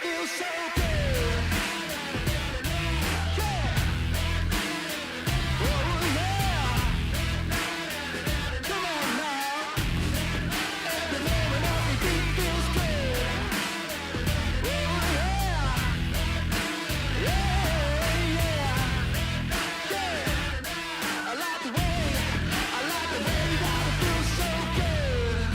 feels so good. Yeah. Oh yeah. Come on now. Every moment of the beat feels good. Oh yeah. Yeah, yeah. Yeah. I like the way that it feels so good.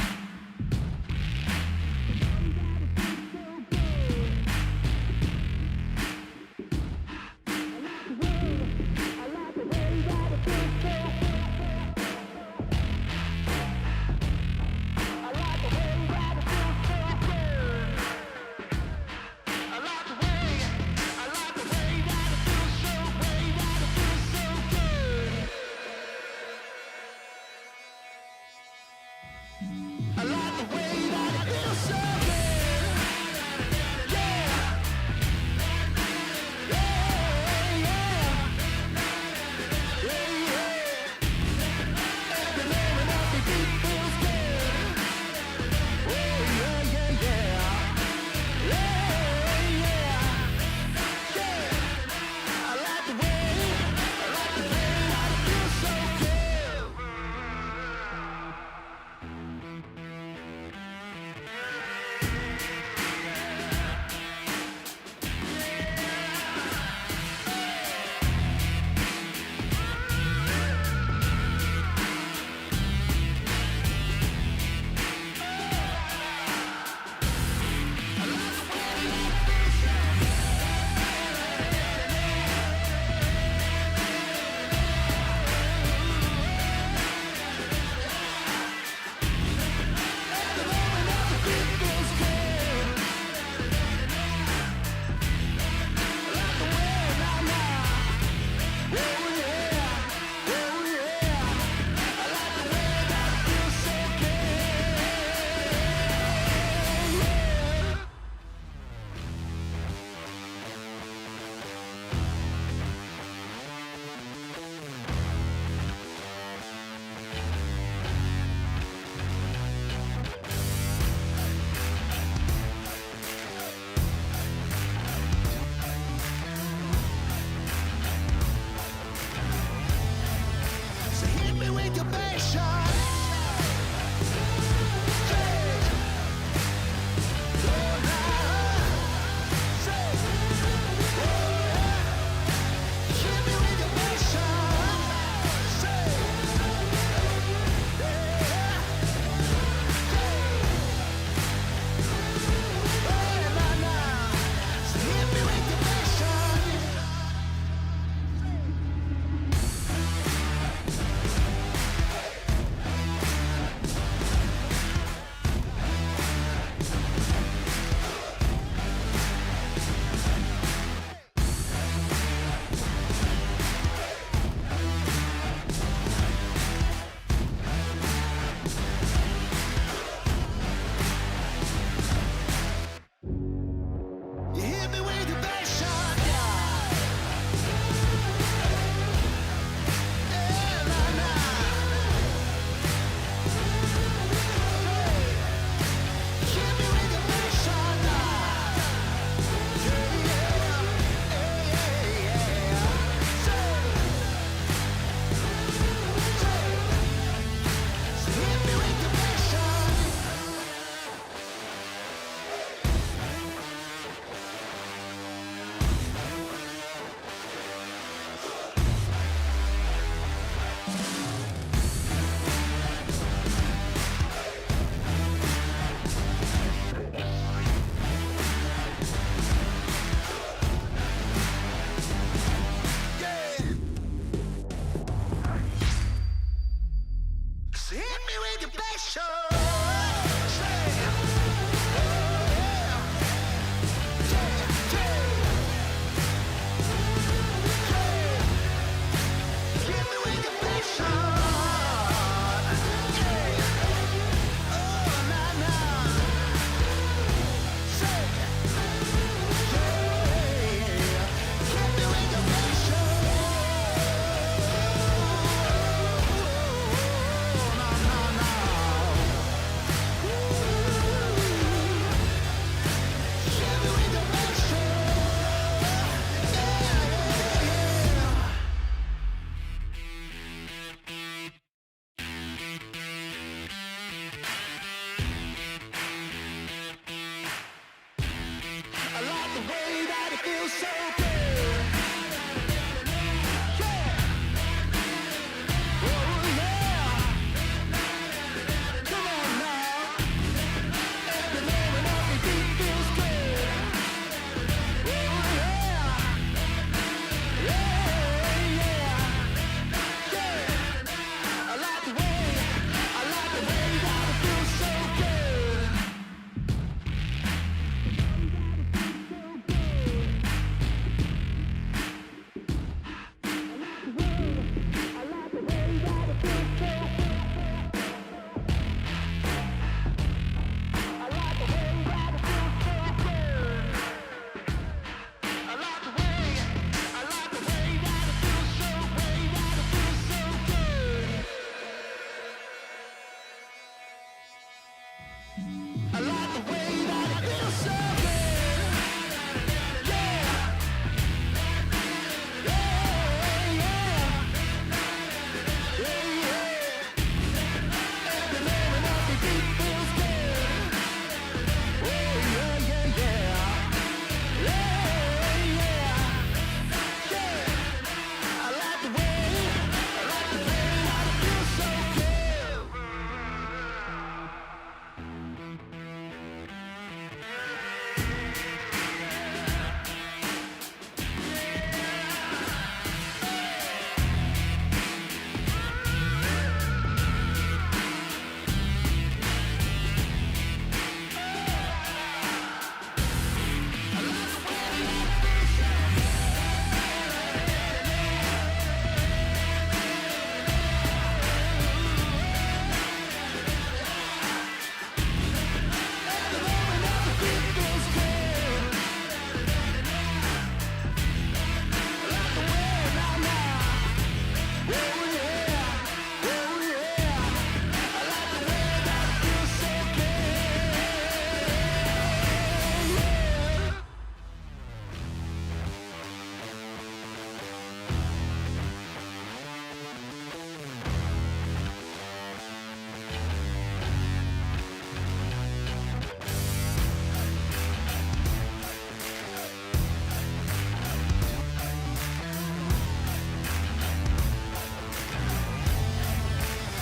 feels so good. Yeah. Oh yeah. Come on now. Every moment, every beat feels good. Oh yeah. Yeah, yeah. Yeah. I like the way that it feels so good. I like the way that it feels so good. Yeah. Yeah, yeah. Yeah, yeah. Every moment, every beat feels good. Oh, yeah, yeah, yeah. Yeah, yeah. Yeah. I like the way that it feels so good.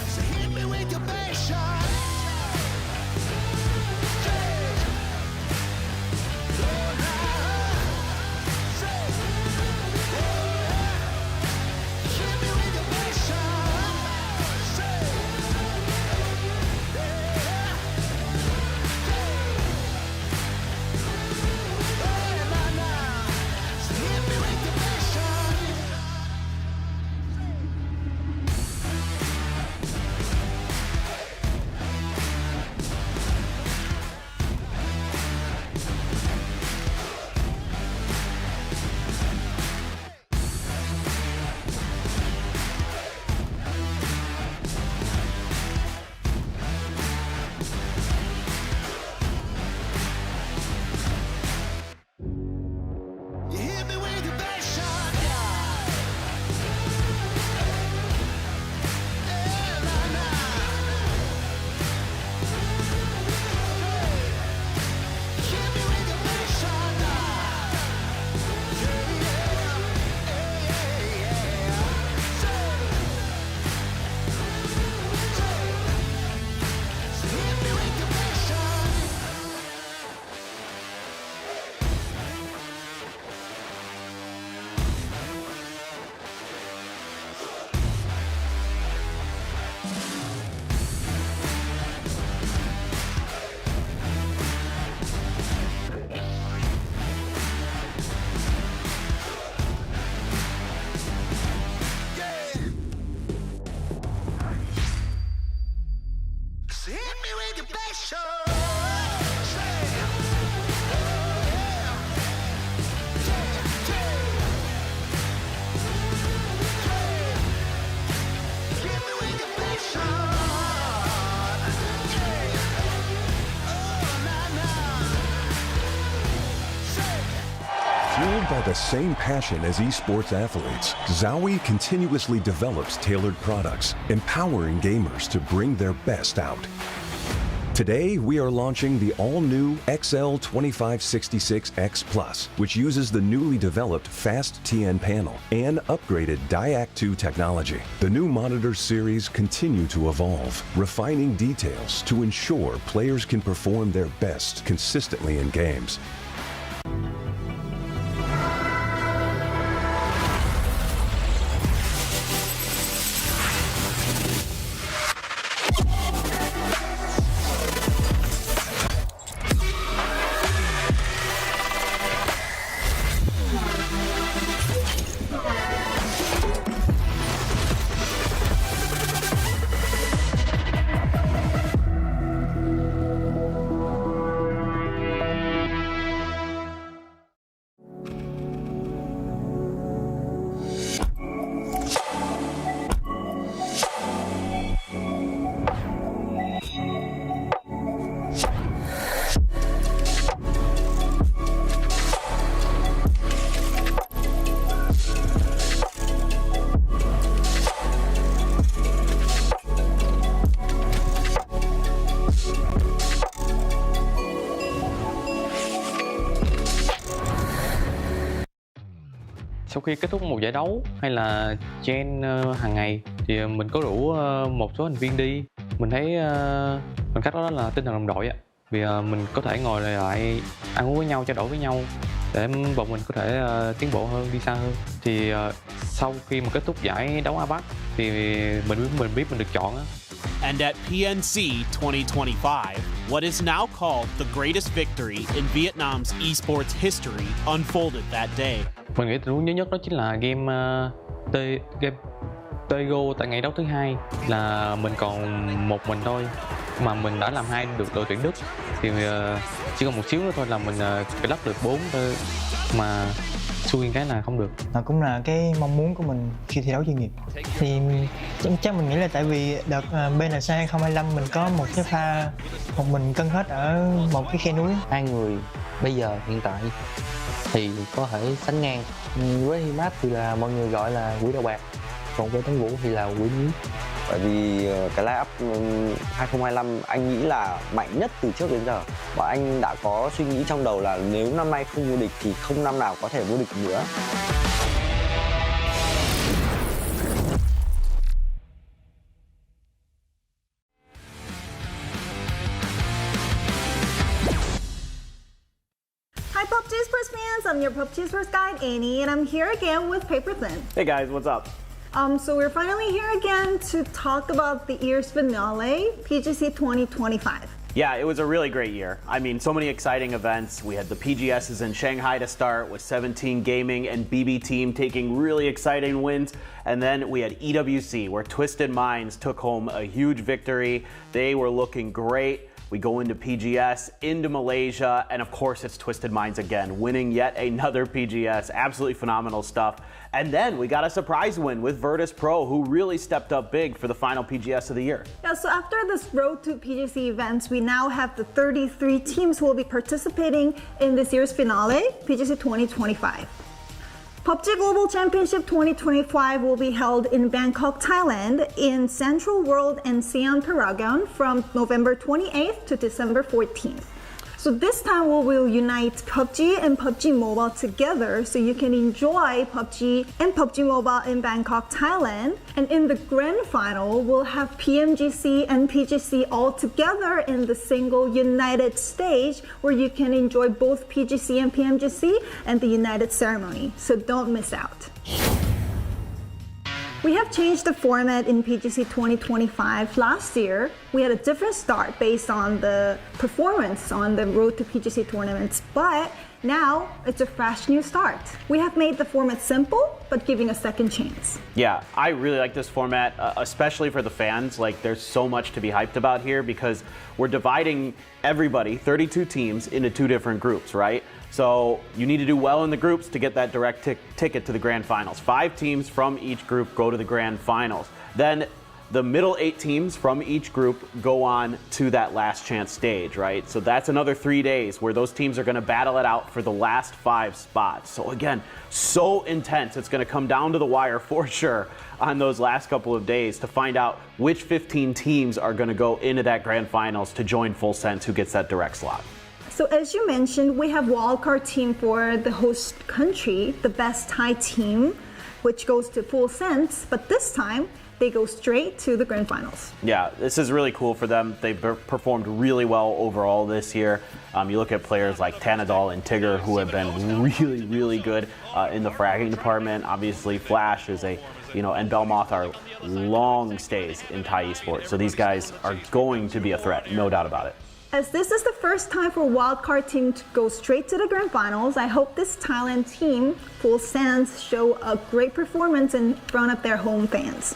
So hit me with your bass shot. Hit me with your bass You hit me with your bass shot. Hit me with your bass shot. Hit me with your bass shot. So hit me with your bass shot. Hit me with your bass shot. Fueled by the same passion as esports athletes, Zowie continuously develops tailored products, empowering gamers to bring their best out. Today, we are launching the all-new XL2566X Plus, which uses the newly developed Fast TN panel and upgraded Diac 2 technology. The new monitor series continue to evolve, refining details to ensure players can perform their best consistently in games. Sau khi kết thúc một giải đấu hay là gen hàng ngày thì mình có rủ một số thành viên đi. Mình thấy bằng cách đó là tinh thần đồng đội ạ. Vì mình có thể ngồi lại ăn uống với nhau, trao đổi với nhau để bọn mình có thể tiến bộ hơn, đi xa hơn. Thì sau khi mà kết thúc giải đấu APAC thì mình biết mình được chọn á. And at PNC 2025, what is now called the greatest victory in Vietnam's esports history unfolded that day. Mình nghĩ tình huống nhớ nhất đó chính là game Tego tại ngày đấu thứ hai, là mình còn một mình thôi mà mình đã làm hai được đội tuyển Đức, thì chỉ còn một xíu nữa thôi là mình lắp được 4 thôi, mà xui cái là không được. Nó cũng là cái mong muốn của mình khi thi đấu chuyên nghiệp. Thì chắc mình nghĩ là tại vì đợt BNC 2025 mình có một cái pha một mình cân hết ở một cái khe núi. Hai người bây giờ hiện tại thì có thể sánh ngang. Với Himat thì là mọi người gọi là quỷ đầu bạc, còn với Tấn Vũ thì là quỷ nhí. Bởi vì cái line-up 2025 anh nghĩ là mạnh nhất từ trước đến giờ. Và anh đã có suy nghĩ trong đầu là nếu năm nay không vô địch thì không năm nào có thể vô địch nữa. Hi PUBG Esports fans, I'm your PUBG Esports guide Annie, and I'm here again with Paper Thin. Hey guys, what's up? So we're finally here again to talk about the year's finale, PGC 2025. Yeah, it was a really great year. I mean, so many exciting events. We had the PGSs in Shanghai to start with 17 Gaming and BB Team taking really exciting wins. And then we had EWC where Twisted Minds took home a huge victory. They were looking great. We go into PGS, into Malaysia, and of course it's Twisted Minds again, winning yet another PGS. Absolutely phenomenal stuff. And then we got a surprise win with Virtus Pro, who really stepped up big for the final PGS of the year. Yeah, so after this road to PGC events, we now have the 33 teams who will be participating in this year's finale, PGC 2025. PUBG Global Championship 2025 will be held in Bangkok, Thailand, in Central World and Siam Paragon from November 28th to December 14th. So this time we will unite PUBG and PUBG Mobile together so you can enjoy PUBG and PUBG Mobile in Bangkok, Thailand. And in the grand final, we'll have PMGC and PGC all together in the single united stage where you can enjoy both PGC and PMGC and the united ceremony. So don't miss out. We have changed the format in PGC 2025. Last year, we had a different start based on the performance on the road to PGC tournaments, but now it's a fresh new start. We have made the format simple, but giving a second chance. Yeah, I really like this format, especially for the fans. Like, there's so much to be hyped about here because we're dividing everybody, 32 teams, into 2 different groups, right? So you need to do well in the groups to get that direct ticket to the grand finals. 5 teams from each group go to the grand finals. Then the middle 8 teams from each group go on to that last chance stage, right? So that's another 3 days where those teams are going to battle it out for the last 5 spots. So again, so intense. It's going to come down to the wire for sure on those last couple of days to find out which 15 teams are going to go into that grand finals to join Full Sense, who gets that direct slot. So as you mentioned, we have wildcard team for the host country, the best Thai team, which goes to Full Sense, but this time they go straight to the grand finals. Yeah, this is really cool for them. They've performed really well overall this year. You look at players like Tanadol and Tigger, who have been really, really good in the fragging department. Obviously, Flash is and Belmoth are long stays in Thai esports. So these guys are going to be a threat, no doubt about it. As this is the first time for wildcard team to go straight to the grand finals, I hope this Thailand team, Full Sense, show a great performance in front of their home fans.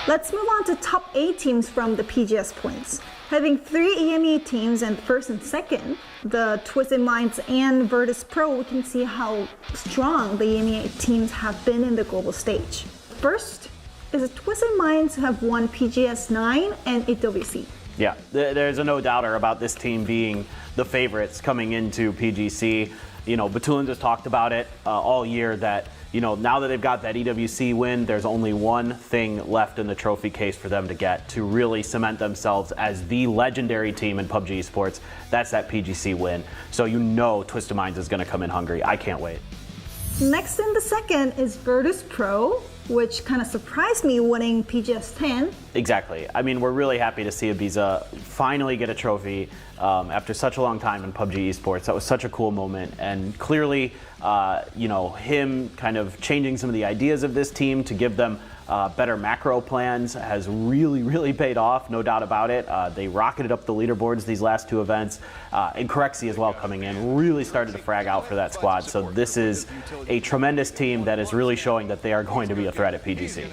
Let's move on to top 8 teams from the PGS points. Having 3 EMEA teams in first and second, the Twisted Minds and Virtus Pro, we can see how strong the EMEA teams have been in the global stage. First is the Twisted Minds who have won PGS 9 and EWC. Yeah, there's a no doubter about this team being the favorites coming into PGC. Batulin just talked about it all year that, now that they've got that EWC win, there's only one thing left in the trophy case for them to get to really cement themselves as the legendary team in PUBG Esports. That's that PGC win. So Twisted Minds is going to come in hungry. I can't wait. Next in the second is Virtus Pro, which kind of surprised me winning PGS 10. Exactly. I mean, we're really happy to see Ibiza finally get a trophy after such a long time in PUBG Esports. That was such a cool moment. And clearly, him kind of changing some of the ideas of this team to give them better macro plans has really, really paid off, no doubt about it. They rocketed up the leaderboards these last 2 events. And Corexy as well coming in, really started to frag out for that squad. So this is a tremendous team that is really showing that they are going to be a threat at PGC.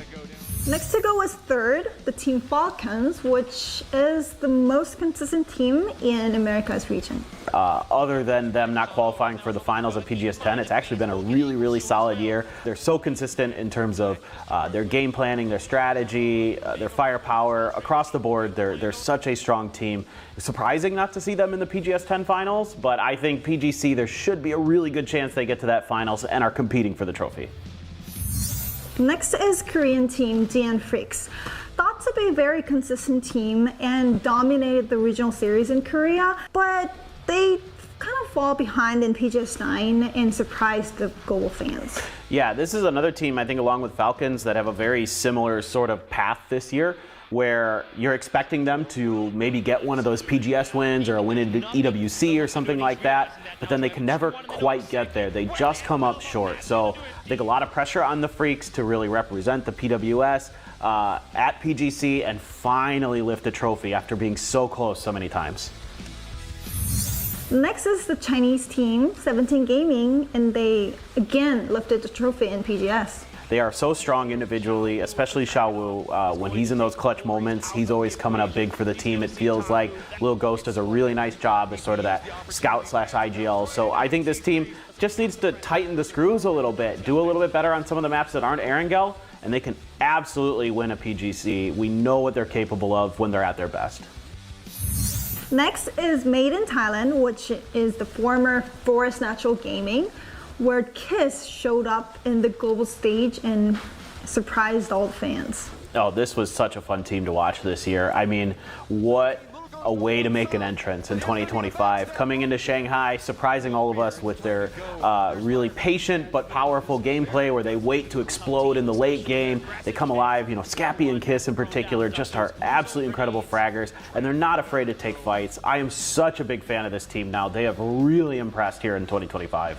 Next to go is third, the Team Falcons, which is the most consistent team in America's region. Other than them not qualifying for the finals of PGS 10, it's actually been a really, really solid year. They're so consistent in terms of their game planning, their strategy, their firepower. Across the board, they're such a strong team. It's surprising not to see them in the PGS 10 finals, but I think PGC, there should be a really good chance they get to that finals and are competing for the trophy. Next is Korean team DN Freaks. Thought to be a very consistent team and dominated the regional series in Korea, but they kind of fall behind in PGS 9 and surprise the global fans. Yeah, this is another team, I think, along with Falcons, that have a very similar sort of path this year, where you're expecting them to maybe get one of those PGS wins or a win in EWC or something like that, but then they can never quite get there. They just come up short. So I think a lot of pressure on the Freaks to really represent the PWS at PGC and finally lift a trophy after being so close so many times. Next is the Chinese team, 17 Gaming, and they again lifted the trophy in PGS. They are so strong individually, especially Xiao Wu. When he's in those clutch moments, he's always coming up big for the team. It feels like Lil Ghost does a really nice job as sort of that scout/IGL. So I think this team just needs to tighten the screws a little bit, do a little bit better on some of the maps that aren't Erangel, and they can absolutely win a PGC. We know what they're capable of when they're at their best. Next is Made in Thailand, which is the former Forest Natural Gaming, where Kiss showed up in the global stage and surprised all the fans. Oh, this was such a fun team to watch this year. I mean, what a way to make an entrance in 2025. Coming into Shanghai, surprising all of us with their really patient but powerful gameplay where they wait to explode in the late game. They come alive, Scappy and Kiss in particular just are absolutely incredible fraggers, and they're not afraid to take fights. I am such a big fan of this team now. They have really impressed here in 2025.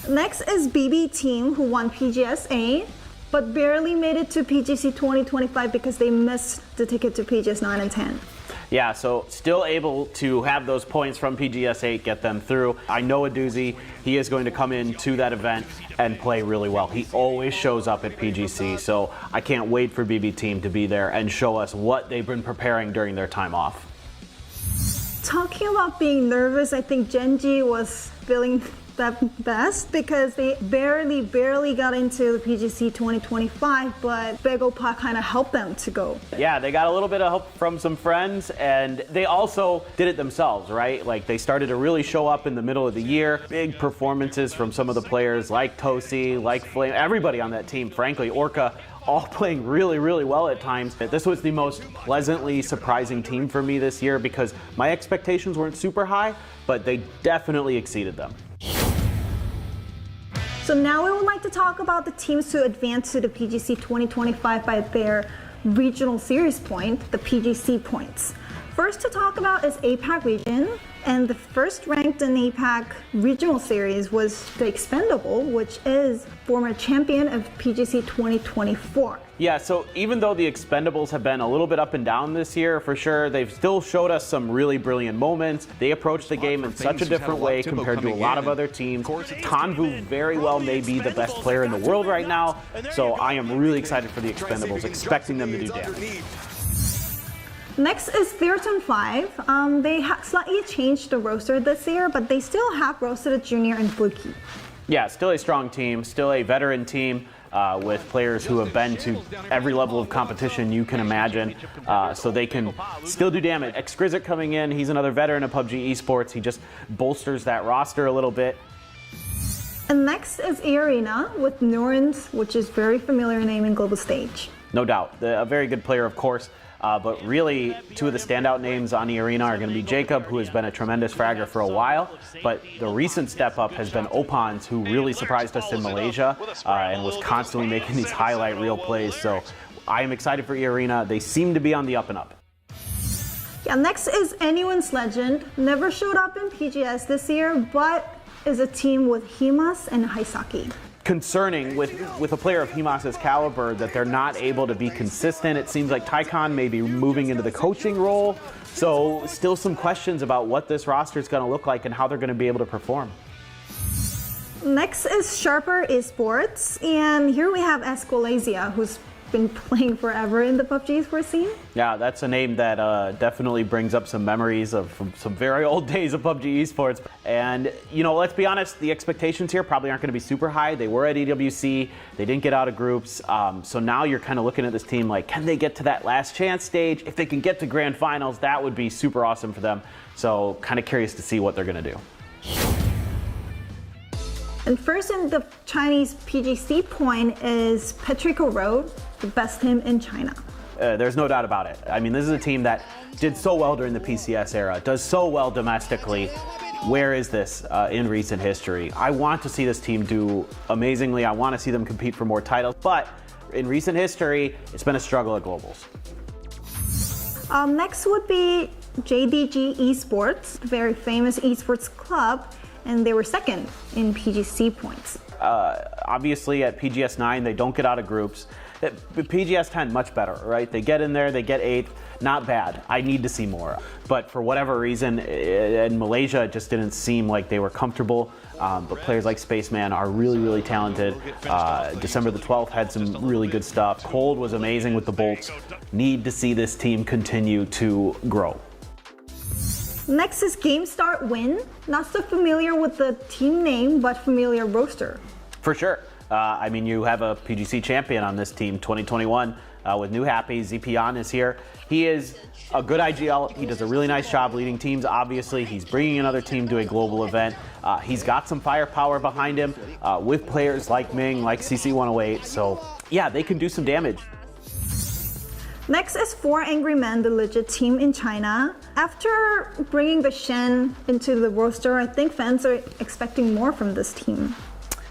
Next is BB Team, who won PGS 8, but barely made it to PGC 2025 because they missed the ticket to PGS 9 and 10. Yeah, so still able to have those points from PGS 8 get them through. I know a doozy. He is going to come into that event and play really well. He always shows up at PGC, so I can't wait for BB Team to be there and show us what they've been preparing during their time off. Talking about being nervous, I think Genji was feeling that best because they barely got into the PGC 2025, but Big Opa kind of helped them to go. Yeah, they got a little bit of help from some friends, and they also did it themselves, right? Like, they started to really show up in the middle of the year. Big performances from some of the players like Tosi, like Flame, everybody on that team, frankly, Orca, all playing really well at times. This was the most pleasantly surprising team for me this year because my expectations weren't super high, but they definitely exceeded them. So now we would like to talk about the teams who advanced to the PGC 2025 by their regional series point, the PGC points. First to talk about is APAC region, and the first ranked in APAC regional series was the Expendable, which is former champion of PGC 2024. Yeah, so even though the Expendables have been a little bit up and down this year, for sure, they've still showed us some really brilliant moments. They approach the game in such a different way compared to a lot of other teams. Kanvu very well may be the best player in the world right now, so I am really excited for the Expendables, expecting them to do damage. Next is Theaton 5. They slightly changed the roster this year, but they still have Rosetta Junior and Bluekey. Yeah, still a strong team, still a veteran team with players who have been to every level of competition you can imagine, so they can still do damage. Exquisite coming in, he's another veteran of PUBG Esports. He just bolsters that roster a little bit. And next is Arena with Norins, which is very familiar name in global stage. No doubt, a very good player, of course. But really, two of the standout names on the arena are going to be Jacob, who has been a tremendous fragger for a while, but the recent step up has been Opans, who really surprised us in Malaysia and was constantly making these highlight reel plays. So I am excited for Arena. They seem to be on the up and up. Yeah, next is Anyone's Legend. Never showed up in PGS this year, but is a team with Himas and Haisaki. Concerning with a player of Himas' caliber that they're not able to be consistent. It seems like Taikon may be moving into the coaching role, so still some questions about what this roster is going to look like and how they're going to be able to perform. Next is Sharper Esports, and here we have Escolazia, who's been playing forever in the PUBG Esports scene. Yeah, that's a name that definitely brings up some memories of some very old days of PUBG Esports. And, you know, let's be honest, the expectations here probably aren't going to be super high. They were at EWC, they didn't get out of groups. So now you're kind of looking at this team like, can they get to that last chance stage? If they can get to grand finals, that would be super awesome for them. So kind of curious to see what they're going to do. And first in the Chinese PGC point is Petrico Road, the best team in China. There's no doubt about it. I mean, this is a team that did so well during the PCS era, does so well domestically. Where is this in recent history? I want to see this team do amazingly. I want to see them compete for more titles, but in recent history, it's been a struggle at globals. Next would be JDG Esports, a very famous esports club, and they were second in PGC points. Obviously at PGS 9, they don't get out of groups. PGS 10, much better, right? They get in there, they get 8th, not bad. I need to see more. But for whatever reason, in Malaysia, it just didn't seem like they were comfortable. But players like Spaceman are really talented. December the 12th had some really good stuff. Cold was amazing with the bolts. Need to see this team continue to grow. Next is GameStart Win. Not so familiar with the team name, but familiar roster. For sure. I mean, you have a PGC champion on this team, 2021, with New Happy. Zipian is here. He is a good IGL. He does a really nice job leading teams, obviously. He's bringing another team to a global event. He's got some firepower behind him with players like Ming, like CC108. So, yeah, they can do some damage. Next is 4 Angry Men, the legit team in China. After bringing the Shen into the roster, I think fans are expecting more from this team.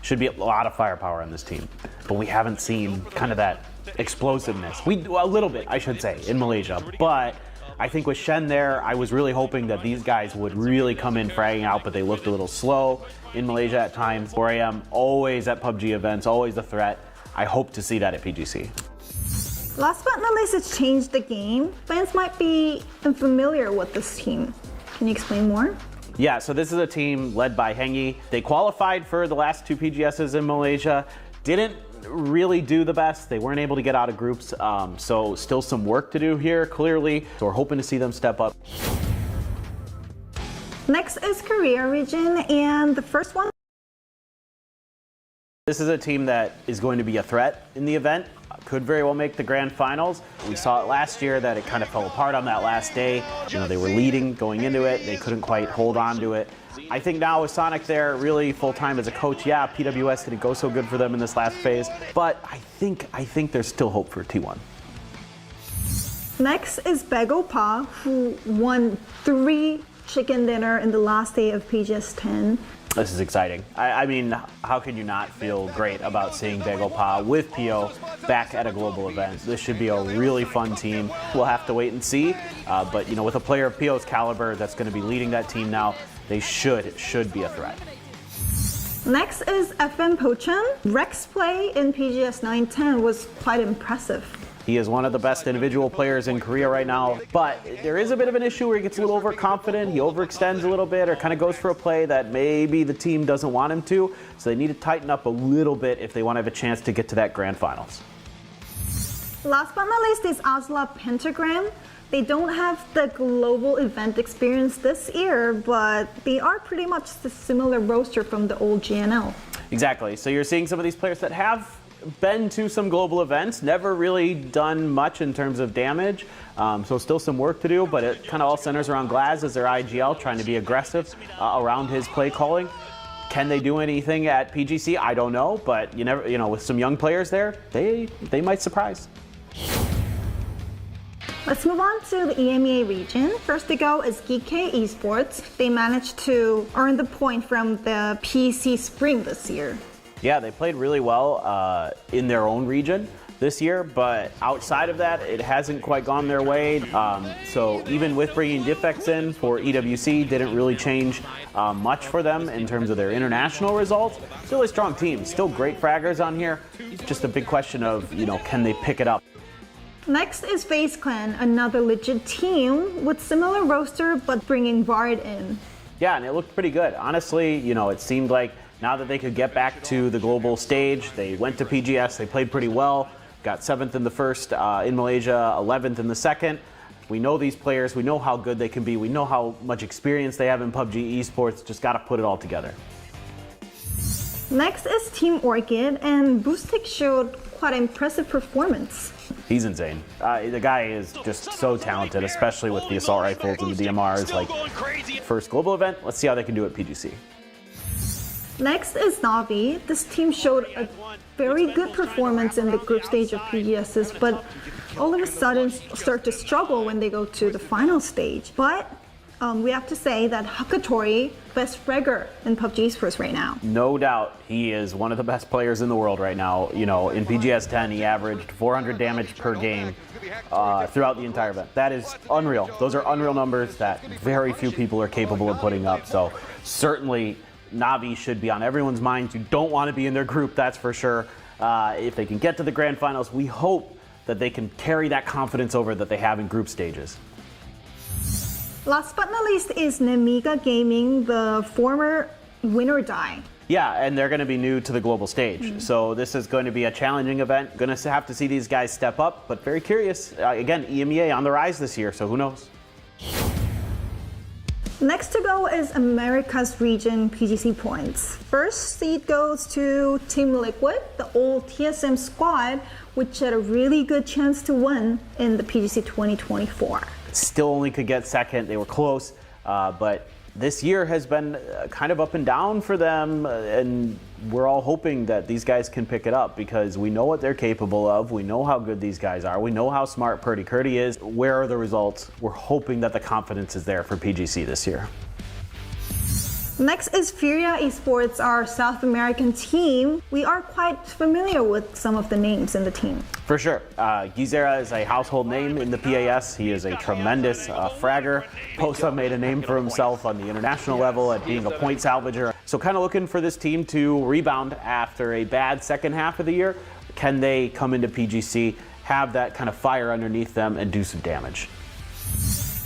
Should be a lot of firepower on this team, but we haven't seen kind of that explosiveness. A little bit, I should say, in Malaysia, but I think with Shen there, I was really hoping that these guys would really come in fragging out, but they looked a little slow in Malaysia at times. 4AM, always at PUBG events, always a threat. I hope to see that at PGC. Last but not least, it's changed the game. Fans might be unfamiliar with this team. Can you explain more? Yeah, so this is a team led by Hengi. They qualified for the last 2 PGSs in Malaysia. Didn't really do the best. They weren't able to get out of groups, so still some work to do here, clearly. So we're hoping to see them step up. Next is Korea region, and the first one This is a team that is going to be a threat in the event, could very well make the grand finals. We saw it last year that it kind of fell apart on that last day. You know, they were leading going into it. They couldn't quite hold on to it. I think now with Sonic there, really full-time as a coach, yeah, PWS didn't go so good for them in this last phase, but I think there's still hope for T1. Next is Begopa, who won 3 chicken dinner in the last day of PGS 10. This is exciting. I mean, how can you not feel great about seeing Begopa with PO back at a global event? This should be a really fun team. We'll have to wait and see, but you know, with a player of PO's caliber that's going to be leading that team now, they should be a threat. Next is FM Pochan. Rex play in PGS 910 was quite impressive. He is one of the best individual players in Korea right now, but there is a bit of an issue where he gets a little overconfident, he overextends a little bit, or kind of goes for a play that maybe the team doesn't want him to, so they need to tighten up a little bit if they want to have a chance to get to that grand finals. Last but not least is Asla Pentagram. They don't have the global event experience this year, but they are pretty much the similar roster from the old GNL. Exactly, so you're seeing some of these players that have been to some global events, never really done much in terms of damage, so still some work to do, but it kind of all centers around Glaz as their IGL, trying to be aggressive around his play calling. Can they do anything at PGC? I don't know, but you know, with some young players there, they might surprise. Let's move on to the EMEA region. First to go is Geeky Esports. They managed to earn the point from the PC Spring this year. Yeah, they played really well in their own region this year, but outside of that, it hasn't quite gone their way. So even with bringing Diffex in for EWC, didn't really change much for them in terms of their international results. Still a strong team, still great fraggers on here. Just a big question of, you know, can they pick it up? Next is FaZe Clan, another legit team with similar roster but bringing Vard in. Yeah, and it looked pretty good. Honestly, you know, it seemed like now that they could get back to the global stage, they went to PGS, they played pretty well, got 7th in the first in Malaysia, 11th in the second. We know these players, we know how good they can be, we know how much experience they have in PUBG Esports, just got to put it all together. Next is Team Orchid, and Boostic showed quite an impressive performance. He's insane. The guy is just so talented, especially with the assault rifles and the DMRs. Like, first global event, let's see how they can do at PGC. Next is Navi. This team showed a very good performance in the group stage of PGSs, but all of a sudden start to struggle when they go to the final stage. But we have to say that Hakatori, best fragger in PUBG Esports right now. No doubt, he is one of the best players in the world right now. You know, in PGS 10, he averaged 400 damage per game throughout the entire event. That is unreal. Those are unreal numbers that very few people are capable of putting up. So certainly, Navi should be on everyone's minds. You don't want to be in their group, that's for sure. If they can get to the grand finals, we hope that they can carry that confidence over that they have in group stages. Last but not least is Nemiga Gaming, the former Win or Die. Yeah, and they're going to be new to the global stage. So this is going to be a challenging event. Going to have to see these guys step up, but very curious. Again, EMEA on the rise this year, so who knows? Next to go is America's region PGC points. First seed goes to Team Liquid, the old TSM squad, which had a really good chance to win in the PGC 2024. Still only could get second. They were close, but this year has been kind of up and down for them, and we're all hoping that these guys can pick it up because we know what they're capable of. We know how good these guys are. We know how smart Purdy Curdy is. Where are the results? We're hoping that the confidence is there for PGC this year. Next is Furia Esports, our South American team. We are quite familiar with some of the names in the team. For sure. Gizera is a household name in the PAS. He is a tremendous fragger. Posa made a name for himself on the international level at being a point salvager. So kind of looking for this team to rebound after a bad second half of the year. Can they come into PGC, have that kind of fire underneath them, and do some damage?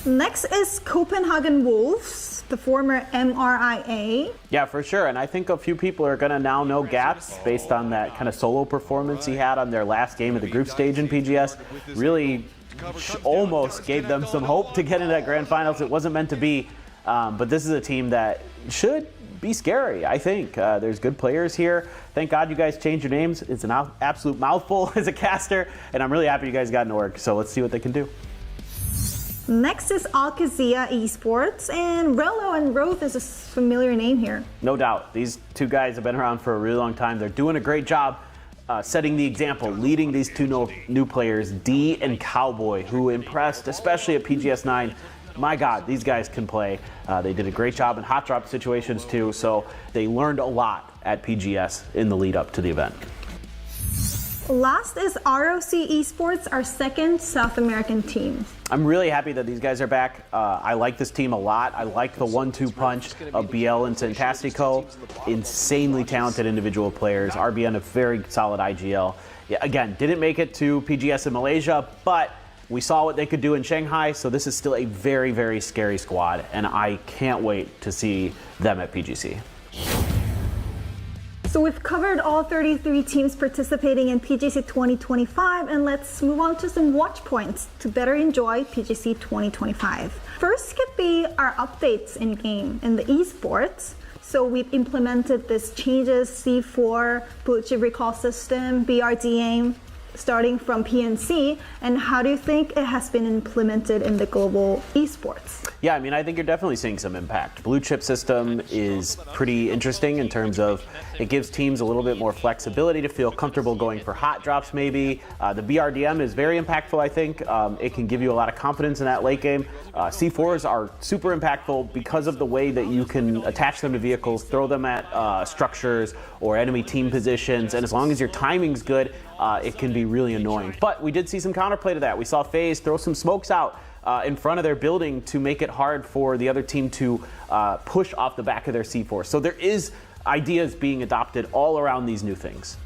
Next is Copenhagen Wolves, the former MRIA. Yeah, for sure. And I think a few people are going to now know Gats based on that kind of solo performance he had on their last game of the group stage in PGS. Really almost gave them some hope to get into that grand finals. It wasn't meant to be, but this is a team that should be scary, I think. There's good players here. Thank God you guys changed your names. It's an absolute mouthful as a caster, and I'm really happy you guys got into work. So let's see what they can do. Next is Alcazia Esports, and Rello and Roth is a familiar name here. No doubt. These two guys have been around for a really long time. They're doing a great job setting the example, leading these two new players, D and Cowboy, who impressed, especially at PGS 9. My God, these guys can play. They did a great job in hot drop situations too, so they learned a lot at PGS in the lead up to the event. Last is ROC Esports, our second South American team. I'm really happy that these guys are back. I like this team a lot. I like the 1-2 punch of BL and Fantastico. Insanely talented individual players. RBN a very solid IGL. Yeah, again, didn't make it to PGS in Malaysia, but we saw what they could do in Shanghai, so this is still a very, very scary squad, and I can't wait to see them at PGC. So we've covered all 33 teams participating in PGC 2025, and let's move on to some watch points to better enjoy PGC 2025. First could be our updates in game in the esports. So we've implemented this changes C4, bullet chip recall system, BRDM, starting from PNC, and how do you think it has been implemented in the global esports? Yeah, I mean, I think you're definitely seeing some impact. Blue chip system is pretty interesting in terms of it gives teams a little bit more flexibility to feel comfortable going for hot drops maybe. The BRDM is very impactful, I think. It can give you a lot of confidence in that late game. C4s are super impactful because of the way that you can attach them to vehicles, throw them at structures or enemy team positions, and as long as your timing's good, it can be really annoying. But we did see some counterplay to that. We saw FaZe throw some smokes out in front of their building to make it hard for the other team to push off the back of their C4. So there is ideas being adopted all around these new things.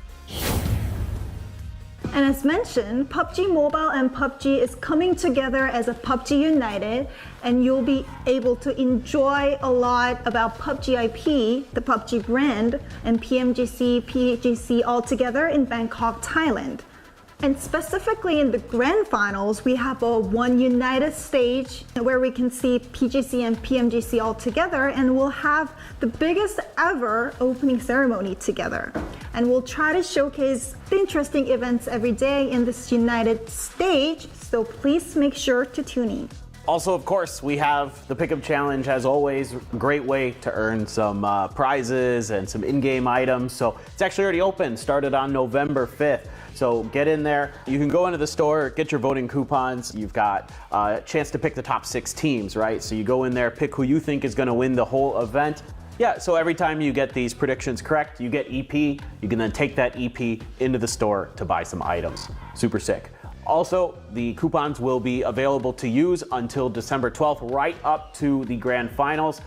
And as mentioned, PUBG Mobile and PUBG is coming together as a PUBG United, and you'll be able to enjoy a lot about PUBG IP, the PUBG brand, and PMGC, PGC all together in Bangkok, Thailand. And specifically in the grand finals, we have a one united stage where we can see PGC and PMGC all together, and we'll have the biggest ever opening ceremony together. And we'll try to showcase the interesting events every day in this united stage, so please make sure to tune in. Also, of course, we have the Pickup Challenge, as always, great way to earn some prizes and some in-game items. So it's actually already open, started on November 5th. So get in there. You can go into the store, get your voting coupons. You've got a chance to pick the top 6 teams, right? So you go in there, pick who you think is gonna win the whole event. Yeah, so every time you get these predictions correct, you get EP. You can then take that EP into the store to buy some items. Super sick. Also, the coupons will be available to use until December 12th, right up to the grand finals.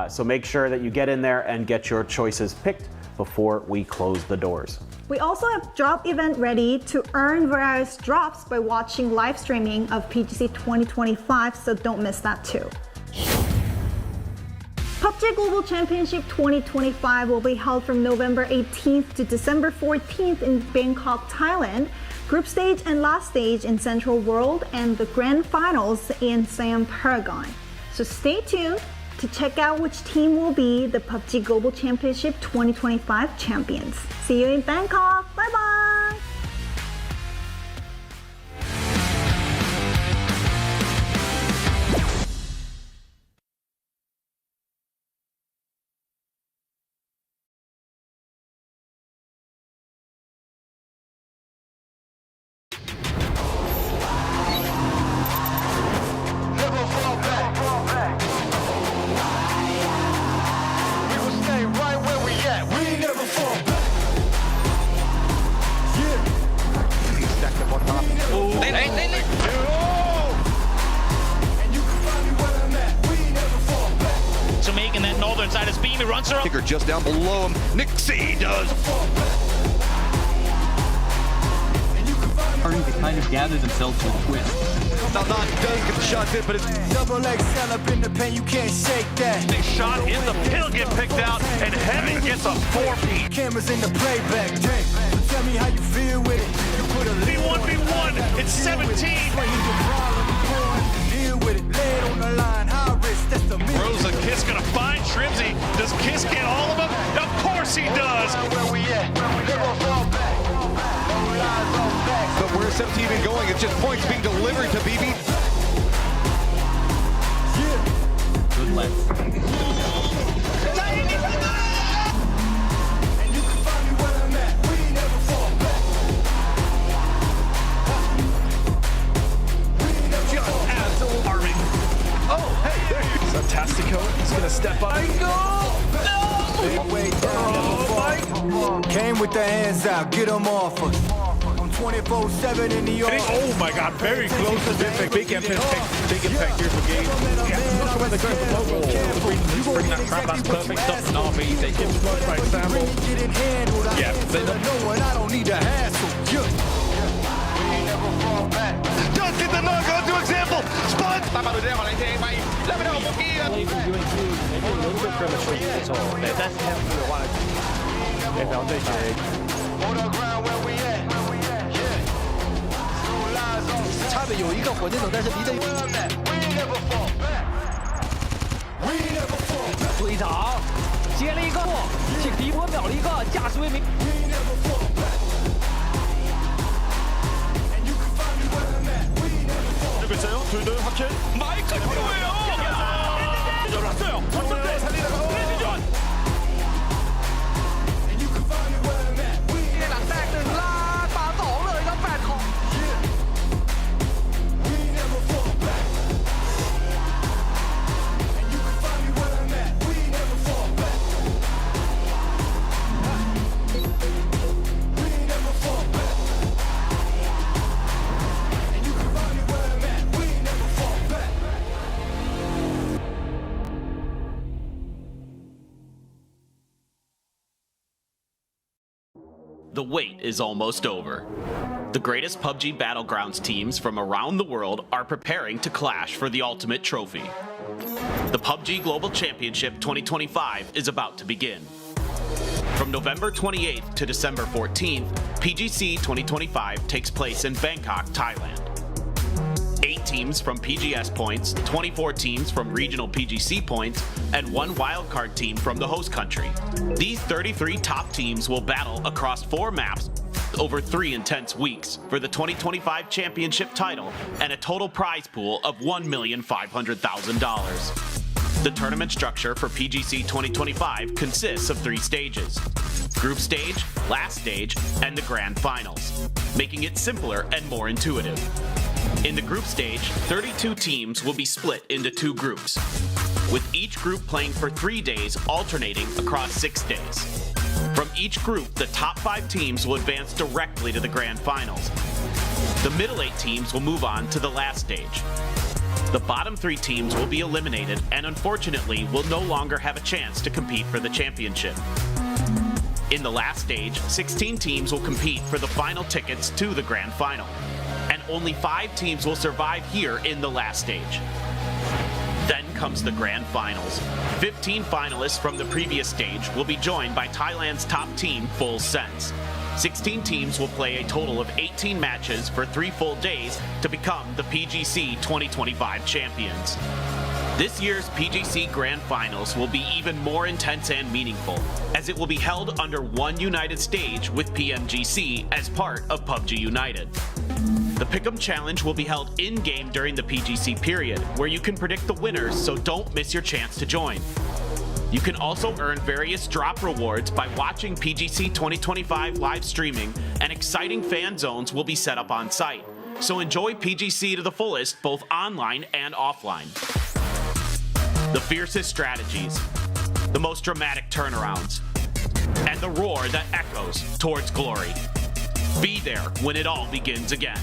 So make sure that you get in there and get your choices picked before we close the doors. We also have drop event ready to earn various drops by watching live streaming of PGC 2025, so don't miss that too. PUBG Global Championship 2025 will be held from November 18th to December 14th in Bangkok, Thailand. Group stage and last stage in Central World, and the grand finals in Siam Paragon. So stay tuned to check out which team will be the PUBG Global Championship 2025 champions. See you in Bangkok. Bye bye. So making that northern side is Beam, he runs her up. Kicker just down below him. Nixie does. Starting to kind of gather themselves to a twist. Now Not does get the shots in, but it's Double XL up in the pen, you can't shake that. Big shot in the pill get picked out, and Heavy gets a 4-peat. Cameras in the playback, dang. So tell me how you feel with it. You put a V1v1, it's 17. Deal with it, lay it on the line, high risk. Throws a Kiss, gonna find Shrimsy. Does Kiss get all of them? Of course he does. But where's 17 even going? It's just points being delivered to BB. Good left. Fantastico is gonna step up. Came with the hands out, get them off us. I'm 24/7 in the yard. Oh my God, very close to big impact here for Gabe. Yeah, look at where they're going for logo. He's bringing that trap, that's perfect stuff from RB. They get smoked by Sample. Yeah, they know I don't need to hassle. Does get the knock on to example. Spot. ตามมาดูได้มาเลยเทไปแล้วไม่ได้ของเมื่อกี้ Maybe a little bit premature at all. That's definitely the one. If I'll take it. 差点有一个火箭筒，但是离得追场接了一个，请迪波秒了一个，驾驶位没。 됐어요. 둘 확실. 마이크 필요해요. 열었어요. 선수들 살리다가 레디전. หลังแตกหนึ่งลากปาสองเลยครับ8ของ The wait is almost over. The greatest PUBG Battlegrounds teams from around the world are preparing to clash for the ultimate trophy. The PUBG Global Championship 2025 is about to begin. From November 28th to December 14th, PGC 2025 takes place in Bangkok, Thailand. 8 teams from PGS points, 24 teams from regional PGC points, and 1 wildcard team from the host country. These 33 top teams will battle across 4 maps over 3 intense weeks for the 2025 championship title and a total prize pool of $1,500,000. The tournament structure for PGC 2025 consists of 3 stages: group stage, last stage, and the grand finals, making it simpler and more intuitive. In the group stage, 32 teams will be split into 2 groups, with each group playing for 3 days alternating across 6 days. From each group, the top 5 teams will advance directly to the grand finals. The middle 8 teams will move on to the last stage. The bottom 3 teams will be eliminated and unfortunately will no longer have a chance to compete for the championship. In the last stage, 16 teams will compete for the final tickets to the grand final, and only 5 teams will survive here in the last stage. Then comes the grand finals. 15 finalists from the previous stage will be joined by Thailand's top team, Full Sense. 16 teams will play a total of 18 matches for 3 full days to become the PGC 2025 champions. This year's PGC Grand Finals will be even more intense and meaningful, as it will be held under one united stage with PMGC as part of PUBG United. The Pick'em Challenge will be held in-game during the PGC period, where you can predict the winners, so don't miss your chance to join. You can also earn various drop rewards by watching PGC 2025 live streaming, and exciting fan zones will be set up on site. So enjoy PGC to the fullest, both online and offline. The fiercest strategies, the most dramatic turnarounds, and the roar that echoes towards glory. Be there when it all begins again.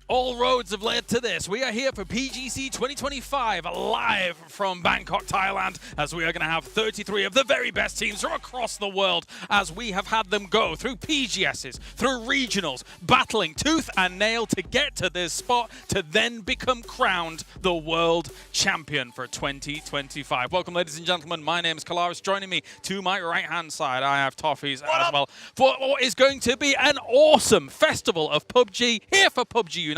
All roads have led to this. We are here for PGC 2025, live from Bangkok, Thailand, as we are going to have 33 of the very best teams from across the world, as we have had them go through PGSs, through regionals, battling tooth and nail to get to this spot, to then become crowned the world champion for 2025. Welcome, ladies and gentlemen. My name is Kalaris. Joining me to my right-hand side, I have Toffees as well, for what is going to be an awesome festival of PUBG, here for PUBG United,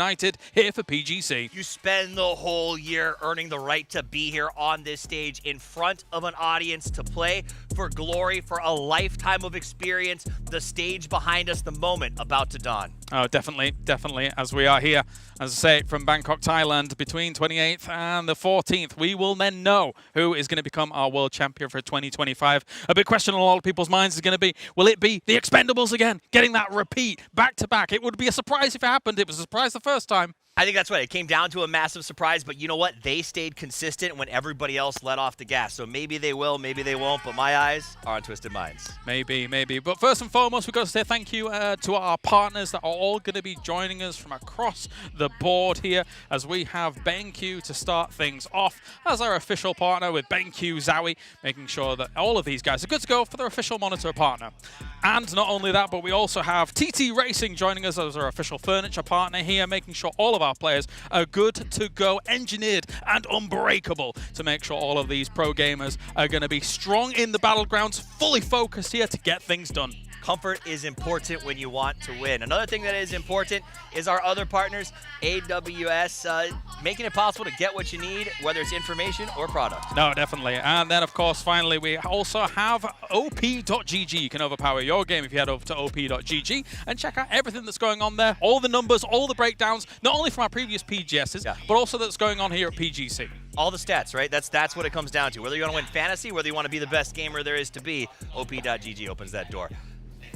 here for PGC. You spend the whole year earning the right to be here on this stage in front of an audience to play for glory, for a lifetime of experience. The stage behind us, the moment about to dawn. Oh, definitely, definitely. As we are here, as I say, from Bangkok, Thailand, between 28th and the 14th, we will then know who is going to become our world champion for 2025. A big question on a lot of people's minds is going to be, will it be the Expendables again, getting that repeat back to back? It would be a surprise if it happened. It was a surprise the first time. I think that's right. It came down to a massive surprise, but you know what? They stayed consistent when everybody else let off the gas. So maybe they will, maybe they won't, but my eyes are on Twisted Minds. Maybe, maybe. But first and foremost, we've got to say thank you to our partners that are all going to be joining us from across the board here, as we have BenQ to start things off as our official partner, with BenQ Zowie, making sure that all of these guys are good to go for their official monitor partner. And not only that, but we also have TT Racing joining us as our official furniture partner here, making sure all of our players are good to go, engineered and unbreakable, to make sure all of these pro gamers are going to be strong in the battlegrounds, fully focused here to get things done. Comfort is important when you want to win. Another thing that is important is our other partners, AWS, making it possible to get what you need, whether it's information or product. No, definitely. And then, of course, finally, we also have OP.gg. You can overpower your game if you head over to OP.gg and check out everything that's going on there, all the numbers, all the breakdowns, not only from our previous PGSs, but also that's going on here at PGC. All the stats, right? That's what it comes down to. Whether you want to win fantasy, whether you want to be the best gamer there is to be, OP.gg opens that door.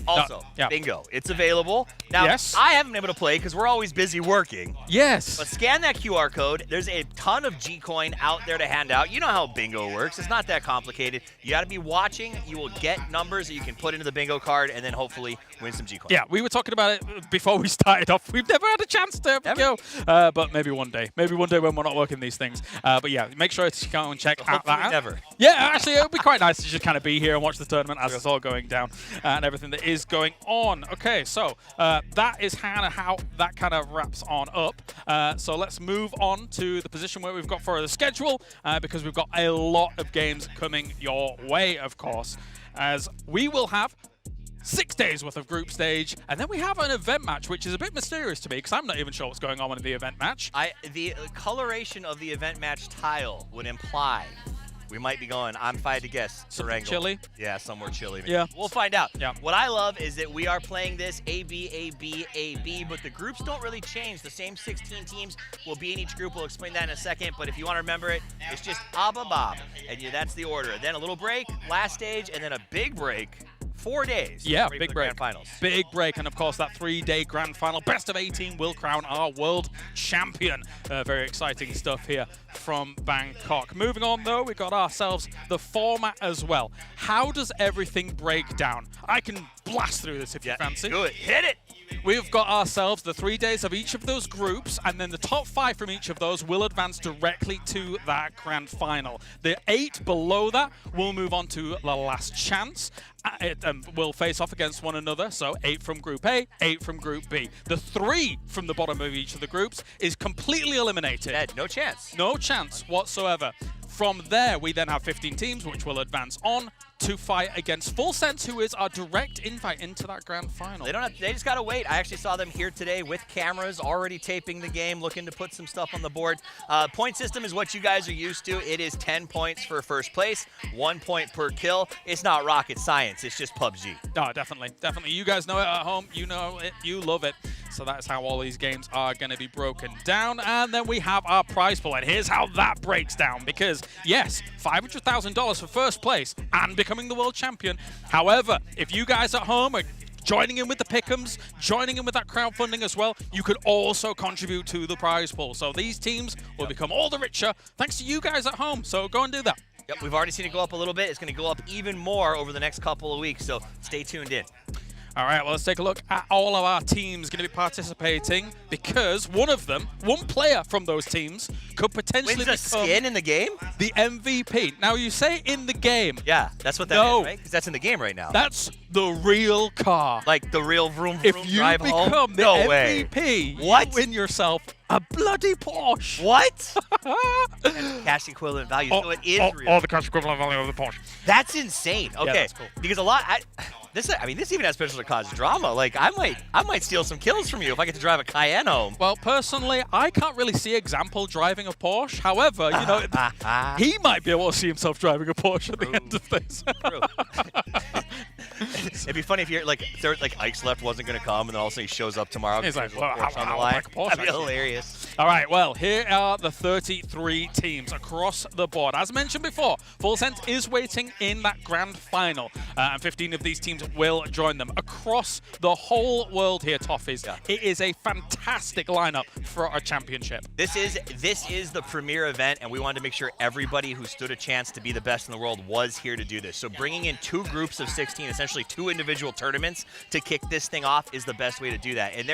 Also, bingo. It's available. Now, I haven't been able to play because we're always busy working. Yes. But scan that QR code. There's a ton of G-Coin out there to hand out. You know how bingo works. It's not that complicated. You got to be watching. You will get numbers that you can put into the bingo card and then hopefully win some G-Coin. Yeah, we were talking about it before we started off. We've never had a chance to go. But maybe one day. Maybe one day when we're not working these things. But yeah, make sure to go and check out that. Never. Yeah, actually, it would be quite nice to just kind of be here and watch the tournament as it's all going down and everything that is going on. Okay, so that is kind of how that kind of wraps on up. So let's move on to the position where we've got for the schedule, because we've got a lot of games coming your way, of course, as we will have 6 days worth of group stage, and then we have an event match, which is a bit mysterious to me because I'm not even sure what's going on in the event match. The coloration of the event match tile would imply we might be going, I'm fired to guess, Serengal. Chile? Yeah, somewhere chilly. Maybe. Yeah. We'll find out. Yeah. What I love is that we are playing this A-B, A-B, A-B, but the groups don't really change. The same 16 teams will be in each group. We'll explain that in a second, but if you want to remember it, it's just Bob, and that's the order. Then a little break, last stage, and then a big break. 4 days. Yeah, big break. Grand finals. Big break, and of course that 3-day grand final. Best of 18 will crown our world champion. Very exciting stuff here from Bangkok. Moving on though, we got ourselves the format as well. How does everything break down? I can blast through this if you fancy. Do it. Hit it. We've got ourselves the 3 days of each of those groups, and then the top 5 from each of those will advance directly to that grand final. The 8 below that will move on to the last chance. Will face off against one another, so 8 from Group A, 8 from Group B. The 3 from the bottom of each of the groups is completely eliminated. Dead. No chance. No chance whatsoever. From there, we then have 15 teams, which will advance on to fight against Full Sense, who is our direct invite into that grand final. They just gotta wait. I actually saw them here today with cameras, already taping the game, looking to put some stuff on the board. Point system is what you guys are used to. It is 10 points for first place, 1 point per kill. It's not rocket science, it's just PUBG. Oh, definitely, definitely. You guys know it at home, you know it, you love it. So that's how all these games are going to be broken down. And then we have our prize pool, and here's how that breaks down. Because, yes, $500,000 for first place and becoming the world champion. However, if you guys at home are joining in with the pick'ems, joining in with that crowdfunding as well, you could also contribute to the prize pool. So these teams will become all the richer thanks to you guys at home. So go and do that. Yep, we've already seen it go up a little bit. It's going to go up even more over the next couple of weeks, so stay tuned in. All right, well, let's take a look at all of our teams going to be participating, because one player from those teams could potentially Wins become a skin in the game? the MVP. Now, you say in the game. Yeah, that's what that is, right? Because that's in the game right now. That's the real car. Like the real vroom, vroom If you drive home? become the No way. MVP, What? you win yourself a bloody Porsche. What? Cash equivalent value, so it is real. Or the cash equivalent value of the Porsche. That's insane. Okay, that's cool. Because this even has potential to cause drama. Like I might steal some kills from you if I get to drive a Cayenne home. Well, personally, I can't really see example driving a Porsche. However, you know, he might be able to see himself driving a Porsche at the end of this. True. It'd be funny if you're like Ike's left wasn't going to come, and then all of a sudden he shows up tomorrow. He's like, well, Porsche on the I line. like a Porsche, That'd be actually. hilarious. All right, well, here are the 33 teams across the board. As mentioned before, Full Send is waiting in that grand final, and 15 of these teams will join them across the whole world here, Toffees. Yeah. It is a fantastic lineup for our championship. This is the premier event, and we wanted to make sure everybody who stood a chance to be the best in the world was here to do this. So bringing in 2 groups of 16, essentially 2 individual tournaments to kick this thing off is the best way to do that. And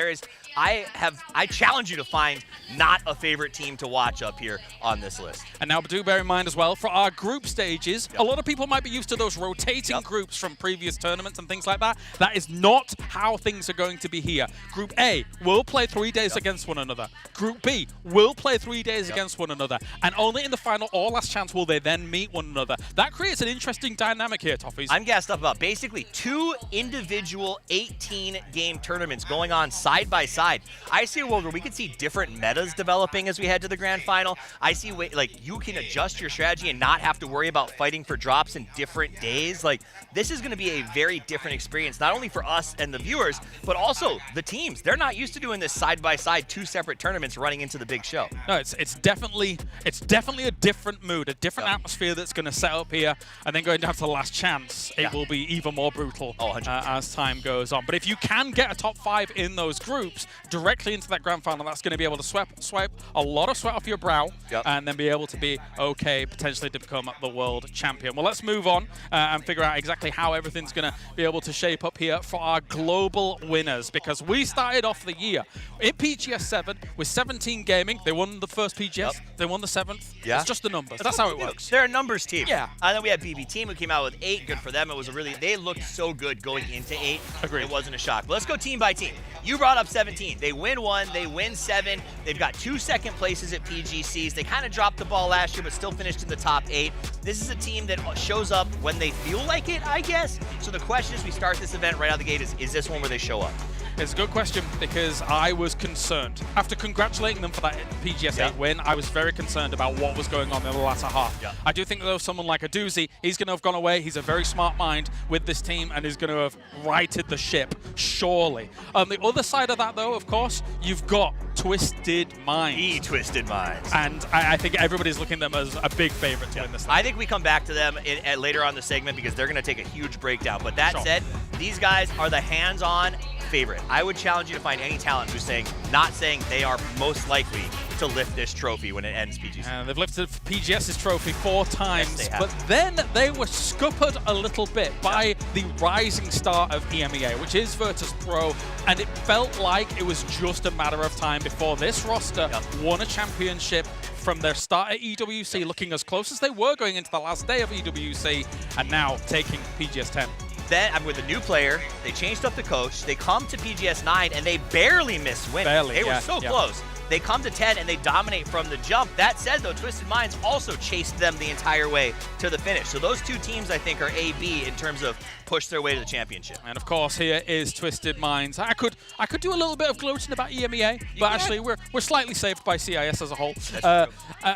I challenge you to find not a favorite team to watch up here on this list. And now do bear in mind as well, for our group stages, a lot of people might be used to those rotating groups from previous tournaments and things like that. That is not how things are going to be here. Group A will play 3 days against one another. Group B will play 3 days against one another. And only in the final or last chance will they then meet one another. That creates an interesting dynamic here, Toffees. I'm gassed up about basically 2 individual 18-game tournaments going on side by side. I see a world where we could see different metas developing as we head to the grand final. I see like you can adjust your strategy and not have to worry about fighting for drops in different days. Like this is going to be a very different experience, not only for us and the viewers, but also the teams. They're not used to doing this side by side, 2 separate tournaments running into the big show. No, it's definitely a different mood, a different atmosphere that's going to set up here, and then going down to the last chance, it will be even more brutal as time goes on. But if you can get a top 5 in those groups directly into that grand final, that's going to be able to swipe a lot of sweat off your brow, and then be able to be okay potentially to become the world champion. Well, let's move on and figure out exactly how everything's going to be able to shape up here for our global winners, because we started off the year in PGS 7 with 17 Gaming. They won the first PGS, they won the 7th. Yeah. It's just the numbers. That's how it works. They're a numbers team. Yeah. And then we had BB Team who came out with 8. Good for them. It was they looked so good going into 8. Agreed. It wasn't a shock. But let's go team by team. You brought up 17. They win 1, they win 7. They've got 2 second places at PGCs. They kind of dropped the ball last year, but still finished in the top 8. This is a team that shows up when they feel like it, I guess. So the question as we start this event right out the gate is this one where they show up? It's a good question, because I was concerned. After congratulating them for that PGS 8 win, I was very concerned about what was going on in the latter half. I do think, though, someone like a Doozy, he's going to have gone away. He's a very smart mind with this team and is going to have righted the ship, surely. On the other side of that, though, of course, you've got Twisted Minds. The Twisted Minds. And I think everybody's looking at them as a big favorite to win this thing. I think we come back to them later on in the segment because they're going to take a huge breakdown. But that said, these guys are the hands-on favorite. I would challenge you to find any talent who's not saying they are most likely to lift this trophy when it ends PGC. They've lifted PGS's trophy 4 times, Yes, they have. but then they were scuppered a little bit by the rising star of EMEA, which is Virtus Pro, and it felt like it was just a matter of time before this roster won a championship from their start at EWC, looking as close as they were going into the last day of EWC, and now taking PGS 10. Then I'm with a new player. They changed up the coach. They come to PGS 9 and they barely miss wins. Barely, they were so close. They come to 10 and they dominate from the jump. That said, though, Twisted Minds also chased them the entire way to the finish. So those 2 teams, I think, are A-B in terms of push their way to the championship. And of course, here is Twisted Minds. I could do a little bit of gloating about EMEA, but actually we're slightly saved by CIS as a whole.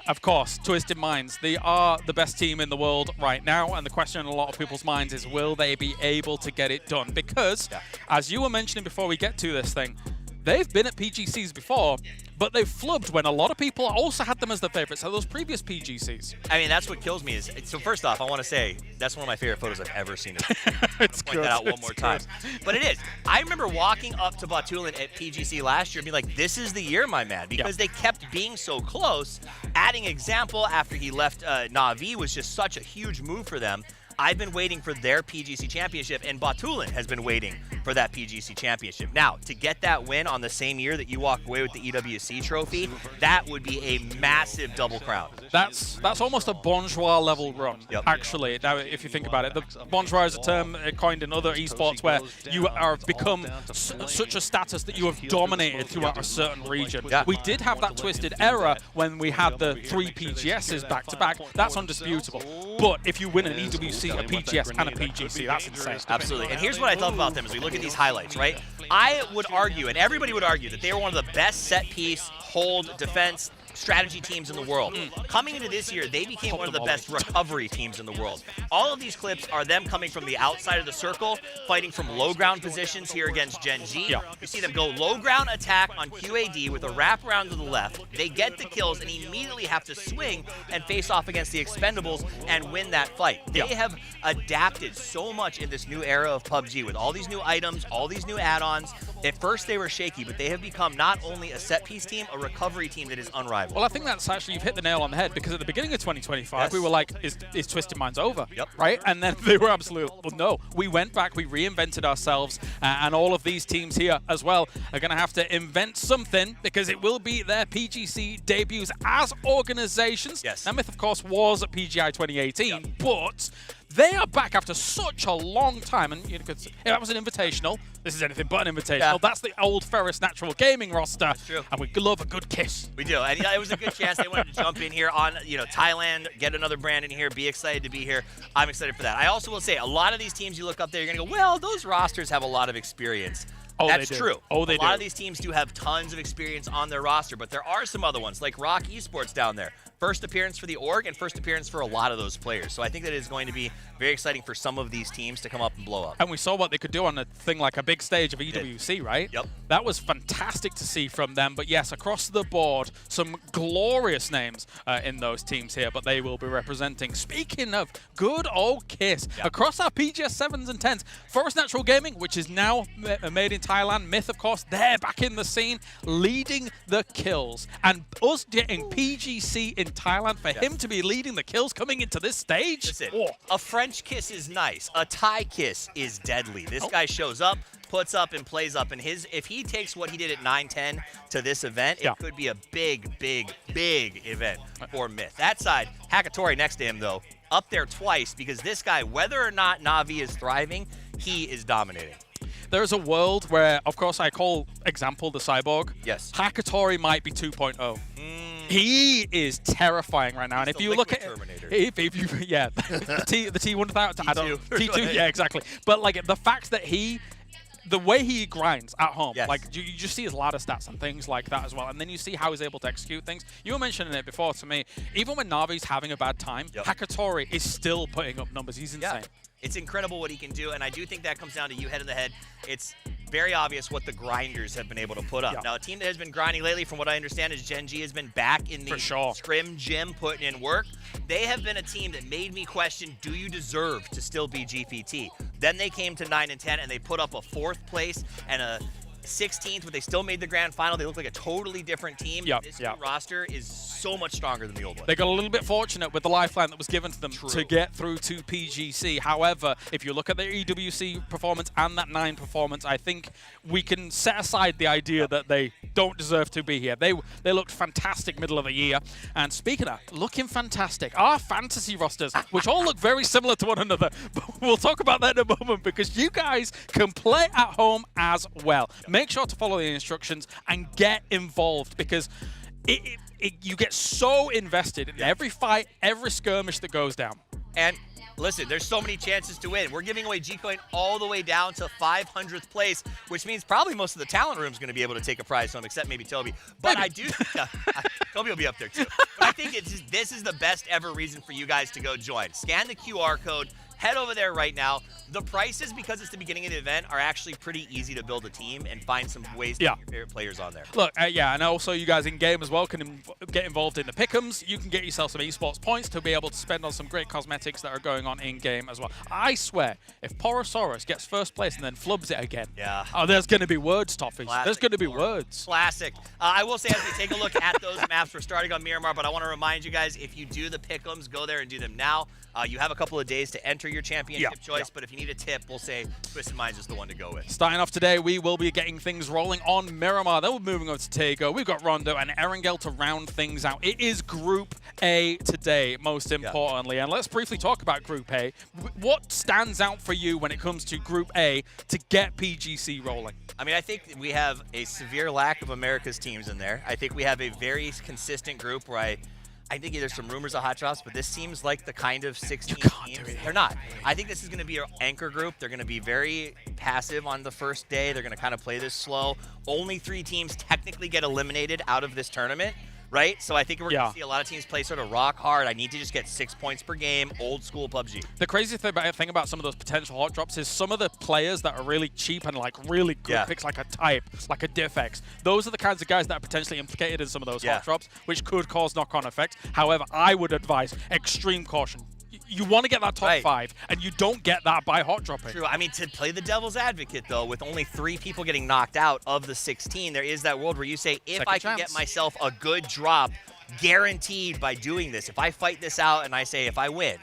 Of course, Twisted Minds, they are the best team in the world right now, and the question in a lot of people's minds is, will they be able to get it done? Because, as you were mentioning before we get to this thing, they've been at PGCs before, but they've flubbed when a lot of people also had them as their favorites at those previous PGCs. I mean, that's what kills me. So first off, I want to say that's one of my favorite photos I've ever seen. It's point that out one more time. But it is. I remember walking up to Batulan at PGC last year and being like, this is the year, my man, because they kept being so close. Adding example after he left Na'Vi was just such a huge move for them. I've been waiting for their PGC championship, and Batulin has been waiting for that PGC championship. Now, to get that win on the same year that you walk away with the EWC trophy, that would be a massive double crown. That's almost a bourgeois level run, actually, now, if you think about it. The bourgeois is a term coined in other esports where you are become such a status that you have dominated throughout a certain region. We did have that twisted era when we had the 3 PGSs back-to-back. That's undisputable. But if you win an EWC, a PGS, and a PGC, that's insane. Absolutely. And here's what I love about them as we look at these highlights, right? I would argue, and everybody would argue, that they are one of the best set-piece, hold, defense, strategy teams in the world. Coming into this year, they became one of the best recovery teams in the world. All of these clips are them coming from the outside of the circle, fighting from low ground positions here against Gen G. You see them go low ground attack on QAD with a wraparound to the left. They get the kills and immediately have to swing and face off against the Expendables and win that fight. They have adapted so much in this new era of PUBG with all these new items, all these new add-ons. At first they were shaky, but they have become not only a set-piece team, a recovery team that is unrivaled. Well, I think that's actually, you've hit the nail on the head, because at the beginning of 2025, we were like, is Twisted Minds over? Right? And then they were absolutely, well, no. We went back, we reinvented ourselves, and all of these teams here as well are going to have to invent something, because it will be their PGC debuts as organizations. Now, Myth, of course, was at PGI 2018, but they are back after such a long time, and you know, that was an invitational. This is anything but an invitational. That's the old Ferris Natural Gaming roster, and we love a good kiss. We do, and it was a good chance. They wanted to jump in here on, Thailand, get another brand in here, be excited to be here. I'm excited for that. I also will say, a lot of these teams you look up there, you're gonna go, well, those rosters have a lot of experience. That's true. A lot of these teams do have tons of experience on their roster, but there are some other ones, like Rock Esports down there. First appearance for the org and first appearance for a lot of those players. So I think that it is going to be very exciting for some of these teams to come up and blow up. And we saw what they could do on a thing like a big stage of EWC, right? That was fantastic to see from them. But yes, across the board, some glorious names in those teams here, but they will be representing. Speaking of good old KISS, across our PGS 7s and 10s, Forest Natural Gaming, which is now made in Thailand, Myth, of course, they're back in the scene, leading the kills. And us getting PGC in Thailand, for him to be leading the kills coming into this stage. Listen, a French kiss is nice. A Thai kiss is deadly. This guy shows up, puts up, and plays up. And if he takes what he did at 9-10 to this event, it could be a big, big, big event for Myth. That side, Hakatori next to him, though, up there twice, because this guy, whether or not Navi is thriving, he is dominating. There's a world where, of course, I call example the Cyborg. Hakatori might be 2.0. He is terrifying right now, and if you look at the T1000, I don't T2, yeah, exactly. But like the fact that the way he grinds at home, like you just see his ladder stats and things like that as well, and then you see how he's able to execute things. You were mentioning it before to me. Even when Navi's having a bad time, Hakatori is still putting up numbers. He's insane. It's incredible what he can do, and I do think that comes down to you head in the head. It's very obvious what the grinders have been able to put up. Now, a team that has been grinding lately, from what I understand, is Gen G has been back in the scrim gym putting in work. They have been a team that made me question, do you deserve to still be GPT? Then they came to 9 and 10, and they put up a 4th place and a 16th, but they still made the grand final. They look like a totally different team. This new roster is so much stronger than the old one. They got a little bit fortunate with the lifeline that was given to them to get through to PGC. However, if you look at their EWC performance and that 9 performance, I think we can set aside the idea that they don't deserve to be here. They looked fantastic middle of the year. And speaking of looking fantastic, our fantasy rosters, which all look very similar to one another, but we'll talk about that in a moment, because you guys can play at home as well. Make sure to follow the instructions and get involved, because you get so invested in every fight, every skirmish that goes down. And listen, there's so many chances to win. We're giving away G-Coin all the way down to 500th place, which means probably most of the talent room is going to be able to take a prize home, except maybe Toby. But I do, Toby will be up there too. But I think this is the best ever reason for you guys to go join. Scan the QR code. Head over there right now. The prices, because it's the beginning of the event, are actually pretty easy to build a team and find some ways to get your favorite players on there. Look, and also you guys in-game as well can get involved in the pick'ems. You can get yourself some esports points to be able to spend on some great cosmetics that are going on in-game as well. I swear, if Porosaurus gets first place and then flubs it again, there's going to be words, Toffees. There's going to be words. Classic. I will say, as we take a look at those maps, we're starting on Miramar, but I want to remind you guys, if you do the pick'ems, go there and do them now. You have a couple of days to enter your championship choice, but if you need a tip, we'll say Twisted Minds is the one to go with. Starting off today, we will be getting things rolling on Miramar. Then we're moving over to Tego. We've got Rondo and Erangel to round things out. It is Group A today, most importantly. And let's briefly talk about Group A. What stands out for you when it comes to Group A to get PGC rolling? I mean, I think we have a severe lack of America's teams in there. I think we have a very consistent group where I think there's some rumors of hot drops, but this seems like the kind of 16 teams. They're not. I think this is going to be our anchor group. They're going to be very passive on the first day. They're going to kind of play this slow. Only 3 teams technically get eliminated out of this tournament, right? So I think we're going to see a lot of teams play sort of rock hard. I need to just get 6 points per game, old school PUBG. The crazy thing about some of those potential hot drops is some of the players that are really cheap and like really good picks, like a Type, like a Diffx. Those are the kinds of guys that are potentially implicated in some of those hot drops, which could cause knock-on effects. However, I would advise extreme caution. You want to get that top 5, and you don't get that by hot dropping. True. I mean, to play the devil's advocate, though, with only 3 people getting knocked out of the 16, there is that world where you say, if I can get myself a good drop guaranteed by doing this, if I fight this out and I say, if I win,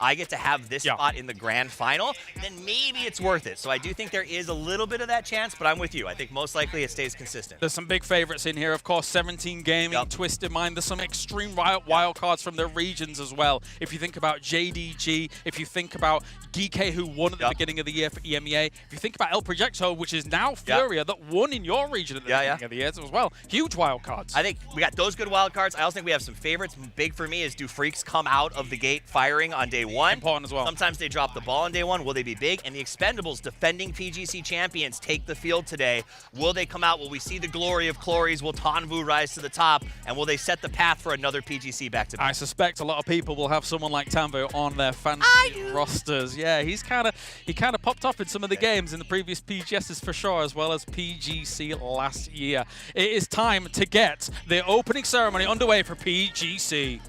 I get to have this spot in the grand final, then maybe it's worth it. So I do think there is a little bit of that chance, but I'm with you. I think most likely it stays consistent. There's some big favorites in here, of course, 17 Gaming, Twisted Mind. There's some extreme wild cards from their regions as well. If you think about JDG, if you think about Geek, who won at the beginning of the year for EMEA, if you think about El Projecto, which is now Furia, that won in your region at the beginning of the year as well. Huge wild cards. I think we got those good wild cards. I also think we have some favorites. Big for me is, do Freaks come out of the gate firing on day 1? Important as well. Sometimes they drop the ball on day 1. Will they be big? And the Expendables, defending PGC champions, take the field today. Will they come out? Will we see the glory of Clories? Will Tanvu rise to the top? And will they set the path for another PGC back-to-back? I suspect a lot of people will have someone like Tanvu on their fantasy rosters. Yeah, he kind of popped up in some of the games in the previous PGSs for sure, as well as PGC last year. It is time to get the opening ceremony underway for PGC.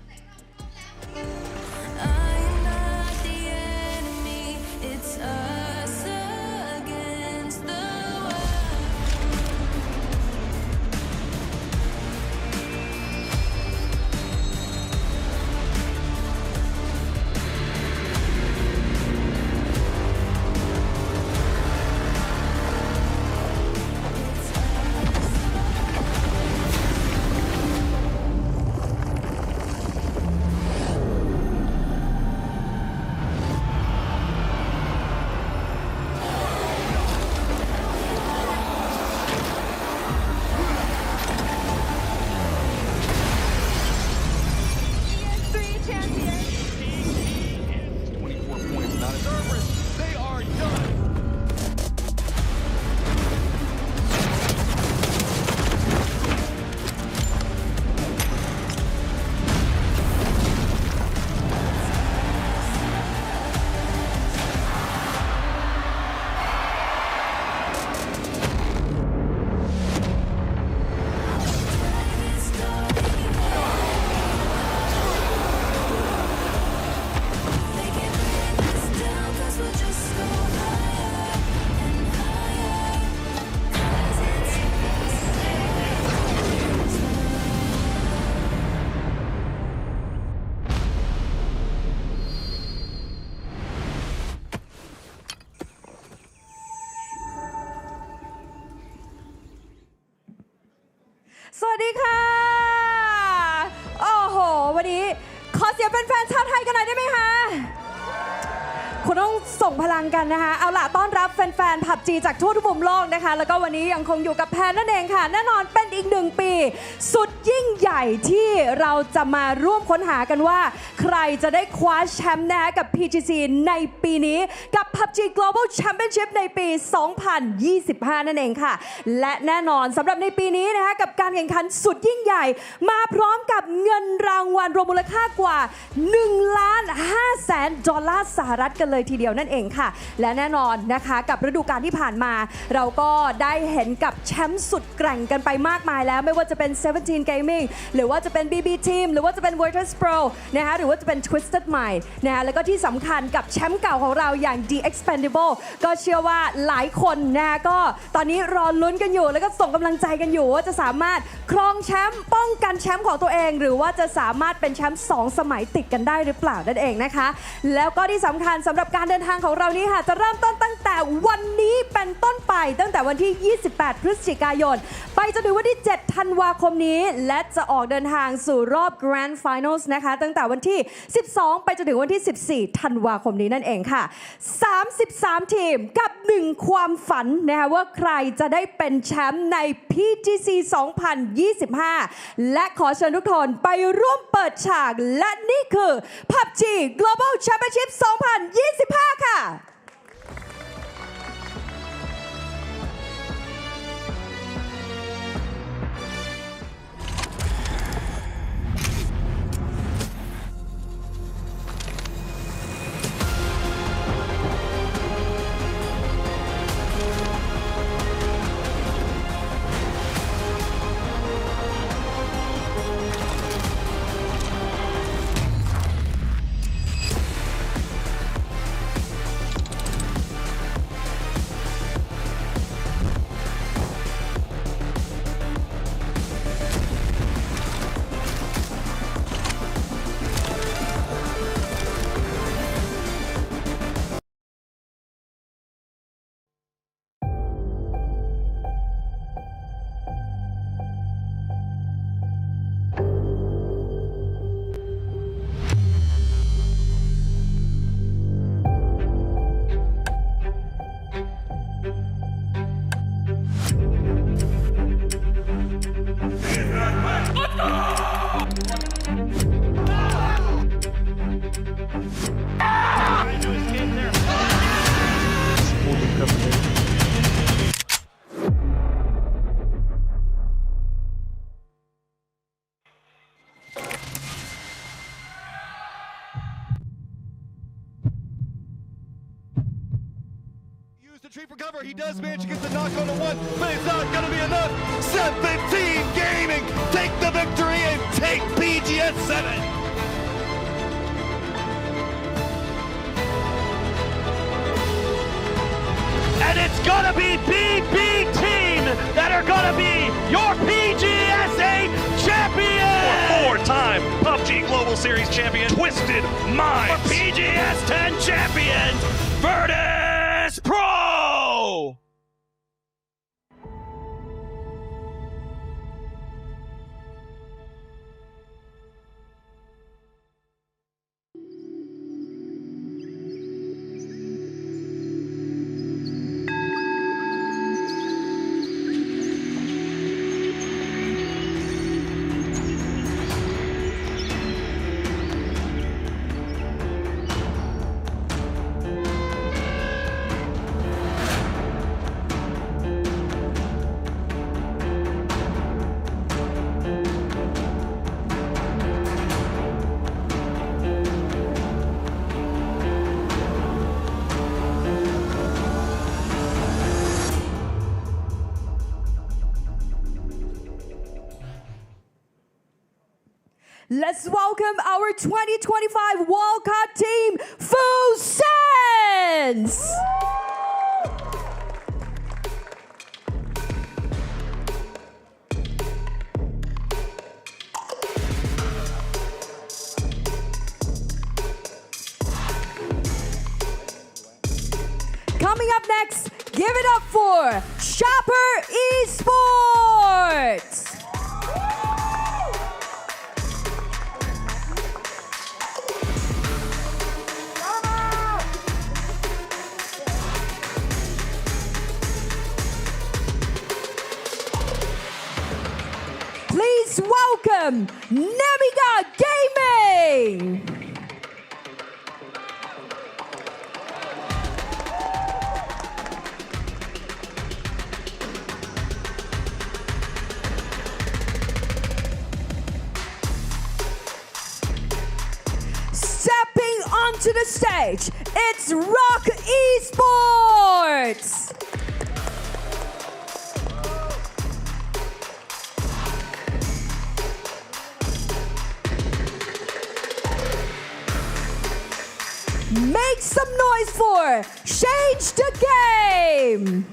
สวัสดีค่ะโอ้โหวันนี้ขอเสียงแฟนๆชาวไทยกันหน่อยได้ไหมคะคุณต้องส่งพลังกันนะคะเอาล่ะต้อนรับแฟนๆ PUBG จากทั่วทุกมุมโลกนะคะแล้วก็วันนี้ยังคงอยู่กับแพนนั่นเองค่ะแน่นอนเป็นอีก1 ปีสุดยิ่งใหญ่ที่เราจะมาร่วมค้นหากันว่าใครจะได้คว้าแชมป์นะคะกับ PGC ในปีนี้กับ PUBG Global Championship ในปี 2025 นั่นเองค่ะและแน่นอนสำหรับในปีนี้นะคะกับการแข่งขันสุดยิ่งใหญ่มาพร้อมกับเงินรางวัลรวมมูลค่ากว่า$1.5 ล้านกันเลย เลยทีเดียวนั่นเองค่ะและแน่นอนนะคะกับฤดูกาลที่ผ่านมาเราก็ได้เห็นกับแชมป์สุดแกร่งกันไปมากมายแล้วไม่ว่าจะเป็น 17 Gaming หรือว่าจะเป็น BB Team หรือว่าจะเป็น Virtus Pro นะคะหรือว่าจะเป็น Twisted Mind นะคะแล้วก็ที่สำคัญกับแชมป์เก่าของเราอย่าง The Expendable ก็เชื่อว่าหลายคนนะคะก็ตอนนี้รอลุ้นกันอยู่แล้วก็ส่งกำลังใจกันอยู่ว่าจะสามารถครองแชมป์ป้องกันแชมป์ของตัวเองหรือว่าจะสามารถเป็นแชมป์2 สมัยติดกันได้หรือเปล่านั่นเองนะคะแล้วก็ที่สำคัญสำหรับการเดินทางของเรานี้ค่ะจะเริ่มต้นตั้งแต่วันนี้เป็นต้นไปตั้งแต่วันที่ 28 พฤศจิกายนไปจนถึงวันที่ 7 ธันวาคมนี้และจะออกเดินทางสู่รอบ Grand Finals นะคะตั้งแต่วันที่ 12 ไปจนถึงวันที่ 14 ธันวาคมนี้นั่นเองค่ะ 33 ทีมกับ 1 ความฝันนะคะว่าใครจะได้เป็นแชมป์ใน PGC 2025 และขอเชิญทุกคนไปร่วมเปิดฉากและนี่คือ PUBG Global Championship 2025 ค่ะTree for cover. He does manage to get the knock on the one, but it's not going to be enough. 17 Gaming take the victory and take PGS 7. And it's going to be BB Team that are going to be your PGSA champion. Four-time PUBG Global Series champion, Twisted Mind. For PGS 10 champions, Virtus Pro. Let's welcome our 2025 Wildcard team, Full Sense! Coming up next, give it up for Shopper Esports! Please welcome Namiga Gaming! Stepping onto the stage, it's Let's rock Esports! Make some noise for Change the Game!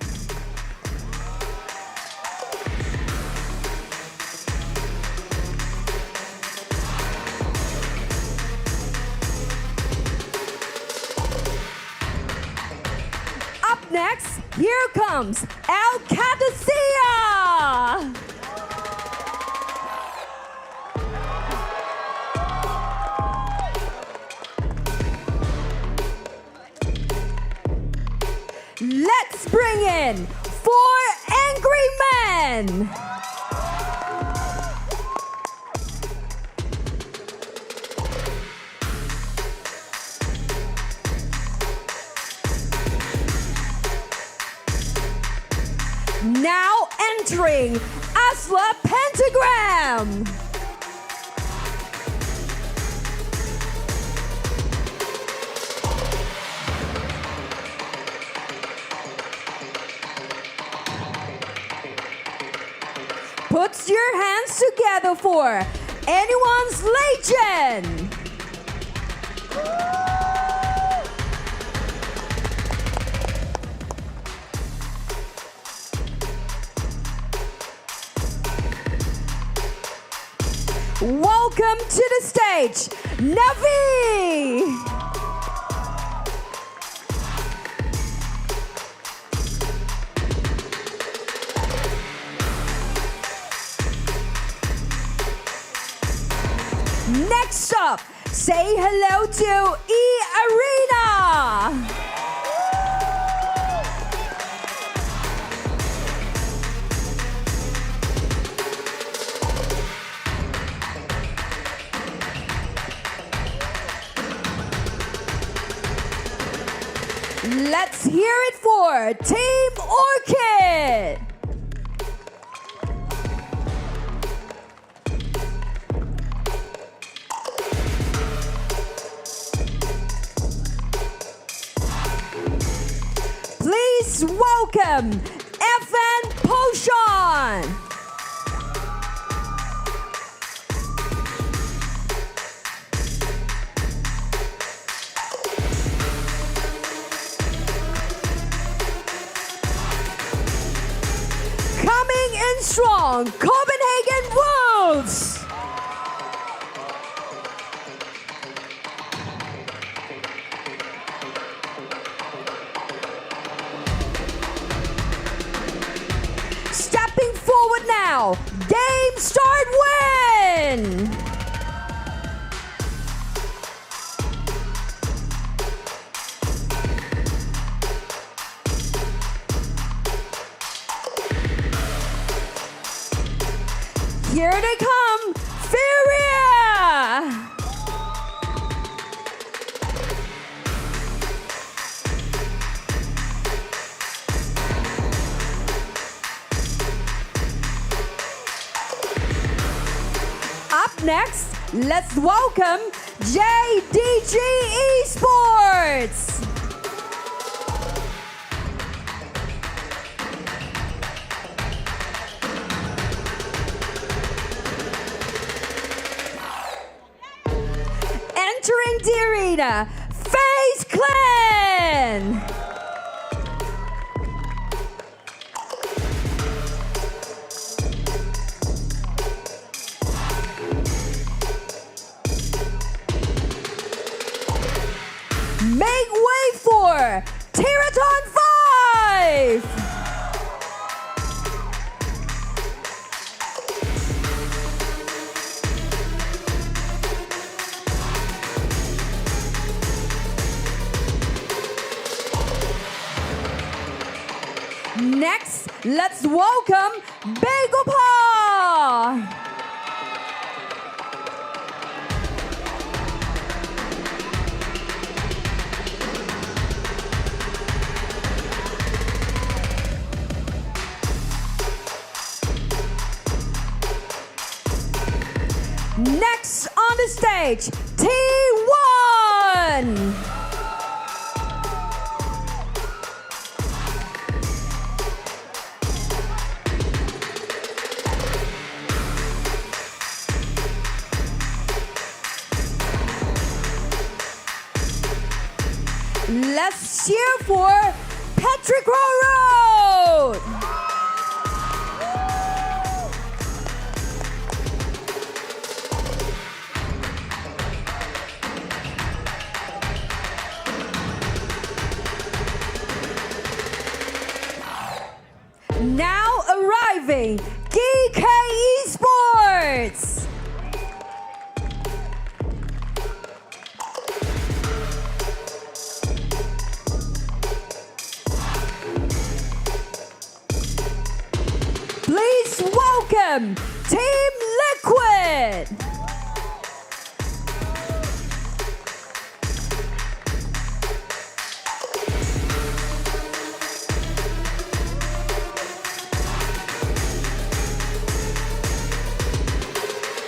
Up next, here comes El Cadencia! Let's bring in 4 Angry Men! Now entering Asla Pentagram! Put your hands together for anyone's legend! Welcome to the stage, Navi! Next up, say hello to E-Arena! Let's hear it for Team Orchid! Please welcome FN Potion! Coming in strong, Copenhagen Wolves! Stepping forward now, Game Start Win! Here they come, Furia! Up next, let's welcome JDG Esports! Entering the arena, FaZe Clan! Make way for Teraton 5! Next, let's welcome Bagel Paw! Next on the stage, T1! Let's cheer for Patrick Road. Now arriving, DK Esports. Please welcome Team Liquid.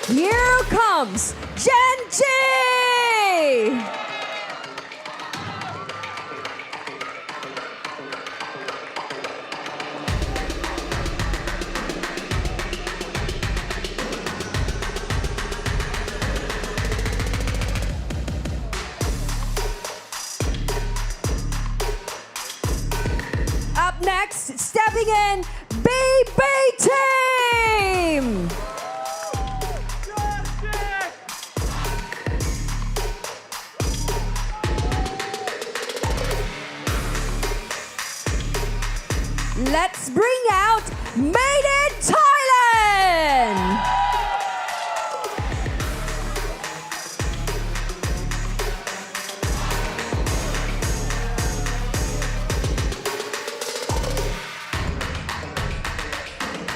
Here comes Genji! Up next, stepping in, BB Team! Let's bring out Made in Thailand!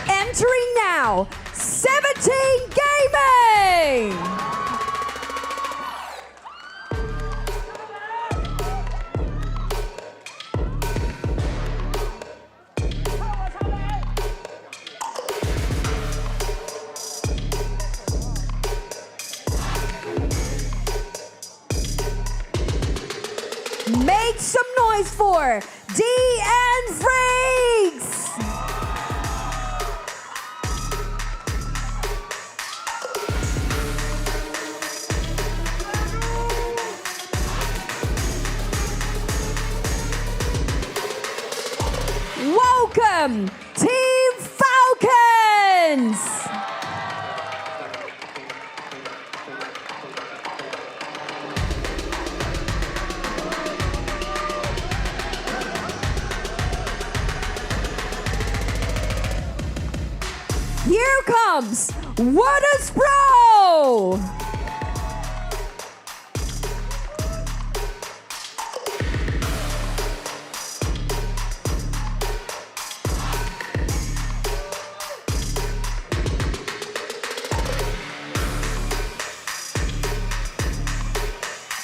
Entering now, 17 Gaming! Make some noise for DN Freaks! Welcome, Team Falcons! Here comes Waters Pro!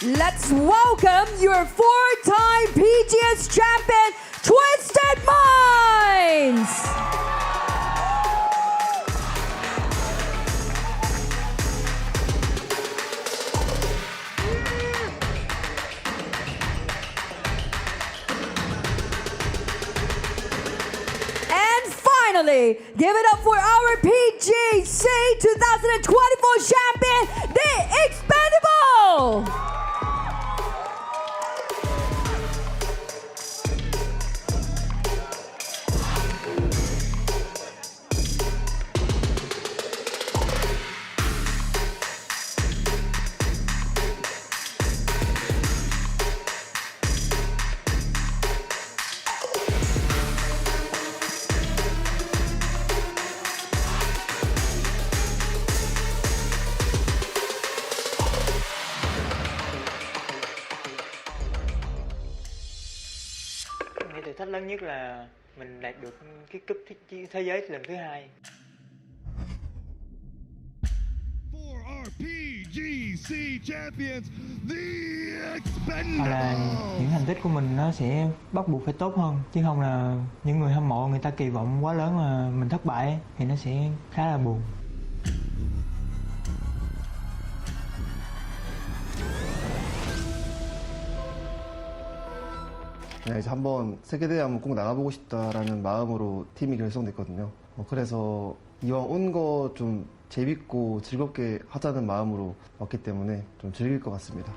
Let's welcome your four-time PGS champion, Twisted Minds! And finally, give it up for our PGC 2024 champion, the Expendable! Nghĩ thử thách lớn nhất là mình đạt được cái cúp thế giới lần thứ 2. For our PGC champions, the Hoặc là Expendables. những thành tích của mình nó sẽ bắt buộc phải tốt hơn, chứ không là những người hâm mộ người ta kỳ vọng quá lớn mà mình thất bại thì nó sẽ khá là buồn. 이제 한번 세계대회 한번 꼭 나가보고 싶다라는 마음으로 팀이 결성됐거든요. 그래서 이왕 온 거 좀 재밌고 즐겁게 하자는 마음으로 왔기 때문에 좀 즐길 것 같습니다.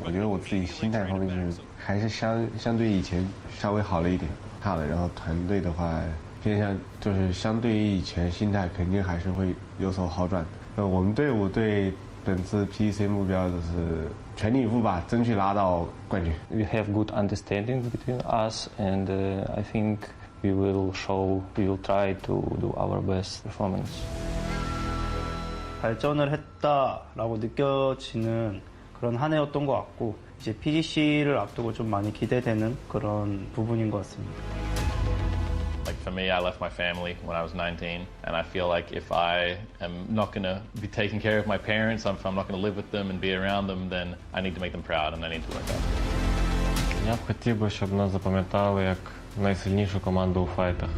我觉得我自己心态方面就是还是相对以前稍微好了一点，然后团队的话偏向就是相对于以前心态肯定还是会有所好转的。我们队伍对本次 PGC 目标就是全力以赴吧，争取拿到冠军。We have good understanding between us, and I think we will try to do our best performance. 발전을 했다라고 느껴지는 그런 한 해였던 것 같고 이제 PGC를 앞두고 좀 많이 기대되는 그런 부분인 것 같습니다. Like for me, I left my family when I was 19, and I feel like if I am not going to be taking care of my parents, if I'm not going to live with them and be around them, then I need to make them proud and I need to work out. Я б хотів би, щоб нас запам'ятали як найсильнішу команду у файтах.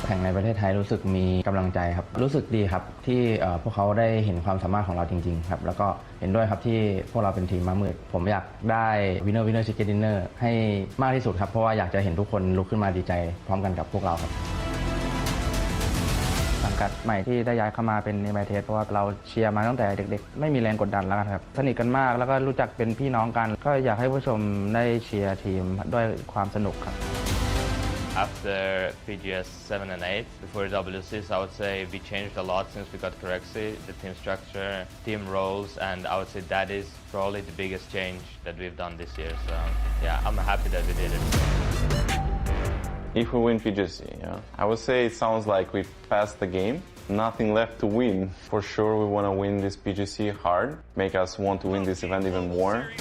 แข่งในประเทศไทยรู้สึกมีกำลังใจครับรู้สึกดีครับที่พวกเขาได้เห็นความสามารถของเราจริงๆครับแล้วก็เห็นด้วยครับที่พวกเราเป็นทีมม้ามืดผมอยากได้ winner chicken dinner ให้มากที่สุดครับเพราะว่าอยากจะเห็นทุกคนลุกขึ้นมาดีใจพร้อมกันกับพวกเราครับสังกัดใหม่ที่ได้ย้ายเข้ามาเป็นในไบเทสเพราะว่าเราเชียร์มาตั้งแต่เด็กๆไม่มีแรงกดดันแล้วกันครับสนิทกันมากแล้วก็รู้จักเป็นพี่น้องกันก็อยากให้ผู้ชมได้เชียร์ทีมด้วยความสนุกครับAfter PGS 7 and 8, before WCs, I would say we changed a lot since we got Corexy, the team structure, team roles, and I would say that is probably the biggest change that we've done this year. So yeah, I'm happy that we did it. If we win PGC, I would say it sounds like we passed the game. Nothing left to win. For sure, we want to win this PGC hard, make us want to win this event even more.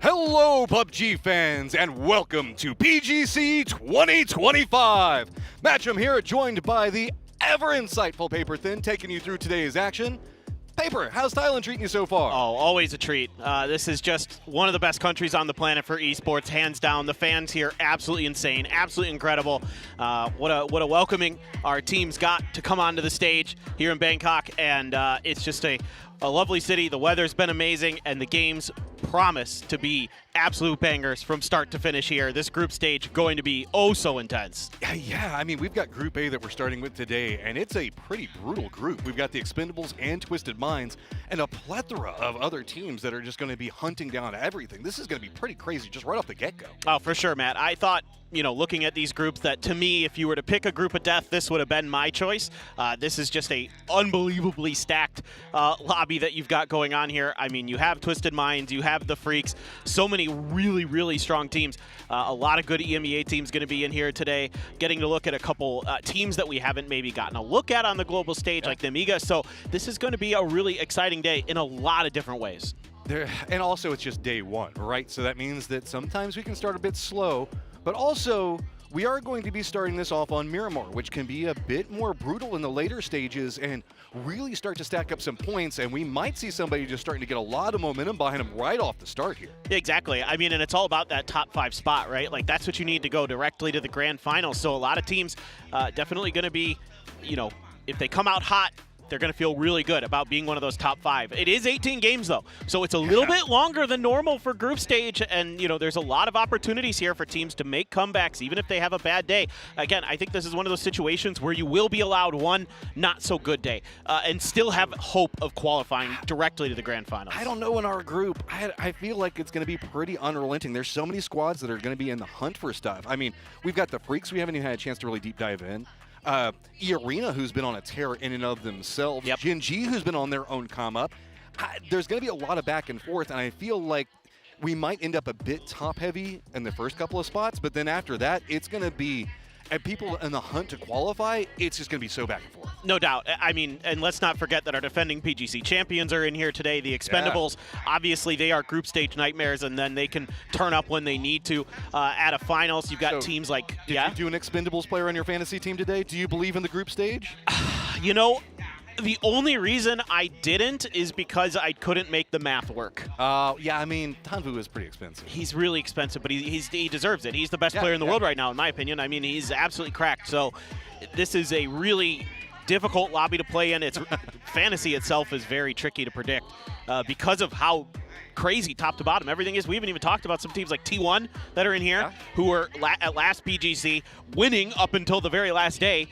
Hello, PUBG fans, and welcome to PGC 2025. Matchum here, joined by the ever-insightful Paper Thin, taking you through today's action. Paper, how's Thailand treating you so far? Oh, always a treat. This is just one of the best countries on the planet for esports, hands down. The fans here, absolutely insane, absolutely incredible. What a welcoming our teams got to come onto the stage here in Bangkok, and it's just a lovely city. The weather's been amazing, and the games promise to be absolute bangers from start to finish here. This group stage going to be oh so intense. Yeah, I mean, we've got Group A that we're starting with today, and it's a pretty brutal group. We've got the Expendables and Twisted Minds, and a plethora of other teams that are just going to be hunting down everything. This is going to be pretty crazy just right off the get-go. Oh, for sure, Matt. I thought, looking at these groups, that to me, if you were to pick a group of death, this would have been my choice. This is just a unbelievably stacked lobby that you've got going on here. I mean, you have Twisted Minds, you have the Freaks, so many really, really strong teams. A lot of good EMEA teams going to be in here today, getting to look at a couple teams that we haven't maybe gotten a look at on the global stage, like the Amiga. So this is going to be a really exciting day in a lot of different ways. And also, it's just day one, right? So that means that sometimes we can start a bit slow, but also we are going to be starting this off on Miramar, which can be a bit more brutal in the later stages and really start to stack up some points, and we might see somebody just starting to get a lot of momentum behind them right off the start here. Exactly. I mean, and it's all about that top 5 spot, right? Like, that's what you need to go directly to the grand final. So a lot of teams definitely going to be, if they come out hot, they're going to feel really good about being one of those top 5. It is 18 games, though, so it's a little bit longer than normal for group stage, and, there's a lot of opportunities here for teams to make comebacks, even if they have a bad day. Again, I think this is one of those situations where you will be allowed one not-so-good day and still have hope of qualifying directly to the grand finals. I don't know in our group. I feel like it's going to be pretty unrelenting. There's so many squads that are going to be in the hunt for stuff. I mean, we've got the Freaks we haven't even had a chance to really deep dive in. E-Arena, who's been on a tear in and of themselves. Yep. Gen.G, who's been on their own come up. There's going to be a lot of back and forth, and I feel like we might end up a bit top-heavy in the first couple of spots, but then after that, it's going to be and people in the hunt to qualify, it's just going to be so back and forth. No doubt. I mean, and let's not forget that our defending PGC champions are in here today. The Expendables, obviously, they are group stage nightmares, and then they can turn up when they need to at a finals. You've got teams like... Did you do an Expendables player on your fantasy team today? Do you believe in the group stage? You know, the only reason I didn't is because I couldn't make the math work. Yeah, I mean, Tanvu is pretty expensive. He's really expensive, but he deserves it. He's the best player in the world right now, in my opinion. I mean, he's absolutely cracked. So this is a really difficult lobby to play in. It's fantasy itself is very tricky to predict because of how crazy top to bottom everything is. We haven't even talked about some teams like T1 that are in here who were at last PGC winning up until the very last day.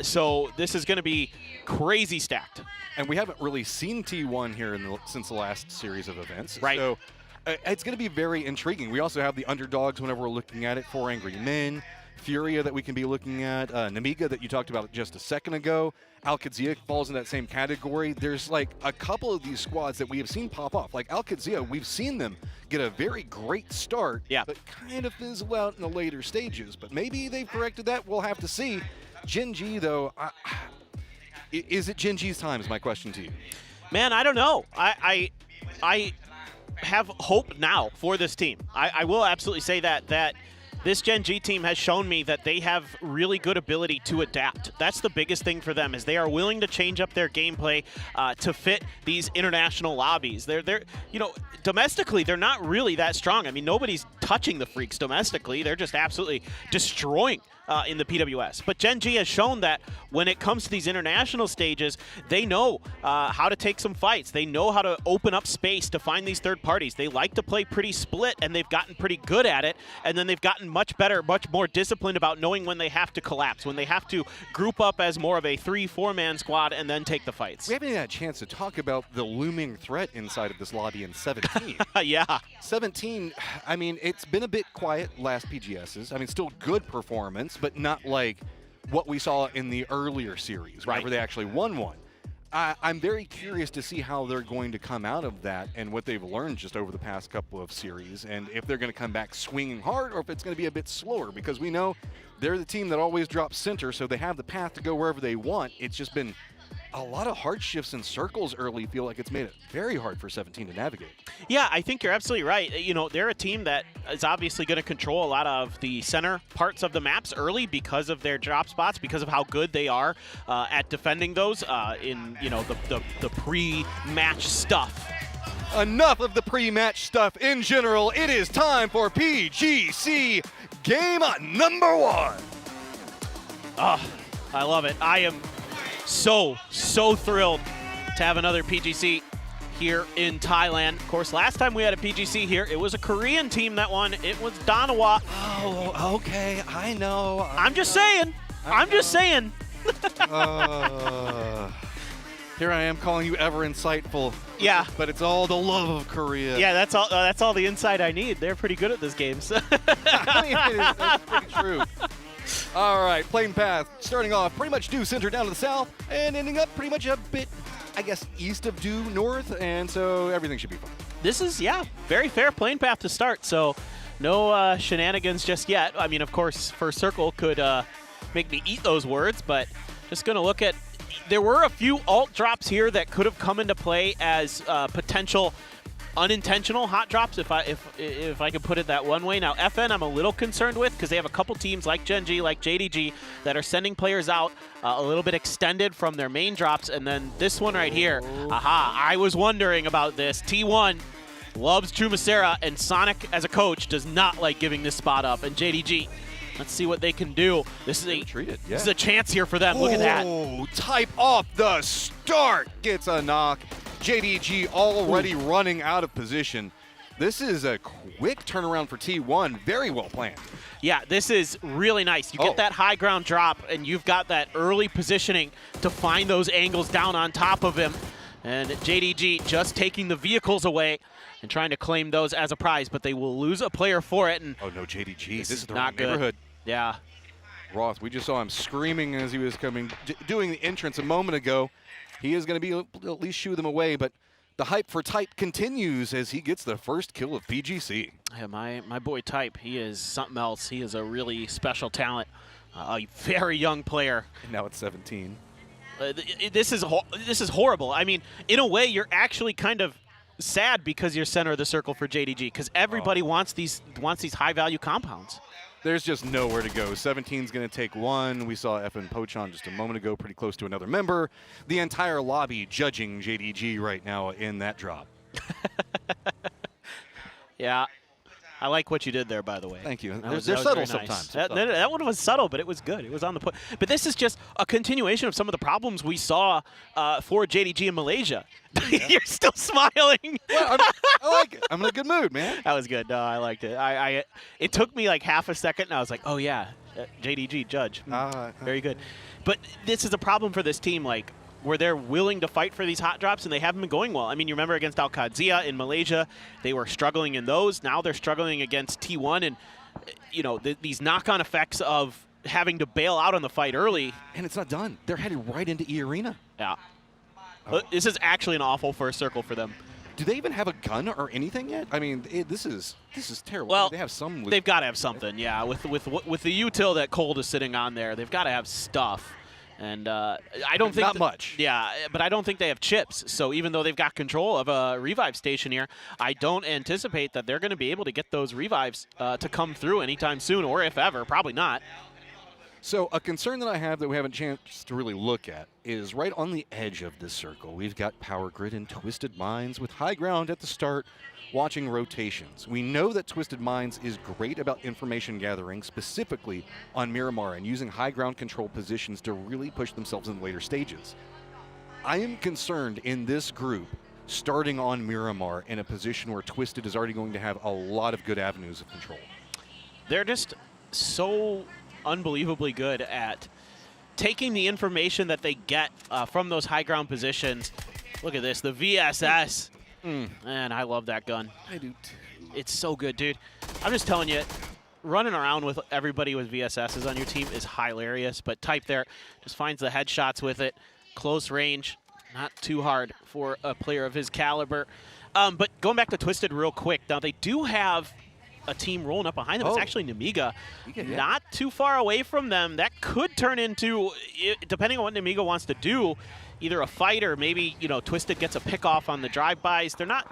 So this is going to be crazy stacked. And we haven't really seen T1 here since the last series of events. Right. So it's going to be very intriguing. We also have the underdogs whenever we're looking at it. 4 Angry Men, Furia that we can be looking at, Namiga that you talked about just a second ago. Al-Qadsia falls in that same category. There's like a couple of these squads that we have seen pop off. Like Al-Qadsia, we've seen them get a very great start, but kind of fizzle out in the later stages. But maybe they've corrected that. We'll have to see. Gen G, though, is it Gen G's time is my question to you. Man, I don't know. I have hope now for this team. I will absolutely say that this Gen G team has shown me that they have really good ability to adapt. That's the biggest thing for them, is they are willing to change up their gameplay to fit these international lobbies. They're you know, domestically, they're not really that strong. I mean, nobody's touching the Freaks domestically. They're just absolutely destroying in the PWS. But Gen G has shown that when it comes to these international stages, they know how to take some fights. They know how to open up space to find these third parties. They like to play pretty split, and they've gotten pretty good at it. And then they've gotten much better, much more disciplined about knowing when they have to collapse, when they have to group up as more of a 3-4 man squad and then take the fights. We haven't had a chance to talk about the looming threat inside of this lobby in 17. Yeah. 17, I mean, it's been a bit quiet last PGSs. I mean, still good performance, but not like what we saw in the earlier series, whenever they actually won one. I'm very curious to see how they're going to come out of that and what they've learned just over the past couple of series, and if they're going to come back swinging hard or if it's going to be a bit slower, because we know they're the team that always drops center, so they have the path to go wherever they want. It's just been a lot of hard shifts and circles early. Feel like it's made it very hard for 17 to navigate. Yeah, I think you're absolutely right. You know, they're a team that is obviously going to control a lot of the center parts of the maps early because of their drop spots, because of how good they are at defending those in, you know, the pre-match stuff. Enough of the pre-match stuff in general. It is time for PGC game number 1. I love it. I am so thrilled to have another PGC here in Thailand. Of course, last time we had a PGC here, it was a Korean team that won. It was Danawa. Oh, okay. I know. I'm just saying. I'm just saying. Here I am calling you ever insightful. Yeah. But it's all the love of Korea. Yeah, that's all the insight I need. They're pretty good at this game. So. I mean, that's pretty true. All right, Plain Path, starting off pretty much due center down to the south and ending up pretty much a bit, I guess, east of due north, and so everything should be fine. This is, yeah, very fair Plain Path to start, so no shenanigans just yet. I mean, of course, First Circle could make me eat those words, but just going to look at, there were a few alt drops here that could have come into play as potential unintentional hot drops, if I could put it that one way. Now, FN I'm a little concerned with because they have a couple teams like Gen G, like JDG, that are sending players out a little bit extended from their main drops, and then this one right here, I was wondering about this. T1 loves Trumacera, and Sonic as a coach does not like giving this spot up, and JDG, let's see what they can do. This is a chance here for them. Look at that. Oh, type off the start. Gets a knock. JDG already running out of position. This is a quick turnaround for T1. Very well planned. Yeah, this is really nice. You get that high ground drop, and you've got that early positioning to find those angles down on top of him. And JDG just taking the vehicles away and trying to claim those as a prize, but they will lose a player for it. And oh, no, JDG. This is the not wrong good. neighborhood. Yeah. Roth, we just saw him screaming as he was coming, doing the entrance a moment ago. He is going to be at least shoo them away, but the hype for Type continues as he gets the first kill of PGC. Yeah, my boy Type, he is something else. He is a really special talent a very young player. And now it's 17. This is horrible. I mean, in a way, you're actually kind of sad because you're center of the circle for JDG, because everybody wants these high-value compounds. There's just nowhere to go. 17's going to take one. We saw Evan Pochon just a moment ago, pretty close to another member. The entire lobby judging JDG right now in that drop. Yeah. I like what you did there, by the way. Thank you. They're subtle sometimes. That one was subtle, but it was good. It was on the point. But this is just a continuation of some of the problems we saw for JDG in Malaysia. Yeah. You're still smiling. Well, I like it. I'm in a good mood, man. That was good. No, I liked it. It took me like half a second, and I was like, oh, yeah, JDG, Judge. Very good. But this is a problem for this team, like, where they're willing to fight for these hot drops, and they haven't been going well. I mean, you remember against Al-Qadsia in Malaysia, they were struggling in those. Now they're struggling against T1, and, you know, these knock-on effects of having to bail out on the fight early. And it's not done. They're headed right into E-Arena. Yeah. This is actually an awful first circle for them. Do they even have a gun or anything yet? I mean, this is terrible. Well, they have some. They've got to have something, yeah. With the util that Cold is sitting on there, they've got to have stuff. And I don't think not much. Yeah, but I don't think they have chips. So even though they've got control of a revive station here, I don't anticipate that they're going to be able to get those revives to come through anytime soon, or if ever, probably not. So a concern that I have that we haven't chanced to really look at is right on the edge of this circle. We've got Power Grid and Twisted Minds with high ground at the start, watching rotations. We know that Twisted Minds is great about information gathering, specifically on Miramar, and using high ground control positions to really push themselves in the later stages. I am concerned in this group, starting on Miramar in a position where Twisted is already going to have a lot of good avenues of control. They're just so unbelievably good at taking the information that they get from those high ground positions. Look at this, the VSS. Man, I love that gun. I do too. It's so good, dude. I'm just telling you, running around with everybody with VSSs on your team is hilarious, but Type there just finds the headshots with it. Close range, not too hard for a player of his caliber. But going back to Twisted real quick, now they do have a team rolling up behind them. It's actually Namiga, not too far away from them. That could turn into, depending on what Namiga wants to do, either a fight or maybe, you know, Twisted gets a pick off on the drive-bys. They're not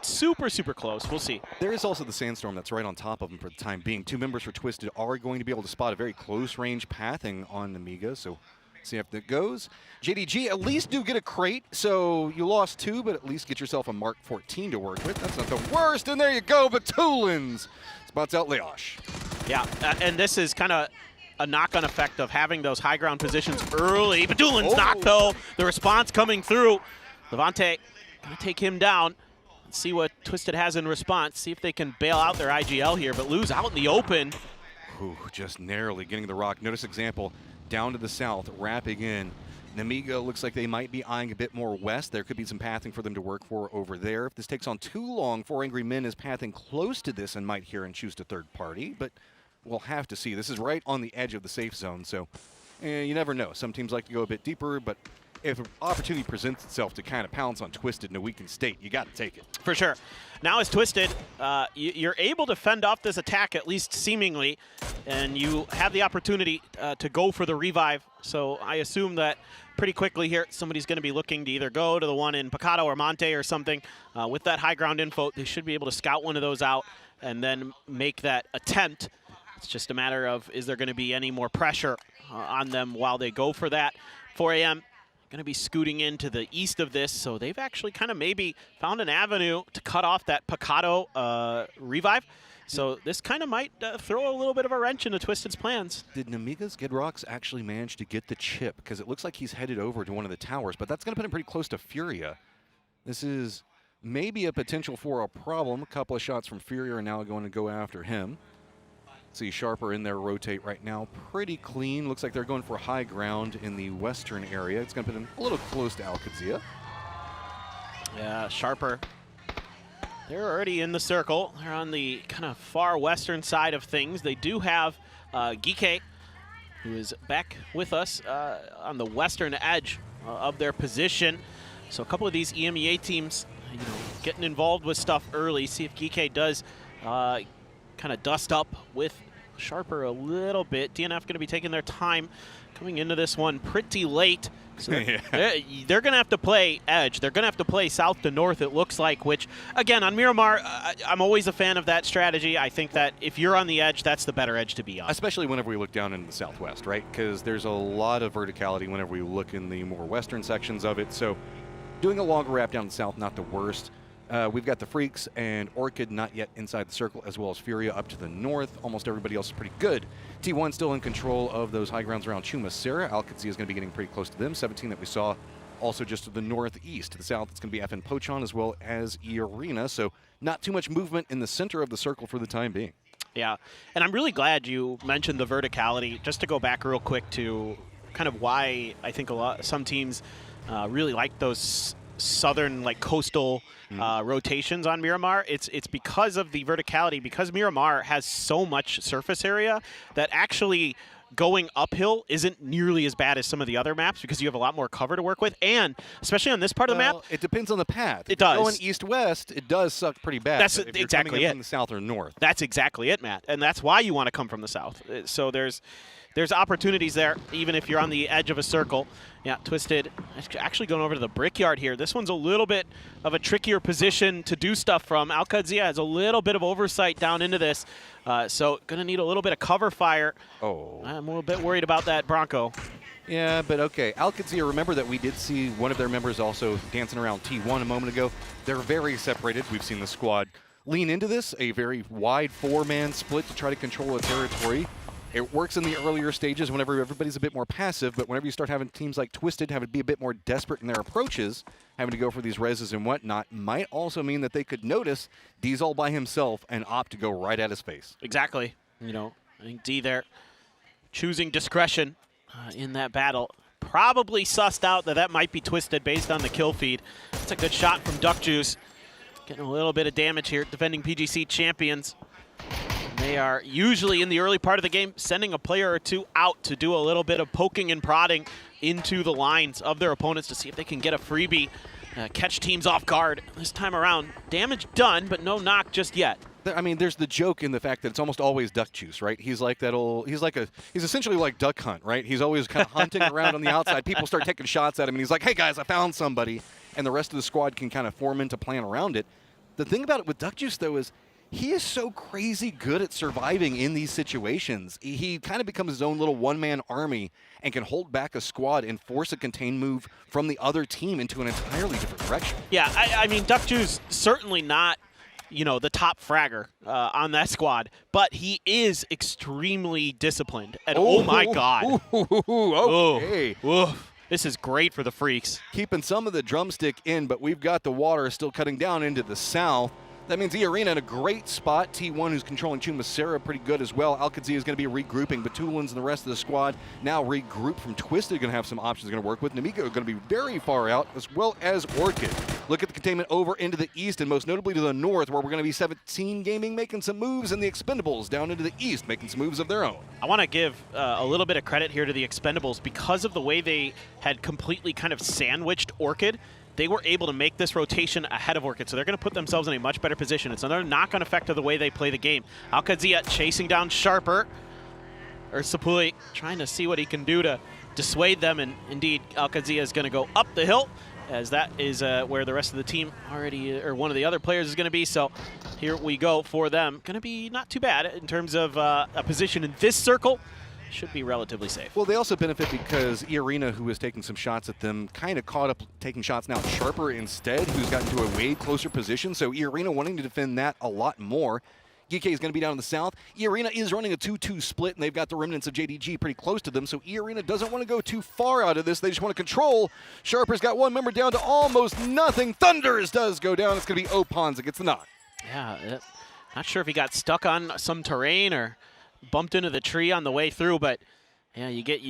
super close. We'll see. There is also the Sandstorm that's right on top of them for the time being. Two members for Twisted are going to be able to spot a very close range pathing on Namiga, so see if that goes. JDG at least do get a crate, so you lost two, but at least get yourself a Mark 14 to work with. That's not the worst, and there you go, Batulins spots out Leosh. Yeah, and this is kind of a knock-on effect of having those high ground positions early. Badulin's knocked, though. The response coming through. Levante gonna take him down. Let's see what Twisted has in response. See if they can bail out their IGL here, but lose out in the open. Ooh, just narrowly getting the rock. Notice example, down to the south, wrapping in. Namiga looks like they might be eyeing a bit more west. There could be some pathing for them to work for over there. If this takes on too long, Four Angry Men is pathing close to this and might hear and choose to third party, but we'll have to see. This is right on the edge of the safe zone, so you never know. Some teams like to go a bit deeper, but if an opportunity presents itself to kind of pounce on Twisted in a weakened state, you got to take it. For sure. Now as Twisted, you're able to fend off this attack, at least seemingly, and you have the opportunity to go for the revive. So I assume that pretty quickly here, somebody's going to be looking to either go to the one in Picado or Monte or something. With that high ground info, they should be able to scout one of those out and then make that attempt. It's just a matter of, is there going to be any more pressure on them while they go for that? 4 a.m. going to be scooting into the east of this, so they've actually kind of maybe found an avenue to cut off that Picado revive. So this kind of might throw a little bit of a wrench into Twisted's plans. Did Namiga's Gidrox actually manage to get the chip? Because it looks like he's headed over to one of the towers, but that's going to put him pretty close to Furia. This is maybe a potential for a problem. A couple of shots from Furia are now going to go after him. See Sharper in there rotate right now. Pretty clean. Looks like they're going for high ground in the western area. It's going to put him a little close to Al-Qadsia. Yeah, Sharper. They're already in the circle. They're on the kind of far western side of things. They do have Gike, who is back with us on the western edge of their position. So a couple of these EMEA teams, you know, getting involved with stuff early. See if Gike does kind of dust up with Sharper a little bit. DNF going to be taking their time coming into this one pretty late. So they're going to have to play edge. They're going to have to play south to north, it looks like, which, again, on Miramar, I'm always a fan of that strategy. I think that if you're on the edge, that's the better edge to be on. Especially whenever we look down into the southwest, right? Because there's a lot of verticality whenever we look in the more western sections of it. So doing a longer wrap down the south, not the worst. We've got the Freaks and Orchid not yet inside the circle, as well as Furia up to the north. Almost everybody else is pretty good. T1 still in control of those high grounds around Chumacera. Alcazia is going to be getting pretty close to them. 17 that we saw also just to the northeast. To the south, it's going to be FN Pochon as well as Arena. So not too much movement in the center of the circle for the time being. Yeah, and I'm really glad you mentioned the verticality. Just to go back real quick to kind of why I think some teams really like those southern, like coastal rotations on Miramar. It's because of the verticality, because Miramar has so much surface area that actually going uphill isn't nearly as bad as some of the other maps because you have a lot more cover to work with, and especially on this part of the map, it depends on the path. It does. Going east-west, it does suck pretty bad. That's if you're exactly coming in it. from the south or north. That's exactly it, Matt, and that's why you want to come from the south. So there's opportunities there, even if you're on the edge of a circle. Yeah, Twisted actually going over to the Brickyard here. This one's a little bit of a trickier position to do stuff from. Alcazia has a little bit of oversight down into this, so going to need a little bit of cover fire. Oh. I'm a little bit worried about that Bronco. Yeah, but okay. Alcazia, remember that we did see one of their members also dancing around T1 a moment ago. They're very separated. We've seen the squad lean into this, a very wide four-man split to try to control a territory. It works in the earlier stages whenever everybody's a bit more passive, but whenever you start having teams like Twisted having to be a bit more desperate in their approaches, having to go for these reses and whatnot, might also mean that they could notice D's all by himself and opt to go right at his face. Exactly. You know, I think D there choosing discretion in that battle. Probably sussed out that might be Twisted based on the kill feed. That's a good shot from Duck Juice. Getting a little bit of damage here, defending PGC champions. They are usually in the early part of the game sending a player or two out to do a little bit of poking and prodding into the lines of their opponents to see if they can get a freebie, catch teams off guard. This time around, damage done, but no knock just yet. I mean, there's the joke in the fact that it's almost always Duck Juice, right? He's like that old, he's essentially like Duck Hunt, right? He's always kind of hunting around on the outside. People start taking shots at him, and he's like, hey guys, I found somebody. And the rest of the squad can kind of form into plan around it. The thing about it with Duck Juice, though, is he is so crazy good at surviving in these situations. He kind of becomes his own little one-man army and can hold back a squad and force a contain move from the other team into an entirely different direction. Yeah, I mean, Duck Juice certainly not, you know, the top fragger on that squad, but he is extremely disciplined. And oh my God. Okay. Oof. This is great for the Freaks. Keeping some of the drumstick in, but we've got the water still cutting down into the south. That means the Arena in a great spot. T1, who's controlling Chumacera, pretty good as well. Alcazia is going to be regrouping. Batulins and the rest of the squad now regroup from Twisted. Going to have some options going to work with. Namigo going to be very far out, as well as Orchid. Look at the containment over into the east, and most notably to the north, where we're going to be 17 Gaming making some moves, and the Expendables down into the east making some moves of their own. I want to give a little bit of credit here to the Expendables because of the way they had completely kind of sandwiched Orchid. They were able to make this rotation ahead of Orchid, so they're going to put themselves in a much better position. It's another knock-on effect of the way they play the game. Alcazia chasing down Sharper. Sapuli trying to see what he can do to dissuade them, and indeed, Alcazia is going to go up the hill, as that is where the rest of the team already, or one of the other players is going to be. So here we go for them. Going to be not too bad in terms of a position in this circle. Should be relatively safe. Well, they also benefit because Arena, who was taking some shots at them, kind of caught up taking shots now at Sharper instead, who's gotten to a way closer position. So Arena wanting to defend that a lot more. GK is going to be down in the south. Arena is running a 2-2 split, and they've got the remnants of JDG pretty close to them, so Arena doesn't want to go too far out of this. They just want to control. Sharper's got one member down to almost nothing. Thunders does go down. It's going to be Opons that gets the knock. Yeah, not sure if he got stuck on some terrain or bumped into the tree on the way through, but yeah, you get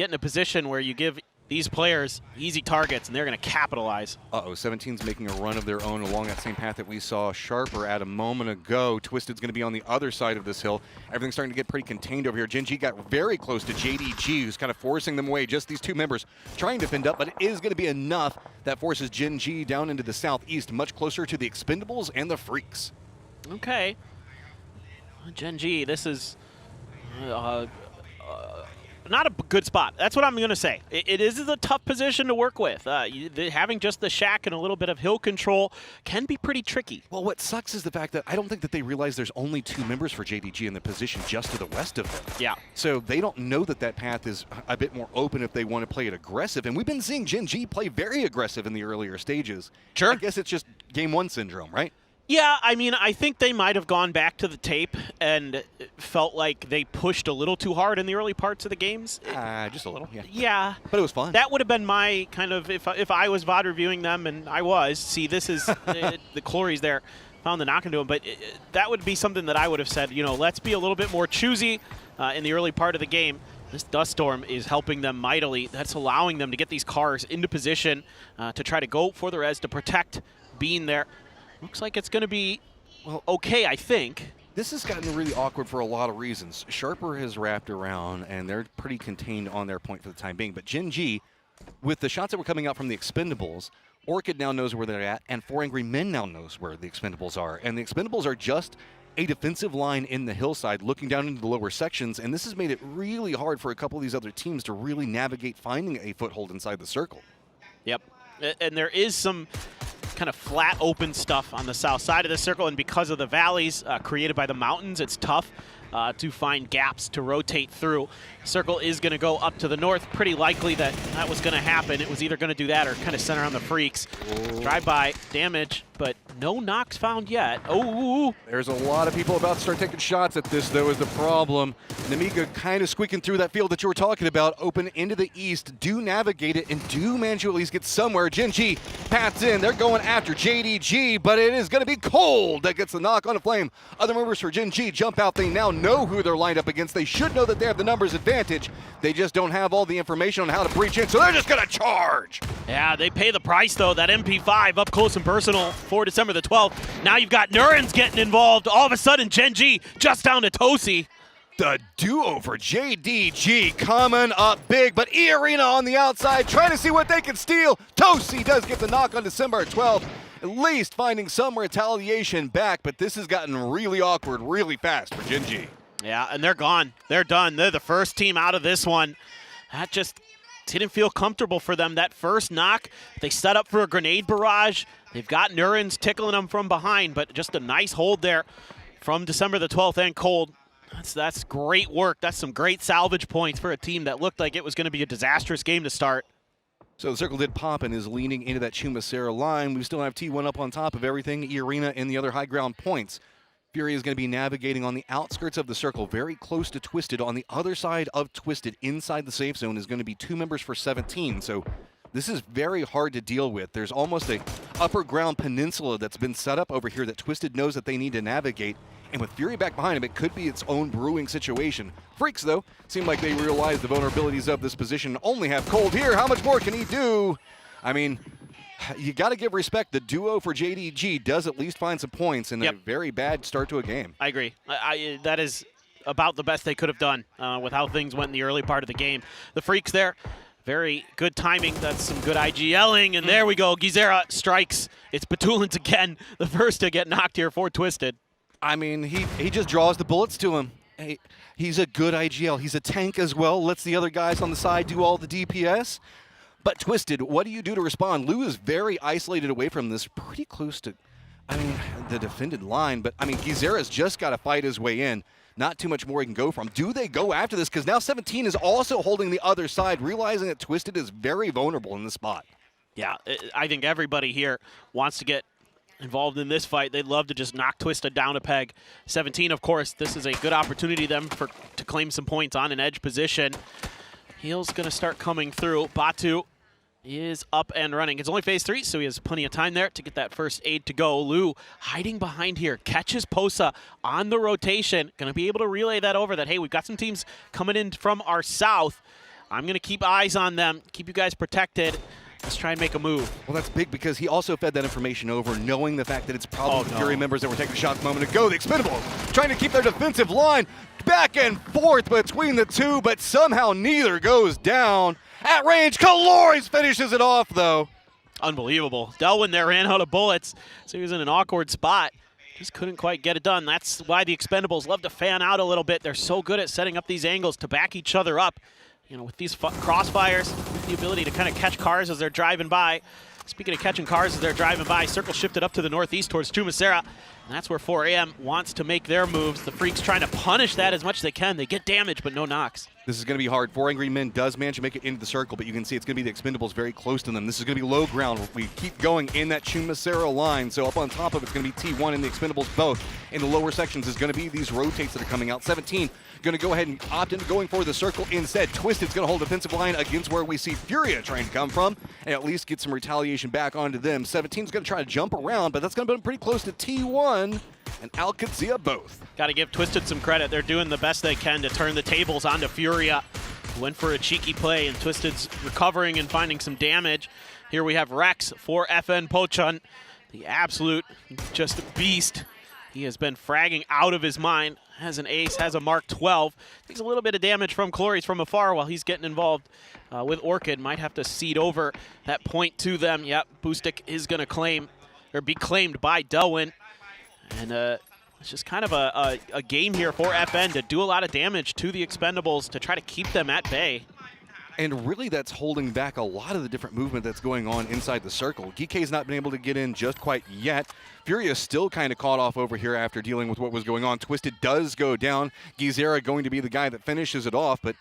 in a position where you give these players easy targets, and they're going to capitalize. Uh-oh, 17's making a run of their own along that same path that we saw Sharper at a moment ago. Twisted's going to be on the other side of this hill. Everything's starting to get pretty contained over here. Gen G got very close to JDG, who's kind of forcing them away. Just these two members trying to fend up, but it is going to be enough that forces Gen G down into the southeast, much closer to the Expendables and the Freaks. Okay. Gen G, this is Not a good spot. That's what I'm going to say. It is a tough position to work with. Having just the shack and a little bit of hill control can be pretty tricky. Well, what sucks is the fact that I don't think that they realize there's only 2 members for JDG in the position just to the west of them. Yeah. So they don't know that that path is a bit more open if they want to play it aggressive. And we've been seeing Gen G play very aggressive in the earlier stages. Sure. I guess it's just Game 1 syndrome, right? Yeah, I mean, I think they might have gone back to the tape and felt like they pushed a little too hard in the early parts of the games. Just a little, yeah. Yeah. But it was fun. That would have been my kind of, if I was VOD reviewing them, and I was, see, this is, the Clory's there, found the knock into him, but that would be something that I would have said, you know, let's be a little bit more choosy in the early part of the game. This dust storm is helping them mightily. That's allowing them to get these cars into position to try to go for the res to protect being there. Looks like it's going to be, well, okay, I think. This has gotten really awkward for a lot of reasons. Sharper has wrapped around, and they're pretty contained on their point for the time being. But Gen G, with the shots that were coming out from the Expendables, Orchid now knows where they're at, and 4 Angry Men now knows where the Expendables are. And the Expendables are just a defensive line in the hillside looking down into the lower sections, and this has made it really hard for a couple of these other teams to really navigate finding a foothold inside the circle. Yep, and there is some kind of flat open stuff on the south side of the circle, and because of the valleys created by the mountains, it's tough to find gaps to rotate through. Circle is going to go up to the north. Pretty likely that was going to happen. It was either going to do that or kind of center on the freaks. Drive-by damage, but no knocks found yet. Oh, there's a lot of people about to start taking shots at this, though, is the problem. Namiga kind of squeaking through that field that you were talking about, open into the east, do navigate it, and do manage to at least get somewhere. Gen G paths in. They're going after JDG, but it is going to be Cold that gets the knock on the flame. Other members for Gen G jump out. They now know who they're lined up against. They should know that they have the numbers advantage. They just don't have all the information on how to breach in, so they're just going to charge. Yeah, they pay the price, though. That MP5 up close and personal for December the 12th. Now you've got Nurens getting involved. All of a sudden, Gen G just down to Tosi. The duo for JDG coming up big, but E-Arena on the outside trying to see what they can steal. Tosi does get the knock on December 12th, at least finding some retaliation back, but this has gotten really awkward really fast for Gen G. Yeah, and they're gone. They're done. They're the first team out of this one. That just didn't feel comfortable for them. That first knock, they set up for a grenade barrage. They've got Nurens tickling them from behind, but just a nice hold there from December the 12th and Cold. That's great work. That's some great salvage points for a team that looked like it was going to be a disastrous game to start. So the circle did pop and is leaning into that Chumacera line. We still have T1 up on top of everything, E-Arena and the other high ground points. Fury is going to be navigating on the outskirts of the circle, very close to Twisted. On the other side of Twisted, inside the safe zone, is going to be 2 members for 17. So this is very hard to deal with. There's almost a upper ground peninsula that's been set up over here that Twisted knows that they need to navigate. And with Fury back behind him, it could be its own brewing situation. Freaks, though, seem like they realize the vulnerabilities of this position. Only have Cold here. How much more can he do? I mean, you got to give respect. The duo for JDG does at least find some points in a very bad start to a game. I agree. That is about the best they could have done with how things went in the early part of the game. The Freaks there, very good timing. That's some good IGLing, and there we go. Gizera strikes. It's Batulins again, the first to get knocked here for Twisted. I mean, he just draws the bullets to him. Hey, he's a good IGL. He's a tank as well. Lets the other guys on the side do all the DPS. But Twisted, what do you do to respond? Lou is very isolated away from this, pretty close to, I mean, the defended line. But, I mean, Gizera's just got to fight his way in. Not too much more he can go from. Do they go after this? Because now 17 is also holding the other side, realizing that Twisted is very vulnerable in this spot. Yeah, I think everybody here wants to get involved in this fight. They'd love to just knock Twisted down a peg. 17, of course, this is a good opportunity to claim some points on an edge position. Heal's going to start coming through. Batu is up and running. It's only phase 3, so he has plenty of time there to get that first aid to go. Lou hiding behind here, catches Posa on the rotation. Going to be able to relay that over that, hey, we've got some teams coming in from our south. I'm going to keep eyes on them, keep you guys protected. Let's try and make a move. Well, that's big because he also fed that information over, knowing the fact that it's probably the Fury members that were taking shots a moment ago. The Expendables trying to keep their defensive line back and forth between the two, but somehow neither goes down. At range, Calories finishes it off, though. Unbelievable. Delwyn there ran out of bullets, so he was in an awkward spot. Just couldn't quite get it done. That's why the Expendables love to fan out a little bit. They're so good at setting up these angles to back each other up. You know, with these crossfires, with the ability to kind of catch cars as they're driving by. Speaking of catching cars as they're driving by, circle shifted up to the northeast towards Chumacera. And that's where 4AM wants to make their moves. The Freaks trying to punish that as much as they can. They get damage, but no knocks. This is going to be hard. 4 Angry Men does manage to make it into the circle, but you can see it's going to be the Expendables very close to them. This is going to be low ground. We keep going in that Chumacera line, so up on top of it's going to be T1 and the Expendables both. In the lower sections is going to be these rotates that are coming out. 17 going to go ahead and opt into going for the circle instead. Twisted's going to hold defensive line against where we see Furia trying to come from and at least get some retaliation back onto them. 17's going to try to jump around, but that's going to be pretty close to T1 and Alcazia both. Got to give Twisted some credit. They're doing the best they can to turn the tables onto Furia. Went for a cheeky play, and Twisted's recovering and finding some damage. Here we have Rex for FN Pochon, the absolute just beast. He has been fragging out of his mind. Has an ace, has a Mark 12. Takes a little bit of damage from Clories from afar while he's getting involved with Orchid. Might have to cede over that point to them. Yep, Boostic is going to claim, or be claimed by Delwyn. And it's just kind of a game here for FN to do a lot of damage to the Expendables to try to keep them at bay. And really that's holding back a lot of the different movement that's going on inside the circle. GK's not been able to get in just quite yet. Furia is still kind of caught off over here after dealing with what was going on. Twisted does go down. Gizera going to be the guy that finishes it off, but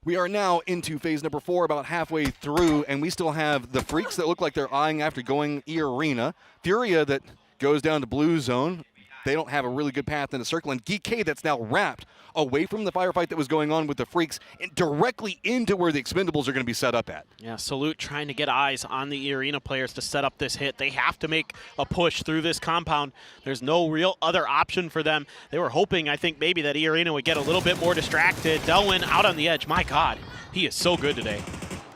we are now into phase number 4, about halfway through, and we still have the Freaks that look like they're eyeing after going E-Arena. Furia that goes down to blue zone. They don't have a really good path in the circle, and GK that's now wrapped away from the firefight that was going on with the Freaks and directly into where the Expendables are going to be set up at. Yeah, Salute trying to get eyes on the E-Arena players to set up this hit. They have to make a push through this compound. There's no real other option for them. They were hoping, I think, maybe that E-Arena would get a little bit more distracted. Delwyn out on the edge. My God, he is so good today.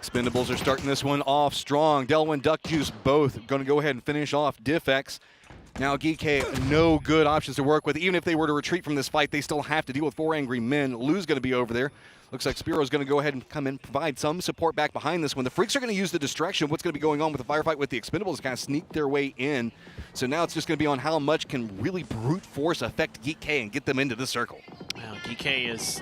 Expendables are starting this one off strong. Delwyn, Duck Juice both going to go ahead and finish off Diffx. Now GK, no good options to work with. Even if they were to retreat from this fight, they still have to deal with 4 Angry Men. Lou's going to be over there. Looks like Spiro's going to go ahead and come in, provide some support back behind this one. The Freaks are going to use the distraction of what's going to be going on with the firefight with the Expendables to kind of sneak their way in. So now it's just going to be on how much can really brute force affect GK and get them into the circle. Well, GK is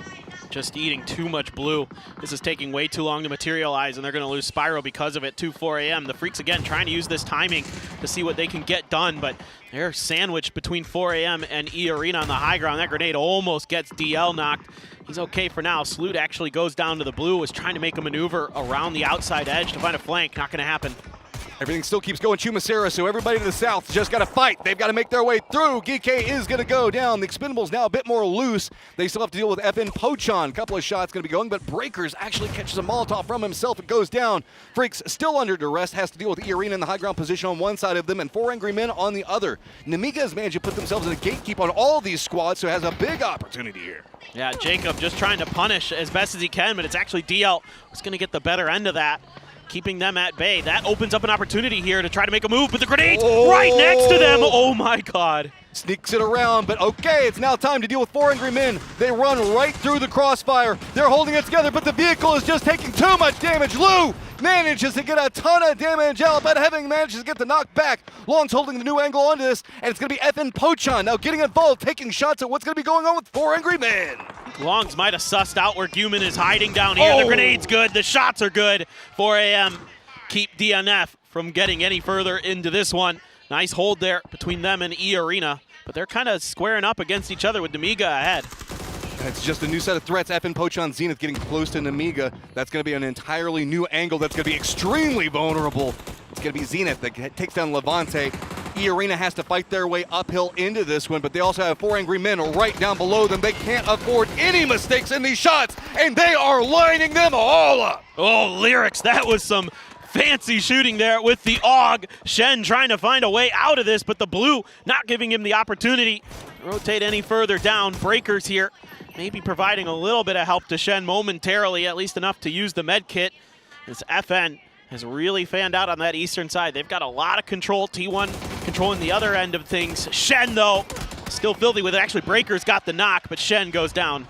just eating too much blue. This is taking way too long to materialize, and they're going to lose Spyro because of it to 4AM. The Freaks, again, trying to use this timing to see what they can get done, but they're sandwiched between 4AM and E-Arena on the high ground. That grenade almost gets DL knocked. He's okay for now. Salute actually goes down to the blue, was trying to make a maneuver around the outside edge to find a flank. Not going to happen. Everything still keeps going Chumacera, so everybody to the south just got to fight. They've got to make their way through. GK is going to go down. The Expendables now a bit more loose. They still have to deal with FN Pochon. A couple of shots going to be going, but Breakers actually catches a Molotov from himself. It goes down. Freaks still under duress, has to deal with E-Arena in the high ground position on one side of them and 4 Angry Men on the other. Namiga has managed to put themselves in a gatekeep on all these squads, so has a big opportunity here. Yeah, Jacob just trying to punish as best as he can, but it's actually DL who's going to get the better end of that, keeping them at bay. That opens up an opportunity here to try to make a move, but the grenade's right next to them. Oh my God. Sneaks it around, but okay, it's now time to deal with 4 Angry Men. They run right through the crossfire. They're holding it together, but the vehicle is just taking too much damage. Lou manages to get a ton of damage out, but having manages to get the knock back. Long's holding the new angle onto this, and it's going to be FN Pochon now getting involved, taking shots at what's going to be going on with 4 Angry Men. Longs might have sussed out where Guman is hiding down here. The grenade's good, the shots are good. 4AM keep DNF from getting any further into this one. Nice hold there between them and E-Arena, but they're kind of squaring up against each other with Namiga ahead. It's just a new set of threats. FN Pochon Zenith getting close to Namiga. That's going to be an entirely new angle that's going to be extremely vulnerable. It's going to be Zenith that takes down Levante. E-Arena has to fight their way uphill into this one, but they also have 4 Angry Men right down below them. They can't afford any mistakes in these shots, and they are lining them all up. Oh, Lyrics, that was some fancy shooting there with the AUG. Shen trying to find a way out of this, but the blue not giving him the opportunity to rotate any further down. Breakers here, maybe providing a little bit of help to Shen momentarily, at least enough to use the med kit. This FN has really fanned out on that eastern side. They've got a lot of control. T1 controlling the other end of things. Shen, though, still filthy with it. Actually, Breakers got the knock, but Shen goes down.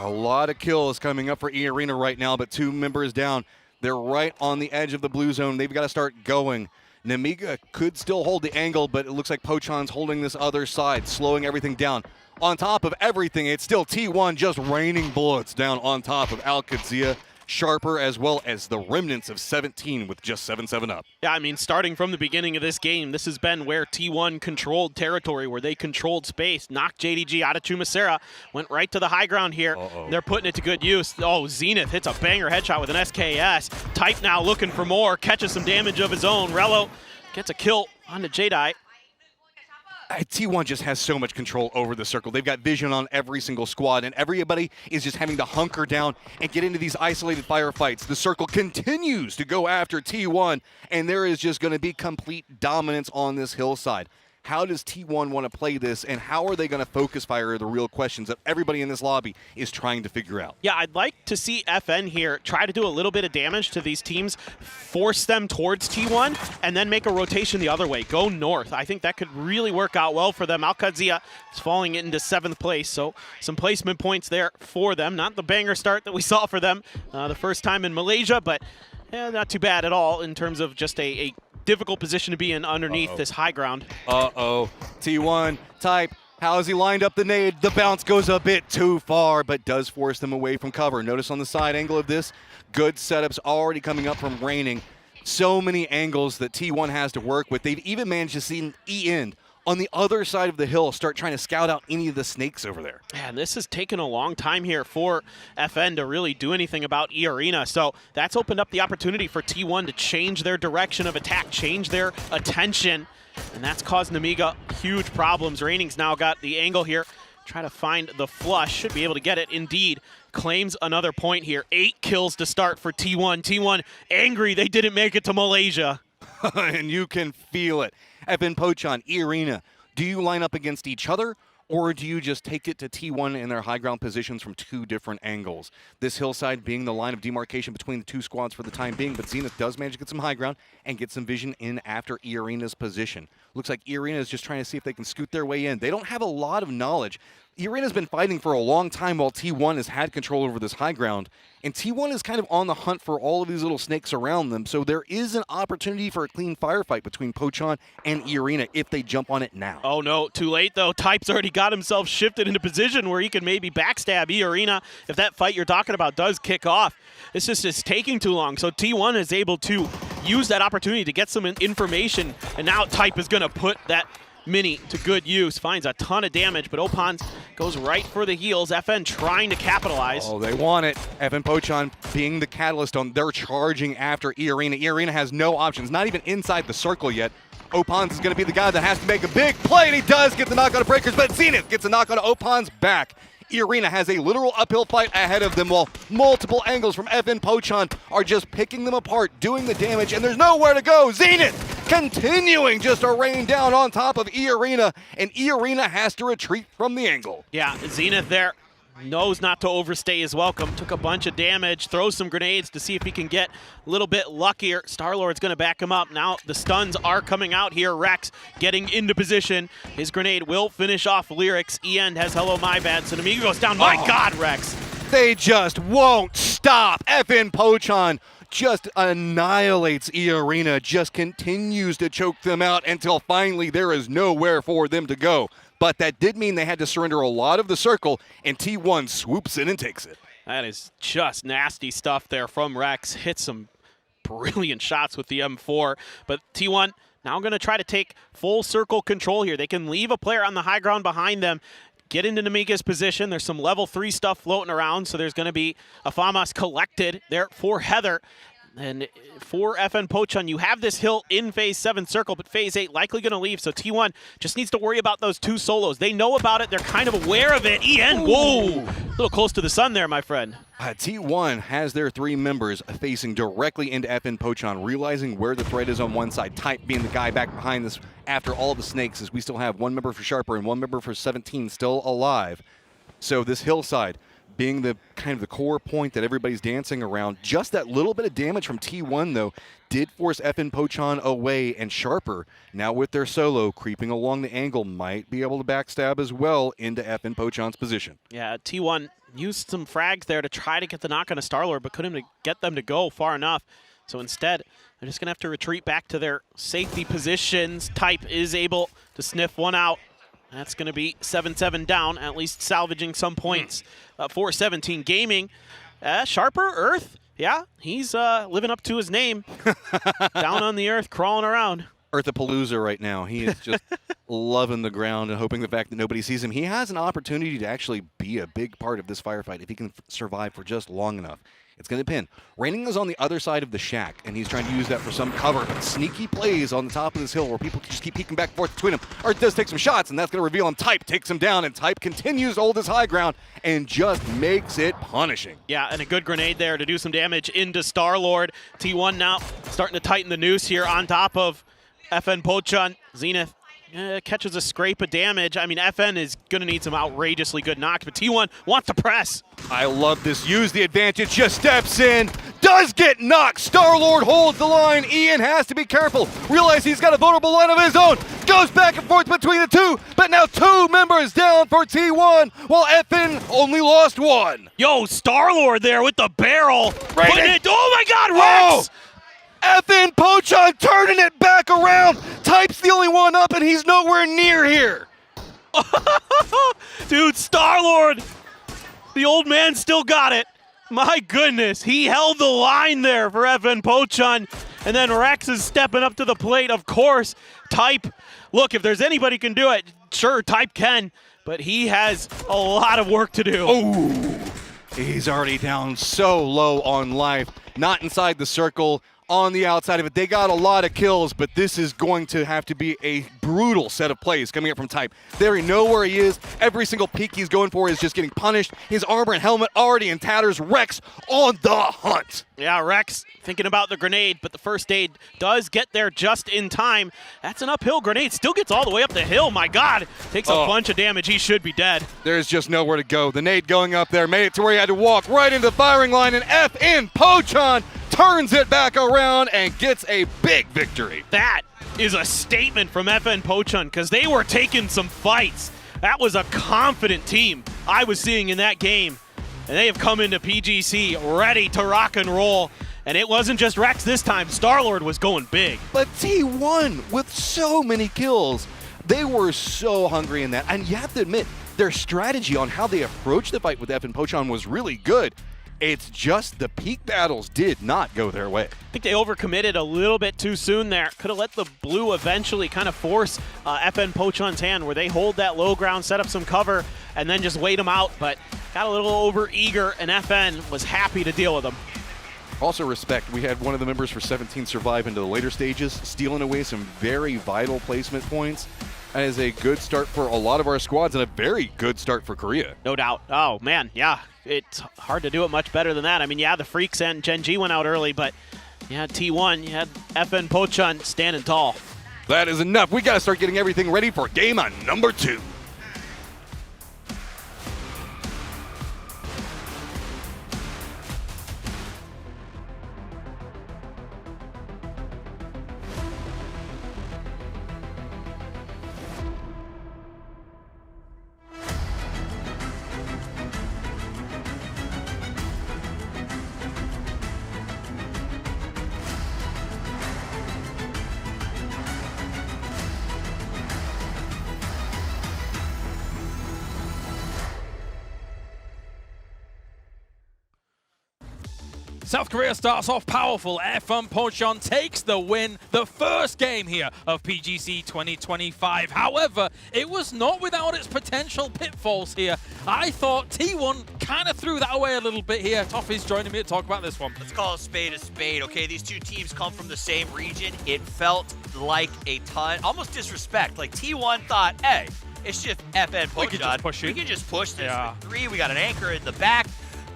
A lot of kills coming up for E-Arena right now, but 2 members down. They're right on the edge of the blue zone. They've got to start going. Namiga could still hold the angle, but it looks like Pochon's holding this other side, slowing everything down. On top of everything, it's still T1 just raining bullets down on top of Al-Qadsia, Sharper, as well as the remnants of 17 with just 7-7 up. Yeah, I mean, starting from the beginning of this game, this has been where T1 controlled territory, where they controlled space, knocked JDG out of Chumacera, went right to the high ground here. They're putting it to good use. Oh, Zenith hits a banger headshot with an SKS. Type now looking for more, catches some damage of his own. Rello gets a kill on the Jedi. T1 just has so much control over the circle. They've got vision on every single squad, and everybody is just having to hunker down and get into these isolated firefights. The circle continues to go after T1, and there is just going to be complete dominance on this hillside. How does T1 want to play this, and how are they going to focus fire are the real questions that everybody in this lobby is trying to figure out. Yeah, I'd like to see FN here try to do a little bit of damage to these teams, force them towards T1, and then make a rotation the other way. Go north. I think that could really work out well for them. Al-Qadsia is falling into 7th place, so some placement points there for them. Not the banger start that we saw for them the first time in Malaysia, but not too bad at all in terms of just a difficult position to be in underneath this high ground. T1, Type, how has he lined up the nade? The bounce goes a bit too far, but does force them away from cover. Notice on the side angle of this, good setups already coming up from raining. So many angles that T1 has to work with. They've even managed to see E-End on the other side of the hill start trying to scout out any of the snakes over there. Man, this has taken a long time here for FN to really do anything about E-Arena, so that's opened up the opportunity for T1 to change their direction of attack, change their attention, and that's caused Namiga huge problems. Raining's now got the angle here, try to find the flush, should be able to get it indeed. Claims another point here, 8 kills to start for T1. T1 angry they didn't make it to Malaysia. And you can feel it. FN Pochon, E-Arena, do you line up against each other, or do you just take it to T1 in their high ground positions from 2 different angles? This hillside being the line of demarcation between the 2 squads for the time being, but Zenith does manage to get some high ground and get some vision in after E-Arena's position. Looks like E-Arena is just trying to see if they can scoot their way in. They don't have a lot of knowledge. E-Arena's been fighting for a long time while T1 has had control over this high ground, and T1 is kind of on the hunt for all of these little snakes around them, so there is an opportunity for a clean firefight between Pochon and E-Arena if they jump on it now. Oh no, too late though. Type's already got himself shifted into position where he can maybe backstab E-Arena if that fight you're talking about does kick off. It's just it's taking too long, so T1 is able to use that opportunity to get some information, and now Type is going to put that Mini to good use, finds a ton of damage, but Opans goes right for the heels. FN trying to capitalize. Oh, they want it. FN Pochon being the catalyst on, they're charging after E-Arena. E-Arena has no options, not even inside the circle yet. Opans is going to be the guy that has to make a big play, and he does get the knock on Breakers, but Zenith gets a knock on Opans back. E-Arena has a literal uphill fight ahead of them while multiple angles from FN Pochon are just picking them apart, doing the damage, and there's nowhere to go. Zenith continuing just to rain down on top of E-Arena, and E-Arena has to retreat from the angle. Yeah, Zenith there knows not to overstay his welcome. Took a bunch of damage, throws some grenades to see if he can get a little bit luckier. Star-Lord's going to back him up. Now the stuns are coming out here. Rex getting into position. His grenade will finish off Lyrics. E-End has Hello My Bad, so Namiga goes down. My God, Rex. They just won't stop. FN Pochon just annihilates E-Arena, just continues to choke them out until finally there is nowhere for them to go. But that did mean they had to surrender a lot of the circle, and T1 swoops in and takes it. That is just nasty stuff there from Rex. Hit some brilliant shots with the M4, but T1 now going to try to take full circle control here. They can leave a player on the high ground behind them, get into Namiga's position. There's some level 3 stuff floating around, so there's going to be a FAMAS collected there for Heather. And for FN Pochon, you have this hill in Phase 7 circle, but Phase 8 likely going to leave, so T1 just needs to worry about those 2 solos. They know about it. They're kind of aware of it. E-End, whoa! A little close to the sun there, my friend. T1 has their 3 members facing directly into FN Pochon, realizing where the threat is on one side. Type being the guy back behind this after all the snakes, as we still have 1 member for Sharper and 1 member for 17 still alive. So this hillside being the kind of the core point that everybody's dancing around. Just that little bit of damage from T1, though, did force FN Pochon away, and Sharper, now with their solo, creeping along the angle, might be able to backstab as well into FN Pochon's position. Yeah, T1 used some frags there to try to get the knock on a Star-Lord, but couldn't get them to go far enough. So instead, they're just going to have to retreat back to their safety positions. Type is able to sniff one out. That's going to be 7-7 down, at least salvaging some points for 17 Gaming. Sharper, Earth, yeah, he's living up to his name. Down on the earth, crawling around. Earthapalooza right now. He is just loving the ground and hoping the fact that nobody sees him. He has an opportunity to actually be a big part of this firefight if he can survive for just long enough. It's going to pin. Raining is on the other side of the shack, and he's trying to use that for some cover, but sneaky plays on the top of this hill where people can just keep peeking back and forth between them. Art does take some shots, and that's going to reveal him. Type takes him down, and Type continues to hold his high ground and just makes it punishing. Yeah, and a good grenade there to do some damage into Star-Lord. T1 now starting to tighten the noose here on top of FN Pochon. Zenith catches a scrape of damage. I mean, FN is going to need some outrageously good knocks, but T1 wants to press. I love this. Use the advantage, just steps in, does get knocked. Star-Lord holds the line. Ian has to be careful. Realize he's got a vulnerable line of his own. Goes back and forth between the two, but now 2 members down for T1, while FN only lost 1. Yo, Star-Lord there with the barrel. Right. Oh my God, Rex! Oh! FN Pochon turning it back around. Type's the only one up, and he's nowhere near here. Dude, Star-Lord, the old man still got it. My goodness, he held the line there for FN Pochon, and then Rex is stepping up to the plate. Of course, Type, look, if there's anybody who can do it, sure, Type can, but he has a lot of work to do. Oh, he's already down so low on life. Not inside the circle. On the outside of it. They got a lot of kills, but this is going to have to be a brutal set of plays coming up from Type. They already know where he is. Every single peek he's going for is just getting punished. His armor and helmet already in tatters. Rex on the hunt. Yeah, Rex thinking about the grenade, but the first aid does get there just in time. That's an uphill grenade. Still gets all the way up the hill. My God. Takes a bunch of damage. He should be dead. There's just nowhere to go. The nade going up there made it to where he had to walk right into the firing line, and FN Pochon turns it back around and gets a big victory. That is a statement from FN Pochon because they were taking some fights. That was a confident team I was seeing in that game. And they have come into PGC ready to rock and roll. And it wasn't just Rex this time. Star-Lord was going big. But T1 with so many kills, they were so hungry in that. And you have to admit, their strategy on how they approached the fight with FN Pochon was really good. It's just the peak battles did not go their way. I think they overcommitted a little bit too soon there. Could have let the blue eventually kind of force FN Pochon's hand where they hold that low ground, set up some cover, and then just wait them out. But got a little over eager, and FN was happy to deal with them. Also respect, we had one of the members for 17 survive into the later stages, stealing away some very vital placement points. That is a good start for a lot of our squads and a very good start for Korea. No doubt. Oh, man, yeah. It's hard to do it much better than that. I mean, yeah, the Freaks and Gen G went out early, but you had T1, you had FN Pochon standing tall. That is enough. We got to start getting everything ready for game on number 2. South Korea starts off powerful. FN Pochon takes the win, the first game here of PGC 2025. However, it was not without its potential pitfalls here. I thought T1 kind of threw that away a little bit here. Toffee's joining me to talk about this one. Let's call a spade, okay? These two teams come from the same region. It felt like a ton, almost disrespect. Like T1 thought, hey, it's just FN Pochon. We can just push it. We can just push this for 3. We got an anchor in the back.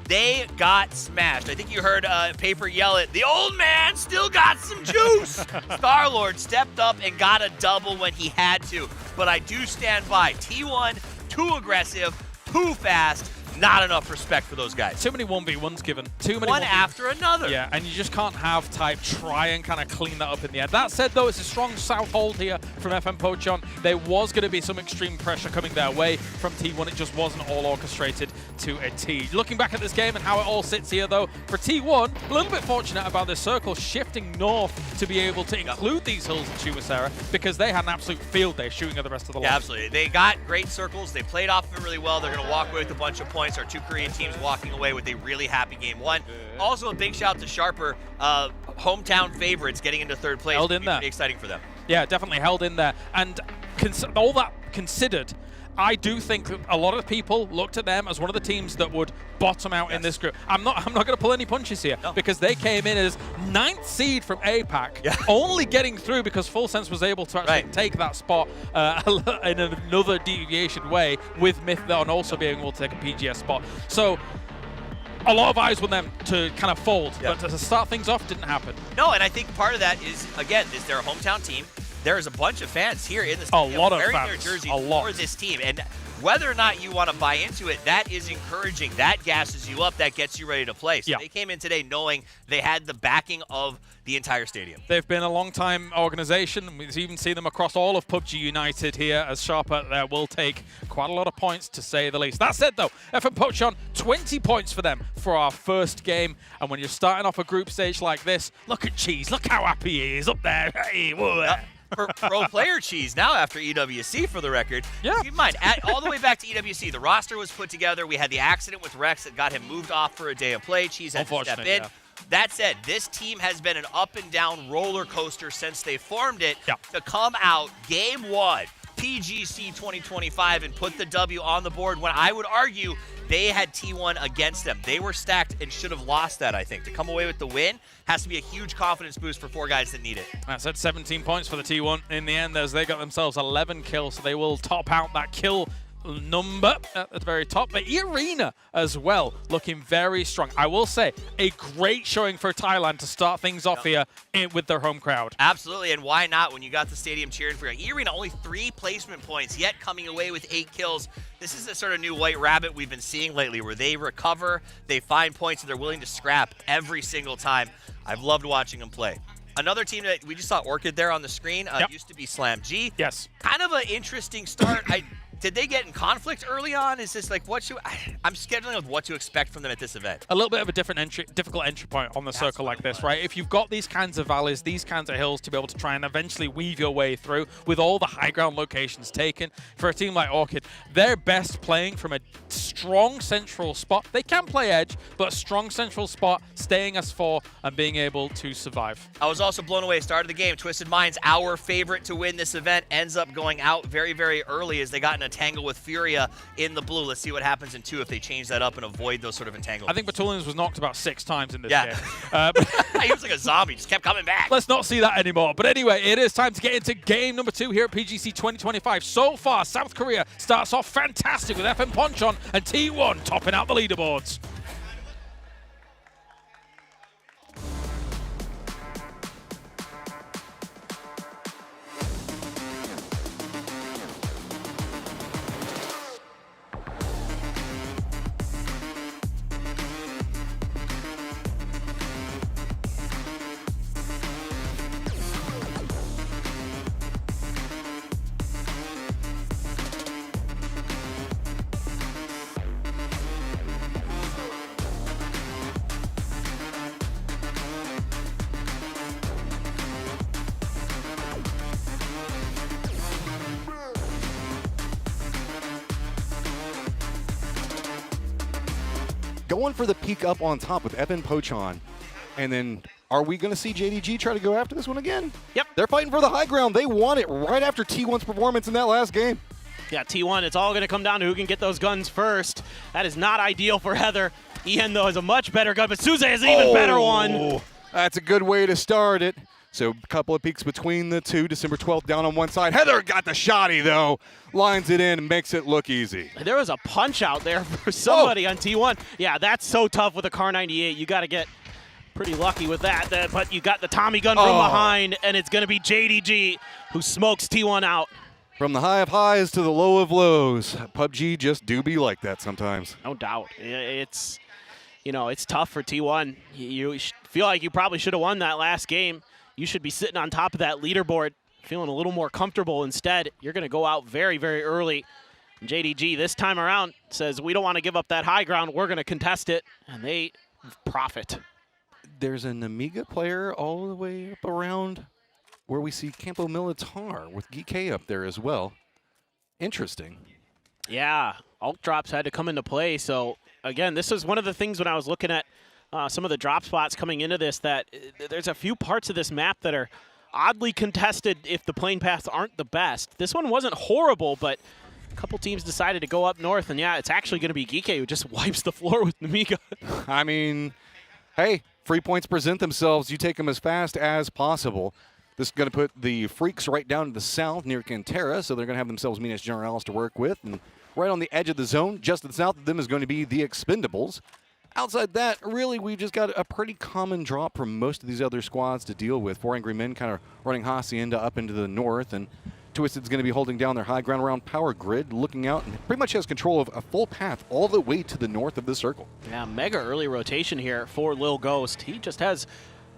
They got smashed. I think you heard Paper yell it, the old man still got some juice. Star-Lord stepped up and got a double when he had to. But I do stand by. T1, too aggressive, too fast, not enough respect for those guys. Too many 1v1s given. Too many one after another. Yeah, and you just can't have Type try and kind of clean that up in the end. That said, though, it's a strong south hold here from FM Pochon. There was going to be some extreme pressure coming their way from T1. It just wasn't all orchestrated to a T. Looking back at this game and how it all sits here, though, for T1, a little bit fortunate about this circle shifting north to be able to include these hills in Chumasera, because they had an absolute field day shooting at the rest of the line. Yeah, absolutely. They got great circles. They played off of it really well. They're going to walk away with a bunch of points. Our two Korean teams walking away with a really happy game one. Also, a big shout to Sharper, hometown favorites getting into third place. Held in there. Pretty exciting for them. Yeah, definitely held in there. And all that considered, I do think that a lot of people looked at them as one of the teams that would bottom out in this group. I'm not going to pull any punches here because they came in as 9th seed from APAC, only getting through because Full Sense was able to actually take that spot in another deviation way, with Mython also being able to take a PGS spot. So a lot of eyes on them to kind of fold, but to start things off didn't happen. No, and I think part of that is, again, is their hometown team. There's a bunch of fans here in the stadium wearing their jerseys for this team. And whether or not you want to buy into it, that is encouraging. That gasses you up. That gets you ready to play. So they came in today knowing they had the backing of the entire stadium. They've been a long-time organization. We've even seen them across all of PUBG United here, as Sharper there will take quite a lot of points, to say the least. That said, though, FM Pochon, 20 points for them for our first game. And when you're starting off a group stage like this, look at Cheese. Look how happy he is up there. Hey, whoa. Pro player Cheese now after EWC, for the record. Yeah. Keep in mind, all the way back to EWC, the roster was put together. We had the accident with Rex that got him moved off for a day of play. Cheese had to step in. Yeah. That said, this team has been an up and down roller coaster since they formed it to come out game one, PGC 2025, and put the W on the board when I would argue they had T1 against them. They were stacked and should have lost that, I think. To come away with the win has to be a huge confidence boost for four guys that need it. That's at 17 points for the T1 in the end, as they got themselves 11 kills, so they will top out that kill number at the very top. But Arena as well, looking very strong. I will say, a great showing for Thailand to start things off here with their home crowd. Absolutely, and why not when you got the stadium cheering for you? Arena only 3 placement points, yet coming away with 8 kills. This is the sort of new White Rabbit we've been seeing lately, where they recover, they find points, and they're willing to scrap every single time. I've loved watching them play. Another team that we just saw Orchid there on the screen used to be Slam G. Yes. Kind of an interesting start. Did they get in conflict early on? Is this like I'm scheduling with what to expect from them at this event? A little bit of a difficult entry point on the circle like this, right? If you've got these kinds of valleys, these kinds of hills to be able to try and eventually weave your way through with all the high ground locations taken, for a team like Orchid, they're best playing from a strong central spot. They can play edge, but a strong central spot, staying as 4 and being able to survive. I was also blown away. Start of the game, Twisted Minds, our favorite to win this event, ends up going out very, very early as they got in a tangle with Furia in the blue. Let's see what happens in 2 if they change that up and avoid those sort of entanglements. I think Batulians was knocked about 6 times in this game. He was like a zombie, just kept coming back. Let's not see that anymore. But anyway, it is time to get into game number 2 here at PGC 2025. So far, South Korea starts off fantastic with FM Ponchon and T1 topping out the leaderboards. Going for the peak up on top with FN Pochon. And then are we going to see JDG try to go after this one again? Yep. They're fighting for the high ground. They won it right after T1's performance in that last game. Yeah, T1, it's all going to come down to who can get those guns first. That is not ideal for Heather. Ian, though, has a much better gun, but Suze has an even better one. That's a good way to start it. So a couple of peaks between the two. December 12th down on one side. Heather got the shotty, though. Lines it in and makes it look easy. There was a punch out there for somebody on T1. Yeah, that's so tough with a Car 98. You got to get pretty lucky with that. But you got the Tommy gun from behind, and it's going to be JDG who smokes T1 out. From the high of highs to the low of lows, PUBG just do be like that sometimes. No doubt. It's, it's tough for T1. You feel like you probably should have won that last game. You should be sitting on top of that leaderboard, feeling a little more comfortable. Instead, you're going to go out very, very early. JDG this time around says, we don't want to give up that high ground. We're going to contest it, and they profit. There's an Amiga player all the way up around where we see Campo Militar with GK up there as well. Interesting. Yeah, alt drops had to come into play. So, again, this is one of the things when I was looking at some of the drop spots coming into this, that there's a few parts of this map that are oddly contested if the plane paths aren't the best. This one wasn't horrible, but a couple teams decided to go up north, and yeah, it's actually going to be Geeke who just wipes the floor with Namiga. I mean, hey, free points present themselves. You take them as fast as possible. This is going to put the Freaks right down to the south near Cantera, so they're going to have themselves Minas Generales to work with. And right on the edge of the zone, just to the south of them, is going to be the Expendables. Outside that, really, we just got a pretty common drop from most of these other squads to deal with. Four Angry Men kind of running Hacienda up into the north, and Twisted's going to be holding down their high ground around Power Grid, looking out, and pretty much has control of a full path all the way to the north of the circle. Yeah, mega early rotation here for Lil Ghost. He just has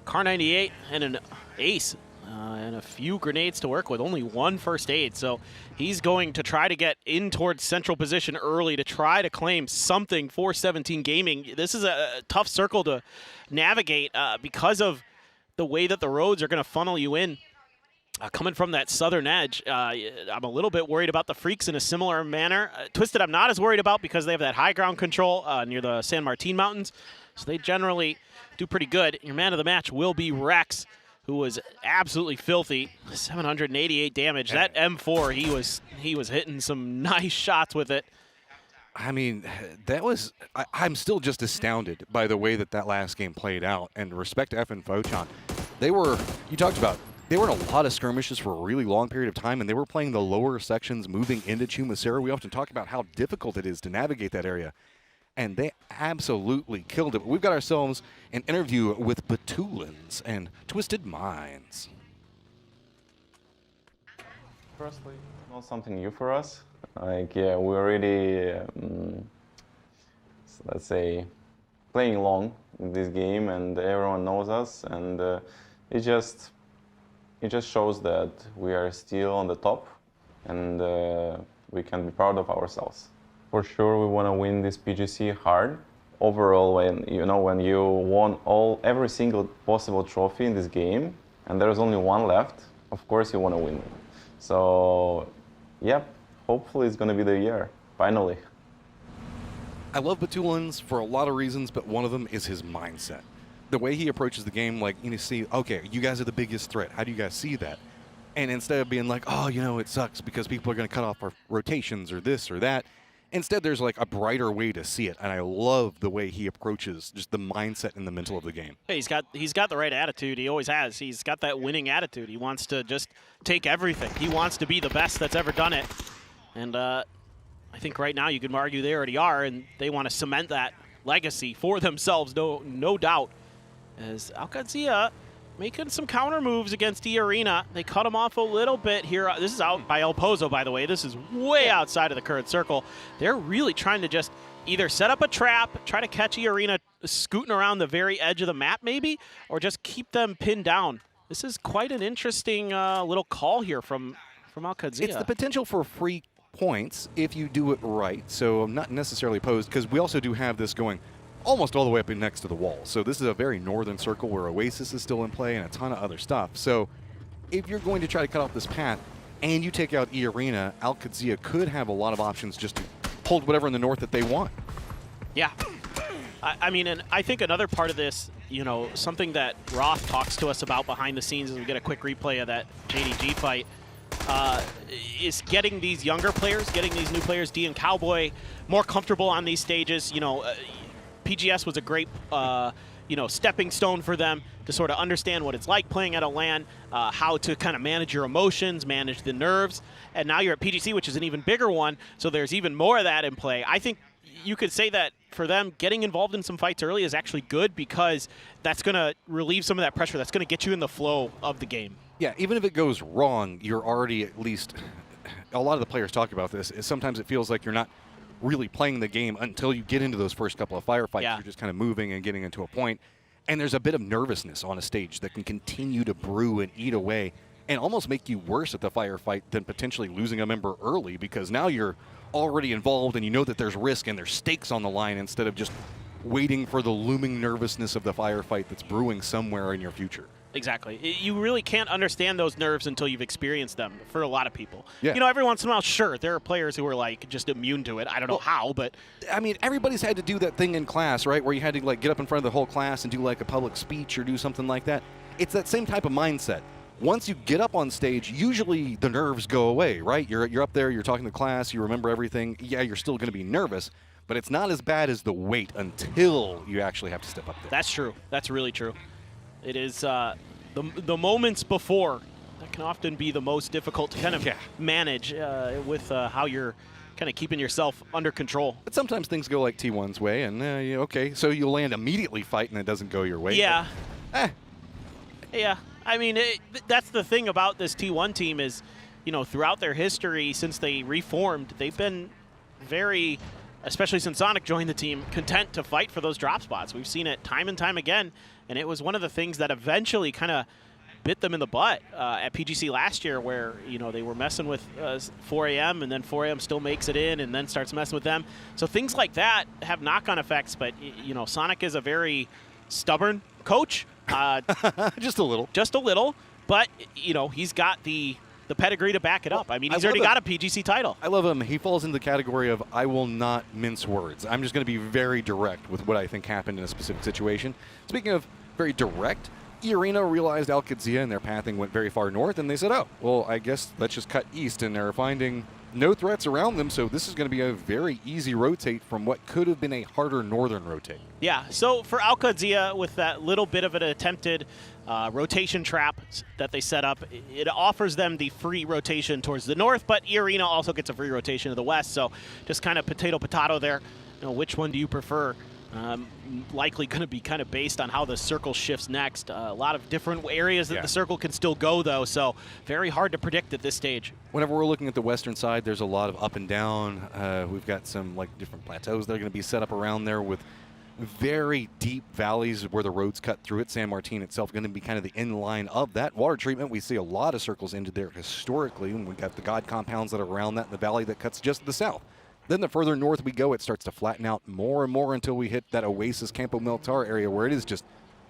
Car 98 and an ace and a few grenades to work with, only one first aid. So he's going to try to get in towards central position early to try to claim something for 17 Gaming. This is a tough circle to navigate because of the way that the roads are going to funnel you in. Coming from that southern edge, I'm a little bit worried about the Freaks in a similar manner. Twisted I'm not as worried about because they have that high ground control near the San Martin Mountains, so they generally do pretty good. Your man of the match will be Rex, who was absolutely filthy, 788 damage. That M4, he was hitting some nice shots with it. I mean, that was, I'm still just astounded by the way that last game played out. And respect to F and Phochan. They were, you talked about, they were in a lot of skirmishes for a really long period of time, and they were playing the lower sections moving into Chumacera. We often talk about how difficult it is to navigate that area, and they absolutely killed it. But we've got ourselves an interview with Batulins and Twisted Minds. Firstly, not something new for us. Like, yeah, we're already, let's say, playing long in this game, and everyone knows us, and it just shows that we are still on the top, and we can be proud of ourselves. For sure, we want to win this PGC hard. Overall, when you won every single possible trophy in this game, and there's only one left, of course you want to win it. So, yep, hopefully it's going to be the year, finally. I love Batulins for a lot of reasons, but one of them is his mindset. The way he approaches the game, like, you see, okay, you guys are the biggest threat. How do you guys see that? And instead of being like, oh, it sucks because people are going to cut off our rotations or this or that, instead there's like a brighter way to see it. And I love the way he approaches just the mindset and the mental of the game. Hey, he's got the right attitude. He always has. He's got that winning attitude. He wants to just take everything. He wants to be the best that's ever done it. And I think right now you could argue they already are, and they want to cement that legacy for themselves, no doubt. As Alcadzia making some counter moves against E-Arena. They cut him off a little bit here. This is out by El Pozo, by the way. This is way outside of the current circle. They're really trying to just either set up a trap, try to catch E-Arena scooting around the very edge of the map maybe, or just keep them pinned down. This is quite an interesting little call here from Alcadzia. It's the potential for free points if you do it right. So I'm not necessarily opposed, because we also do have this going almost all the way up in next to the wall. So this is a very northern circle where Oasis is still in play and a ton of other stuff. So if you're going to try to cut off this path and you take out E-Arena, Alcadzia could have a lot of options just to hold whatever in the north that they want. Yeah. I mean, and I think another part of this, something that Roth talks to us about behind the scenes as we get a quick replay of that JDG fight, is getting these younger players, getting these new players, D and Cowboy, more comfortable on these stages. PGS was a great, stepping stone for them to sort of understand what it's like playing at a LAN, how to kind of manage your emotions, manage the nerves. And now you're at PGC, which is an even bigger one, so there's even more of that in play. I think you could say that for them, getting involved in some fights early is actually good, because that's going to relieve some of that pressure. That's going to get you in the flow of the game. Yeah, even if it goes wrong, you're already at least a lot of the players talk about this, is sometimes it feels like you're not really playing the game until you get into those first couple of firefights. Yeah. You're just kind of moving and getting into a point. And there's a bit of nervousness on a stage that can continue to brew and eat away and almost make you worse at the firefight than potentially losing a member early, because now you're already involved and you know that there's risk and there's stakes on the line instead of just waiting for the looming nervousness of the firefight that's brewing somewhere in your future. Exactly. You really can't understand those nerves until you've experienced them for a lot of people. Yeah. You know, every once in a while, sure, there are players who are like just immune to it. I don't know how, but I mean, everybody's had to do that thing in class, right? Where you had to like get up in front of the whole class and do like a public speech or do something like that. It's that same type of mindset. Once you get up on stage, usually the nerves go away, right? You're up there, you're talking to class, you remember everything. Yeah, you're still going to be nervous, but it's not as bad as the wait until you actually have to step up there. That's true. That's really true. It is the moments before that can often be the most difficult to kind of manage with how you're kind of keeping yourself under control. But sometimes things go like T1's way, and okay, so you land immediately fight and it doesn't go your way. Yeah. But, Yeah. I mean, that's the thing about this T1 team is, you know, throughout their history since they reformed, they've been very, especially since Sonic joined the team, content to fight for those drop spots. We've seen it time and time again, and it was one of the things that eventually kind of bit them in the butt at PGC last year, where, you know, they were messing with 4AM, and then 4AM still makes it in and then starts messing with them. So things like that have knock-on effects, but, you know, Sonic is a very stubborn coach. Just a little. Just a little, but, you know, he's got the pedigree to back it up. I mean, he's already got a PGC title. I love him. He falls into the category of I will not mince words. I'm just going to be very direct with what I think happened in a specific situation. Speaking of very direct, E-Arena realized Al-Qadsiya and their pathing went very far north, and they said, oh, well, I guess let's just cut east, and they're finding no threats around them, so this is going to be a very easy rotate from what could have been a harder northern rotate. Yeah, so for Al-Qadsiya, with that little bit of an attempted rotation trap that they set up, it offers them the free rotation towards the north, but E-Arena also gets a free rotation to the west, so just kind of potato-potato there. You know, which one do you prefer? Likely going to be kind of based on how the circle shifts next. A lot of different areas that the circle can still go, though, so very hard to predict at this stage. Whenever we're looking at the western side, there's a lot of up and down. We've got some like different plateaus that are going to be set up around there with very deep valleys where the roads cut through it. San Martin itself going to be kind of the inline of that. Water treatment, we see a lot of circles into there historically, and we've got the God compounds that are around that in the valley that cuts just to the south. Then the further north we go, it starts to flatten out more and more until we hit that Oasis Campo Miltar area where it is just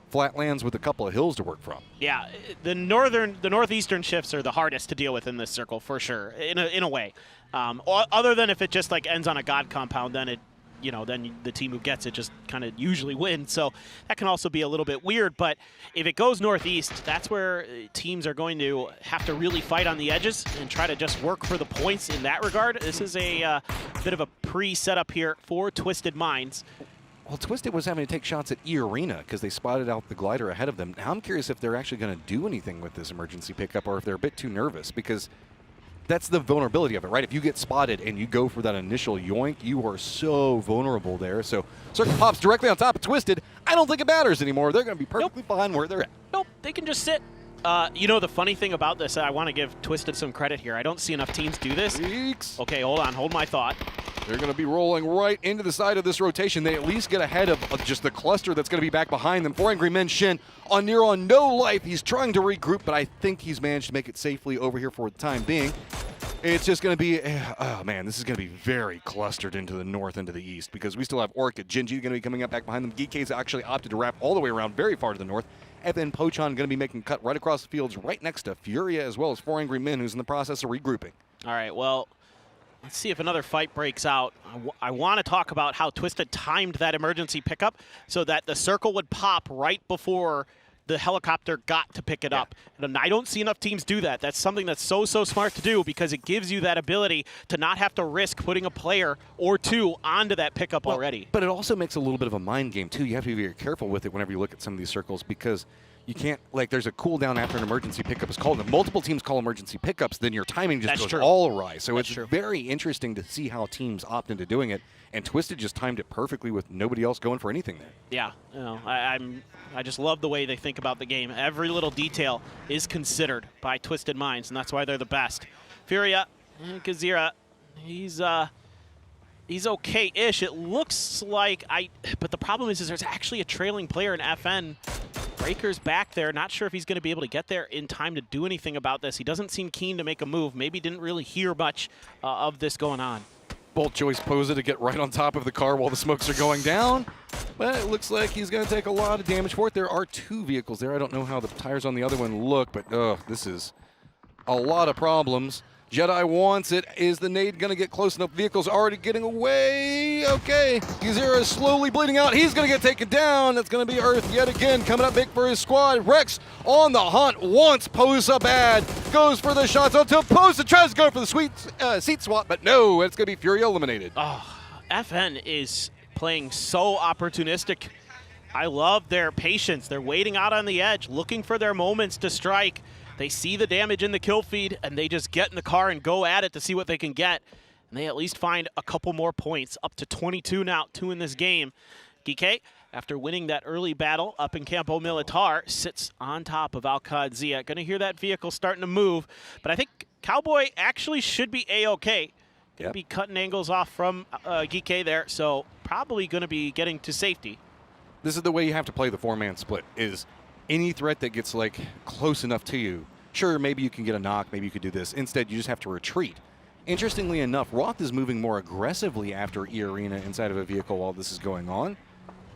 flatlands with a couple of hills to work from. Yeah, the northeastern shifts are the hardest to deal with in this circle for sure, in a way. Other than if it just like ends on a God compound, then it, you know, then the team who gets it just kind of usually wins. So that can also be a little bit weird. But if it goes northeast, that's where teams are going to have to really fight on the edges and try to just work for the points in that regard. This is a bit of a pre-setup here for Twisted Minds. Well, Twisted was having to take shots at E-Arena because they spotted out the glider ahead of them. Now I'm curious if they're actually going to do anything with this emergency pickup or if they're a bit too nervous, because that's the vulnerability of it, right? If you get spotted and you go for that initial yoink, you are so vulnerable there. So Circle pops directly on top of Twisted. I don't think it matters anymore. They're going to be perfectly fine where they're at. Nope, they can just sit. You know, the funny thing about this, I want to give Twisted some credit here. I don't see enough teams do this. Eeks. Okay, hold on. Hold my thought. They're going to be rolling right into the side of this rotation. They at least get ahead of just the cluster that's going to be back behind them. 4 Angry Men Shin on no life. He's trying to regroup, but I think he's managed to make it safely over here for the time being. It's just going to be, oh man, this is going to be very clustered into the north and to the east, because we still have Orchid. Jinji going to be coming up back behind them. Geek's actually opted to wrap all the way around very far to the north. And then Pochon going to be making a cut right across the fields right next to Furia, as well as 4 Angry Men, who's in the process of regrouping. All right, well, let's see if another fight breaks out. I want to talk about how Twisted timed that emergency pickup so that the circle would pop right before the helicopter got to pick it up. And I don't see enough teams do that. That's something that's so smart to do, because it gives you that ability to not have to risk putting a player or two onto that pickup already. But it also makes a little bit of a mind game, too. You have to be very careful with it whenever you look at some of these circles, because you can't, like, there's a cooldown after an emergency pickup is called. If multiple teams call emergency pickups, then your timing just goes all awry. So it's very interesting to see how teams opt into doing it. And Twisted just timed it perfectly with nobody else going for anything there. Yeah, you know, I just love the way they think about the game. Every little detail is considered by Twisted Minds, and that's why they're the best. Furia Gazira, he's okay-ish. It looks like but the problem is there's actually a trailing player in FN. Breaker's back there. Not sure if he's going to be able to get there in time to do anything about this. He doesn't seem keen to make a move. Maybe didn't really hear much of this going on. Bolt Joyce Posa to get right on top of the car while the smokes are going down. But it looks like he's going to take a lot of damage for it. There are 2 vehicles there. I don't know how the tires on the other one look, but this is a lot of problems. Jedi wants it. Is the nade going to get close enough? Vehicle's already getting away. Okay. Gazira is slowly bleeding out. He's going to get taken down. That's going to be Earth yet again. Coming up big for his squad. Rex on the hunt. Wants Posa bad. Goes for the shots until Posa tries to go for the seat swap, but no. It's going to be Fury eliminated. Oh, FN is playing so opportunistic. I love their patience. They're waiting out on the edge, looking for their moments to strike. They see the damage in the kill feed, and they just get in the car and go at it to see what they can get. And they at least find a couple more points, up to 22 now, 2 in this game. Gike, after winning that early battle up in Campo Militar, sits on top of Alcadzia. Going to hear that vehicle starting to move, but I think Cowboy actually should be A-OK. Going to be cutting angles off from Gike there, so probably going to be getting to safety. This is the way you have to play the 4-man split, is any threat that gets like close enough to you, sure, maybe you can get a knock, maybe you could do this. Instead, you just have to retreat. Interestingly enough, Roth is moving more aggressively after E-Arena inside of a vehicle while this is going on.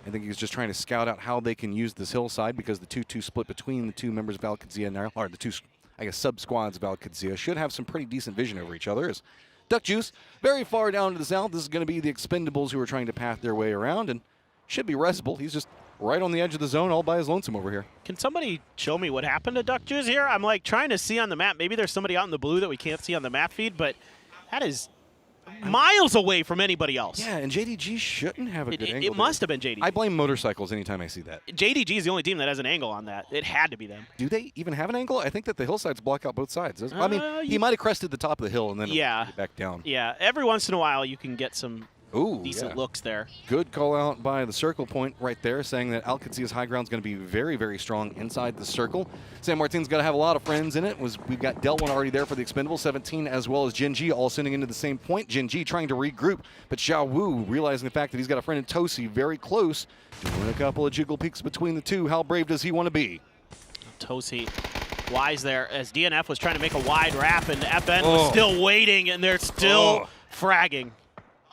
I think he's just trying to scout out how they can use this hillside, because the 2-2 split between the 2 members of Alcadzia now, or the 2, I guess, sub-squads of Alcadzia should have some pretty decent vision over each other. As Duck Juice, very far down to the south, this is going to be the Expendables who are trying to path their way around, and should be restable. He's just right on the edge of the zone all by his lonesome over here. Can somebody show me what happened to Duck Juice here? I'm like trying to see on the map. Maybe there's somebody out in the blue that we can't see on the map feed, but that is miles away from anybody else. Yeah, and JDG shouldn't have a good angle. It must have been JDG. I blame motorcycles anytime I see that. JDG is the only team that has an angle on that. It had to be them. Do they even have an angle? I think that the hillsides block out both sides. I mean, he might have crested the top of the hill and then back down. Yeah, every once in a while you can get some decent looks there. Good call out by the circle point right there, saying that Alcadzia's high ground is going to be very, very strong inside the circle. San Martin's got to have a lot of friends in it. We've got Delwin already there for the Expendable, 17, as well as Genji all sending into the same point. Genji trying to regroup, but Xiao Wu realizing the fact that he's got a friend in Tosi very close, doing a couple of jiggle peeks between the two. How brave does he want to be? Tosi wise there as DNF was trying to make a wide wrap, and FN was still waiting, and they're still fragging.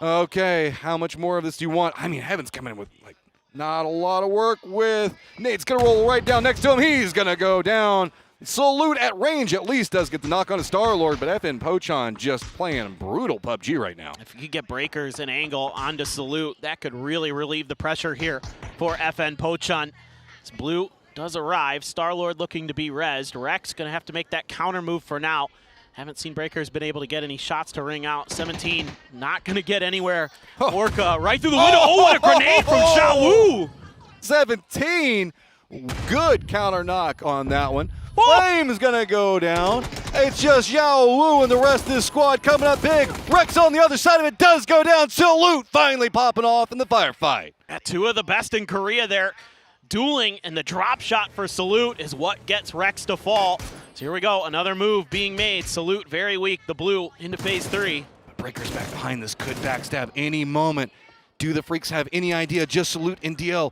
Okay, how much more of this do you want? I mean, Heaven's coming in with, like, not a lot of work with. Nate's going to roll right down next to him. He's going to go down. Salute at range at least does get the knock on a Star-Lord, but FN Pochon just playing brutal PUBG right now. If you could get breakers and angle onto Salute, that could really relieve the pressure here for FN Pochon. As Blue does arrive, Star-Lord looking to be rezzed. Rex going to have to make that counter move for now. Haven't seen Breakers been able to get any shots to ring out. 17 not going to get anywhere. Orca right through the window. Oh, what a grenade from Xiao Wu. 17. Good counter knock on that one. Flame's going to go down. It's just Xiao Wu and the rest of this squad coming up big. Rex on the other side of it does go down. Salute finally popping off in the firefight. Two of the best in Korea there. Dueling, and the drop shot for Salute is what gets Rex to fall. So here we go, another move being made. Salute very weak, the Blue into phase 3. Breakers back behind this, could backstab any moment. Do the Freaks have any idea? Just Salute and DL.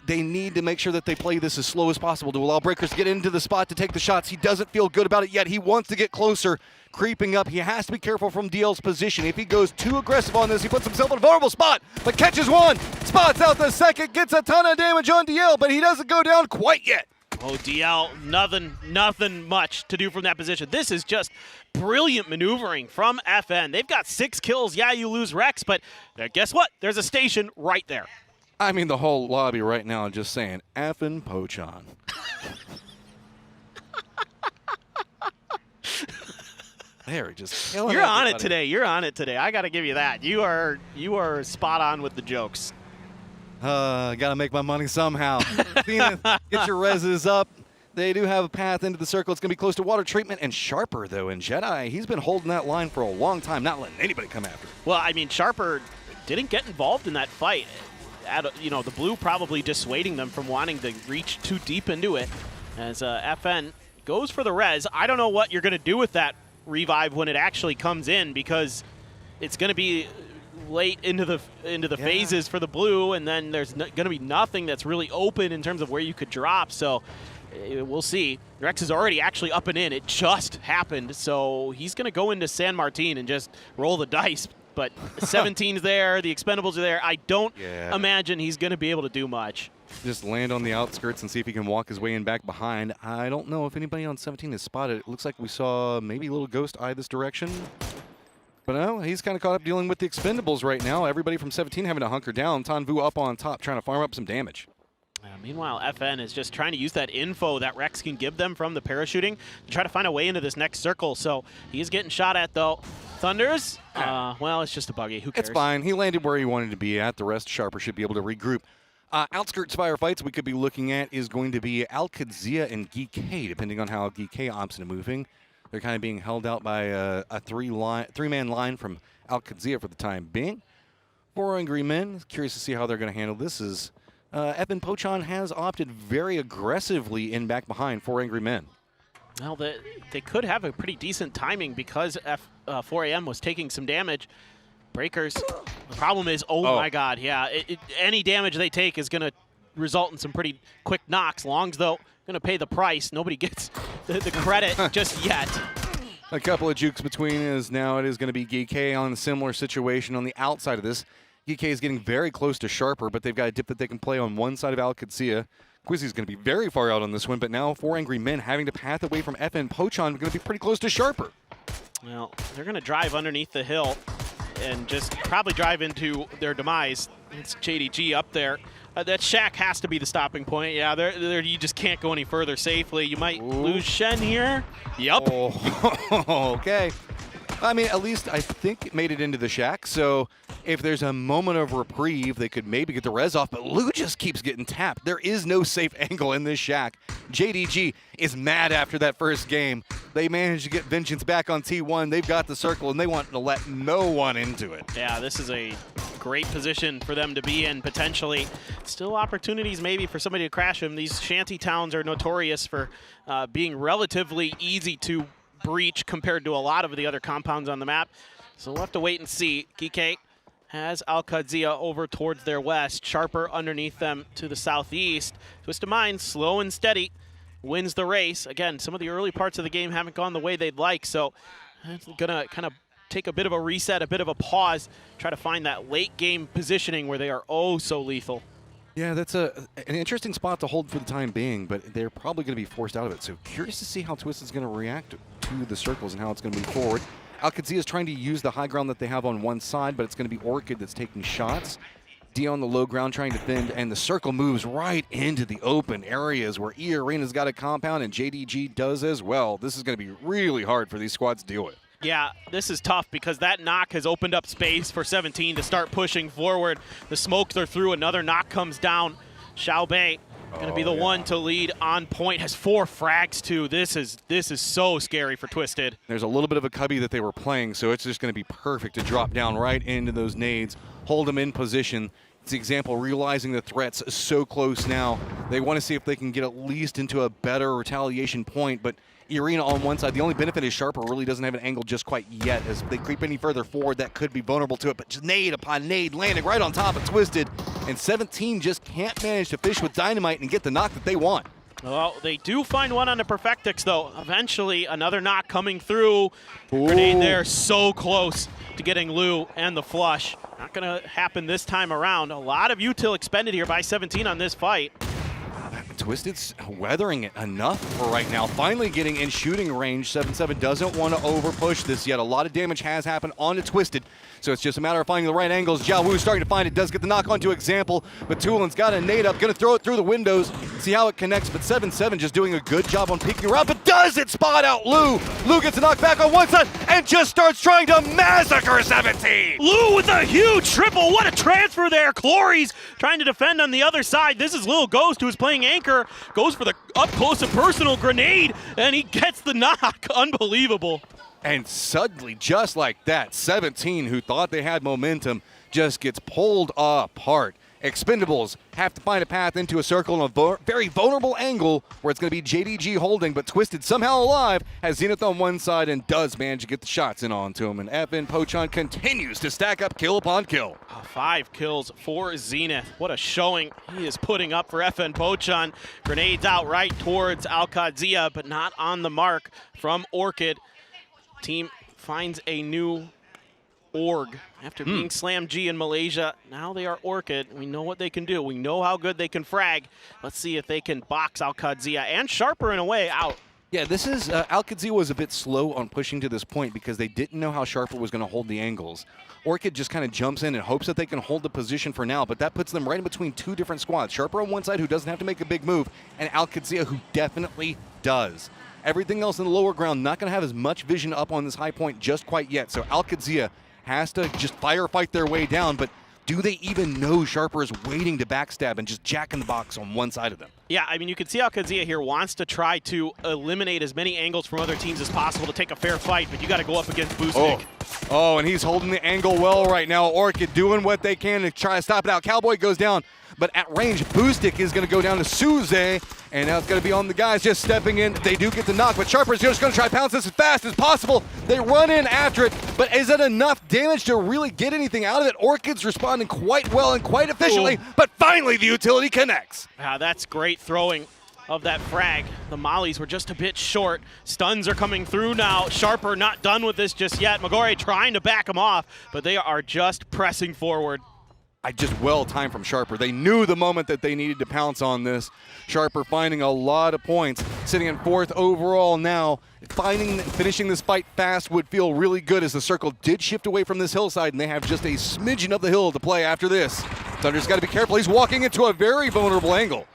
They need to make sure that they play this as slow as possible to allow Breakers to get into the spot to take the shots. He doesn't feel good about it yet. He wants to get closer, creeping up. He has to be careful from DL's position. If he goes too aggressive on this, he puts himself in a vulnerable spot, but catches one, spots out the second, gets a ton of damage on DL, but he doesn't go down quite yet. Oh, DL, nothing much to do from that position. This is just brilliant maneuvering from FN. They've got 6 kills. Yeah, you lose Rex, but guess what? There's a station right there. I mean, the whole lobby right now just saying, effing Pochon. They're just killing You're on it today. You're on it today. I got to give you that. You are spot on with the jokes. Gotta make my money somehow. Zenith, get your reses up. They do have a path into the circle. It's gonna be close to water treatment and Sharper though. And Jedi, he's been holding that line for a long time, not letting anybody come after him. Well, I mean, Sharper didn't get involved in that fight. The Blue probably dissuading them from wanting to reach too deep into it. As FN goes for the res. I don't know what you're gonna do with that revive when it actually comes in, because it's going to be late into the phases for the blue, and then there's going to be nothing that's really open in terms of where you could drop. So we'll see. Rex is already actually up and in. It just happened, so he's going to go into San Martin and just roll the dice. But 17's there, the Expendables are there. I don't imagine he's going to be able to do much. Just land on the outskirts and see if he can walk his way in back behind. I don't know if anybody on 17 is spotted. It looks like we saw maybe a little ghost eye this direction. But no, he's kind of caught up dealing with the Expendables right now. Everybody from 17 having to hunker down. Tanvu up on top trying to farm up some damage. Meanwhile, FN is just trying to use that info that Rex can give them from the parachuting to try to find a way into this next circle. So he's getting shot at, though. Thunders, well, it's just a buggy. Who cares? It's fine. He landed where he wanted to be at. The rest, Sharper should be able to regroup. Outskirts firefights we could be looking at is going to be Al-Qadzia and Geek, depending on how Geek opts into moving. They're kind of being held out by a three-man line from Al-Qadzia for the time being. 4 Angry Men, curious to see how they're going to handle this. Is Evan Pochon has opted very aggressively in back behind 4 Angry Men. Well, they could have a pretty decent timing because 4AM was taking some damage. Breakers, the problem is, oh my god, yeah, any damage they take is going to result in some pretty quick knocks. Longs, though, going to pay the price. Nobody gets the credit just yet. A couple of jukes between is now it is going to be Geek on a similar situation on the outside of this. Geek is getting very close to Sharper, but they've got a dip that they can play on one side of Al-Qadzia. Quizzy's going to be very far out on this one, but now 4 Angry Men having to path away from FN Pochon, going to be pretty close to Sharper. Well, they're going to drive underneath the hill and just probably drive into their demise. It's JDG up there. That shack has to be the stopping point. Yeah, there you just can't go any further safely. You might lose Shen here. Yep. Oh, okay. I mean, at least I think it made it into the shack, so if there's a moment of reprieve, they could maybe get the res off, but Lou just keeps getting tapped. There is no safe angle in this shack. JDG is mad after that first game. They managed to get vengeance back on T1. They've got the circle, and they want to let no one into it. Yeah, this is a great position for them to be in, potentially. Still opportunities maybe for somebody to crash them. These shanty towns are notorious for being relatively easy to breach compared to a lot of the other compounds on the map. So we'll have to wait and see. Geek has Al-Qadzia over towards their west. Sharper underneath them to the southeast. Twist of Mind, slow and steady, wins the race. Again, some of the early parts of the game haven't gone the way they'd like, so it's gonna kind of take a bit of a reset, a bit of a pause, try to find that late game positioning where they are oh so lethal. Yeah, that's an interesting spot to hold for the time being, but they're probably going to be forced out of it. So curious to see how Twist is going to react to the circles and how it's going to move forward. Al-Qadzia is trying to use the high ground that they have on one side, but it's going to be Orchid that's taking shots. D on the low ground trying to defend, and the circle moves right into the open areas where E Arena's got a compound and JDG does as well. This is going to be really hard for these squads to deal with. Yeah, this is tough because that knock has opened up space for 17 to start pushing forward. The smokes are through. Another knock comes down. Xiao Bei going to be the one to lead on point. Has 4 frags too. This is so scary for Twisted. There's a little bit of a cubby that they were playing, so it's just going to be perfect to drop down right into those nades, hold them in position. It's the example realizing the threat's so close now. They want to see if they can get at least into a better retaliation point, but Irina on one side. The only benefit is Sharper really doesn't have an angle just quite yet. As they creep any further forward, that could be vulnerable to it. But just nade upon nade, landing right on top of Twisted. And 17 just can't manage to fish with Dynamite and get the knock that they want. Well, they do find one on the Perfectix, though. Eventually, another knock coming through. Grenade there, so close to getting Lou and the flush. Not going to happen this time around. A lot of util expended here by 17 on this fight. Twisted's weathering it enough for right now. Finally getting in shooting range. 7-7 doesn't want to overpush this yet. A lot of damage has happened onto Twisted, so it's just a matter of finding the right angles. Jiao Wu starting to find it, does get the knock onto Example, but Tulin's got a nade up, gonna throw it through the windows, see how it connects, but 7-7 just doing a good job on peeking around, but does it spot out Lou? Lou gets a knock back on one side and just starts trying to massacre 17! Lou with a huge triple, what a transfer there! Clory's trying to defend on the other side. This is Lil Ghost, who's playing anchor, goes for the up close and personal grenade, and he gets the knock. Unbelievable. And suddenly, just like that, 17, who thought they had momentum, just gets pulled apart. Expendables have to find a path into a circle in a very vulnerable angle where it's going to be JDG holding, but Twisted somehow alive, has Zenith on one side and does manage to get the shots in onto him. And FN Pochon continues to stack up kill upon kill. 5 kills for Zenith. What a showing he is putting up for FN Pochon. Grenades out right towards Al-Qadsia, but not on the mark from Orchid. Team finds a new org after being Slam G in Malaysia. Now they are Orchid. We know what they can do. We know how good they can frag. Let's see if they can box Al-Qadsia and Sharper in a way out. Yeah, this is Al-Qadsia was a bit slow on pushing to this point because they didn't know how Sharper was going to hold the angles. Orchid just kind of jumps in and hopes that they can hold the position for now, but that puts them right in between two different squads. Sharper on one side, who doesn't have to make a big move, and Al-Qadsia, who definitely does. Everything else in the lower ground not going to have as much vision up on this high point just quite yet, so Al-Qadsia has to just firefight their way down, but do they even know Sharper is waiting to backstab and just jack in the box on one side of them? Yeah, I mean, you can see Al-Qadsia here wants to try to eliminate as many angles from other teams as possible to take a fair fight, but you got to go up against Boostic. Oh, and he's holding the angle well right now. Orchid doing what they can to try to stop it out. Cowboy goes down, but at range, Boostic is going to go down to Suze, and now it's going to be on the guys just stepping in. They do get the knock, but Sharper's just going to try to pounce this as fast as possible. They run in after it, but is it enough damage to really get anything out of it? Orchid's responding quite well and quite efficiently, but finally the utility connects. That's great throwing of that frag. The mollies were just a bit short. Stuns are coming through now. Sharper not done with this just yet. Magore trying to back him off, but they are just pressing forward. Just well timed from Sharper. They knew the moment that they needed to pounce on this. Sharper finding a lot of points, sitting in 4th overall now. Finishing this fight fast would feel really good as the circle did shift away from this hillside, and they have just a smidgen of the hill to play after this. Thunder's got to be careful. He's walking into a very vulnerable angle.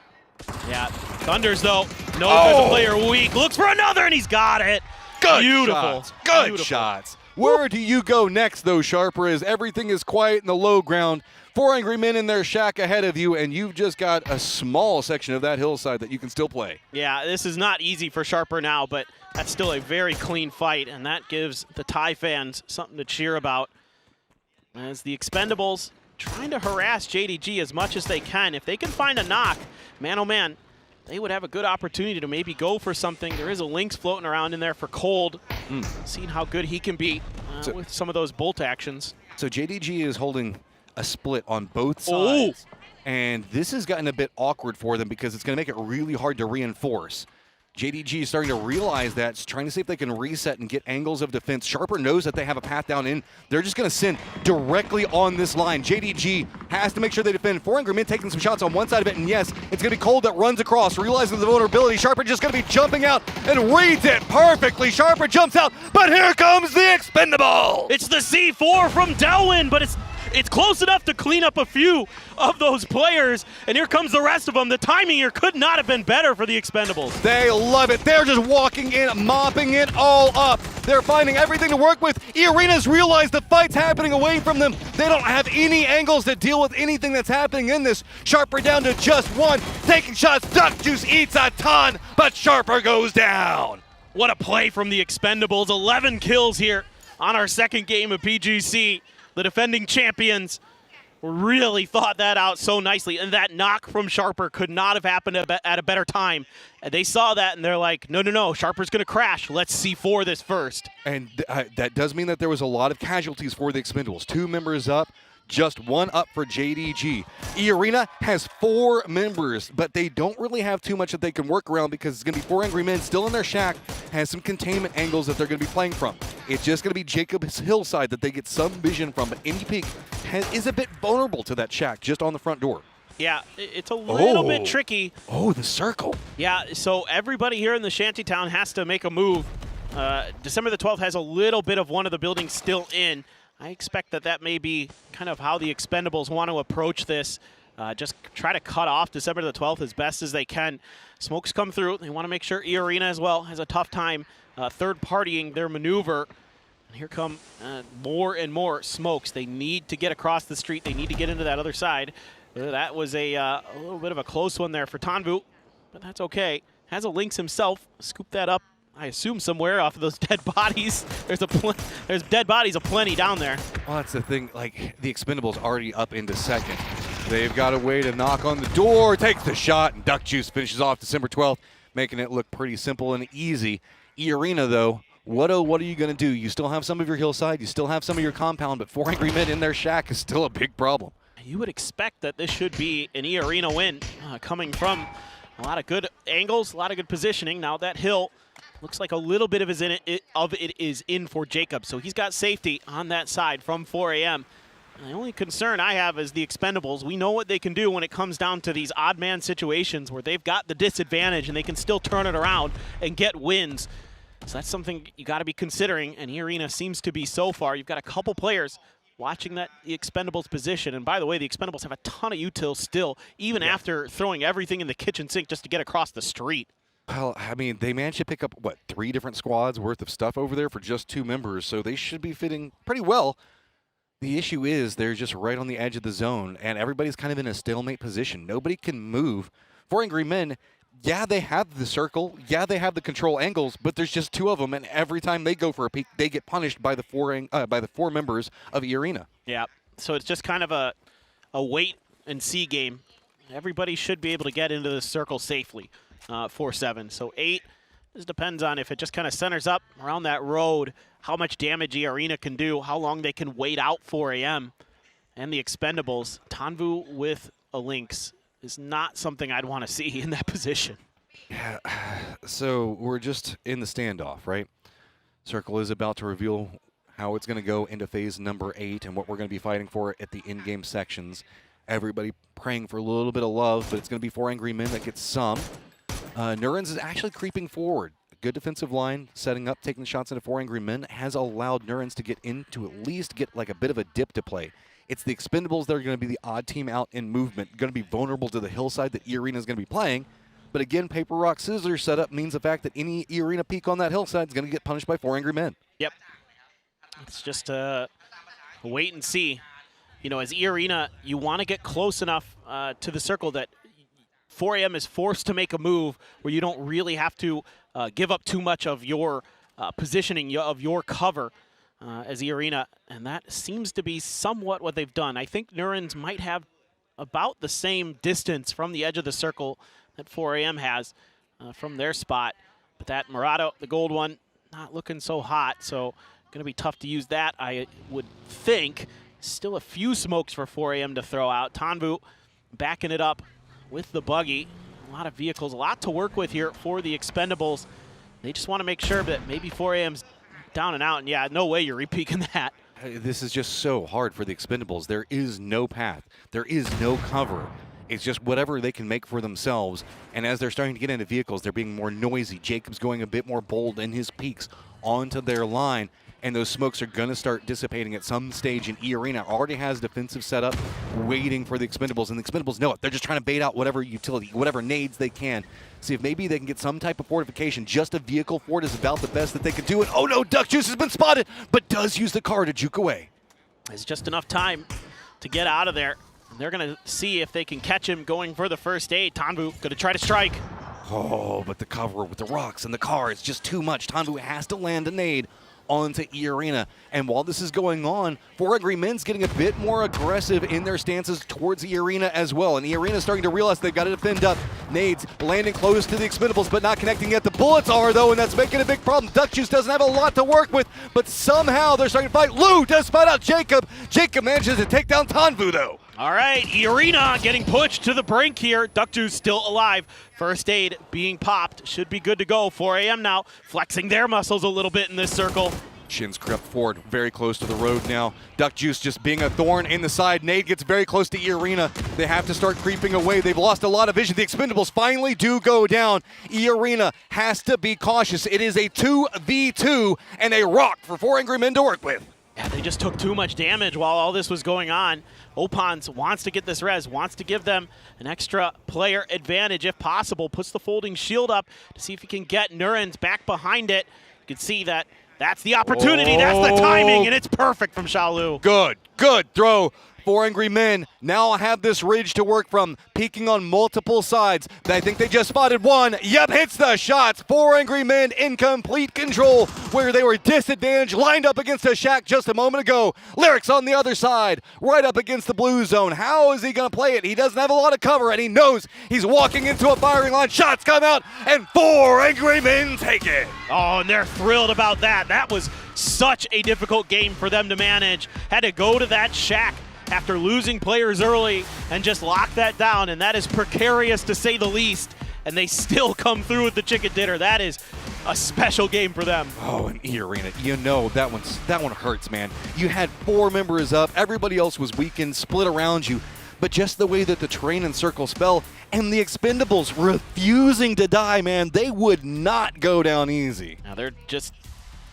Yeah, Thunders though knows there's a player weak. Looks for another, and he's got it. Good Beautiful. shots. Good shots. Where do you go next, though, Sharper, as everything is quiet in the low ground? 4 angry men in their shack ahead of you, and you've just got a small section of that hillside that you can still play. Yeah, this is not easy for Sharper now, but that's still a very clean fight, and that gives the Thai fans something to cheer about. As the Expendables trying to harass JDG as much as they can. If they can find a knock, man oh man, they would have a good opportunity to maybe go for something. There is a Lynx floating around in there for Cold. Seeing how good he can be with some of those bolt actions. So JDG is holding a split on both sides. And this has gotten a bit awkward for them because it's going to make it really hard to reinforce. JDG is starting to realize that, trying to see if they can reset and get angles of defense. Sharper knows that they have a path down in. They're just going to send directly on this line. JDG has to make sure they defend. 4 angry men taking some shots on one side of it, and yes, it's going to be Cold that runs across, realizing the vulnerability. Sharper just going to be jumping out and reads it perfectly. Sharper jumps out, but here comes the Expendable! It's the C4 from Delwyn, but it's close enough to clean up a few of those players, and here comes the rest of them. The timing here could not have been better for the Expendables. They love it. They're just walking in, mopping it all up. They're finding everything to work with. E-Arena's realized the fight's happening away from them. They don't have any angles to deal with anything that's happening in this. Sharper down to just 1. Taking shots, Duck Juice eats a ton, but Sharper goes down. What a play from the Expendables. 11 kills here on our second game of PGC. The defending champions really thought that out so nicely, and that knock from Sharper could not have happened at a better time. And they saw that, and they're like, no, Sharper's going to crash. Let's C4 this first. And that does mean that there was a lot of casualties for the Expendables. 2 members up, just 1 up for JDG. E-Arena has 4 members, but they don't really have too much that they can work around because it's going to be 4 angry men still in their shack, has some containment angles that they're going to be playing from. It's just going to be Jacob's hillside that they get some vision from, but Indy Peak is a bit vulnerable to that shack just on the front door. Yeah, it's a little bit tricky. Oh, the circle. Yeah, so everybody here in the shantytown has to make a move. December the 12th has a little bit of one of the buildings still in. I expect that may be kind of how the Expendables want to approach this. Just try to cut off December the 12th as best as they can. Smokes come through. They want to make sure E-Arena as well has a tough time third-partying their maneuver. And here come more and more smokes. They need to get across the street. They need to get into that other side. That was a little bit of a close one there for Tanvu, but that's okay. Has a Lynx himself. Scoop that up, I assume, somewhere off of those dead bodies. There's dead bodies aplenty down there. Well, that's the thing. Like, the Expendables already up into second. They've got a way to knock on the door, takes the shot, and Duck Juice finishes off December 12th, making it look pretty simple and easy. E-Arena, though, what are you going to do? You still have some of your hillside, you still have some of your compound, but 4 Angry Men in their shack is still a big problem. You would expect that this should be an E-Arena win, coming from a lot of good angles, a lot of good positioning. Now that hill looks like a little bit of it is in for Jacob, so he's got safety on that side from 4 a.m. The only concern I have is the Expendables. We know what they can do when it comes down to these odd man situations where they've got the disadvantage and they can still turn it around and get wins. So that's something you got to be considering, and E-Arena seems to be so far. You've got a couple players watching the Expendables position, and by the way, the Expendables have a ton of util still, even after throwing everything in the kitchen sink just to get across the street. Well, I mean, they managed to pick up, what, 3 different squads worth of stuff over there for just 2 members, so they should be fitting pretty well. The issue is they're just right on the edge of the zone, and everybody's kind of in a stalemate position. Nobody can move. 4 Angry Men, yeah, they have the circle. Yeah, they have the control angles, but there's just 2 of them, and every time they go for a peek, they get punished by the 4 members of E-Arena. Yeah, so it's just kind of a wait-and-see game. Everybody should be able to get into the circle safely, 4-7. So 8, this depends on if it just kind of centers up around that road, how much damage E-Arena can do, how long they can wait out 4 a.m. And the Expendables, Tanvu with a Lynx is not something I'd want to see in that position. Yeah, so we're just in the standoff, right? Circle is about to reveal how it's going to go into phase number 8 and what we're going to be fighting for at the in-game sections. Everybody praying for a little bit of love, but it's going to be 4 Angry Men that gets some. Nurens is actually creeping forward. Good defensive line, setting up, taking shots into 4 Angry Men has allowed Nurens to get in to at least get like a bit of a dip to play. It's the Expendables that are going to be the odd team out in movement, going to be vulnerable to the hillside that E-Arena is going to be playing. But again, paper, rock, scissors setup means the fact that any E-Arena peak on that hillside is going to get punished by 4 Angry Men. Yep. It's just wait and see. You know, as E-Arena, you want to get close enough to the circle that 4 a.m. is forced to make a move where you don't really have to give up too much of your positioning, of your cover as E-Arena, and that seems to be somewhat what they've done. I think Nurens might have about the same distance from the edge of the circle that 4 a.m. has from their spot, but that Murado, the gold one, not looking so hot, so going to be tough to use that, I would think. Still a few smokes for 4 a.m. to throw out. Tanvu backing it up with the buggy. A lot of vehicles, a lot to work with here for the Expendables. They just want to make sure that maybe 4 a.m.'s down and out, and yeah, no way you're repeaking that. This is just so hard for the Expendables. There is no path. There is no cover. It's just whatever they can make for themselves. And as they're starting to get into vehicles, they're being more noisy. Jacob's going a bit more bold in his peaks onto their line. And those smokes are going to start dissipating at some stage. And E-Arena already has defensive setup waiting for the Expendables. And the Expendables know it. They're just trying to bait out whatever utility, whatever nades they can. See if maybe they can get some type of fortification. Just a vehicle fort is about the best that they can do. And oh no, Duck Juice has been spotted, but does use the car to juke away. There's just enough time to get out of there. And they're going to see if they can catch him going for the first aid. Tanvu going to try to strike. Oh, but the cover with the rocks and the car is just too much. Tanvu has to land a nade onto E-Arena. And while this is going on, 4 Angry Men's getting a bit more aggressive in their stances towards E-Arena as well. And E-Arena is starting to realize they've got to defend up. Nades landing close to the Expendables, but not connecting yet. The bullets are, though, and that's making a big problem. Duck Juice doesn't have a lot to work with, but somehow they're starting to fight. Lou does fight out Jacob. Jacob manages to take down Tanvu, though. All right, E-Arena getting pushed to the brink here. Duck Juice still alive. First aid being popped. Should be good to go. 4 a.m. now, flexing their muscles a little bit in this circle. Shins crept forward, very close to the road now. Duck Juice just being a thorn in the side. Nade gets very close to E-Arena. They have to start creeping away. They've lost a lot of vision. The Expendables finally do go down. E-Arena has to be cautious. It is a 2v2 and a rock for 4 Angry Men to work with. Yeah, they just took too much damage while all this was going on. Opans wants to get this res, wants to give them an extra player advantage if possible. Puts the folding shield up to see if he can get Nurens back behind it. You can see that that's the opportunity, that's the timing, and it's perfect from Shaolu. Good throw 4 Angry Men now have this ridge to work from, peeking on multiple sides. I think they just spotted one. Yep, hits the shots. 4 Angry Men in complete control, where they were disadvantaged, lined up against a shack just a moment ago. Lyrics on the other side, right up against the blue zone. How is he going to play it? He doesn't have a lot of cover, and he knows he's walking into a firing line. Shots come out, and 4 Angry Men take it. Oh, and they're thrilled about that. That was such a difficult game for them to manage. Had to go to that shack after losing players early and just lock that down, and that is precarious to say the least, and they still come through with the chicken dinner. That is a special game for them. Oh, an E-Arena, you know that one hurts, man. You had 4 members up, everybody else was weakened, split around you, but just the way that the terrain and circles fell, and the Expendables refusing to die, man, they would not go down easy. Now they're just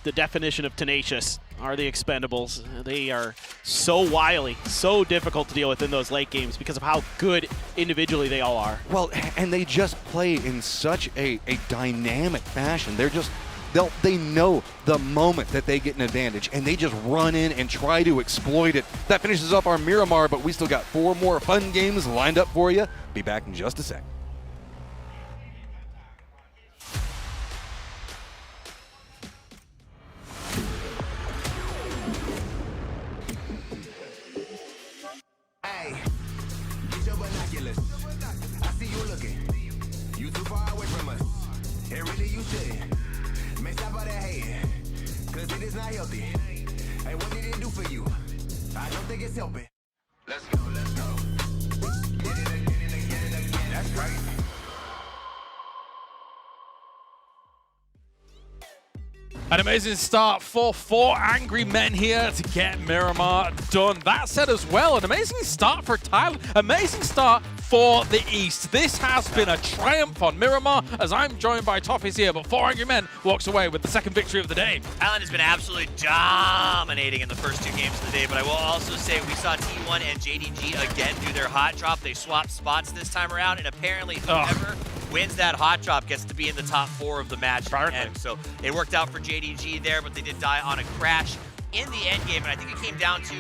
the definition of tenacious. Are the Expendables. They are so wily, so difficult to deal with in those late games because of how good individually they all are. Well, and they just play in such a dynamic fashion. They know the moment that they get an advantage, and they just run in and try to exploit it. That finishes up our Miramar, but we still got 4 more fun games lined up for you. Be back in just a sec. I see you looking. You too far away from us. And really you shouldn't. Man, stop all that hating. Cause it is not healthy. Hey, what did it do for you? I don't think it's helping. Let's go, let's go. Get it again, get it again. That's crazy. An amazing start for 4 Angry Men here to get Miramar done. That said as well, an amazing start for Thailand. Amazing start for the East. This has been a triumph on Miramar as I'm joined by Toffees here, but 4 Angry Men walks away with the second victory of the day. Thailand has been absolutely dominating in the first 2 games of the day, but I will also say we saw T1 and JDG again do their hot drop. They swapped spots this time around, and apparently whoever wins that hot drop gets to be in the top 4 of the match. So it worked out for JDG there, but they did die on a crash in the end game, and I think it came down to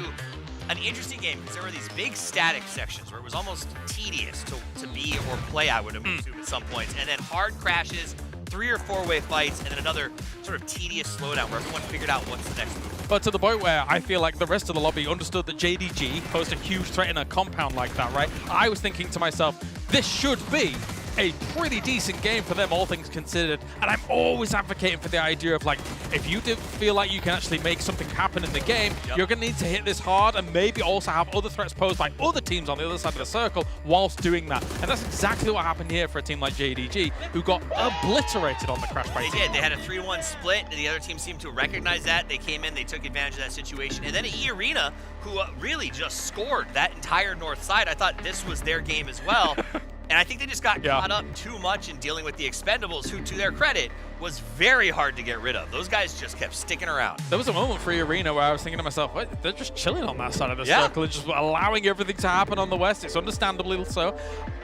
an interesting game because there were these big static sections where it was almost tedious to be or play, I would assume at some points, and then hard crashes, 3 or 4-way fights, and then another sort of tedious slowdown where everyone figured out what's the next move. But to the point where I feel like the rest of the lobby understood that JDG posed a huge threat in a compound like that, right? I was thinking to myself, this should be a pretty decent game for them, all things considered. And I'm always advocating for the idea of, like, if you do feel like you can actually make something happen in the game, you're going to need to hit this hard and maybe also have other threats posed by other teams on the other side of the circle whilst doing that. And that's exactly what happened here for a team like JDG, who got obliterated on the crash by They did. They had a 3-1 split, and the other team seemed to recognize that. They came in, they took advantage of that situation. And then E-Arena, who really just scored that entire north side. I thought this was their game as well. And I think they just got caught up too much in dealing with the Expendables, who, to their credit, was very hard to get rid of. Those guys just kept sticking around. There was a moment for E-Arena where I was thinking to myself, wait, they're just chilling on that side of the circle, just allowing everything to happen on the west. It's understandably so.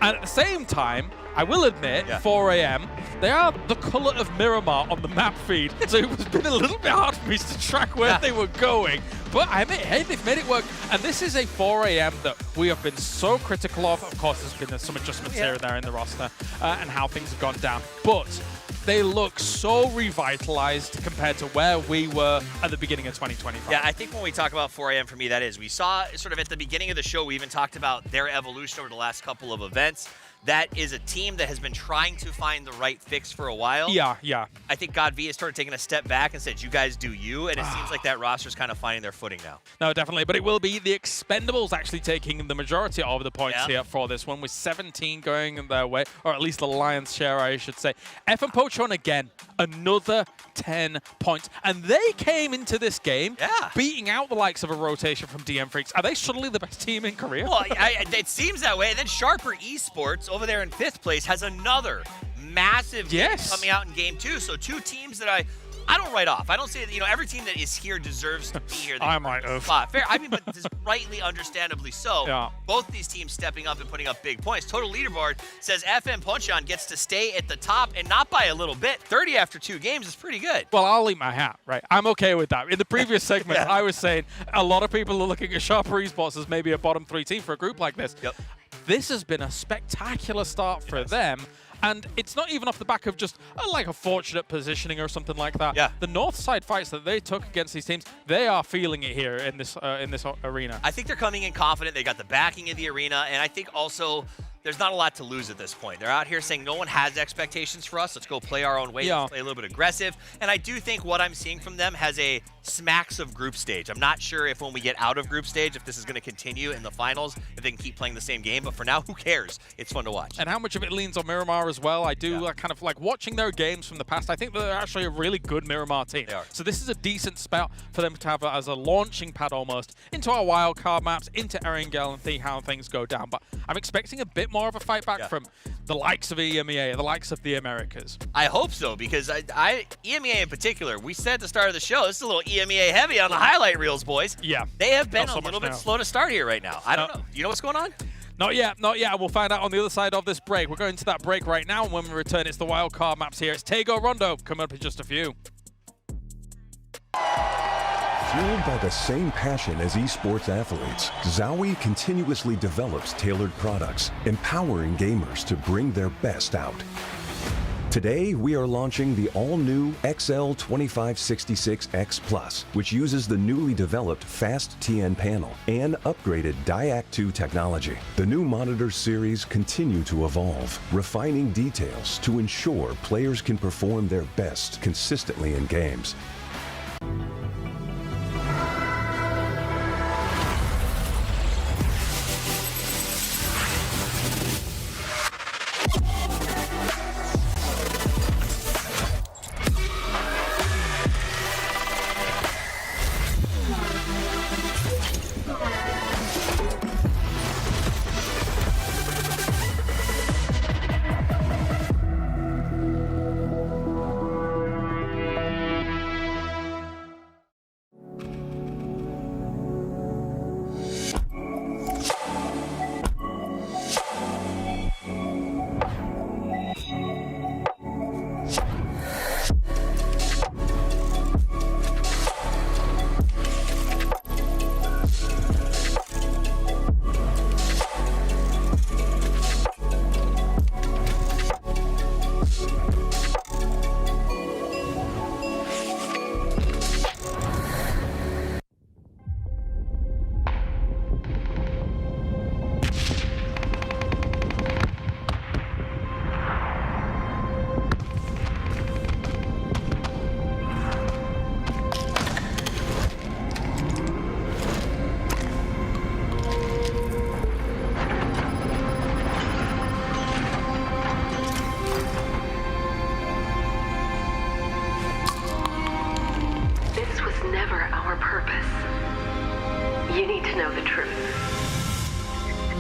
And at the same time, I will admit, 4 AM, they are the color of Miramar on the map feed. So it was been a little bit hard for me to track where they were going. But I admit, hey, they've made it work. And this is a 4 AM that we have been so critical of. Of course, there's been some adjustments here and there in the roster and how things have gone down. But they look so revitalized compared to where we were at the beginning of 2025. Yeah, I think when we talk about 4 AM, for me, that is. We saw sort of at the beginning of the show, we even talked about their evolution over the last couple of events. That is a team that has been trying to find the right fix for a while. Yeah. I think God V has started taking a step back and said, you guys do you, and it seems like that roster's kind of finding their footing now. No, definitely, but it will be the Expendables actually taking the majority of the points here for this one, with 17 going their way, or at least the lion's share, I should say. F and Pochon again, another 10 points, and they came into this game beating out the likes of a rotation from DM Freaks. Are they suddenly the best team in Korea? Well, it seems that way, and then Sharper Esports over there in 5th place has another massive game coming out in game 2. So 2 teams that I I don't write off. I don't say that, every team that is here deserves to be here. I might have. Fair. I mean, but this is rightly, understandably so. Yeah. Both these teams stepping up and putting up big points. Total leaderboard says FM Ponchon gets to stay at the top, and not by a little bit. 30 after 2 games is pretty good. Well, I'll eat my hat, right? I'm okay with that. In the previous segment, I was saying a lot of people are looking at Sharper Esports as maybe a bottom 3 team for a group like this. Yep. This has been a spectacular start for them. And it's not even off the back of just like a fortunate positioning or something like that. Yeah. The north side fights that they took against these teams, they are feeling it here in this arena. I think they're coming in confident. They got the backing of the arena, and I think also there's not a lot to lose at this point. They're out here saying no one has expectations for us. Let's go play our own way. Yeah. Let's play a little bit aggressive. And I do think what I'm seeing from them has a smacks of group stage. I'm not sure if when we get out of group stage, if this is going to continue in the finals, if they can keep playing the same game. But for now, who cares? It's fun to watch. And how much of it leans on Miramar as well. I do kind of like watching their games from the past. I think they're actually a really good Miramar team. They are. So this is a decent spot for them to have as a launching pad almost into our wild card maps, into Erangel, and see how things go down. But I'm expecting a bit more of a fight back from the likes of EMEA, the likes of the Americas. I hope so, because EMEA in particular, we said at the start of the show, this is a little EMEA heavy on the highlight reels, boys. Yeah. They have been Not so a little much bit now. slow to start here right now. I don't know. Do you know what's going on? Not yet, not yet. We'll find out on the other side of this break. We're going to that break right now, and when we return, it's the wild card maps here. It's Tego Rondo coming up in just a few. Fueled by the same passion as esports athletes, Zowie continuously develops tailored products, empowering gamers to bring their best out. Today, we are launching the all-new XL2566X Plus, which uses the newly developed Fast TN panel and upgraded Diac 2 technology. The new monitor series continue to evolve, refining details to ensure players can perform their best consistently in games.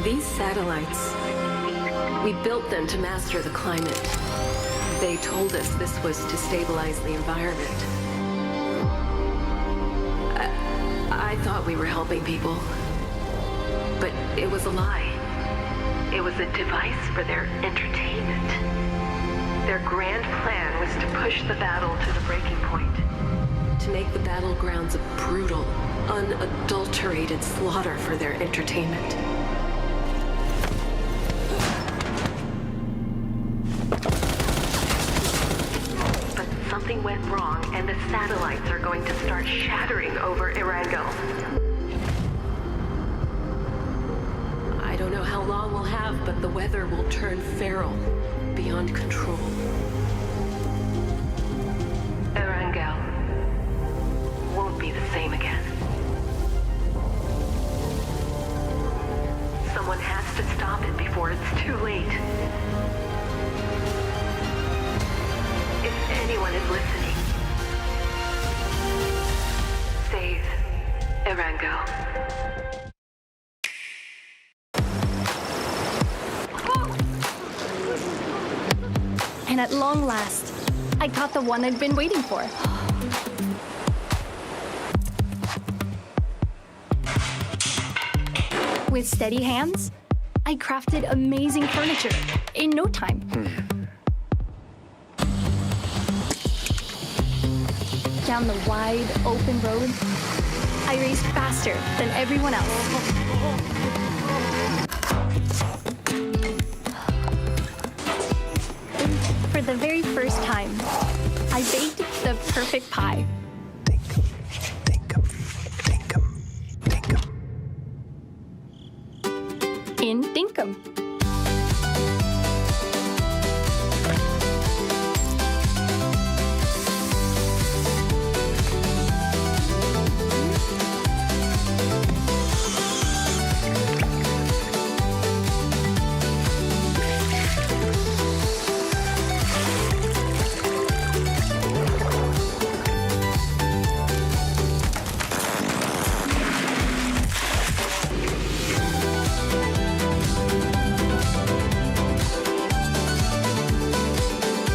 These satellites, we built them to master the climate. They told us this was to stabilize the environment. I thought we were helping people, but it was a lie. It was a device for their entertainment. Their grand plan was to push the battle to the breaking point, to make the battlegrounds a brutal, unadulterated slaughter for their entertainment. But something went wrong, and the satellites are going to start shattering over Erangel. I don't know how long we'll have, but the weather will turn feral, beyond control. Erangel won't be the same again. Someone has to stop it before it's too late. If anyone is listening, save Erangel. And at long last, I got the one I'd been waiting for. With steady hands, I crafted amazing furniture in no time. Down the wide, open road, I raced faster than everyone else. For the very first time, I baked the perfect pie. In Dinkum.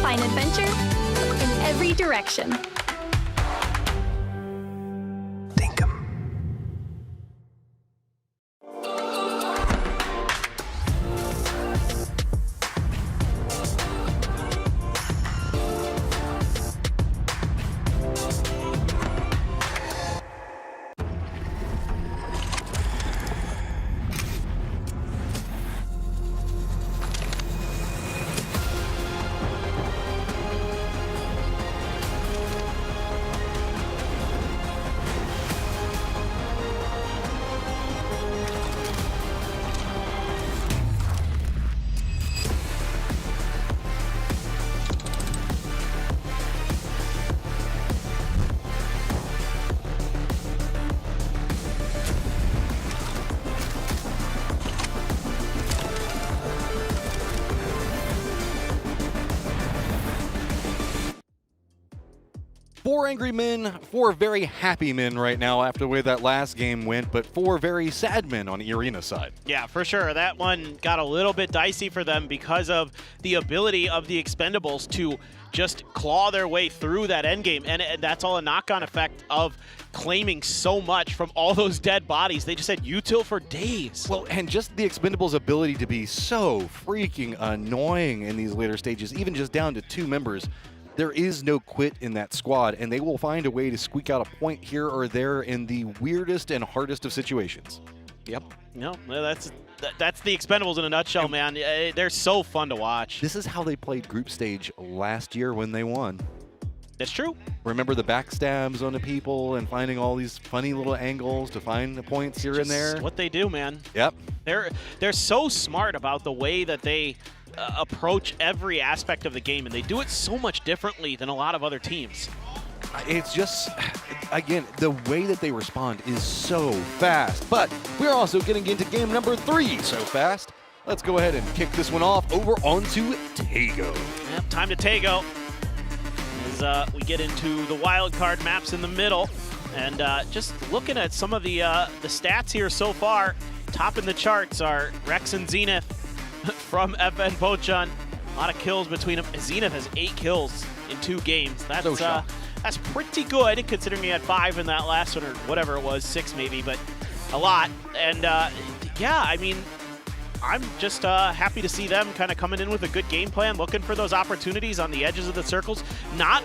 Find adventure in every direction. Four angry men, four very happy men right now after the way that last game went, but four very sad men on the arena side. Yeah, for sure. That one got a little bit dicey for them because of the ability of the Expendables to just claw their way through that endgame. And that's all a knock-on effect of claiming so much from all those dead bodies. They just had util for days. Well, and just the Expendables' ability to be so freaking annoying in these later stages, even just down to 2 members. There is no quit in that squad, and they will find a way to squeak out a point here or there in the weirdest and hardest of situations. Yep. No, that's the Expendables in a nutshell, man. They're so fun to watch. This is how they played group stage last year when they won. That's true. Remember the backstabs on the people and finding all these funny little angles to find the points here and there? What they do, man. Yep. They're so smart about the way that they approach every aspect of the game, and they do it so much differently than a lot of other teams. It's just, again, the way that they respond is so fast. But we're also getting into game number 3 so fast. Let's go ahead and kick this one off over onto Taego. Yep, time to Taego. As we get into the wild card maps in the middle, and just looking at some of the stats here so far, topping the charts are Rex and Zenith from FN Pochon. A lot of kills between them. Zenith has 8 kills in 2 games. That's pretty good, considering he had 5 in that last one, or whatever it was, 6 maybe, but a lot. And yeah, I mean, I'm just happy to see them kind of coming in with a good game plan, looking for those opportunities on the edges of the circles, not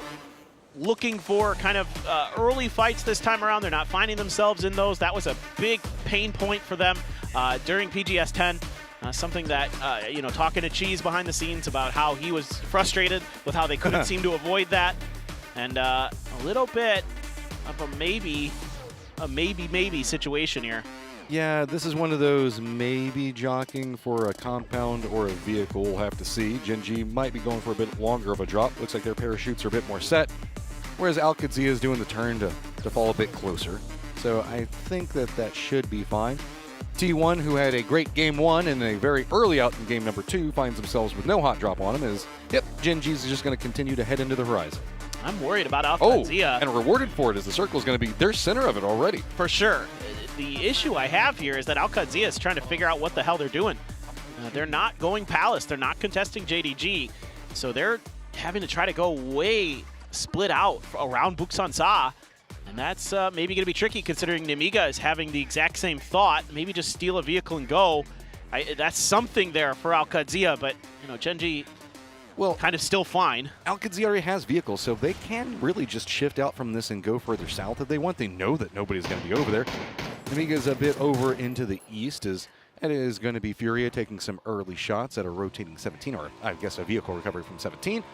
looking for kind of early fights this time around. They're not finding themselves in those. That was a big pain point for them during PGS 10. Something that, you know, talking to Cheese behind the scenes about how he was frustrated with how they couldn't seem to avoid that. And a little bit of a maybe situation here. Yeah, this is one of those maybe jockeying for a compound or a vehicle. We'll have to see. Gen.G might be going for a bit longer of a drop. Looks like their parachutes are a bit more set, whereas Al-Qadsia is doing the turn to fall a bit closer. So I think that should be fine. T1, who had a great game 1 and a very early out in game number 2, finds themselves with no hot drop on him as, yep, Gen.G's just going to continue to head into the horizon. I'm worried about Al-Qadsia. And rewarded for it as the circle is going to be their center of it already. For sure. The issue I have here is that Al-Qadsia is trying to figure out what the hell they're doing. They're not going Palace. They're not contesting JDG. So they're having to try to go way split out around Buksan Sa. And that's maybe going to be tricky considering Nemiga is having the exact same thought. Maybe just steal a vehicle and go. That's something there for Al-Qadsia, but Gen.G kind of still fine. Al-Qadsia already has vehicles, so they can really just shift out from this and go further south if they want. They know that nobody's going to be over there. Nemiga's a bit over into the east, as it is going to be Furia taking some early shots at a rotating 17, or I guess a vehicle recovery from 17.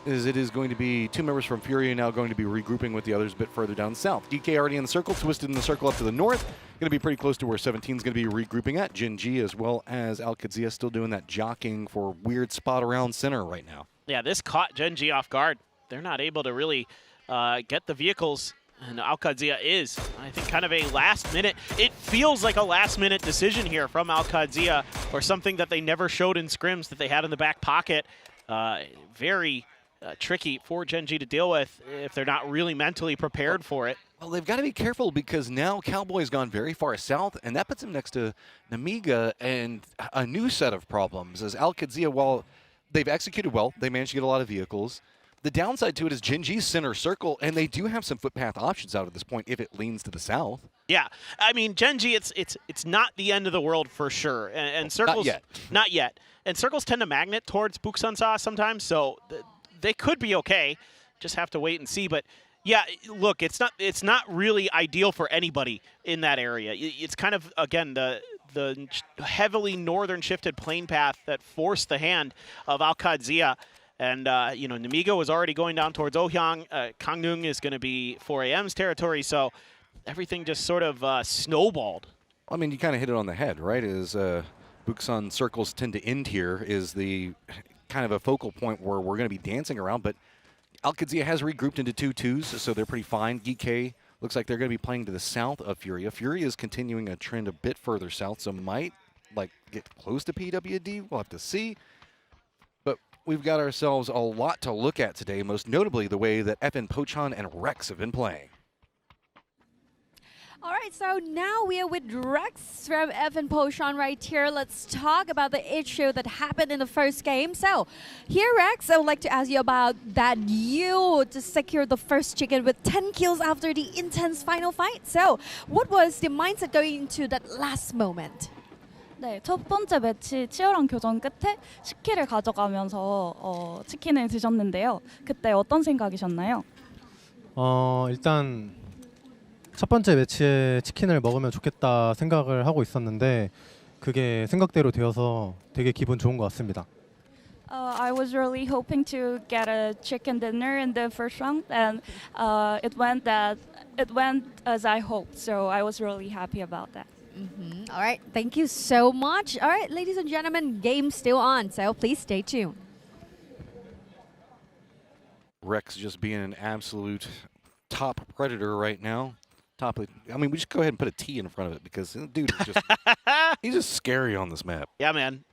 It is going to be 2 members from Furia now going to be regrouping with the others a bit further down south. DK already in the circle, Twisted in the circle up to the north. Going to be pretty close to where 17 is going to be regrouping at. Gen.G as well as Al-Qadsia still doing that jockeying for weird spot around center right now. Yeah, this caught Gen.G off guard. They're not able to really get the vehicles, and Al-Qadsia is, I think, kind of a last-minute. It feels like a last-minute decision here from Al-Qadsia, or something that they never showed in scrims that they had in the back pocket. Very tricky for Gen.G to deal with if they're not really mentally prepared for it. Well, they've got to be careful because now Cowboy's gone very far south, and that puts him next to Nemiga and a new set of problems. As Al-Qadsia, while they've executed well, they managed to get a lot of vehicles. The downside to it is Gen.G's center circle, and they do have some footpath options out at this point if it leans to the south. Yeah, I mean, Gen.G, it's not the end of the world for sure, and circles not yet. And circles tend to magnet towards Buksansa sometimes, so they could be okay. Just have to wait and see. But yeah, look, it's not really ideal for anybody in that area. It's kind of, again, the heavily northern shifted plane path that forced the hand of Al-Qadsia. And Nemiga was already going down towards Ohyang. Kangnung is going to be 4AM's territory, so everything just sort of snowballed. I mean, you kind of hit it on the head, right? Is Buksan circles tend to end here is the kind of a focal point where we're going to be dancing around, but Al-Qadsia has regrouped into 2-2s, so they're pretty fine. DK looks like they're going to be playing to the south of Furia. Furia is continuing a trend a bit further south, so might get close to PWD. We'll have to see. But we've got ourselves a lot to look at today, most notably the way that FN Pochan and Rex have been playing. All right, so now we are with Rex from FN Pochan right here. Let's talk about the issue that happened in the first game. So here, Rex, I would like to ask you about that you just secured the first chicken with 10 kills after the intense final fight. So what was the mindset going into that last moment? 네, 첫 번째 매치 치열한 교전 끝에 10킬을 가져가면서 치킨을 드셨는데요. 그때 어떤 생각이셨나요? 일단 첫 번째 매치에 치킨을 먹으면 좋겠다 생각을 하고 있었는데 그게 생각대로 되어서 되게 기분 좋은 것 같습니다. I was really hoping to get a chicken dinner in the first round, and it went as I hoped. So I was really happy about that. All right, thank you so much. All right, ladies and gentlemen, game's still on, so please stay tuned. Rex just being an absolute top predator right now. I mean, we just go ahead and put a T in front of it because dude is just he's just scary on this map. Yeah, man.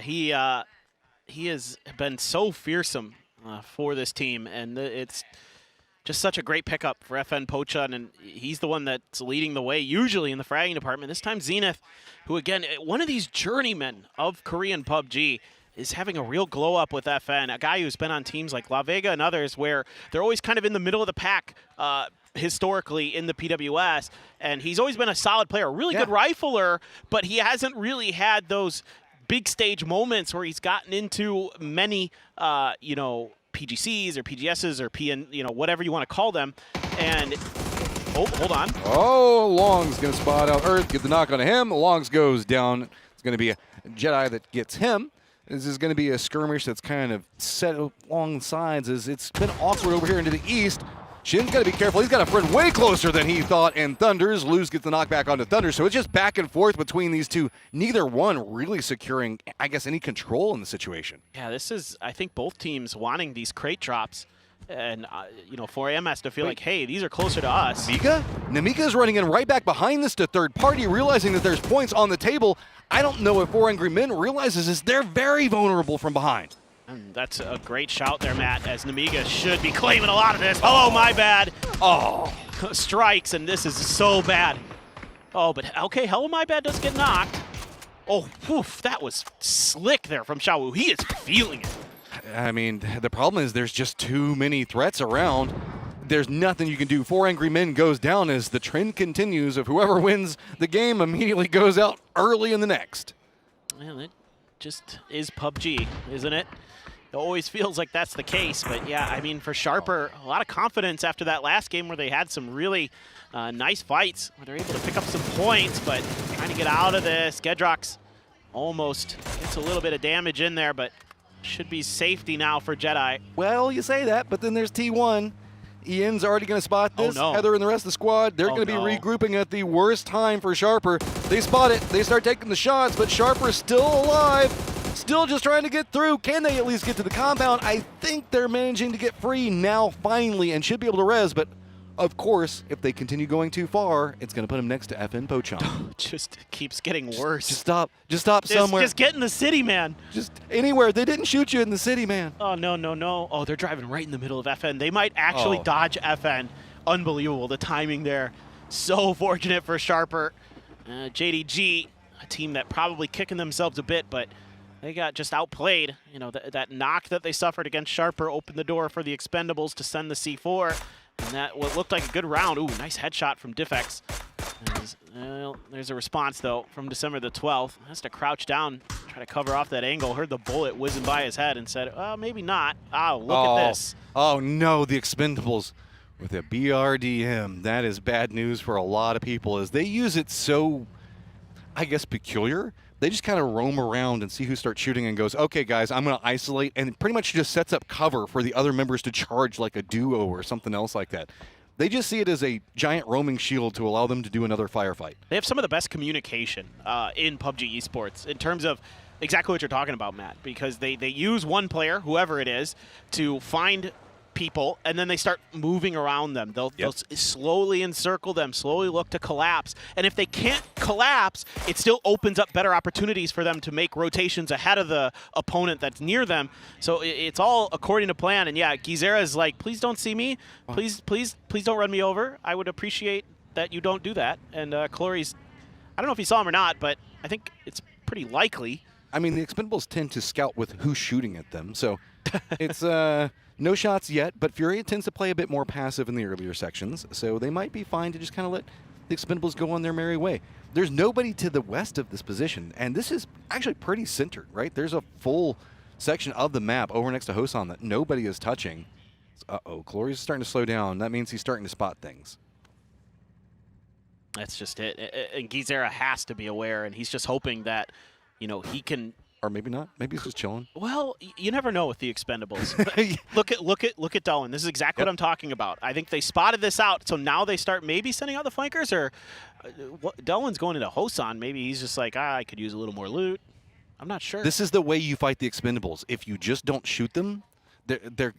He has been so fearsome for this team, and it's just such a great pickup for FN Pochan, and he's the one that's leading the way usually in the fragging department. This time Zenith, who again, one of these journeymen of Korean PUBG, is having a real glow up with FN, a guy who's been on teams like La Vega and others where they're always kind of in the middle of the pack historically in the PWS, and he's always been a solid player, a really good rifler, but he hasn't really had those big stage moments where he's gotten into many, PGCs or PGSs or PN, whatever you want to call them. And, oh, hold on. Oh, Long's going to spot out Earth, get the knock on him. Longs goes down. It's going to be a Jedi that gets him. This is going to be a skirmish that's kind of set along the sides. It's been awkward over here into the east. Shin's got to be careful. He's got a friend way closer than he thought, and Thunders. Luz gets the knockback onto Thunder, so it's just back and forth between these two. Neither one really securing, I guess, any control in the situation. Yeah, this is, I think, both teams wanting these crate drops. And, 4AM has to feel like, hey, these are closer to us. Nemiga is running in right back behind this to third party, realizing that there's points on the table. I don't know if 4 Angry Men realizes this. They're very vulnerable from behind. And that's a great shout there, Matt, as Nemiga should be claiming a lot of this. Oh, my bad. Oh, strikes, and this is so bad. Oh, but okay, Hello My Bad does get knocked. Oh, woof, that was slick there from Xiaowu. He is feeling it. I mean, the problem is there's just too many threats around. there's nothing you can do. 4 Angry Men goes down as the trend continues of whoever wins the game immediately goes out early in the next. Well, it just is PUBG, isn't it? It always feels like that's the case, but yeah, I mean, for Sharper, a lot of confidence after that last game where they had some really nice fights, where they're able to pick up some points, but trying to get out of this. Gedrox almost gets a little bit of damage in there, but should be safety now for Jedi. Well, you say that, but then there's T1. Ian's already going to spot this. Oh, no. Heather and the rest of the squad, they're going to be regrouping at the worst time for Sharper. They spot it. They start taking the shots, but Sharper's still alive. Still just trying to get through. Can they at least get to the compound? I think they're managing to get free now finally and should be able to res, but of course, if they continue going too far, it's going to put them next to FN Pochon. Just keeps getting worse. Just stop somewhere. Just get in the city, man. Just anywhere. They didn't shoot you in the city, man. Oh, no. Oh, they're driving right in the middle of FN. They might actually dodge FN. Unbelievable, the timing there. So fortunate for Sharper. JDG, a team that probably kicking themselves a bit, but they got just outplayed. You know, that knock that they suffered against Sharper opened the door for the Expendables to send the C4. And that what looked like a good round. Ooh, nice headshot from Diffex. There's a response, though, from December the 12th. Has to crouch down, try to cover off that angle. Heard the bullet whizzing by his head and said, maybe not. Oh, look at this. Oh, no, the Expendables with a BRDM. That is bad news for a lot of people as they use it so, I guess, peculiar. They just kind of roam around and see who starts shooting and goes, okay, guys, I'm going to isolate, and pretty much just sets up cover for the other members to charge like a duo or something else like that. They just see it as a giant roaming shield to allow them to do another firefight. They have some of the best communication in PUBG Esports in terms of exactly what you're talking about, Matt, because they use one player, whoever it is, to find people, and then they start moving around them. They'll slowly encircle them, slowly look to collapse. And if they can't collapse, it still opens up better opportunities for them to make rotations ahead of the opponent that's near them. So it's all according to plan. And yeah, Gizera is like, please don't see me. Please don't run me over. I would appreciate that you don't do that. And Clory's, I don't know if he saw him or not, but I think it's pretty likely. I mean, the Expendables tend to scout with who's shooting at them, so it's no shots yet, but Furia tends to play a bit more passive in the earlier sections, so they might be fine to just kind of let the Expendables go on their merry way. There's nobody to the west of this position, and this is actually pretty centered, right? There's a full section of the map over next to Hosan that nobody is touching. Uh-oh, Clory's starting to slow down. That means he's starting to spot things. That's just it. And Gizera has to be aware, and he's just hoping that, you know, he can. Or maybe not. Maybe he's just chilling. Well, you never know with the Expendables. look at Dolan. This is exactly what I'm talking about. I think they spotted this out, so now they start maybe sending out the flankers, or Dolan's going into Hosan. Maybe he's just like, I could use a little more loot. I'm not sure. This is the way you fight the Expendables. If you just don't shoot them, they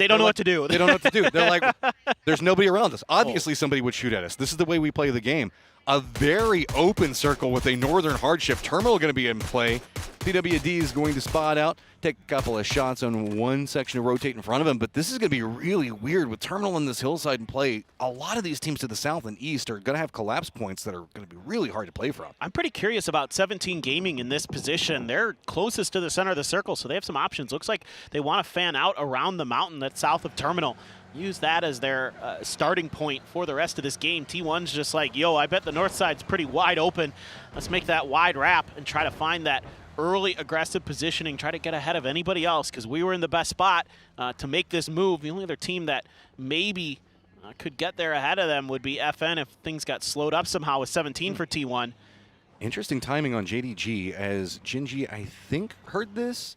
don't know what to do. They don't know what to do. They're like, there's nobody around us. Obviously, somebody would shoot at us. This is the way we play the game. A very open circle with a northern hardship. Terminal going to be in play. PWD is going to spot out, take a couple of shots on one section to rotate in front of him, but this is going to be really weird with Terminal on this hillside and play. A lot of these teams to the south and east are going to have collapse points that are going to be really hard to play from. I'm pretty curious about 17 Gaming in this position. They're closest to the center of the circle, so they have some options. Looks like they want to fan out around the mountain that's south of Terminal. Use that as their starting point for the rest of this game. T1's just like, yo, I bet the north side's pretty wide open. Let's make that wide wrap and try to find that early aggressive positioning, try to get ahead of anybody else, because we were in the best spot to make this move. The only other team that maybe could get there ahead of them would be FN if things got slowed up somehow with 17 for T1. Interesting timing on JDG, as Jinji, I think, heard this.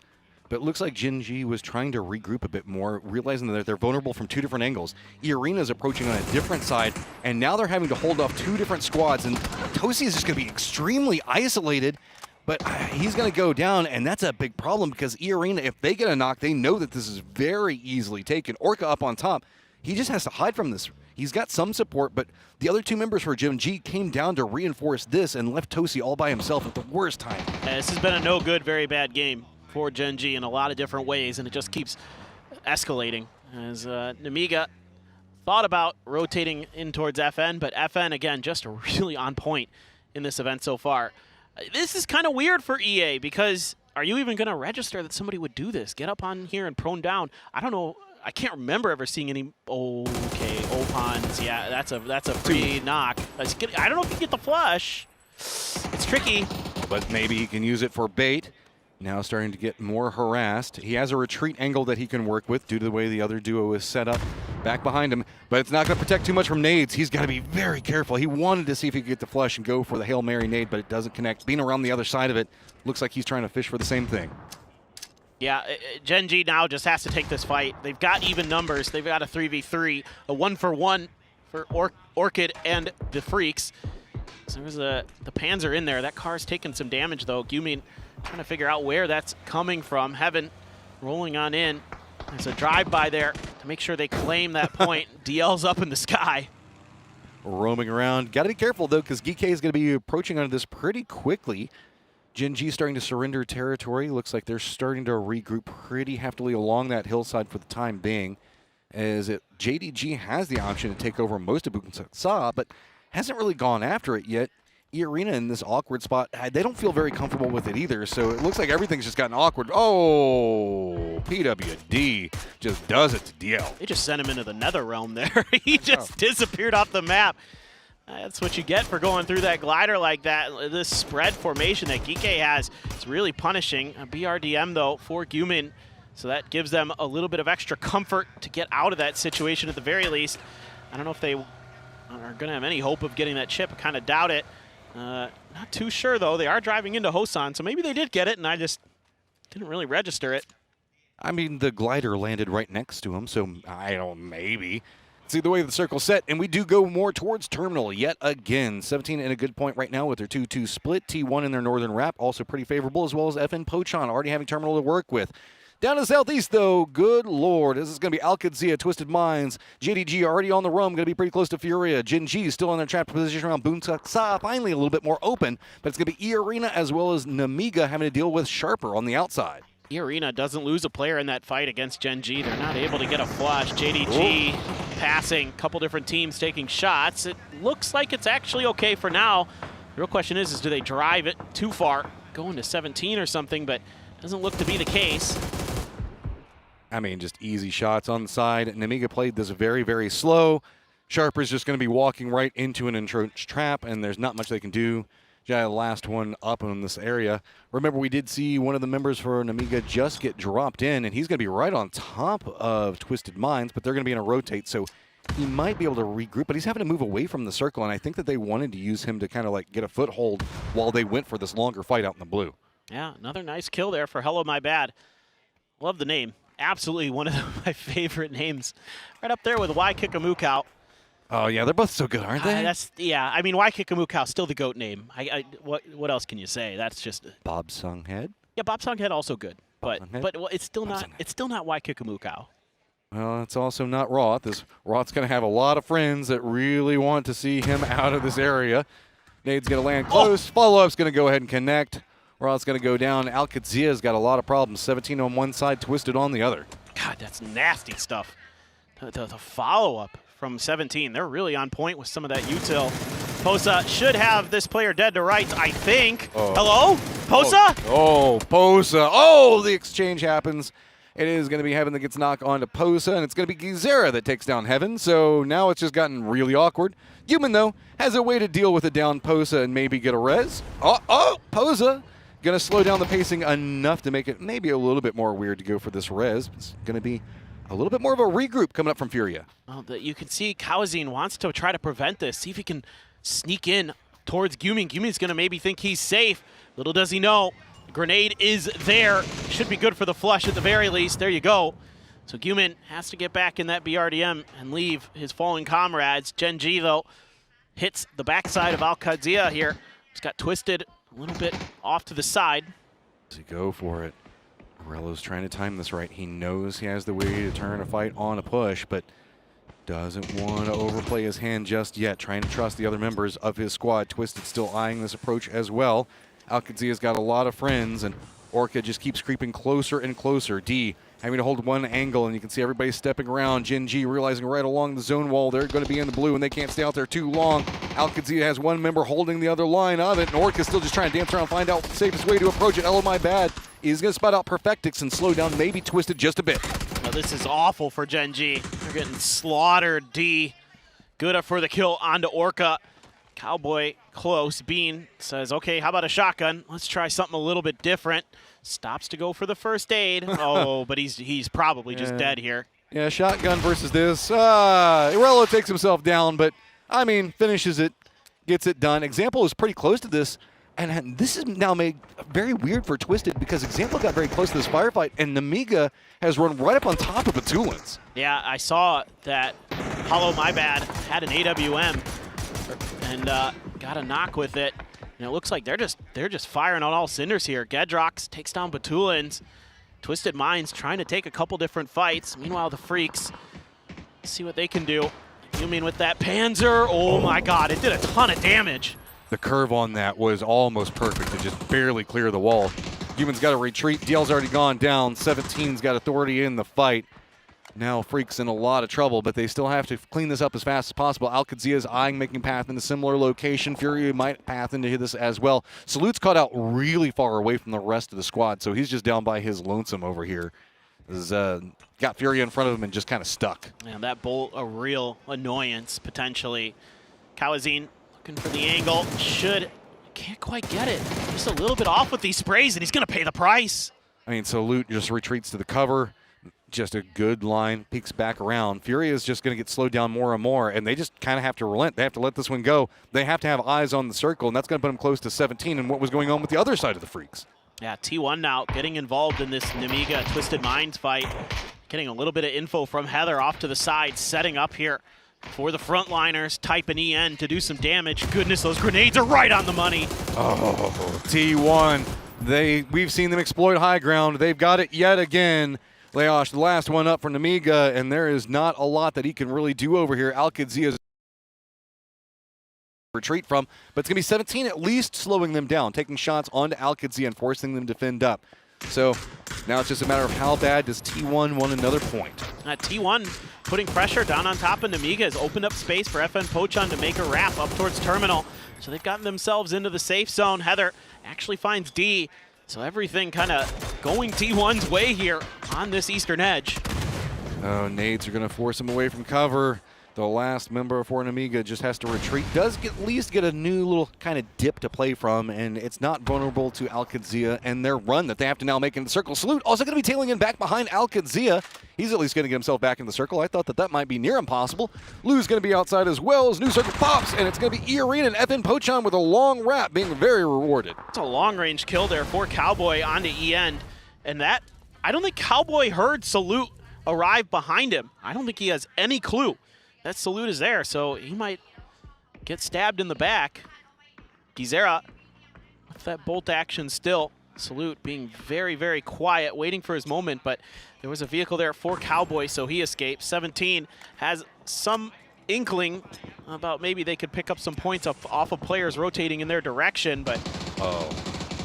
But it looks like Jinji was trying to regroup a bit more, realizing that they're vulnerable from two different angles. E-Arena's approaching on a different side, and now they're having to hold off two different squads, and Tosi is just going to be extremely isolated, but he's going to go down, and that's a big problem because E-Arena, if they get a knock, they know that this is very easily taken. Orca up on top. He just has to hide from this. He's got some support, but the other two members for Jinji came down to reinforce this and left Tosi all by himself at the worst time. This has been a no good, very bad game for Gen G in a lot of different ways, and it just keeps escalating as Namiga thought about rotating in towards FN, but FN, again, just really on point in this event so far. This is kind of weird for EA, because are you even going to register that somebody would do this? Get up on here and prone down. I don't know I can't remember ever seeing any. Okay, Opons. Yeah, that's a free knock. I don't know if you get the flush. It's tricky. But maybe he can use it for bait. Now starting to get more harassed. He has a retreat angle that he can work with due to the way the other duo is set up back behind him. But it's not going to protect too much from nades. He's got to be very careful. He wanted to see if he could get the flush and go for the Hail Mary nade, but it doesn't connect. Being around the other side of it, looks like he's trying to fish for the same thing. Yeah, Gen G now just has to take this fight. They've got even numbers. They've got a 3v3, a 1-for-1 for Orchid and the Freaks. So there's the Panzer in there. That car's taking some damage, though. Gyumin trying to figure out where that's coming from. Heaven rolling on in. There's a drive-by there to make sure they claim that point. DL's up in the sky. Roaming around. Got to be careful, though, because GK is going to be approaching onto this pretty quickly. Gen G starting to surrender territory. Looks like they're starting to regroup pretty heftily along that hillside for the time being, as JDG has the option to take over most of Buksa, but hasn't really gone after it yet. E-Arena in this awkward spot, they don't feel very comfortable with it either, so it looks like everything's just gotten awkward. Oh, PWD just does it to DL. They just sent him into the nether realm there. He just disappeared off the map. That's what you get for going through that glider like that. This spread formation that Geeke has is really punishing. A BRDM, though, for Gyumin, so that gives them a little bit of extra comfort to get out of that situation at the very least. I don't know if they are going to have any hope of getting that chip. I kind of doubt it. Not too sure, though. They are driving into Hosan, so maybe they did get it, and I just didn't really register it. I mean, the glider landed right next to him, so I don't maybe. See the way the circle's set, and we do go more towards terminal yet again. 17 in a good point right now with their 2-2 split. T1 in their northern wrap, also pretty favorable, as well as FN Pochon already having terminal to work with. Down to the southeast, though, good lord. This is going to be Alcadzia, Twisted Minds. JDG already on the roam, going to be pretty close to Furia. Gen G still in their trapped position around Boonsaksa, finally a little bit more open, but it's going to be E-Arena as well as Namiga having to deal with Sharper on the outside. E-Arena doesn't lose a player in that fight against Gen G. They're not able to get a flush. JDG passing, a couple different teams taking shots. It looks like it's actually okay for now. The real question is do they drive it too far, going to 17 or something, but doesn't look to be the case. I mean, just easy shots on the side. Namiga played this very, very slow. Sharper's just going to be walking right into an entrenched trap, and there's not much they can do. The last one up in this area. Remember, we did see one of the members for Namiga just get dropped in, and he's going to be right on top of Twisted Minds, but they're going to be in a rotate, so he might be able to regroup, but he's having to move away from the circle, and I think that they wanted to use him to kind of like get a foothold while they went for this longer fight out in the blue. Yeah, another nice kill there for Hello My Bad. Love the name. Absolutely one of my favorite names. Right up there with Y Kikamukau. Oh, yeah, they're both so good, aren't they? Yeah, I mean, Y Kikamukau, still the GOAT name. What else can you say? That's just Bob Songhead? Yeah, Bob Songhead also good. But it's still not Y Kikamukau. Well, it's also not Roth. Roth's going to have a lot of friends that really want to see him out of this area. Nade's going to land close. Follow-up's going to go ahead and connect. Roth's going to go down. Alcadzia's got a lot of problems. 17 on one side, Twisted on the other. God, that's nasty stuff. The follow-up from 17. They're really on point with some of that util. Posa should have this player dead to rights, I think. Hello? Posa? Posa. Oh, the exchange happens. It is going to be Heaven that gets knocked onto Posa, and it's going to be Gizera that takes down Heaven. So now it's just gotten really awkward. Human, though, has a way to deal with a down Posa and maybe get a res. Posa going to slow down the pacing enough to make it maybe a little bit more weird to go for this res. It's going to be a little bit more of a regroup coming up from Furia. Well, you can see Kawazine wants to try to prevent this, see if he can sneak in towards Gyumin. Gyumin's going to maybe think he's safe. Little does he know, the grenade is there. Should be good for the flush at the very least. There you go. So Gyumin has to get back in that BRDM and leave his fallen comrades. Gen G, though, hits the backside of Alcadzia here. He's got Twisted a little bit off to the side. To go for it. Morello's trying to time this right. He knows he has the way to turn a fight on a push, but doesn't want to overplay his hand just yet. Trying to trust the other members of his squad. Twisted still eyeing this approach as well. Alcadzia's got a lot of friends, and Orca just keeps creeping closer and closer. D having to hold one angle, and you can see everybody stepping around. Gen G realizing right along the zone wall they're going to be in the blue, and they can't stay out there too long. Alcadzia has one member holding the other line of it, and Orca's still just trying to dance around, find out the safest way to approach it. Oh, my bad. He's going to spot out Perfectix and slow down maybe Twisted just a bit. Well, this is awful for Gen G. They're getting slaughtered. D. Good for the kill onto Orca. Cowboy close. Bean says, okay, how about a shotgun? Let's try something a little bit different. Stops to go for the first aid. Oh, but he's probably just dead here. Yeah, shotgun versus this. Irello takes himself down, but, I mean, finishes it, gets it done. Example is pretty close to this, and this is now made very weird for Twisted because Example got very close to this firefight, and Namiga has run right up on top of Batulins. Yeah, I saw that Hollow My Bad had an AWM and got a knock with it. And it looks like they're just firing on all cinders here. Gedrox takes down Batulins. Twisted Minds trying to take a couple different fights. Meanwhile, the Freaks, see what they can do. Yumin with that Panzer. Oh my God, it did a ton of damage. The curve on that was almost perfect. It just barely cleared the wall. Human's got to retreat. DL's already gone down. 17's got authority in the fight. Now Freak's in a lot of trouble, but they still have to clean this up as fast as possible. Alcazia's eyeing making path in a similar location. Fury might path into this as well. Salute's caught out really far away from the rest of the squad, so he's just down by his lonesome over here. He's got Fury in front of him and just kind of stuck. And that bolt, a real annoyance, potentially. Kawazine looking for the angle. Can't quite get it. Just a little bit off with these sprays, and he's going to pay the price. I mean, Salute just retreats to the cover. Just a good line, peeks back around. Fury is just going to get slowed down more and more, and they just kind of have to relent. They have to let this one go. They have to have eyes on the circle, and that's going to put them close to 17 and what was going on with the other side of the Freaks. Yeah, T1 now getting involved in this Namiga Twisted Minds fight. Getting a little bit of info from Heather off to the side, setting up here for the frontliners. Type an EN to do some damage. Goodness, those grenades are right on the money. Oh, T1. We've seen them exploit high ground. They've got it yet again. Leosh, the last one up for Namiga, and there is not a lot that he can really do over here. Alcazia's retreat from, but it's going to be 17 at least slowing them down, taking shots onto Alcazia and forcing them to fend up. So now it's just a matter of how bad does T1 want another point. T1 putting pressure down on top of Namiga has opened up space for FN Pochon to make a wrap up towards Terminal. So they've gotten themselves into the safe zone. Heather actually finds D. So everything kind of going T1's way here on this eastern edge. Oh, nades are going to force him away from cover. The last member for Namiga just has to retreat. Does at least get a new little kind of dip to play from, and it's not vulnerable to Alcazia and their run that they have to now make in the circle. Salute also going to be tailing in back behind Alcazia. He's at least going to get himself back in the circle. I thought that might be near impossible. Lou's going to be outside as well as new circle pops, and it's going to be E-Arena and FN Pochon with a long wrap being very rewarded. It's a long-range kill there for Cowboy onto E-End, and that, I don't think Cowboy heard Salute arrive behind him. I don't think he has any clue that Salute is there, so he might get stabbed in the back. Gizera with that bolt action still. Salute being very, very quiet, waiting for his moment, but there was a vehicle there for Cowboy, so he escaped. 17 has some inkling about maybe they could pick up some points off of players rotating in their direction, but... Oh,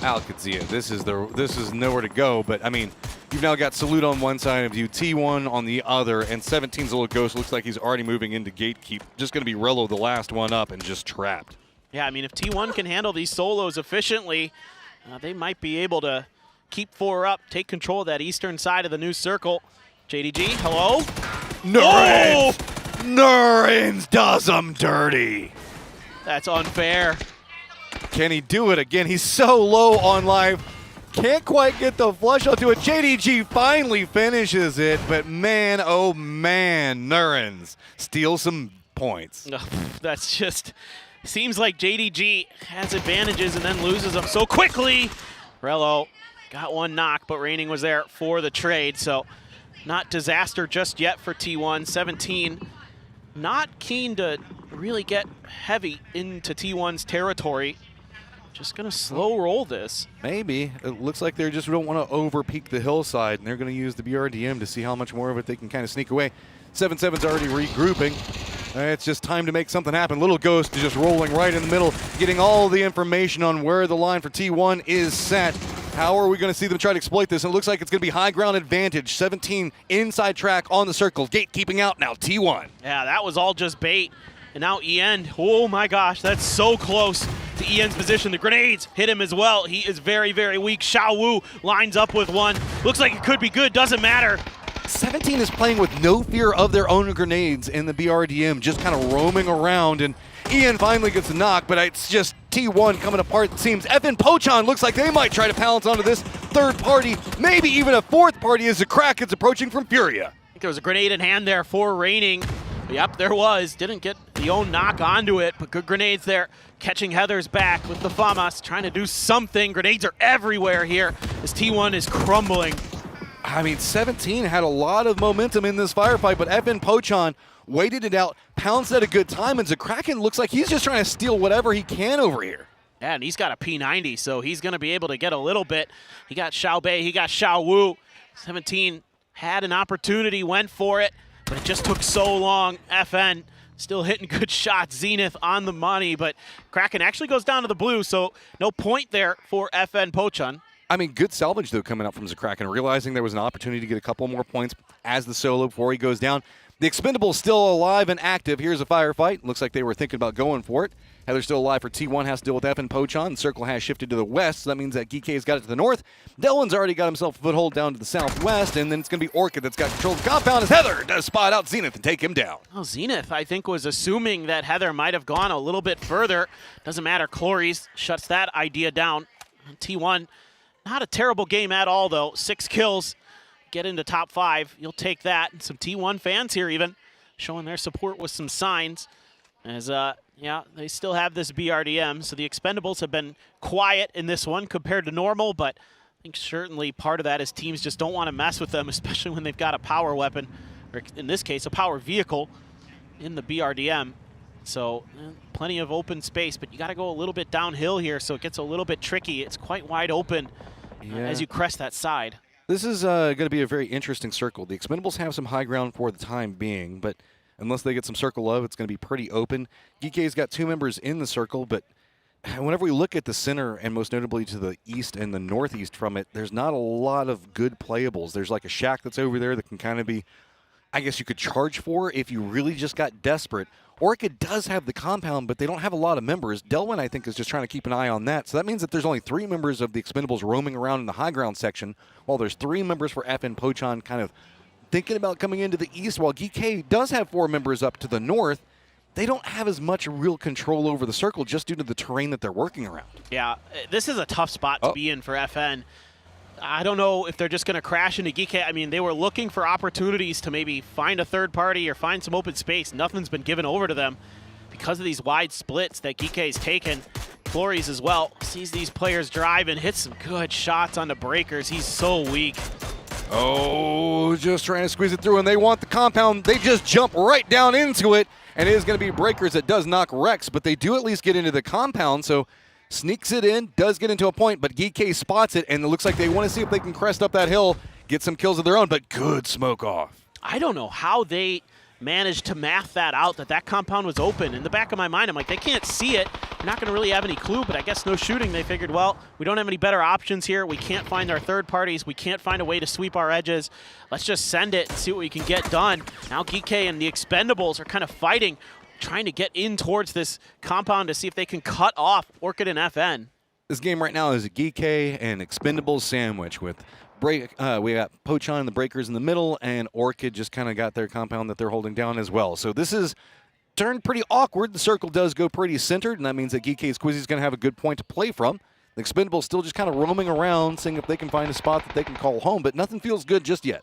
Alcazia, this is nowhere to go, but I mean, you've now got Salute on one side of you, T1 on the other, and 17's little ghost looks like he's already moving into gatekeep. Just going to be Rello the last one up and just trapped. Yeah, I mean, if T1 can handle these solos efficiently, they might be able to keep 4 up, take control of that eastern side of the new circle. JDG, hello? Nurins! Nurins does him dirty. That's unfair. Can he do it again? He's so low on life. Can't quite get the flush onto it. JDG finally finishes it, but man, oh man, Nurins steals some points. That's just, seems like JDG has advantages and then loses them so quickly. Rello got one knock, but Raining was there for the trade, so not disaster just yet for T1. 17 not keen to really get heavy into T1's territory. Just going to slow roll this. Maybe. It looks like they just don't want to over-peak the hillside, and they're going to use the BRDM to see how much more of it they can kind of sneak away. 7-7's already regrouping. It's just time to make something happen. Little Ghost is just rolling right in the middle, getting all the information on where the line for T1 is set. How are we going to see them try to exploit this? And it looks like it's going to be high ground advantage. 17 inside track on the circle. Gate keeping out now, T1. Yeah, that was all just bait. And now E-End, oh my gosh, that's so close to E-End's position. The grenades hit him as well. He is very, very weak. Xiao Wu lines up with one. Looks like it could be good, doesn't matter. 17 is playing with no fear of their own grenades in the BRDM, just kind of roaming around, and Ian finally gets a knock, but it's just T1 coming apart, it seems. FN Pochon looks like they might try to pounce onto this third party, maybe even a fourth party as the crack is approaching from Furia. I think there was a grenade in hand there for Raining. Yep, there was. Didn't get the own knock onto it, but good grenades there. Catching Heather's back with the FAMAS, trying to do something. Grenades are everywhere here as T1 is crumbling. I mean, 17 had a lot of momentum in this firefight, but FN Pochon waited it out, pounced at a good time, and Zakraken looks like he's just trying to steal whatever he can over here. Yeah, and he's got a P90, so he's going to be able to get a little bit. He got Xiao Bei, he got Xiao Wu. 17 had an opportunity, went for it, but it just took so long. FN still hitting good shots. Zenith on the money, but Kraken actually goes down to the blue, so no point there for FN Pochon. I mean, good salvage, though, coming out from Zakraken, realizing there was an opportunity to get a couple more points as the solo before he goes down. The Expendables still alive and active. Here's a firefight. Looks like they were thinking about going for it. Heather's still alive for T1, has to deal with FN Pochon. The circle has shifted to the west, so that means that Geek's got it to the north. Delwyn's already got himself a foothold down to the southwest, and then it's going to be Orchid that's got control of the compound as Heather does spot out Zenith and take him down. Well, Zenith, I think, was assuming that Heather might have gone a little bit further. Doesn't matter. Clories shuts that idea down. T1, not a terrible game at all, though. 6 kills, get into top 5. You'll take that. And some T1 fans here even showing their support with some signs. As, yeah, they still have this BRDM, so the Expendables have been quiet in this one compared to normal, but I think certainly part of that is teams just don't want to mess with them, especially when they've got a power weapon, or in this case, a power vehicle in the BRDM. So plenty of open space, but you got to go a little bit downhill here, so it gets a little bit tricky. It's quite wide open as you crest that side. This is going to be a very interesting circle. The Expendables have some high ground for the time being, but unless they get some circle love, it's going to be pretty open. Geek's got 2 members in the circle, but whenever we look at the center, and most notably to the east and the northeast from it, there's not a lot of good playables. There's like a shack that's over there that can kind of be, I guess you could charge for if you really just got desperate. Orchid does have the compound, but they don't have a lot of members. Delwyn, I think, is just trying to keep an eye on that. So that means that there's only 3 members of the Expendables roaming around in the high ground section, while there's 3 members for FN Pochon kind of thinking about coming into the east, while Geek does have 4 members up to the north. They don't have as much real control over the circle just due to the terrain that they're working around. Yeah, this is a tough spot to be in for FN. I don't know if they're just going to crash into Geek. I mean, they were looking for opportunities to maybe find a third party or find some open space. Nothing's been given over to them because of these wide splits that Geek's taken. Flores as well sees these players drive and hits some good shots on the breakers. He's so weak. Oh, just trying to squeeze it through, and they want the compound. They just jump right down into it, and it is going to be breakers that does knock Rex, but they do at least get into the compound, so sneaks it in, does get into a point, but Geek spots it, and it looks like they want to see if they can crest up that hill, get some kills of their own, but good smoke off. I don't know how they managed to math that out, that compound was open. In the back of my mind, I'm like, they can't see it. They're not going to really have any clue, but I guess no shooting. They figured, well, we don't have any better options here. We can't find our third parties. We can't find a way to sweep our edges. Let's just send it and see what we can get done. Now Geek and the Expendables are kind of fighting, trying to get in towards this compound to see if they can cut off Orchid and FN. This game right now is a Geek and Expendables sandwich with we got Pochon and the breakers in the middle, and Orchid just kind of got their compound that they're holding down as well. So this is turned pretty awkward. The circle does go pretty centered, and that means that Geek's Quizzy is going to have a good point to play from. The Expendables still just kind of roaming around, seeing if they can find a spot that they can call home, but nothing feels good just yet.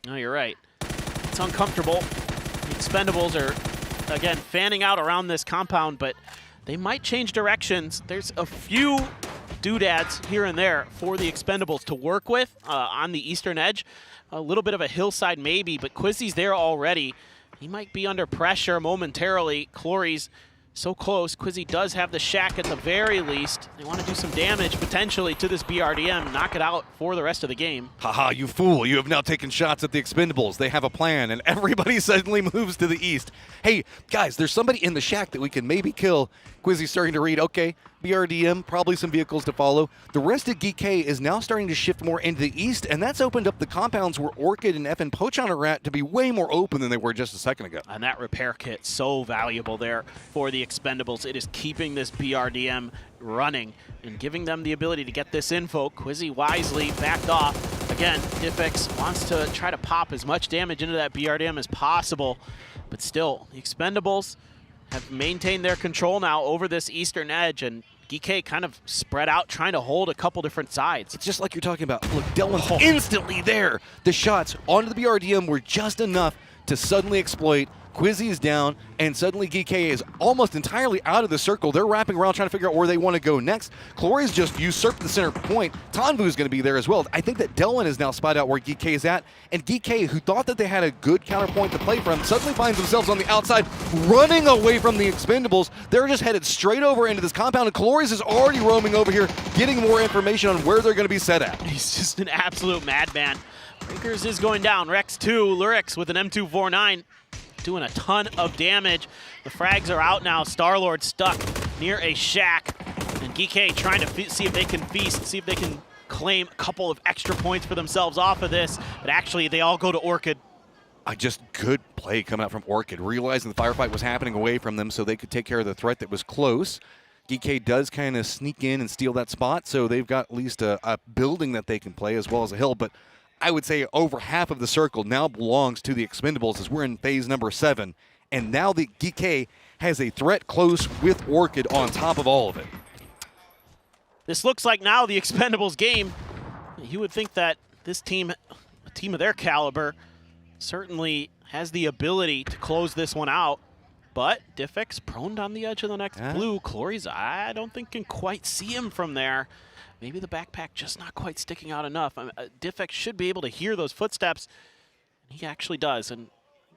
No, you're right. It's uncomfortable. The Expendables are, again, fanning out around this compound, but they might change directions. There's a few doodads here and there for the Expendables to work with on the eastern edge. A little bit of a hillside maybe, but Quizzy's there already. He might be under pressure momentarily. Clory's so close. Quizzy does have the shack at the very least. They want to do some damage potentially to this BRDM, knock it out for the rest of the game. Haha, you fool. You have now taken shots at the Expendables. They have a plan, and everybody suddenly moves to the east. Hey, guys, there's somebody in the shack that we can maybe kill. Quizzy's starting to read, okay, BRDM, probably some vehicles to follow. The rest of Geek is now starting to shift more into the east, and that's opened up the compounds where Orchid and FN Pochon are at to be way more open than they were just a second ago. And that repair kit, so valuable there for the Expendables. It is keeping this BRDM running and giving them the ability to get this info. Quizzy wisely backed off. Again, Diffix wants to try to pop as much damage into that BRDM as possible, but still, the Expendables have maintained their control now over this eastern edge, and GK kind of spread out, trying to hold a couple different sides. It's just like you're talking about. Look, Delwyn's instantly there. The shots onto the BRDM were just enough to suddenly exploit. Quizzy is down, and suddenly GK is almost entirely out of the circle. They're wrapping around trying to figure out where they want to go next. Clory's just usurped the center point. Tanvu's going to be there as well. I think that Delwyn is now spotted out where GK is at, and GK, who thought that they had a good counterpoint to play from, suddenly finds themselves on the outside, running away from the Expendables. They're just headed straight over into this compound, and Clory's is already roaming over here, getting more information on where they're going to be set at. He's just an absolute madman. Breakers is going down. Rex 2, Lurix with an M249. Doing a ton of damage. The frags are out now. Star-Lord stuck near a shack. And GK trying to see if they can feast, see if they can claim a couple of extra points for themselves off of this. But actually, they all go to Orchid. Just good play coming out from Orchid, realizing the firefight was happening away from them so they could take care of the threat that was close. GK does kind of sneak in and steal that spot, so they've got at least a building that they can play as well as a hill. But I would say over half of the circle now belongs to the Expendables as we're in phase number 7. And now the GK has a threat close with Orchid on top of all of it. This looks like now the Expendables game. You would think that this team, a team of their caliber, certainly has the ability to close this one out. But Diffix prone on the edge of the next blue. Clory's, I don't think can quite see him from there. Maybe the backpack just not quite sticking out enough. Diffix should be able to hear those footsteps. He actually does, and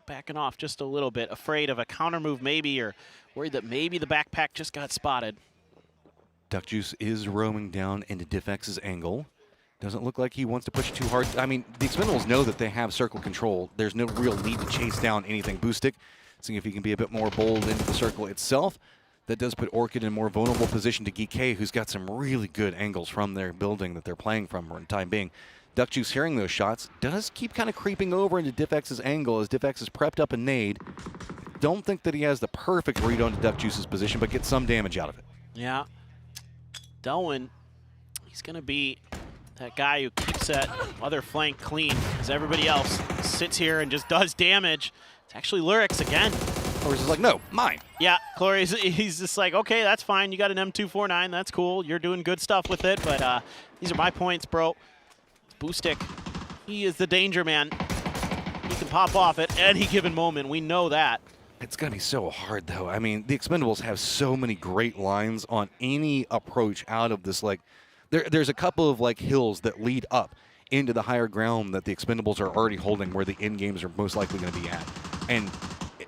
backing off just a little bit, afraid of a counter move maybe, or worried that maybe the backpack just got spotted. Duck Juice is roaming down into Diffx's angle. Doesn't look like he wants to push too hard. I mean, the Expendables know that they have circle control. There's no real need to chase down anything. Boostic, seeing if he can be a bit more bold into the circle itself. That does put Orchid in a more vulnerable position to GK, who's got some really good angles from their building that they're playing from for the time being. Duck Juice hearing those shots does keep kind of creeping over into Diffx's angle as Diffx has prepped up a nade. Don't think that he has the perfect read onto Duck Juice's position, but gets some damage out of it. Yeah. Delwyn, he's going to be that guy who keeps that other flank clean as everybody else sits here and just does damage. It's actually Lurix again. Clory's is like, no, mine. Yeah, Clory's, he's just like, okay, that's fine. You got an M249. That's cool. You're doing good stuff with it, but these are my points, bro. Boostic, he is the danger man. He can pop off at any given moment. We know that. It's going to be so hard, though. I mean, the Expendables have so many great lines on any approach out of this. Like, there's a couple of, like, hills that lead up into the higher ground that the Expendables are already holding where the end games are most likely going to be at. And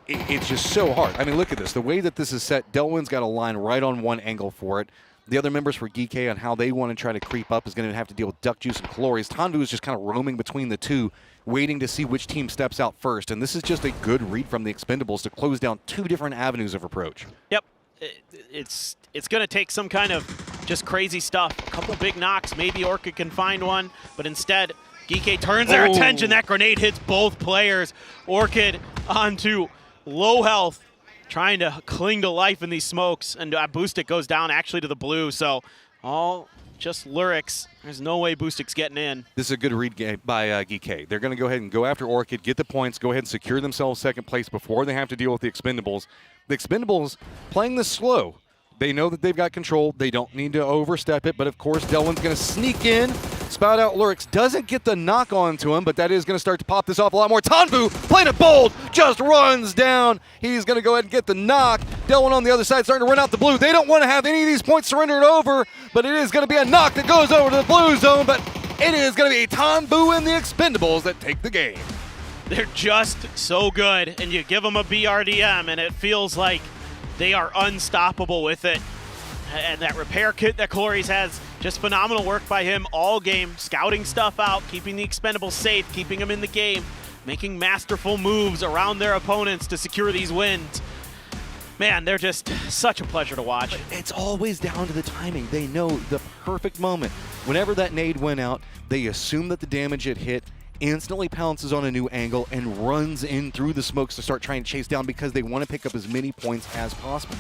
it's just so hard. I mean, look at this. The way that this is set, Delwyn's got a line right on one angle for it. The other members for GK on how they want to try to creep up is going to have to deal with Duck Juice and Clory's. Tanvu is just kind of roaming between the two, waiting to see which team steps out first. And this is just a good read from the Expendables to close down two different avenues of approach. Yep. It's going to take some kind of just crazy stuff. A couple big knocks. Maybe Orchid can find one. But instead, GK turns their attention. That grenade hits both players. Orchid onto low health, trying to cling to life in these smokes, and Boostic goes down actually to the blue, so all just Lurix. There's no way Boostic's getting in. This is a good read by GK. They're going to go ahead and go after Orchid, get the points, go ahead and secure themselves second place before they have to deal with the Expendables. The Expendables playing this slow. They know that they've got control. They don't need to overstep it, but of course Delwyn's going to sneak in, spout out Lurix. Doesn't get the knock onto him, but that is going to start to pop this off a lot more. Tanvu, playing it bold, just runs down. He's going to go ahead and get the knock. Delwyn on the other side starting to run out the blue. They don't want to have any of these points surrendered over, but it is going to be a knock that goes over to the blue zone, but it is going to be Tanvu and the Expendables that take the game. They're just so good, and you give them a BRDM, and it feels like they are unstoppable with it. And that repair kit that Clory's has, just phenomenal work by him all game, scouting stuff out, keeping the Expendables safe, keeping them in the game, making masterful moves around their opponents to secure these wins. Man, they're just such a pleasure to watch. It's always down to the timing. They know the perfect moment. Whenever that nade went out, they assumed that the damage had hit, instantly pounces on a new angle and runs in through the smokes to start trying to chase down because they want to pick up as many points as possible.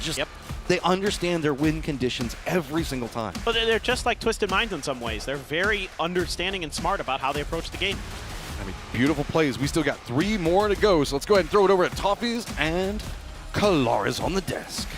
They understand their win conditions every single time. But they're just like Twisted Minds in some ways. They're very understanding and smart about how they approach the game. I mean, beautiful plays. We still got 3 more to go, so let's go ahead and throw it over at Toffees, and Kalara's on the desk.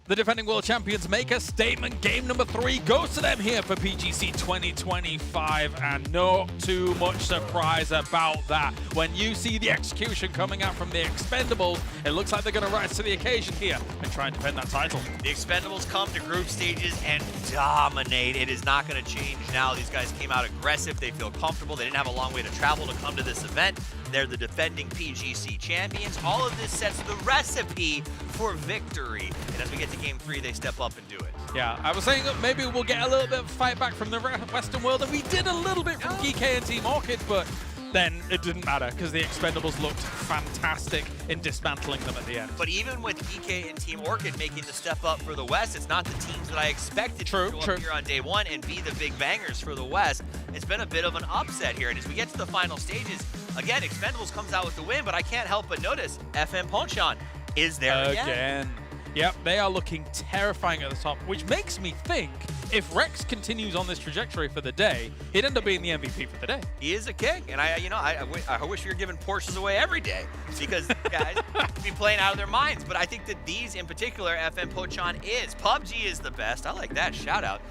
The defending world champions make a statement. Game number 3 goes to them here for PGC 2025, and not too much surprise about that. When you see the execution coming out from the Expendables, it looks like they're going to rise to the occasion here and try and defend that title. The Expendables come to group stages and dominate. It is not going to change now. These guys came out aggressive. They feel comfortable. They didn't have a long way to travel to come to this event. They're the defending PGC champions. All of this sets the recipe for victory. And as we get to game 3, they step up and do it. Yeah, I was saying that maybe we'll get a little bit of fight back from the Western world, and we did a little bit from GK and Team Orchid, but then it didn't matter because the Expendables looked fantastic in dismantling them at the end. But even with EK and Team Orchid making the step up for the West, it's not the teams that I expected to show up here on day 1 and be the big bangers for the West. It's been a bit of an upset here, and as we get to the final stages, again, Expendables comes out with the win, but I can't help but notice FM Ponchon is there again. Yep, they are looking terrifying at the top, which makes me think if Rex continues on this trajectory for the day, he'd end up being the MVP for the day. He is a king, and I wish we were giving Porsches away every day because guys be playing out of their minds. But I think that these in particular, FM Pochon is. PUBG is the best. I like that shout out.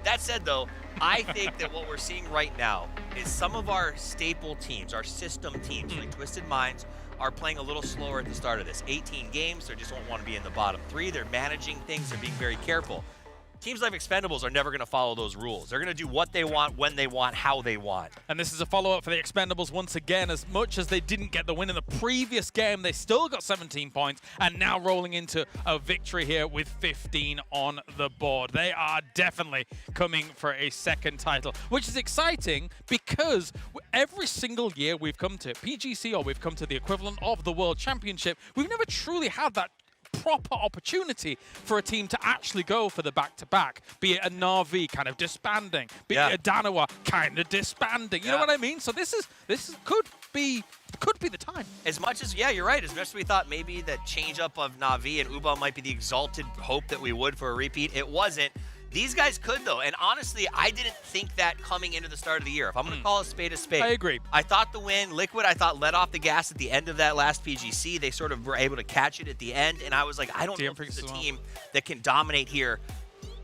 That said, though, I think that what we're seeing right now is some of our staple teams, our system teams, like Twisted Minds, are playing a little slower at the start of this. 18 games, they just don't want to be in the bottom 3. They're managing things, they're being very careful. Teams like Expendables are never going to follow those rules. They're going to do what they want, when they want, how they want. And this is a follow-up for the Expendables once again. As much as they didn't get the win in the previous game, they still got 17 points and now rolling into a victory here with 15 on the board. They are definitely coming for a second title, which is exciting because every single year we've come to PGC or we've come to the equivalent of the World Championship, we've never truly had that proper opportunity for a team to actually go for the back-to-back, be it a Na'Vi kind of disbanding, be it a Danawa kind of disbanding. You know what I mean? So this could be the time. As much as, you're right, as much as we thought maybe that change-up of Na'Vi and Uba might be the exalted hope that we would for a repeat, it wasn't. These guys could, though, and honestly, I didn't think that coming into the start of the year. If I'm going to call a spade, I agree. I thought the win, Liquid, I thought let off the gas at the end of that last PGC. They sort of were able to catch it at the end, and I was like, I don't know if it's a team that can dominate here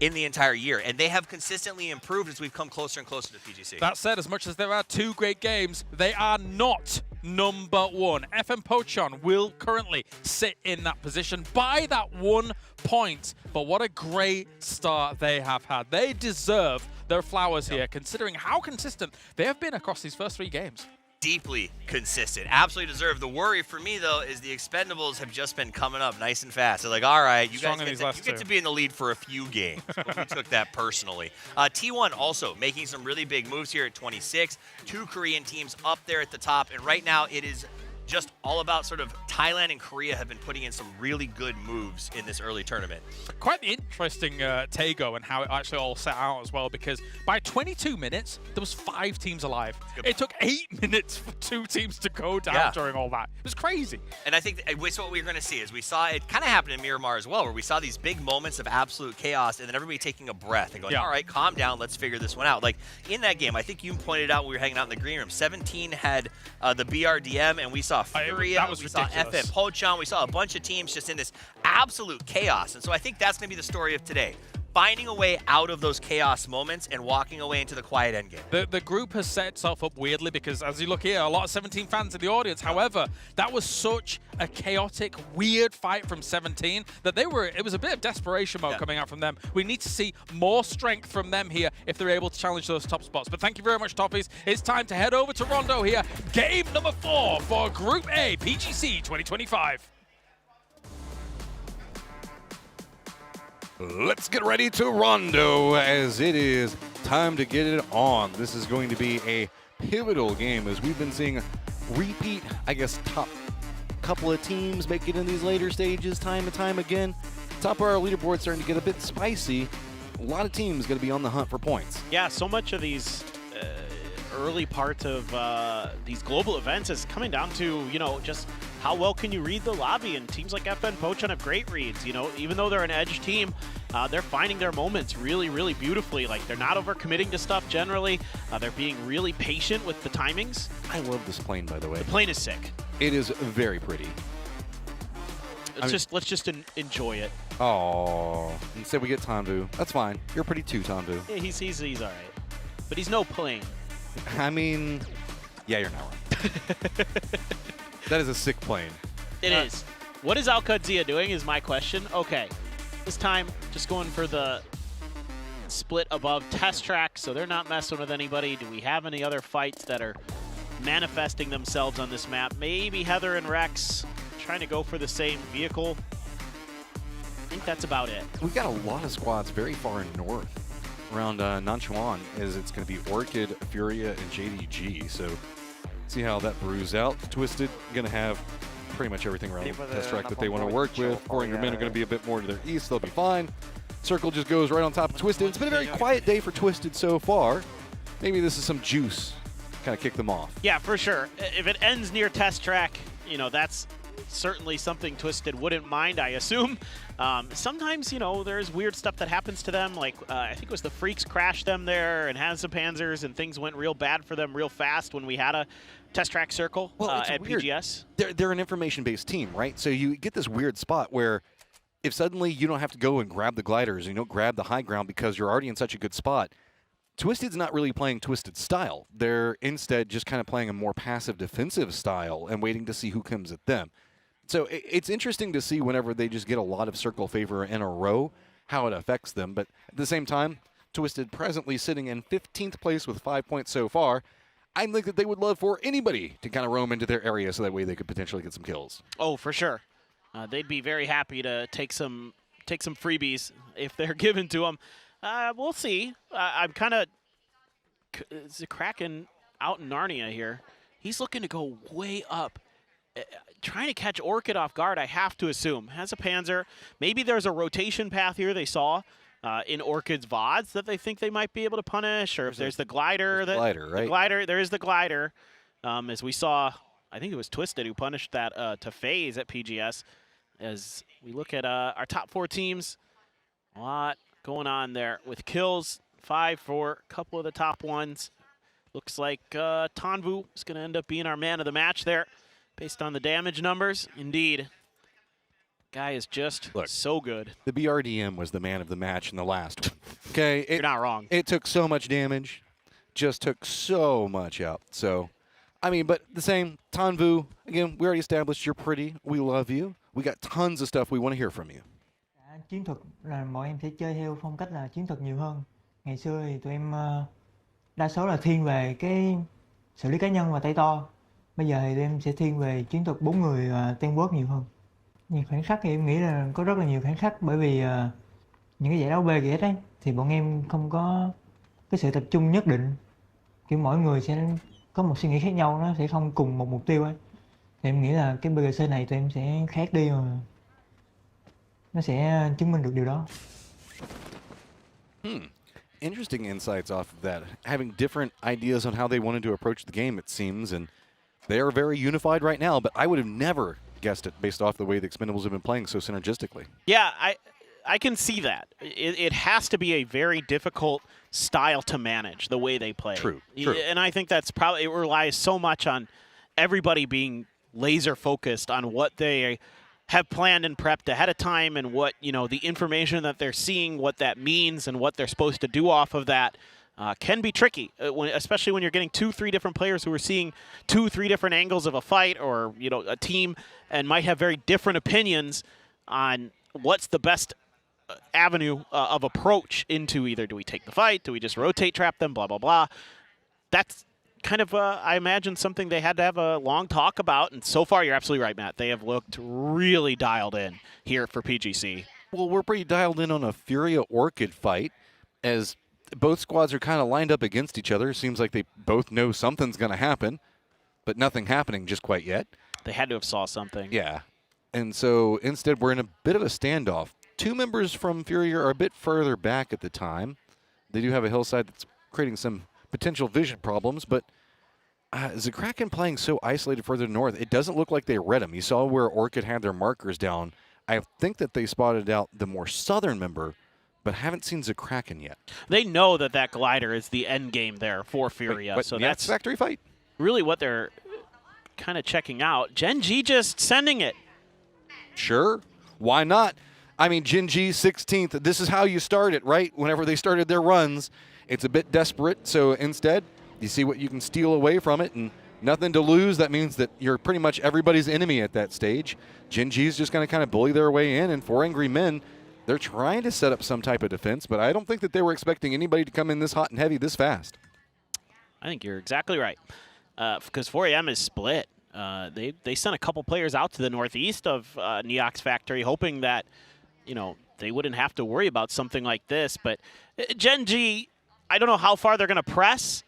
in the entire year, and they have consistently improved as we've come closer and closer to PGC. That said, as much as there are 2 great games, they are not number 1. FM Pochon will currently sit in that position by that 1 point, but what a great start they have had. They deserve their flowers here, considering how consistent they have been across these first 3 games. Deeply consistent. Absolutely deserved. The worry for me, though, is the Expendables have just been coming up nice and fast. They're like, all right, you guys get to be in the lead for a few games. But we took that personally. T1 also making some really big moves here at 26. 2 Korean teams up there at the top. And right now it is just all about sort of Thailand and Korea have been putting in some really good moves in this early tournament. Quite the interesting Tago and how it actually all set out as well, because by 22 minutes, there was 5 teams alive. It took 8 minutes for 2 teams to go down during all that. It was crazy. And I think what we're going to see is we saw it kind of happen in Miramar as well, where we saw these big moments of absolute chaos and then everybody taking a breath and going, all right, calm down, let's figure this one out. Like in that game, I think you pointed out when we were hanging out in the green room, 17 had the BRDM, and we saw Furia, we saw FM Pochon, we saw a bunch of teams just in this absolute chaos. And so I think that's going to be the story of today. finding a way out of those chaos moments and walking away into the quiet endgame. The group has set itself up weirdly because, as you look here, a lot of 17 fans in the audience. However, that was such a chaotic, weird fight from 17 that it was a bit of desperation mode coming out from them. We need to see more strength from them here if they're able to challenge those top spots. But thank you very much, Toppies. It's time to head over to Rondo here. Game number 4 for Group A, PGC 2025. Let's get ready to Rondo as it is time to get it on. This is going to be a pivotal game as we've been seeing repeat, I guess, top couple of teams make it in these later stages time and time again. Top of our leaderboard starting to get a bit spicy. A lot of teams going to be on the hunt for points. Yeah, so much of these early parts of these global events is coming down to, just how well can you read the lobby, and teams like FN Pochon have great reads. Even though they're an edge team, they're finding their moments really, really beautifully. Like, they're not overcommitting to stuff generally. They're being really patient with the timings. I love this plane, by the way. The plane is sick. It is very pretty. Let's just enjoy it. Oh, instead we get Tanvu. That's fine. You're pretty too, Tanvu. Yeah, he's all right, but he's no plane. I mean, yeah, you're not wrong. That is a sick plane. It is. What is Al-Qadzia doing is my question. Okay, this time just going for the split above test track, so they're not messing with anybody. Do we have any other fights that are manifesting themselves on this map? Maybe Heather and Rex trying to go for the same vehicle. I think that's about it. We've got a lot of squads very far north around Nanchuan, as it's going to be Orchid, Furia, and JDG. So see how that brews out. Twisted going to have pretty much everything around the test track that they want to work with. Foreign men are going to be a bit more to their east. They'll be fine. Circle just goes right on top of Twisted. It's been a very quiet day for Twisted so far. Maybe this is some juice. Kind of kick them off. Yeah, for sure. If it ends near test track, that's certainly something Twisted wouldn't mind, I assume. Sometimes, there's weird stuff that happens to them. Like, I think it was the Freaks crashed them there and had some Panzers, and things went real bad for them real fast when we had a test track circle at weird. PGS. They're an information-based team, right? So you get this weird spot where if suddenly you don't have to go and grab the gliders, and you don't grab the high ground because you're already in such a good spot, Twisted's not really playing Twisted style. They're instead just kind of playing a more passive defensive style and waiting to see who comes at them. So it's interesting to see whenever they just get a lot of circle favor in a row, how it affects them. But at the same time, Twisted presently sitting in 15th place with 5 points so far. I think that they would love for anybody to kind of roam into their area so that way they could potentially get some kills. Oh, for sure. They'd be very happy to take some freebies if they're given to them. We'll see. I'm kind of is Kraken out in Narnia here. He's looking to go way up. Trying to catch Orchid off guard, I have to assume. Has a Panzer. Maybe there's a rotation path here they saw in Orchid's VODs that they think they might be able to punish, or if there's the glider. There is the glider. As we saw, I think it was Twisted who punished that to FaZe at PGS. As we look at our top 4 teams, a lot going on there with kills. 5 for a couple of the top ones. Looks like Tanvu is going to end up being our man of the match there. Based on the damage numbers, indeed. Guy is just so good. The BRDM was the man of the match in the last. Okay, you're not wrong. It took so much damage, just took so much out. So, I mean, but the same, Tanvu, again, we already established you're pretty. We love you. We got tons of stuff we want to hear from you. Chiến thuật là mọi em sẽ chơi theo phong cách là chiến thuật nhiều hơn. Ngày xưa thì tụi em đa số là thiên về cái xử lý cá nhân và tay to. Bây giờ thì tụi em sẽ thiên về chiến thuật 4 người và teamwork nhiều hơn. Nhiều khoảnh khắc thì em nghĩ là có rất là nhiều khoảnh khắc, bởi vì những cái giải đấu BGS ấy thì bọn em không có cái sự tập trung nhất định. Kiểu mỗi người sẽ có một suy nghĩ khác nhau, nó sẽ không cùng một mục tiêu ấy. Thì em nghĩ là cái BGC này tụi em sẽ khác đi mà nó sẽ chứng minh được điều đó. Interesting insights off of that. Having different ideas on how they wanted to approach the game, it seems, and they are very unified right now, but I would have never guessed it based off the way the Expendables have been playing so synergistically. Yeah, I can see that. It has to be a very difficult style to manage, the way they play. True. And I think that's probably, it relies so much on everybody being laser focused on what they have planned and prepped ahead of time, and what, the information that they're seeing, what that means and what they're supposed to do off of that can be tricky, especially when you're getting 2-3 different players who are seeing 2-3 different angles of a fight or, a team, and might have very different opinions on what's the best avenue of approach into either do we take the fight, do we just rotate trap them, blah, blah, blah. That's kind of, I imagine, something they had to have a long talk about, and so far you're absolutely right, Matt. They have looked really dialed in here for PGC. Well, we're pretty dialed in on a Furia Orchid fight, as both squads are kind of lined up against each other. Seems like they both know something's going to happen, but nothing happening just quite yet. They had to have saw something. Yeah. And so instead we're in a bit of a standoff. 2 members from Furia are a bit further back at the time. They do have a hillside that's creating some potential vision problems, but Kraken playing so isolated further north, it doesn't look like they read them. You saw where Orchid had their markers down. I think that they spotted out the more southern member, but haven't seen Kraken yet. They know that glider is the end game there for Furia. So that's factory fight. Really what they're kind of checking out. Gen G just sending it. Sure. Why not? I mean, Gen G 16th, this is how you start it, right? Whenever they started their runs, it's a bit desperate. So instead, you see what you can steal away from it, and nothing to lose. That means that you're pretty much everybody's enemy at that stage. Gen G is just going to kind of bully their way in, and 4 Angry Men, they're trying to set up some type of defense, but I don't think that they were expecting anybody to come in this hot and heavy this fast. I think you're exactly right, because 4AM is split. They sent a couple players out to the northeast of Neox Factory, hoping that, they wouldn't have to worry about something like this. But Gen G, I don't know how far they're going to press.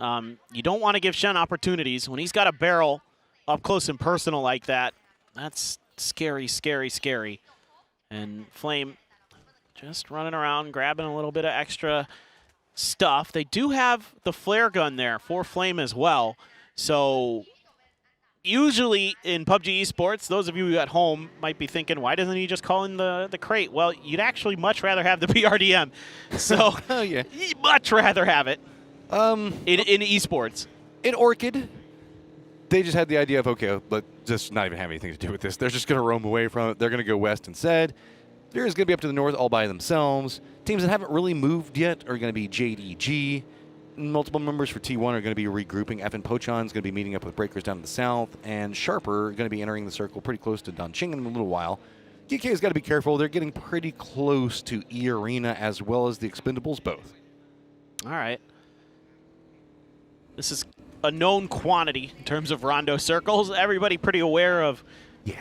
You don't want to give Shen opportunities. When he's got a barrel up close and personal like that, that's scary, scary, scary. And Flame just running around, grabbing a little bit of extra stuff. They do have the flare gun there for Flame as well. So usually in PUBG Esports, those of you at home might be thinking, why doesn't he just call in the crate? Well, you'd actually much rather have the PRDM. So yeah. You'd much rather have it in Esports. In Orchid, they just had the idea of, okay, let's just not even have anything to do with this. They're just going to roam away from it. They're going to go west instead. They're just going to be up to the north all by themselves. Teams that haven't really moved yet are going to be JDG. Multiple members for T1 are going to be regrouping. FN Pochon is going to be meeting up with Breakers down to the south, and Sharper are going to be entering the circle pretty close to Donching in a little while. DK has got to be careful. They're getting pretty close to E Arena as well as the Expendables both. All right. This is a known quantity in terms of Rondo circles. Everybody pretty aware of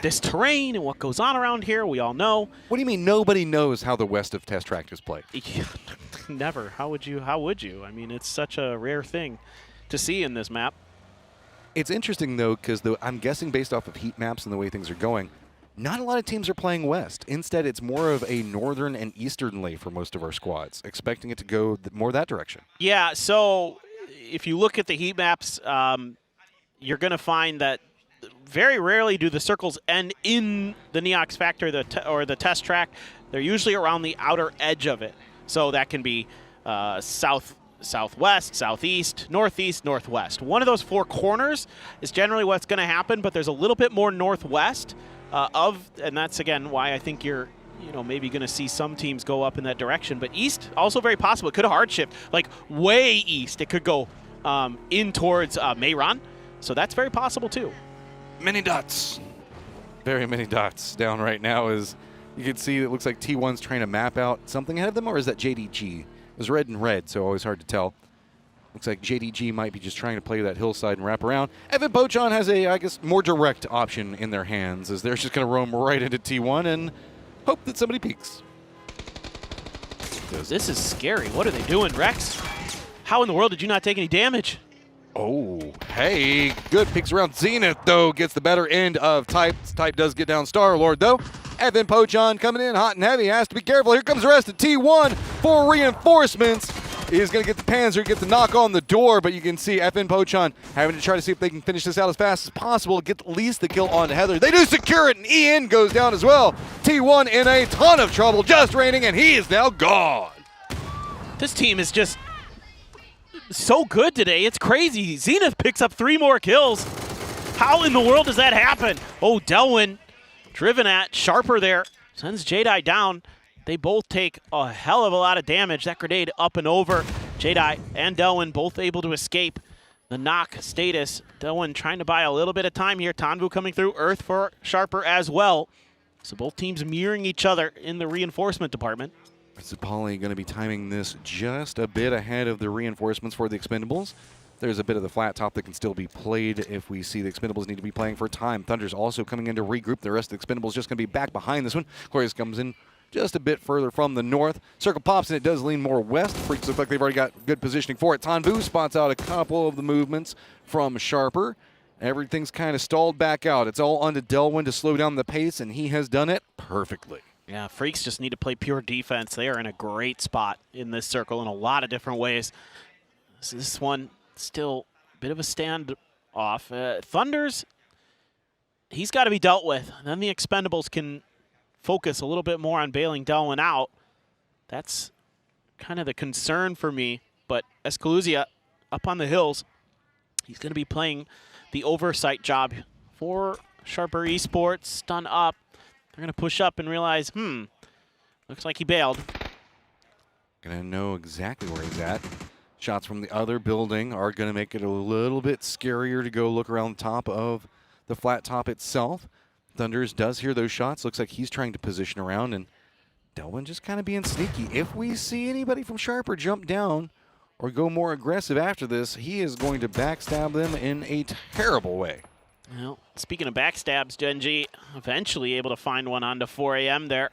this terrain and what goes on around here. We all know. What do you mean nobody knows how the west of Test Track is played? Never. How would you? I mean, it's such a rare thing to see in this map. It's interesting, though, because I'm guessing based off of heat maps and the way things are going, not a lot of teams are playing west. Instead, it's more of a northern and eastern lay for most of our squads, expecting it to go more that direction. Yeah, so if you look at the heat maps, you're going to find that very rarely do the circles end in the Neox Factory or the test track. They're usually around the outer edge of it. So that can be south, southwest, southeast, northeast, northwest. One of those 4 corners is generally what's going to happen, but there's a little bit more northwest and that's, again, why I think you're maybe going to see some teams go up in that direction. But east, also very possible. It could hard shift, like way east. It could go in towards Meiran. So that's very possible, too. Many dots. Very many dots down right now. As you can see, it looks like T1's trying to map out something ahead of them, or is that JDG? It was red and red, so always hard to tell. Looks like JDG might be just trying to play that hillside and wrap around. FN Pochon has a, I guess, more direct option in their hands, as they're just going to roam right into T1 and hope that somebody peeks. This is scary. What are they doing, Rex? How in the world did you not take any damage? Oh, hey, good peeks around. Zenith, though, gets the better end of Type. Type does get down Star-Lord, though. FN Pochon coming in hot and heavy, has to be careful. Here comes the rest of T1 for reinforcements. He's going to get the Panzer, get the knock on the door, but you can see FN Pochon having to try to see if they can finish this out as fast as possible, get at least the kill on Heather. They do secure it, and Ian goes down as well. T1 in a ton of trouble, just raining, and he is now gone. This team is just so good today. It's crazy. Zenith picks up 3 more kills. How in the world does that happen? Oh, Delwyn driven at. Sharper there sends Jedi down. They both take a hell of a lot of damage. That grenade up and over. Jedi and Delwyn both able to escape the knock status. Delwyn trying to buy a little bit of time here. Tanvu coming through. Earth for Sharper as well. So both teams mirroring each other in the reinforcement department. Poly going to be timing this just a bit ahead of the reinforcements for the Expendables. There's a bit of the flat top that can still be played if we see the Expendables need to be playing for time. Thunder's also coming in to regroup. The rest of the Expendables just going to be back behind this one. Glorious comes in just a bit further from the north. Circle pops and it does lean more west. Freaks look like they've already got good positioning for it. Tanvu spots out a couple of the movements from Sharper. Everything's kind of stalled back out. It's all on to Delwyn to slow down the pace, and he has done it perfectly. Yeah, Freaks just need to play pure defense. They are in a great spot in this circle in a lot of different ways. So this one still a bit of a standoff. Thunder's, he's got to be dealt with. Then the Expendables can focus a little bit more on bailing Delwyn out. That's kind of the concern for me. But Escaluzia up on the hills, he's going to be playing the oversight job for Sharper Esports. Stun up. They're going to push up and realize, looks like he bailed. Going to know exactly where he's at. Shots from the other building are going to make it a little bit scarier to go look around the top of the flat top itself. Thunders does hear those shots. Looks like he's trying to position around, and Delwyn just kind of being sneaky. If we see anybody from Sharper jump down or go more aggressive after this, he is going to backstab them in a terrible way. Well, speaking of backstabs, Gen G eventually able to find one onto 4 a.m. there.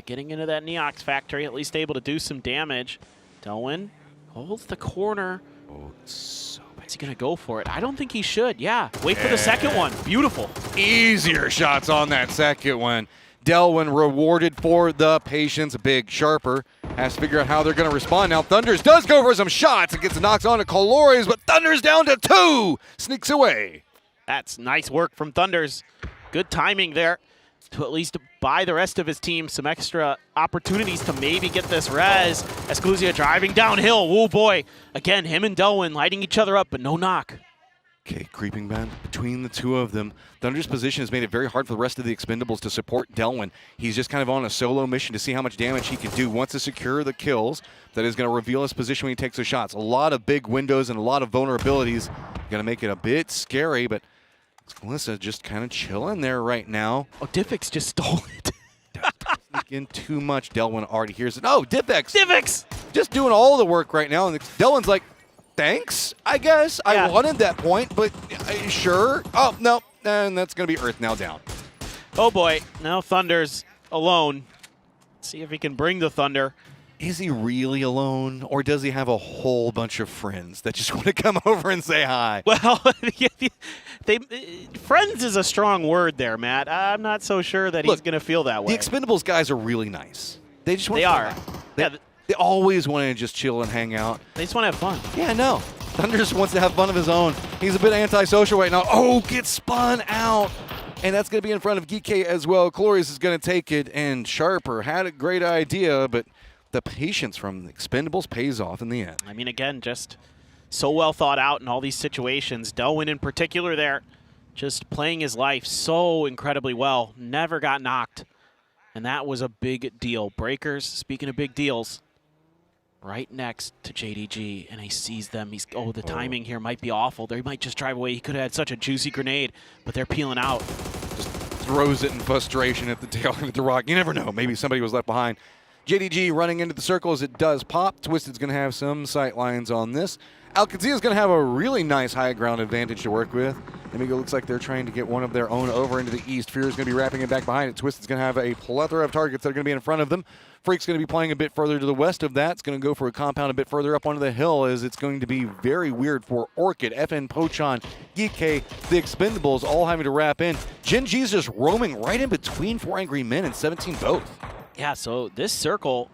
Getting into that Neox factory, at least able to do some damage. Delwyn holds the corner. Oh, so bad. Is he going to go for it? I don't think he should. Yeah, wait for the second one. Beautiful. Easier shots on that second one. Delwyn rewarded for the patience. Big Sharper has to figure out how they're going to respond. Now Thunders does go for some shots. It gets knocks on to Colores, but Thunders down to 2. Sneaks away. That's nice work from Thunders. Good timing there to at least buy the rest of his team some extra opportunities to maybe get this res. Escaluzia driving downhill. Woo boy. Again, him and Delwyn lighting each other up, but no knock. Okay, creeping band between the two of them. Thunder's position has made it very hard for the rest of the Expendables to support Delwyn. He's just kind of on a solo mission to see how much damage he can do. Wants to secure the kills. That is going to reveal his position when he takes the shots. A lot of big windows and a lot of vulnerabilities. Going to make it a bit scary, but Melissa just kind of chilling there right now. Oh, Diffix just stole it. Sneaking too much. Delwyn already hears it. Oh, Diffix! Diffix! Just doing all the work right now. And Delwyn's like, thanks, I guess. Yeah. I wanted that point, but sure. Oh, no. And that's going to be Earth now down. Oh, boy. Now Thunder's alone. Let's see if he can bring the Thunder. Is he really alone, or does he have a whole bunch of friends that just want to come over and say hi? Well, friends is a strong word there, Matt. I'm not so sure that he's going to feel that way. The Expendables guys are really nice. They just want They are. They always want to just chill and hang out. They just want to have fun. Yeah, no. Thunder just wants to have fun of his own. He's a bit antisocial right now. Oh, gets spun out. And that's going to be in front of Geek as well. Colores is going to take it, and Sharper had a great idea, but the patience from the Expendables pays off in the end. I mean, again, just so well thought out in all these situations. Delwyn in particular there, just playing his life so incredibly well. Never got knocked. And that was a big deal. Breakers, speaking of big deals, right next to JDG, and he sees them. The timing here might be awful. They might just drive away. He could have had such a juicy grenade, but they're peeling out. Just throws it in frustration at the tail end of the rock. You never know. Maybe somebody was left behind. JDG running into the circle as it does pop. Twisted's going to have some sight lines on this. Alcazia is going to have a really nice high ground advantage to work with. Amigo looks like they're trying to get one of their own over into the east. Fear is going to be wrapping it back behind it. Twisted's going to have a plethora of targets that are going to be in front of them. Freak's going to be playing a bit further to the west of that. It's going to go for a compound a bit further up onto the hill, as it's going to be very weird for Orchid, FN Pochon, Geek, the Expendables all having to wrap in. Gen G's just roaming right in between 4 Angry Men and 17 both. Yeah, so this circle,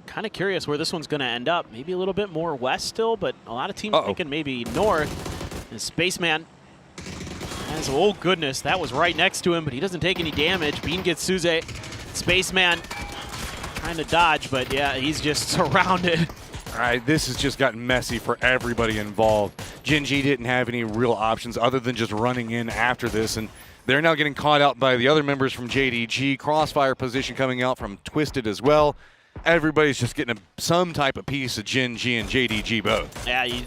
kind of curious where this one's going to end up. Maybe a little bit more west still, but a lot of teams thinking maybe north. And Spaceman has, oh goodness, that was right next to him, but he doesn't take any damage. Bean gets Suze. Spaceman trying to dodge, but yeah, he's just surrounded. All right, this has just gotten messy for everybody involved. Gen G didn't have any real options other than just running in after this, and They're now getting caught out by the other members from JDG. Crossfire position coming out from Twisted as well. Everybody's just getting some type of piece of Gen G and JDG both. Yeah, you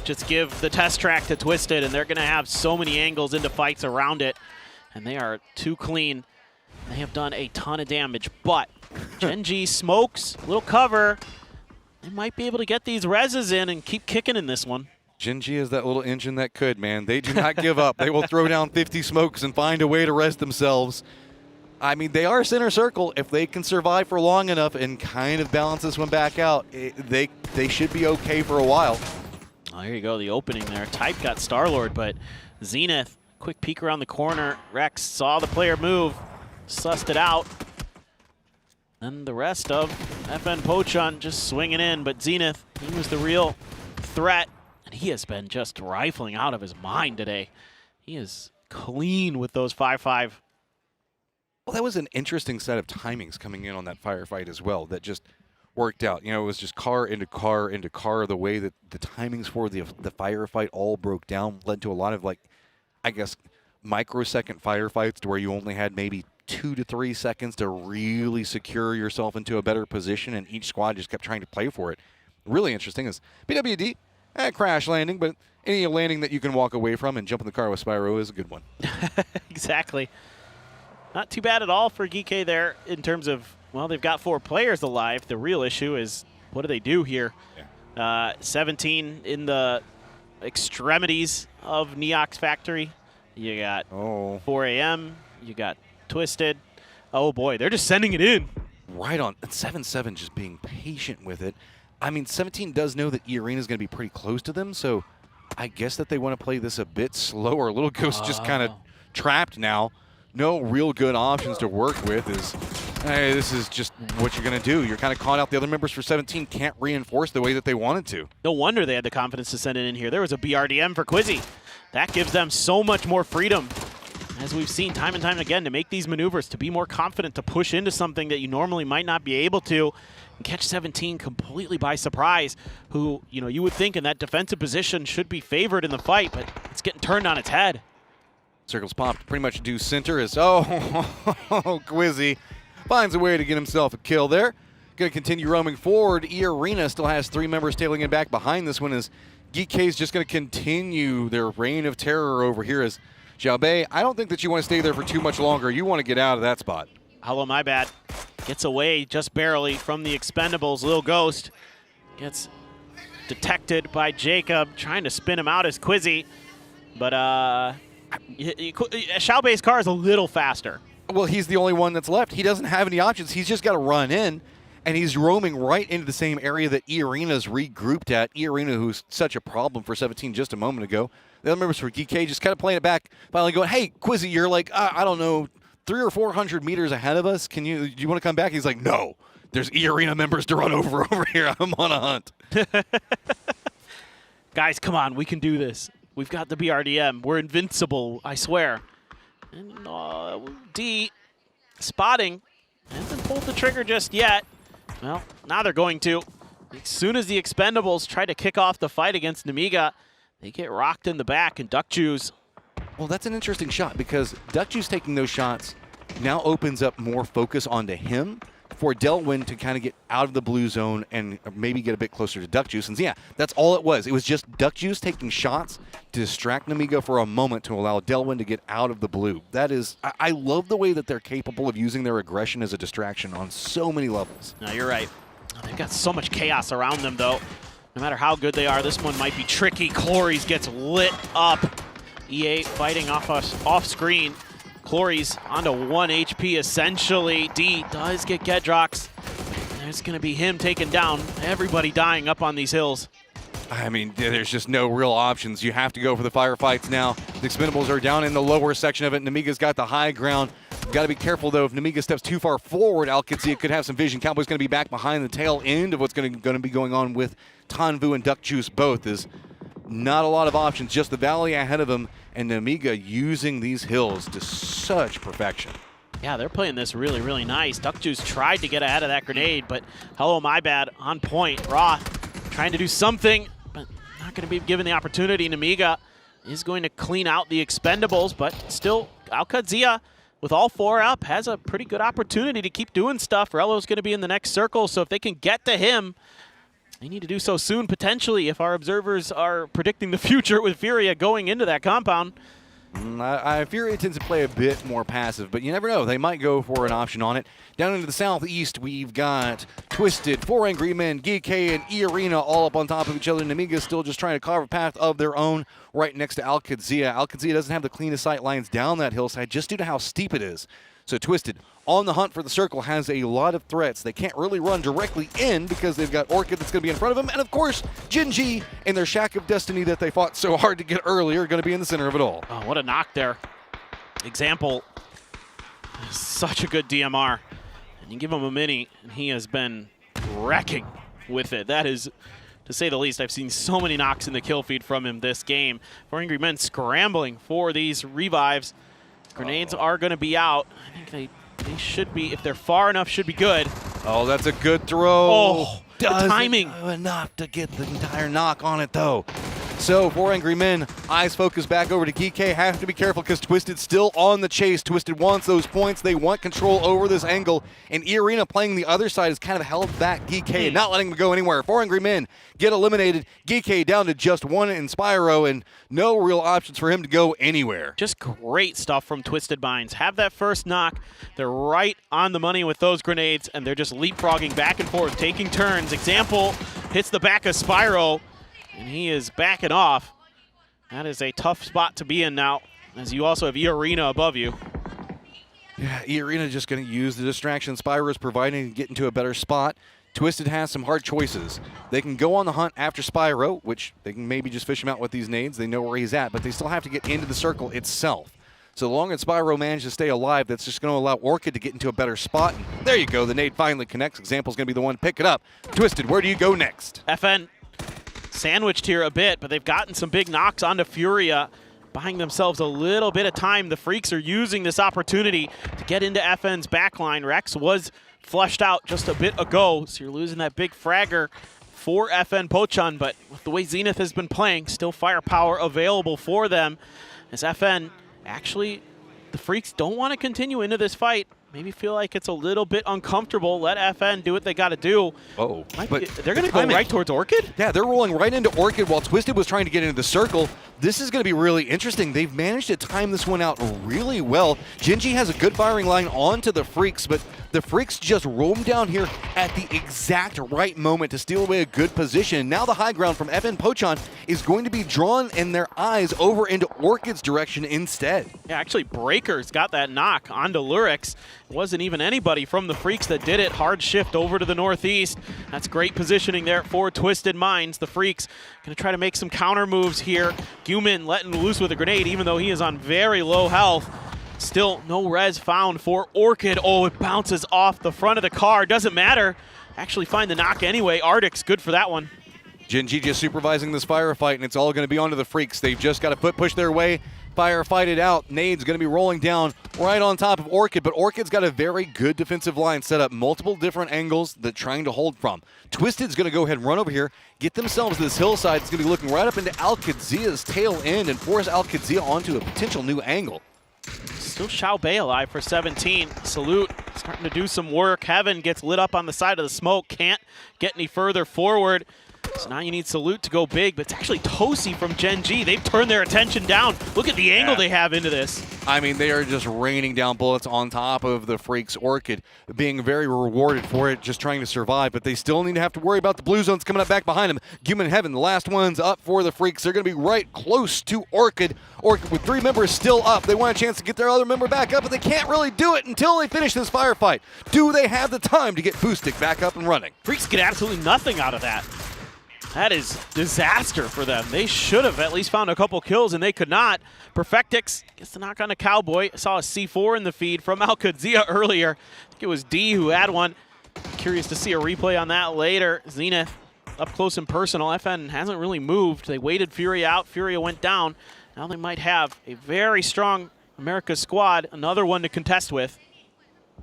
just give the test track to Twisted, and they're going to have so many angles into fights around it. And they are too clean. They have done a ton of damage, but Gen G smokes, little cover. They might be able to get these reses in and keep kicking in this one. Gen G is that little engine that could, man. They do not give up. They will throw down 50 smokes and find a way to rest themselves. I mean, they are center circle. If they can survive for long enough and kind of balance this one back out, they should be okay for a while. Oh, here you go, the opening there. Type got Star-Lord, but Zenith, quick peek around the corner. Rex saw the player move, sussed it out. And the rest of FN Pochon just swinging in, but Zenith, he was the real threat. And he has been just rifling out of his mind today. He is clean with those 5-5. Well, that was an interesting set of timings coming in on that firefight as well that just worked out. You know, it was just car into car into car. The way that the timings for the firefight all broke down led to a lot of, like, I guess, microsecond firefights to where you only had maybe 2 to 3 seconds to really secure yourself into a better position, and each squad just kept trying to play for it. Really interesting is BWD, crash landing, but any landing that you can walk away from and jump in the car with Spyro is a good one. Exactly. Not too bad at all for Geeky there in terms of, well, they've got 4 players alive. The real issue is, what do they do here? Yeah. 17 in the extremities of Neox Factory. You got 4 AM. You got Twisted. Oh, boy, they're just sending it in. Right on. 7-7 just being patient with it. I mean, 17 does know that E-Arena is going to be pretty close to them, so I guess that they want to play this a bit slower. Little Ghost just kind of trapped now. No real good options to work with. Hey, this is just what you're going to do. You're kind of caught out. The other members for 17 can't reinforce the way that they wanted to. No wonder they had the confidence to send it in here. There was a BRDM for Quizzy. That gives them so much more freedom, as we've seen time and time again, to make these maneuvers, to be more confident, to push into something that you normally might not be able to, and catch 17 completely by surprise, who, you know, you would think in that defensive position should be favored in the fight, but it's getting turned on its head. Circles popped pretty much due center as, Quizzy finds a way to get himself a kill there. Going to continue roaming forward. E-Arena still has 3 members tailing in back behind this one as Geek K's just going to continue their reign of terror over here as Xiaobei, I don't think that you want to stay there for too much longer. You want to get out of that spot. Hello, my bad. Gets away just barely from the Expendables. Lil Ghost gets detected by Jacob, trying to spin him out as Quizzy. But Xiaobei's car is a little faster. Well, he's the only one that's left. He doesn't have any options. He's just got to run in, and he's roaming right into the same area that E-Arena's regrouped at. E-Arena, who's such a problem for 17 just a moment ago. The other members for GK just kind of playing it back, finally going, hey, Quizzy, you're like, I don't know, 300 or 400 meters ahead of us. Do you want to come back? He's like, no, there's E-Arena members to run over here. I'm on a hunt. Guys, come on, we can do this. We've got the BRDM. We're invincible, I swear. And D spotting. Hasn't pulled the trigger just yet. Well, now they're going to. As soon as the Expendables try to kick off the fight against Nemiga, they get rocked in the back, and Duck Juice. Well, that's an interesting shot because Duck Juice taking those shots now opens up more focus onto him for Delwyn to kind of get out of the blue zone and maybe get a bit closer to Duck Juice. And yeah, that's all it was. It was just Duck Juice taking shots to distract Nemiga for a moment to allow Delwyn to get out of the blue. That is, I love the way that they're capable of using their aggression as a distraction on so many levels. No, you're right. They've got so much chaos around them, though. No matter how good they are, this one might be tricky. Clories gets lit up. EA fighting off screen. Clories onto 1 HP essentially. D does get Gedrox. There's going to be him taken down. Everybody dying up on these hills. I mean, there's just no real options. You have to go for the firefights now. The Expendables are down in the lower section of it. Nemiga's got the high ground. Got to be careful, though. If Nemiga steps too far forward, Al-Qadsiya could have some vision. Cowboy's going to be back behind the tail end of what's going to be going on with Tanvu and Duck Juice both. Is not a lot of options. Just the valley ahead of him, and Nemiga using these hills to such perfection. Yeah, they're playing this really, really nice. Duck Juice tried to get ahead of that grenade, but hello, my bad, on point. Roth trying to do something, but not going to be given the opportunity. Nemiga is going to clean out the Expendables, but still Alcadzia, with all 4 up, has a pretty good opportunity to keep doing stuff. Rello's going to be in the next circle, so if they can get to him, they need to do so soon, potentially, if our observers are predicting the future with Furia going into that compound. Furia tends to play a bit more passive, but you never know. They might go for an option on it. Down into the southeast, we've got Twisted, 4 Angry Men, GK, and E-Arena all up on top of each other. Namiga's still just trying to carve a path of their own right next to Alcadzia. Alcadzia doesn't have the cleanest sight lines down that hillside just due to how steep it is. So Twisted, on the hunt for the circle, has a lot of threats. They can't really run directly in because they've got Orchid that's going to be in front of them. And, of course, Gen.G and their Shack of Destiny that they fought so hard to get earlier are going to be in the center of it all. Oh, what a knock there. Example, such a good DMR. And you give him a mini, and he has been wrecking with it. That is, to say the least, I've seen so many knocks in the kill feed from him this game. 4 Angry Men scrambling for these revives. Grenades are going to be out. I think they should be, if they're far enough, should be good. Oh, that's a good throw. Oh, the timing. Enough to get the entire knock on it, though. So, 4 Angry Men, eyes focus back over to GK. Have to be careful because Twisted's still on the chase. Twisted wants those points. They want control over this angle. And E-Arena playing the other side has kind of held back GK, not letting him go anywhere. 4 Angry Men get eliminated. GK down to just 1 in Spyro, and no real options for him to go anywhere. Just great stuff from Twisted Minds. Have that first knock. They're right on the money with those grenades, and they're just leapfrogging back and forth, taking turns. Example hits the back of Spyro, and he is backing off. That is a tough spot to be in now, as you also have E-Arena above you. Yeah, E-Arena just going to use the distraction Spyro is providing to get into a better spot. Twisted has some hard choices. They can go on the hunt after Spyro, which they can maybe just fish him out with these nades. They know where he's at, but they still have to get into the circle itself. So long as Spyro manages to stay alive, that's just going to allow Orchid to get into a better spot. And there you go. The nade finally connects. Example's going to be the one to pick it up. Twisted, where do you go next? FN sandwiched here a bit, but they've gotten some big knocks onto Furia, buying themselves a little bit of time. The Freaks are using this opportunity to get into FN's backline. Rex was flushed out just a bit ago, so you're losing that big fragger for FN Pochon, but with the way Zenith has been playing, still firepower available for them. As FN, actually, the Freaks don't want to continue into this fight. Maybe feel like it's a little bit uncomfortable. Let FN do what they got to do. Oh, but they're going to go right towards Orchid? Yeah, they're rolling right into Orchid while Twisted was trying to get into the circle. This is going to be really interesting. They've managed to time this one out really well. Gen.G has a good firing line onto the Freaks, but the Freaks just roam down here at the exact right moment to steal away a good position. Now the high ground from FN Pochon is going to be drawn in their eyes over into Orchid's direction instead. Yeah, actually, Breaker's got that knock onto Lurix. It wasn't even anybody from the Freaks that did it. Hard shift over to the northeast. That's great positioning there for Twisted Minds. The Freaks going to try to make some counter moves here. Guman letting loose with a grenade, even though he is on very low health. Still no res found for Orchid. Oh, it bounces off the front of the car. Doesn't matter. Actually find the knock anyway. Ardix, good for that one. Gen.G just supervising this firefight, and it's all going to be onto the Freaks. They've just got to push their way, firefight it out. Nade's going to be rolling down right on top of Orchid, but Orchid's got a very good defensive line set up, multiple different angles that trying to hold from. Twisted's going to go ahead and run over here, get themselves to this hillside. It's going to be looking right up into Alcadzia's tail end and force Alcadzia onto a potential new angle. Still Xiao Bei alive for 17. Salute starting to do some work. Heaven gets lit up on the side of the smoke. Can't get any further forward. So now you need Salute to go big, but it's actually Tosi from Gen.G. They've turned their attention down. Look at the angle they have into this. I mean, they are just raining down bullets on top of the Freaks. Orchid being very rewarded for it, just trying to survive, but they still need to have to worry about the blue zones coming up back behind them. Human Heaven, the last one's up for the Freaks. They're going to be right close to Orchid. Orchid with 3 members still up. They want a chance to get their other member back up, but they can't really do it until they finish this firefight. Do they have the time to get Boostic back up and running? Freaks get absolutely nothing out of that. That is disaster for them. They should have at least found a couple kills, and they could not. Perfectix gets the knock on a Cowboy. I saw a C4 in the feed from Alcadzia earlier. I think it was D who had one. Curious to see a replay on that later. Zenith up close and personal. FN hasn't really moved. They waited Furia out. Furia went down. Now they might have a very strong America squad, another one to contest with.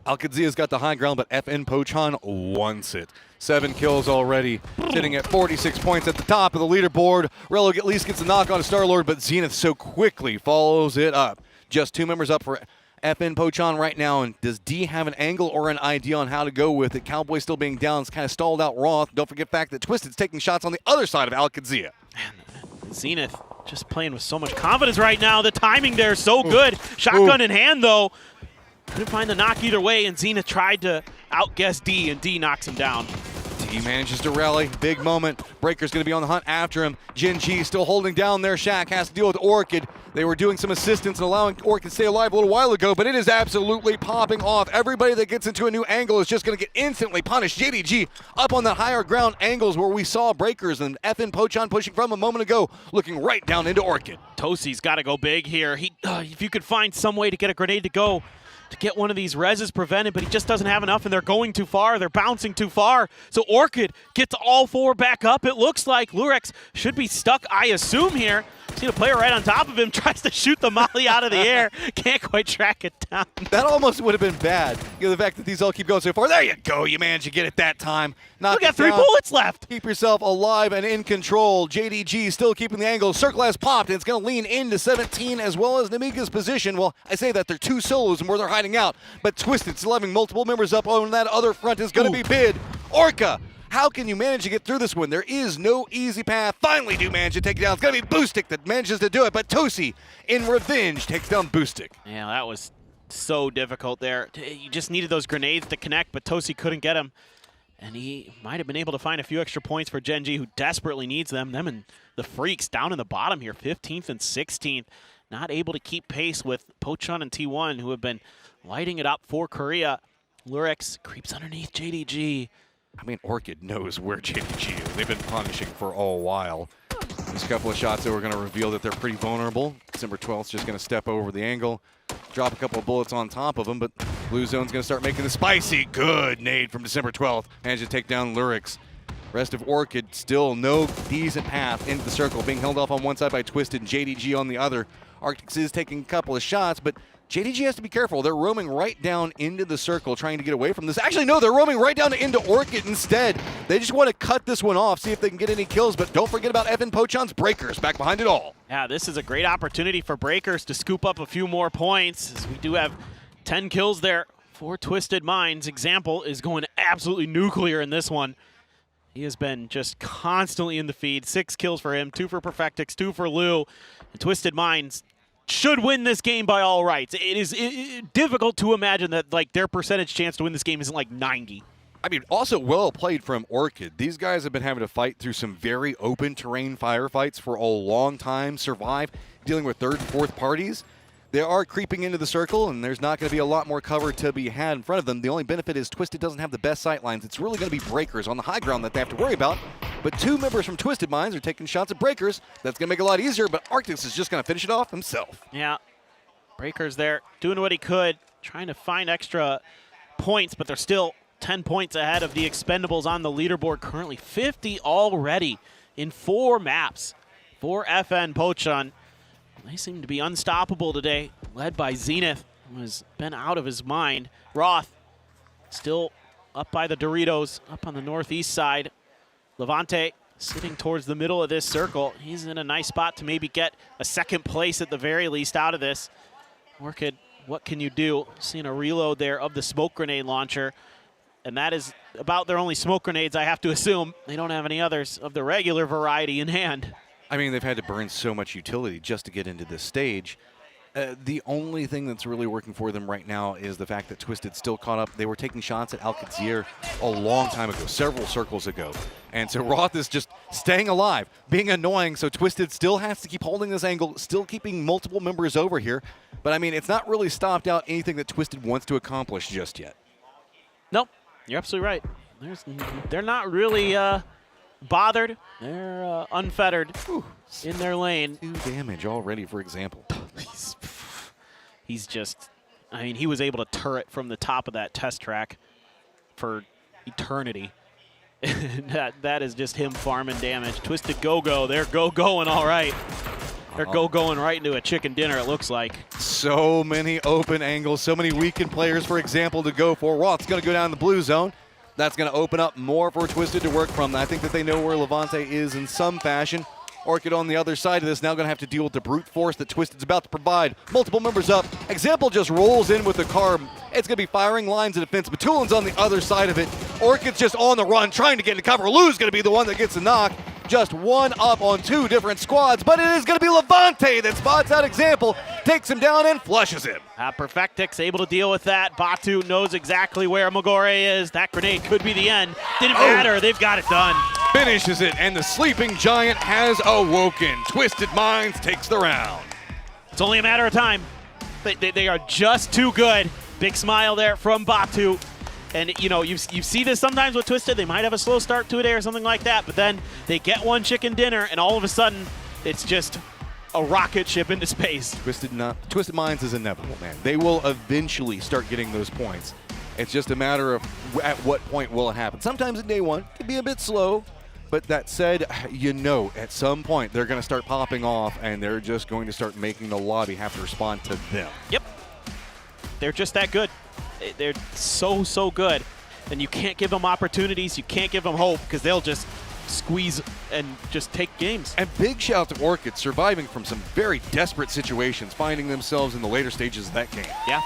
Alcadzia's got the high ground, but FN Pochon wants it. 7 kills already, sitting at 46 points at the top of the leaderboard. Rello at least gets a knock on a Star-Lord, but Zenith so quickly follows it up. Just 2 members up for FN Pochon right now, and does D have an angle or an idea on how to go with it? Cowboy still being down. It's kind of stalled out Roth. Don't forget the fact that Twisted's taking shots on the other side of Al-Qadsia. Zenith just playing with so much confidence right now. The timing there is so good. Shotgun in hand, though. Couldn't find the knock either way, and Zenith tried to outguess D, and D knocks him down. D manages to rally. Big moment. Breaker's going to be on the hunt after him. Gen G still holding down their shack. Has to deal with Orchid. They were doing some assistance and allowing Orchid to stay alive a little while ago, but it is absolutely popping off. Everybody that gets into a new angle is just going to get instantly punished. JDG up on the higher ground angles where we saw Breakers and FN Pochon pushing from a moment ago, looking right down into Orchid. Tosi's got to go big here. If you could find some way to get a grenade to go, to get one of these reses prevented, but he just doesn't have enough, and they're going too far. They're bouncing too far. So Orchid gets all 4 back up. It looks like Lurex should be stuck, I assume, here. See the player right on top of him, tries to shoot the molly out of the air. Can't quite track it down. That almost would have been bad. The fact that these all keep going so far. There you go. You managed to get it that time. We got 3 bullets left. Keep yourself alive and in control. JDG still keeping the angle. Circle has popped, and it's going to lean into 17 as well as Namiga's position. Well, I say that they're 2 solos and where they're hiding out. But Twisted still having multiple members up on that other front is going to be bid. Orca, how can you manage to get through this one? There is no easy path. Finally do manage to take it down. It's going to be Boostic that manages to do it, but Tosi, in revenge, takes down Boostic. Yeah, that was so difficult there. You just needed those grenades to connect, but Tosi couldn't get him. And he might have been able to find a few extra points for Gen G, who desperately needs them. Them and the Freaks down in the bottom here, 15th and 16th. Not able to keep pace with Pochon and T1, who have been lighting it up for Korea. Lurex creeps underneath JDG. I mean, Orchid knows where JDG is. They've been punishing for a while. These couple of shots that were going to reveal that they're pretty vulnerable. December 12th just going to step over the angle, drop a couple of bullets on top of them, but Blue Zone's going to start making the spicy. Good nade from December 12th. Managed to take down Lurex. Rest of Orchid still no decent path into the circle, being held off on one side by Twisted and JDG on the other. Arctics is taking a couple of shots, but JDG has to be careful. They're roaming right down into the circle, trying to get away from this. Actually, no, they're roaming right down into Orchid instead. They just want to cut this one off, see if they can get any kills, but don't forget about FN Pochon's Breakers back behind it all. Yeah, this is a great opportunity for Breakers to scoop up a few more points, as we do have 10 kills there for Twisted Minds. Example is going absolutely nuclear in this one. He has been just constantly in the feed. 6 kills for him, 2 for Perfectix, 2 for Lou. And Twisted Minds should win this game by all rights. It is difficult to imagine that their percentage chance to win this game isn't like 90. I mean, also well played from Orchid. These guys have been having to fight through some very open terrain firefights for a long time, survive, dealing with 3rd and 4th parties. They are creeping into the circle, and there's not going to be a lot more cover to be had in front of them. The only benefit is Twisted doesn't have the best sight lines. It's really going to be Breakers on the high ground that they have to worry about. But 2 members from Twisted Minds are taking shots at Breakers. That's going to make it a lot easier, but Arctics is just going to finish it off himself. Yeah, Breakers there doing what he could, trying to find extra points, but they're still 10 points ahead of the Expendables on the leaderboard. Currently 50 already in 4 maps for FN Pochon. They seem to be unstoppable today, led by Zenith, who has been out of his mind. Roth still up by the Doritos, up on the northeast side. Levante sitting towards the middle of this circle. He's in a nice spot to maybe get a 2nd place at the very least out of this. Orchid, what can you do? Seeing a reload there of the smoke grenade launcher. And that is about their only smoke grenades, I have to assume. They don't have any others of the regular variety in hand. I mean, they've had to burn so much utility just to get into this stage. The only thing that's really working for them right now is the fact that Twisted still caught up. They were taking shots at Al-Qadsia a long time ago, several circles ago. And so Roth is just staying alive, being annoying, so Twisted still has to keep holding this angle, still keeping multiple members over here. But, I mean, it's not really stopped out anything that Twisted wants to accomplish just yet. Nope, you're absolutely right. They're not really bothered. They're unfettered in their lane. 2 damage already, for example. He's just, I mean, he was able to turret from the top of that test track for eternity. that is just him farming damage. Twisted go-go, they're go-going all right. They're go-going right into a chicken dinner, it looks like. So many open angles, so many weakened players, for example, to go for. Roth's going to go down in the blue zone. That's going to open up more for Twisted to work from. I think that they know where Levante is in some fashion. Orchid on the other side of this, now going to have to deal with the brute force that Twisted's about to provide. Multiple members up. Example just rolls in with the car. It's going to be firing lines of defense. Batulin's on the other side of it. Orchid's just on the run, trying to get into cover. Lou's going to be the one that gets the knock. Just one up on two different squads, but it is going to be Levante that spots out Example, takes him down and flushes him. Perfectix able to deal with that. Batu knows exactly where Mogore is. That grenade could be the end. Didn't matter. They've got it done. Finishes it, and the sleeping giant has awoken. Twisted Minds takes the round. It's only a matter of time. They are just too good. Big smile there from Batu. And, you know, you see this sometimes with Twisted. They might have a slow start to a day or something like that, but then they get one chicken dinner, and all of a sudden, it's just a rocket ship into space. Twisted Minds is inevitable, man. They will eventually start getting those points. It's just a matter of at what point will it happen. Sometimes in day one, it can be a bit slow, but that said, you know, at some point, they're going to start popping off, and they're just going to start making the lobby have to respond to them. Yep. They're just that good. They're so good, and you can't give them opportunities, you can't give them hope, because they'll just squeeze and just take games. And big shout to Orchid, surviving from some very desperate situations, finding themselves in the later stages of that game. Yeah.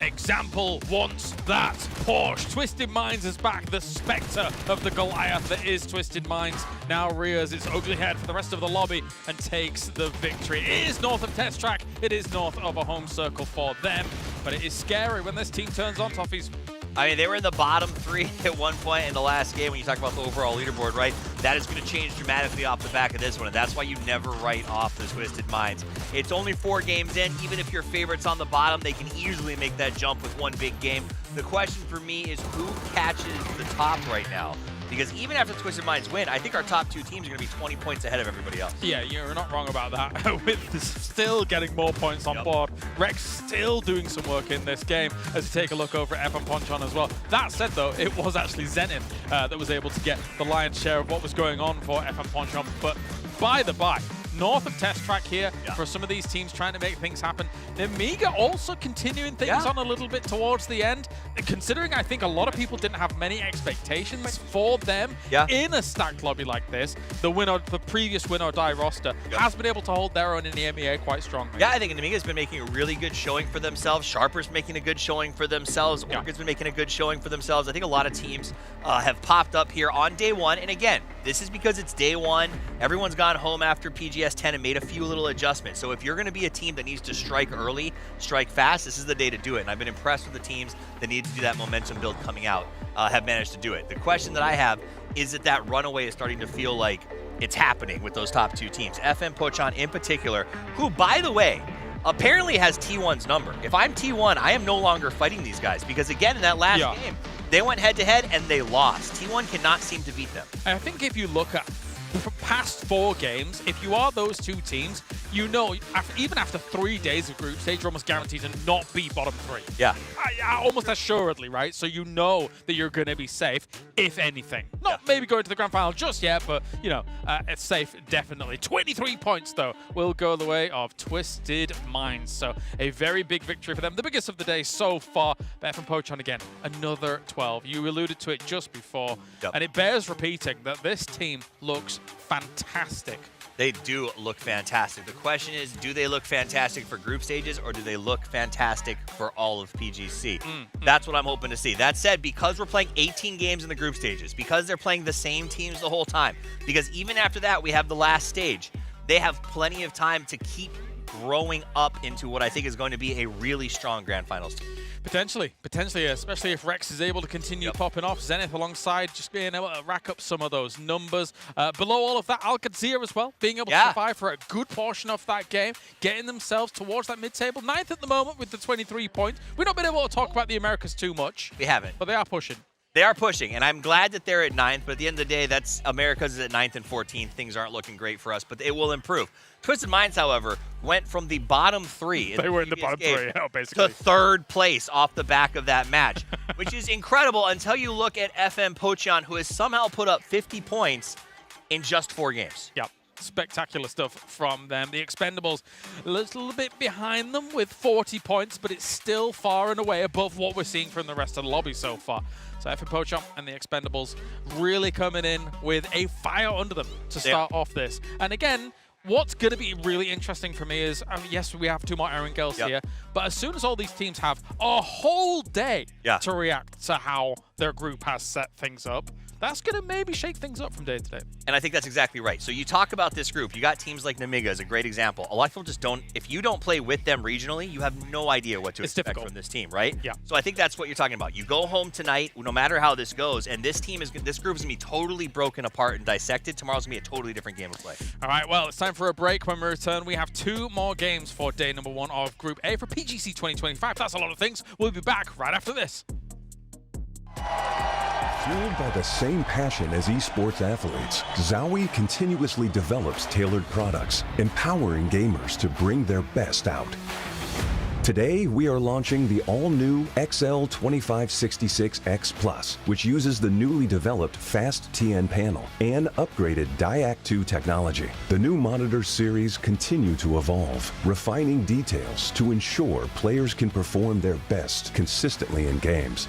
Example wants that Porsche. Twisted Minds is back. The specter of the Goliath that is Twisted Minds now rears its ugly head for the rest of the lobby and takes the victory. It is north of Test Track. It is north of a home circle for them. But it is scary when this team turns on, Toffees. I mean, they were in the bottom 3 at one point in the last game when you talk about the overall leaderboard, right? That is going to change dramatically off the back of this one, and that's why you never write off the Twisted Minds. It's only 4 games in. Even if your favorite's on the bottom, they can easily make that jump with one big game. The question for me is who catches the top right now? Because even after Twisted Minds win, I think our top 2 teams are going to be 20 points ahead of everybody else. Yeah, you're not wrong about that. With still getting more points on board. Rex still doing some work in this game as you take a look over at FM Ponchon as well. That said, though, it was actually Zenith that was able to get the lion's share of what was going on for FM Ponchon. But by the by, north of Test Track here for some of these teams trying to make things happen. Nemiga also continuing things on a little bit towards the end. Considering I think a lot of people didn't have many expectations for them in a stacked lobby like this, the previous win or die roster has been able to hold their own in the MEA quite strongly. Yeah, I think Nemiga's been making a really good showing for themselves. Sharper's making a good showing for themselves. Orchid's been making a good showing for themselves. I think a lot of teams have popped up here on day one. And again, this is because it's day one. Everyone's gone home after PGS 10 and made a few little adjustments. So if you're going to be a team that needs to strike early, strike fast, this is the day to do it. And I've been impressed with the teams that need to do that momentum build coming out have managed to do it. The question that I have is that runaway is starting to feel like it's happening with those top 2 teams. FM Pochon in particular, who, by the way, apparently has T1's number. If I'm T1, I am no longer fighting these guys because, again, in that last game, they went head-to-head and they lost. T1 cannot seem to beat them. I think if you look at the past 4 games, if you are those 2 teams, you know, even after 3 days of group stage, you're almost guaranteed to not be bottom 3. Yeah. Almost assuredly, right? So you know that you're going to be safe, if anything. Not maybe going to the grand final just yet, but, you know, it's safe, definitely. 23 points, though, will go the way of Twisted Minds. So a very big victory for them. The biggest of the day so far. But from Pochon again, another 12. You alluded to it just before. And it bears repeating that this team looks fantastic. They do look fantastic. The question is, do they look fantastic for group stages or do they look fantastic for all of PGC? That's what I'm hoping to see. That said, because we're playing 18 games in the group stages, because they're playing the same teams the whole time, because even after that we have the last stage, they have plenty of time to keep growing up into what I think is going to be a really strong grand finals team. Potentially, especially if Rex is able to continue popping off. Zenith alongside just being able to rack up some of those numbers. Below all of that, Alcazir as well, being able to survive for a good portion of that game, getting themselves towards that mid-table. 9th at the moment with the 23 points. We've not been able to talk about the Americas too much. We haven't. But they are pushing. They are pushing, and I'm glad that they're at 9th, but at the end of the day, that's America's is at 9th and 14th. Things aren't looking great for us, but it will improve. Twisted Minds, however, went from the bottom 3 they were in the bottom 3, basically, to 3rd place off the back of that match, which is incredible until you look at FM Pochon, who has somehow put up 50 points in just 4 games. Yep. Spectacular stuff from them. The Expendables a little bit behind them with 40 points, but it's still far and away above what we're seeing from the rest of the lobby so far. So FM Pochon and the Expendables really coming in with a fire under them to start off this. And again, what's going to be really interesting for me is, yes, we have 2 more Aaron girls here, but as soon as all these teams have a whole day to react to how their group has set things up, that's going to maybe shake things up from day to day. And I think that's exactly right. So you talk about this group. You got teams like Namiga as a great example. A lot of people just don't, if you don't play with them regionally, you have no idea what to expect from this team, right? Yeah. So I think that's what you're talking about. You go home tonight, no matter how this goes, and this group is going to be totally broken apart and dissected. Tomorrow's going to be a totally different game of play. All right, well, it's time for a break. When we return, we have 2 more games for day number 1 of Group A for PGC 2025. That's a lot of things. We'll be back right after this. Fueled by the same passion as esports athletes, Zowie continuously develops tailored products, empowering gamers to bring their best out. Today, we are launching the all-new XL2566X Plus, which uses the newly developed Fast TN panel and upgraded Diac 2 technology. The new monitor series continue to evolve, refining details to ensure players can perform their best consistently in games.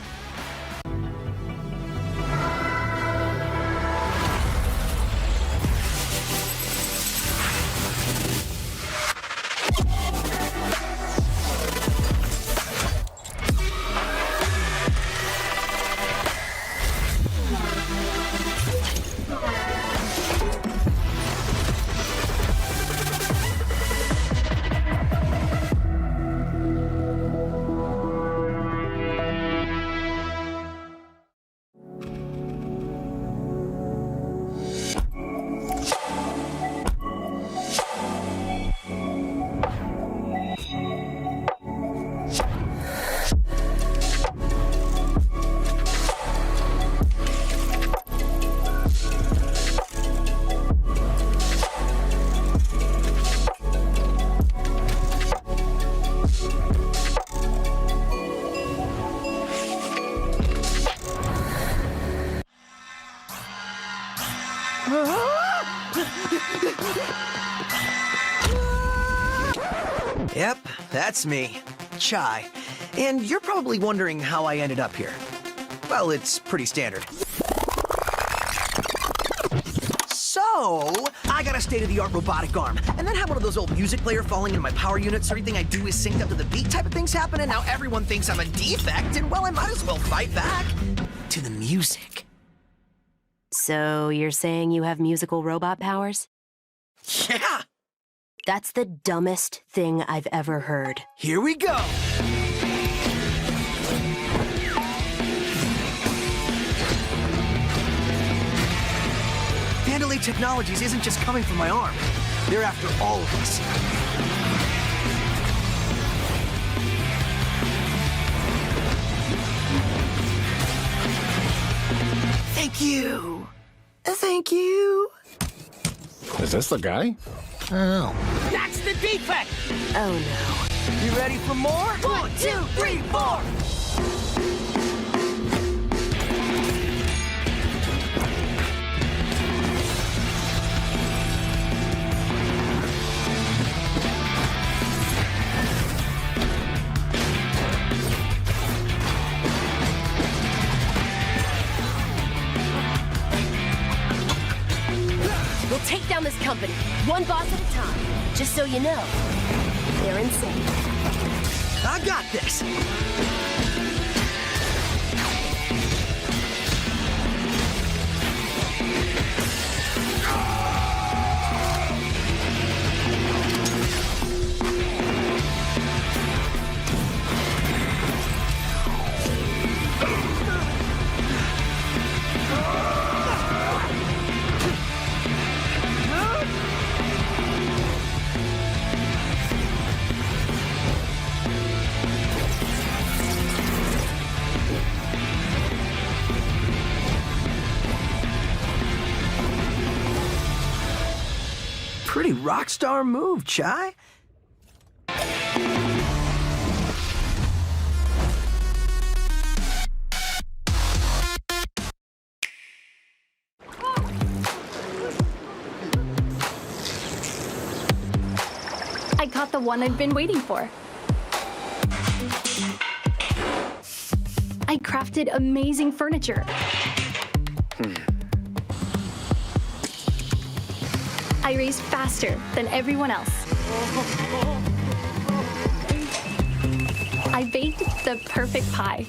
Yep, that's me, Chai. And you're probably wondering how I ended up here. Well, it's pretty standard. So, I got a state-of-the-art robotic arm, and then had one of those old music players falling into my power unit, so everything I do is synced up to the beat type of things happen, and now everyone thinks I'm a defect, and well, I might as well fight back to the music. So, you're saying you have musical robot powers? Yeah! That's the dumbest thing I've ever heard. Here we go! Vandalay Technologies isn't just coming from my arm. They're after all of us. Thank you. Thank you. Is this the guy? Oh. That's the defect! Oh no. You ready for more? 1, 2, 3, 4! We'll take down this company, one boss at a time. Just so you know, they're insane. I got this! Pretty rock star move, Chai. I caught the one I've been waiting for. I crafted amazing furniture. I raced faster than everyone else. I baked the perfect pie.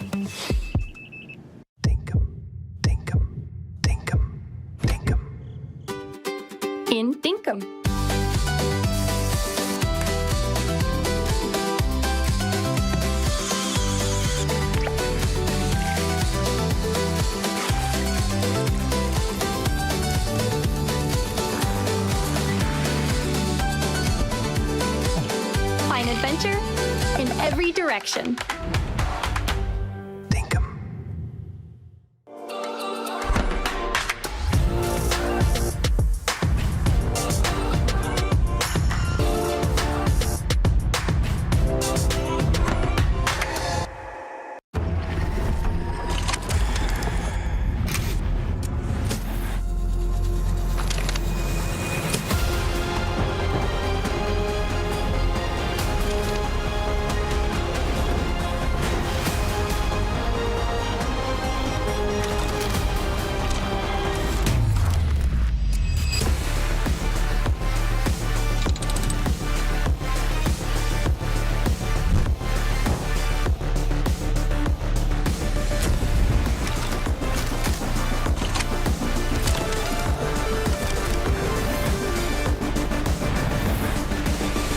In Dinkum. Find adventure in every direction.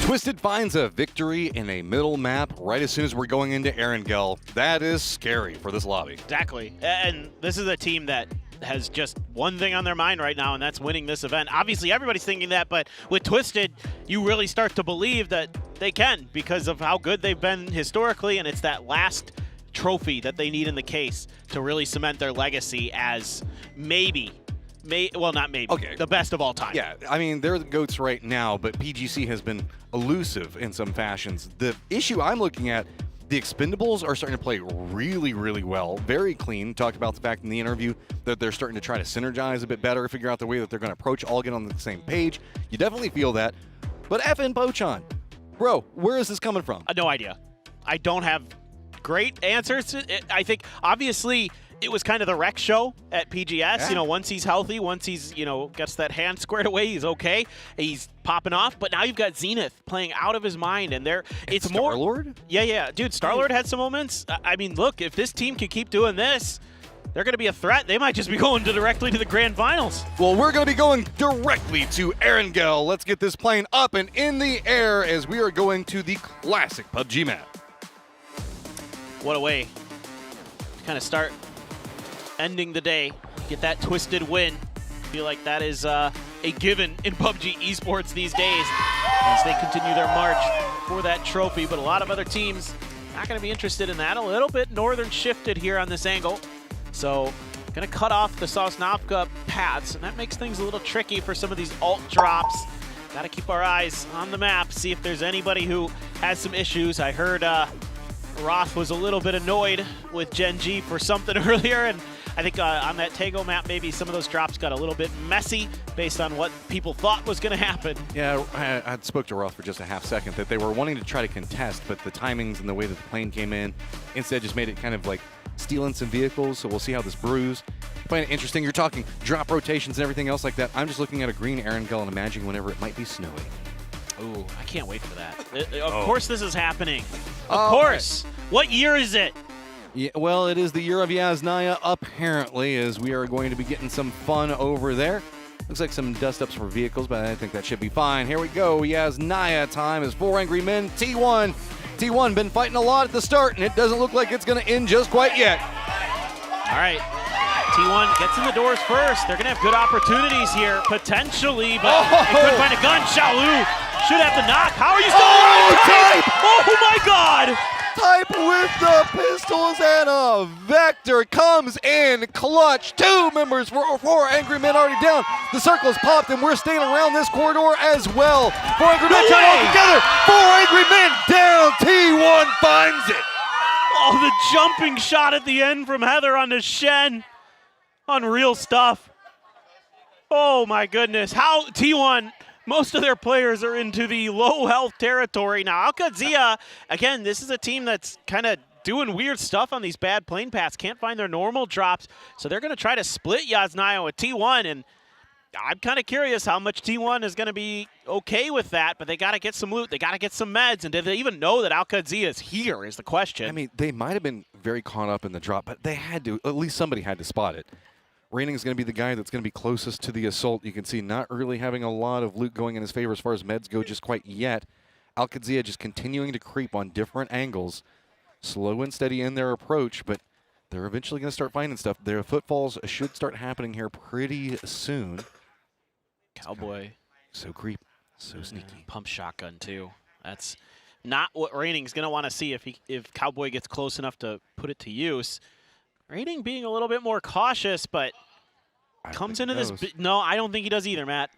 Twisted finds a victory in a middle map right as soon as we're going into Erangel. That is scary for this lobby. Exactly. And this is a team that has just one thing on their mind right now, and that's winning this event. Obviously, everybody's thinking that, but with Twisted, you really start to believe that they can because of how good they've been historically, and it's that last trophy that they need in the case to really cement their legacy as not maybe, the best of all time. Yeah, I mean, they're the GOATs right now, but PGC has been elusive in some fashions. The issue I'm looking at, the Expendables are starting to play really, really well. Very clean. Talked about the fact in the interview that they're starting to try to synergize a bit better, figure out the way that they're going to approach, all get on the same page. You definitely feel that. But FN Pochon, bro, where is this coming from? No idea. I don't have great answers. I think, obviously, it was kind of the Rex show at PGS. Yeah. You know, once he's healthy, once he's, gets that hand squared away, he's okay. He's popping off. But now you've got Zenith playing out of his mind, and it's more Star-Lord? Yeah. Dude, Star-Lord had some moments. I mean, look, if this team can keep doing this, they're going to be a threat. They might just be going directly to the grand finals. Well, we're going to be going directly to Erangel. Let's get this plane up and in the air as we are going to the classic PUBG map. What a way to kind of start ending the day, get that Twisted win. Feel like that is a given in PUBG Esports these days as they continue their march for that trophy, but a lot of other teams not going to be interested in that. A little bit northern shifted here on this angle, so going to cut off the Sosnovka paths, and that makes things a little tricky for some of these alt drops. Got to keep our eyes on the map, see if there's anybody who has some issues. I heard Roth was a little bit annoyed with Gen G for something earlier, and I think on that Tego map, maybe some of those drops got a little bit messy based on what people thought was going to happen. Yeah, I spoke to Roth for just a half second that they were wanting to try to contest, but the timings and the way that the plane came in instead just made it kind of like stealing some vehicles, so we'll see how this brews. I find it interesting. You're talking drop rotations and everything else like that. I'm just looking at a green Erangel and imagining whenever it might be snowy. Ooh, I can't wait for that. Of course this is happening. Of course. What year is it? Yeah, well, it is the year of Yasnaya, apparently, as we are going to be getting some fun over there. Looks like some dust-ups for vehicles, but I think that should be fine. Here we go. Yasnaya time is 4 Angry Men. T1. T1 been fighting a lot at the start, and it doesn't look like it's going to end just quite yet. All right. T1 gets in the doors first. They're going to have good opportunities here, potentially, but they couldn't find a gun. Xiaolu should have the knock. How are you still alive? Oh, my God! Type with the pistols, and a Vector comes in clutch. 2 members for 4 Angry Men already down. The circle is popped, and we're staying around this corridor as well. 4 Angry Men trying all together. 4 Angry Men down. T1 finds it. Oh, the jumping shot at the end from Heather onto Shen. Unreal stuff. Oh my goodness. How T1, most of their players are into the low health territory. Now, Alcazia, again, this is a team that's kind of doing weird stuff on these bad plane paths. Can't find their normal drops. So they're going to try to split Yasnaya with T1. And I'm kind of curious how much T1 is going to be okay with that. But they got to get some loot. They got to get some meds. And did they even know that Alcazia is here is the question. I mean, they might have been very caught up in the drop, but they had to, at least somebody had to spot it. Raining is going to be the guy that's going to be closest to the assault. You can see not really having a lot of loot going in his favor as far as meds go just quite yet. Alcazia just continuing to creep on different angles. Slow and steady in their approach, but they're eventually going to start finding stuff. Their footfalls should start happening here pretty soon. Cowboy. So creep, so sneaky. Pump shotgun too. That's not what Raining's going to want to see if Cowboy gets close enough to put it to use. Raining being a little bit more cautious, but comes into this. No, I don't think he does either, Matt.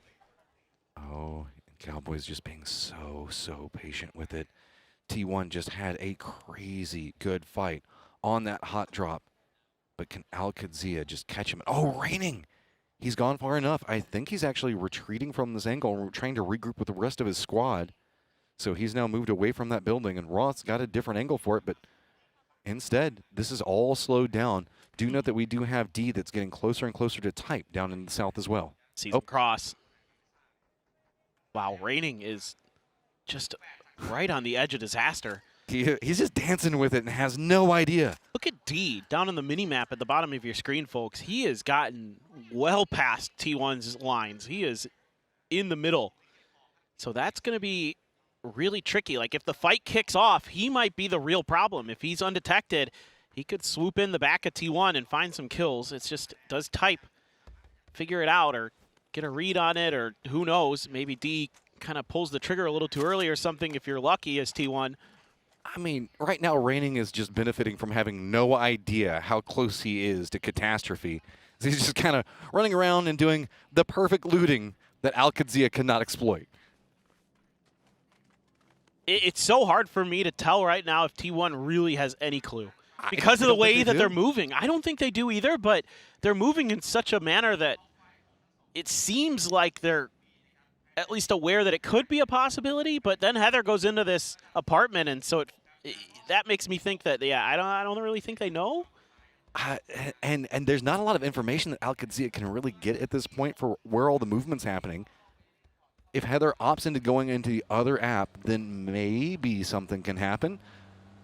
Oh, Cowboy's just being so patient with it. T1 just had a crazy good fight on that hot drop. But can Alcazia just catch him? Oh, Raining! He's gone far enough. I think he's actually retreating from this angle, trying to regroup with the rest of his squad. So he's now moved away from that building, and Roth's got a different angle for it, but instead, this is all slowed down. Do note that we do have D that's getting closer and closer to Type down in the south as well. Sees him cross. Wow, Raining is just right on the edge of disaster. He's just dancing with it and has no idea. Look at D down on the mini-map at the bottom of your screen, folks. He has gotten well past T1's lines. He is in the middle. So that's going to be really tricky. Like, if the fight kicks off, he might be the real problem. If he's undetected, he could swoop in the back of T1 and find some kills. It's just, does Type figure it out or get a read on it, or who knows? Maybe D kind of pulls the trigger a little too early or something if you're lucky as T1. I mean, right now, Raining is just benefiting from having no idea how close he is to catastrophe. He's just kind of running around and doing the perfect looting that Alcazia cannot exploit. It's so hard for me to tell right now if T1 really has any clue. Because of the way that they're moving. I don't think they do either, but they're moving in such a manner that it seems like they're at least aware that it could be a possibility, but then Heather goes into this apartment, and so that makes me think that, yeah, I don't really think they know. And there's not a lot of information that Alcazia can really get at this point for where all the movement's happening. If Heather opts into going into the other app, then maybe something can happen.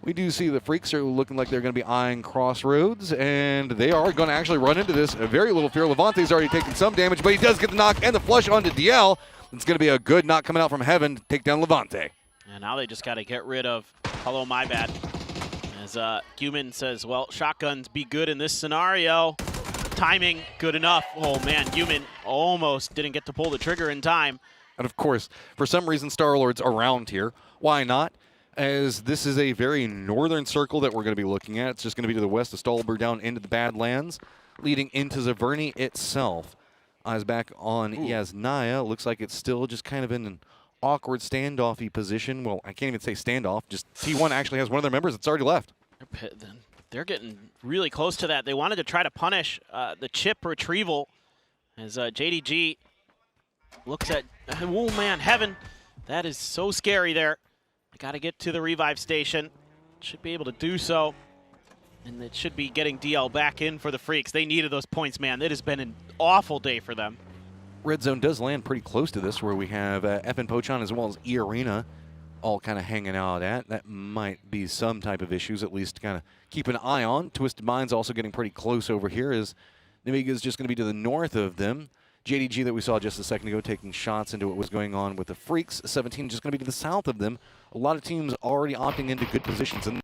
We do see the Freaks are looking like they're going to be eyeing Crossroads, and they are going to actually run into this. Very little fear. Levante's already taken some damage, but he does get the knock and the flush onto DL. It's going to be a good knock coming out from Heaven to take down Levante. And now they just got to get rid of Hello My Bad. As Human says, well, shotguns be good in this scenario. Timing, good enough. Oh, man, Human almost didn't get to pull the trigger in time. And, of course, for some reason, Star-Lord's around here. Why not? As this is a very northern circle that we're going to be looking at. It's just going to be to the west of Stolber down into the Badlands, leading into Zaverny itself. Eyes back on Yasnaya. Looks like it's still just kind of in an awkward standoffy position. Well, I can't even say standoff. Just T1 actually has one of their members that's already left. They're getting really close to that. They wanted to try to punish the chip retrieval as JDG looks at, oh man, Heaven. That is so scary there. Got to get to the revive station. Should be able to do so. And it should be getting DL back in for the Freaks. They needed those points, man. It has been an awful day for them. Red Zone does land pretty close to this, where we have FN Pochon as well as E-Arena all kind of hanging out at. That might be some type of issues, at least kind of keep an eye on. Twisted Mind's also getting pretty close over here, as Namiga is just going to be to the north of them. JDG that we saw just a second ago taking shots into what was going on with the Freaks. 17 just going to be to the south of them. A lot of teams already opting into good positions. And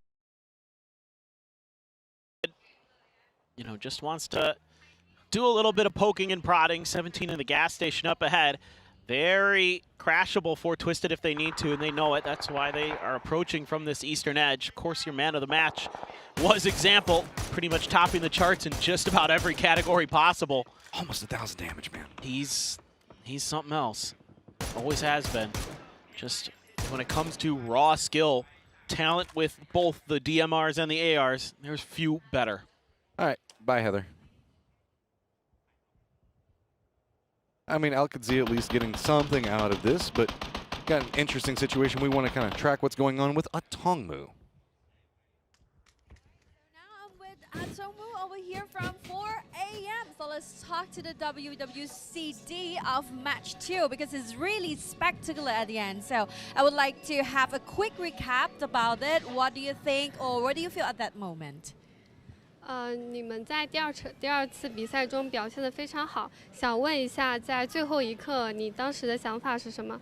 you know, just wants to do a little bit of poking and prodding. 17 in the gas station up ahead. very crashable for Twisted if they need to, and they know it. That's why they are approaching from this eastern edge. Of course, your man of the match was Example, pretty much topping the charts in just about every category possible. Almost 1,000 damage, man. He's something else. Always has been. Just when it comes to raw skill, talent with both the DMRs and the ARs, there's few better. All right, bye, Heather. I mean, Alcadzi at least getting something out of this, but got an interesting situation. We want to kind of track what's going on with Atongmu. Atongmu over here from 4 a.m. So let's talk to the WWCD of match 2 because it's really spectacular at the end. So I would like to have a quick recap about it. What do you think or what do you feel at that moment? 你们在第二次比赛中表现得非常好，想问一下，在最后一刻你当时的想法是什么？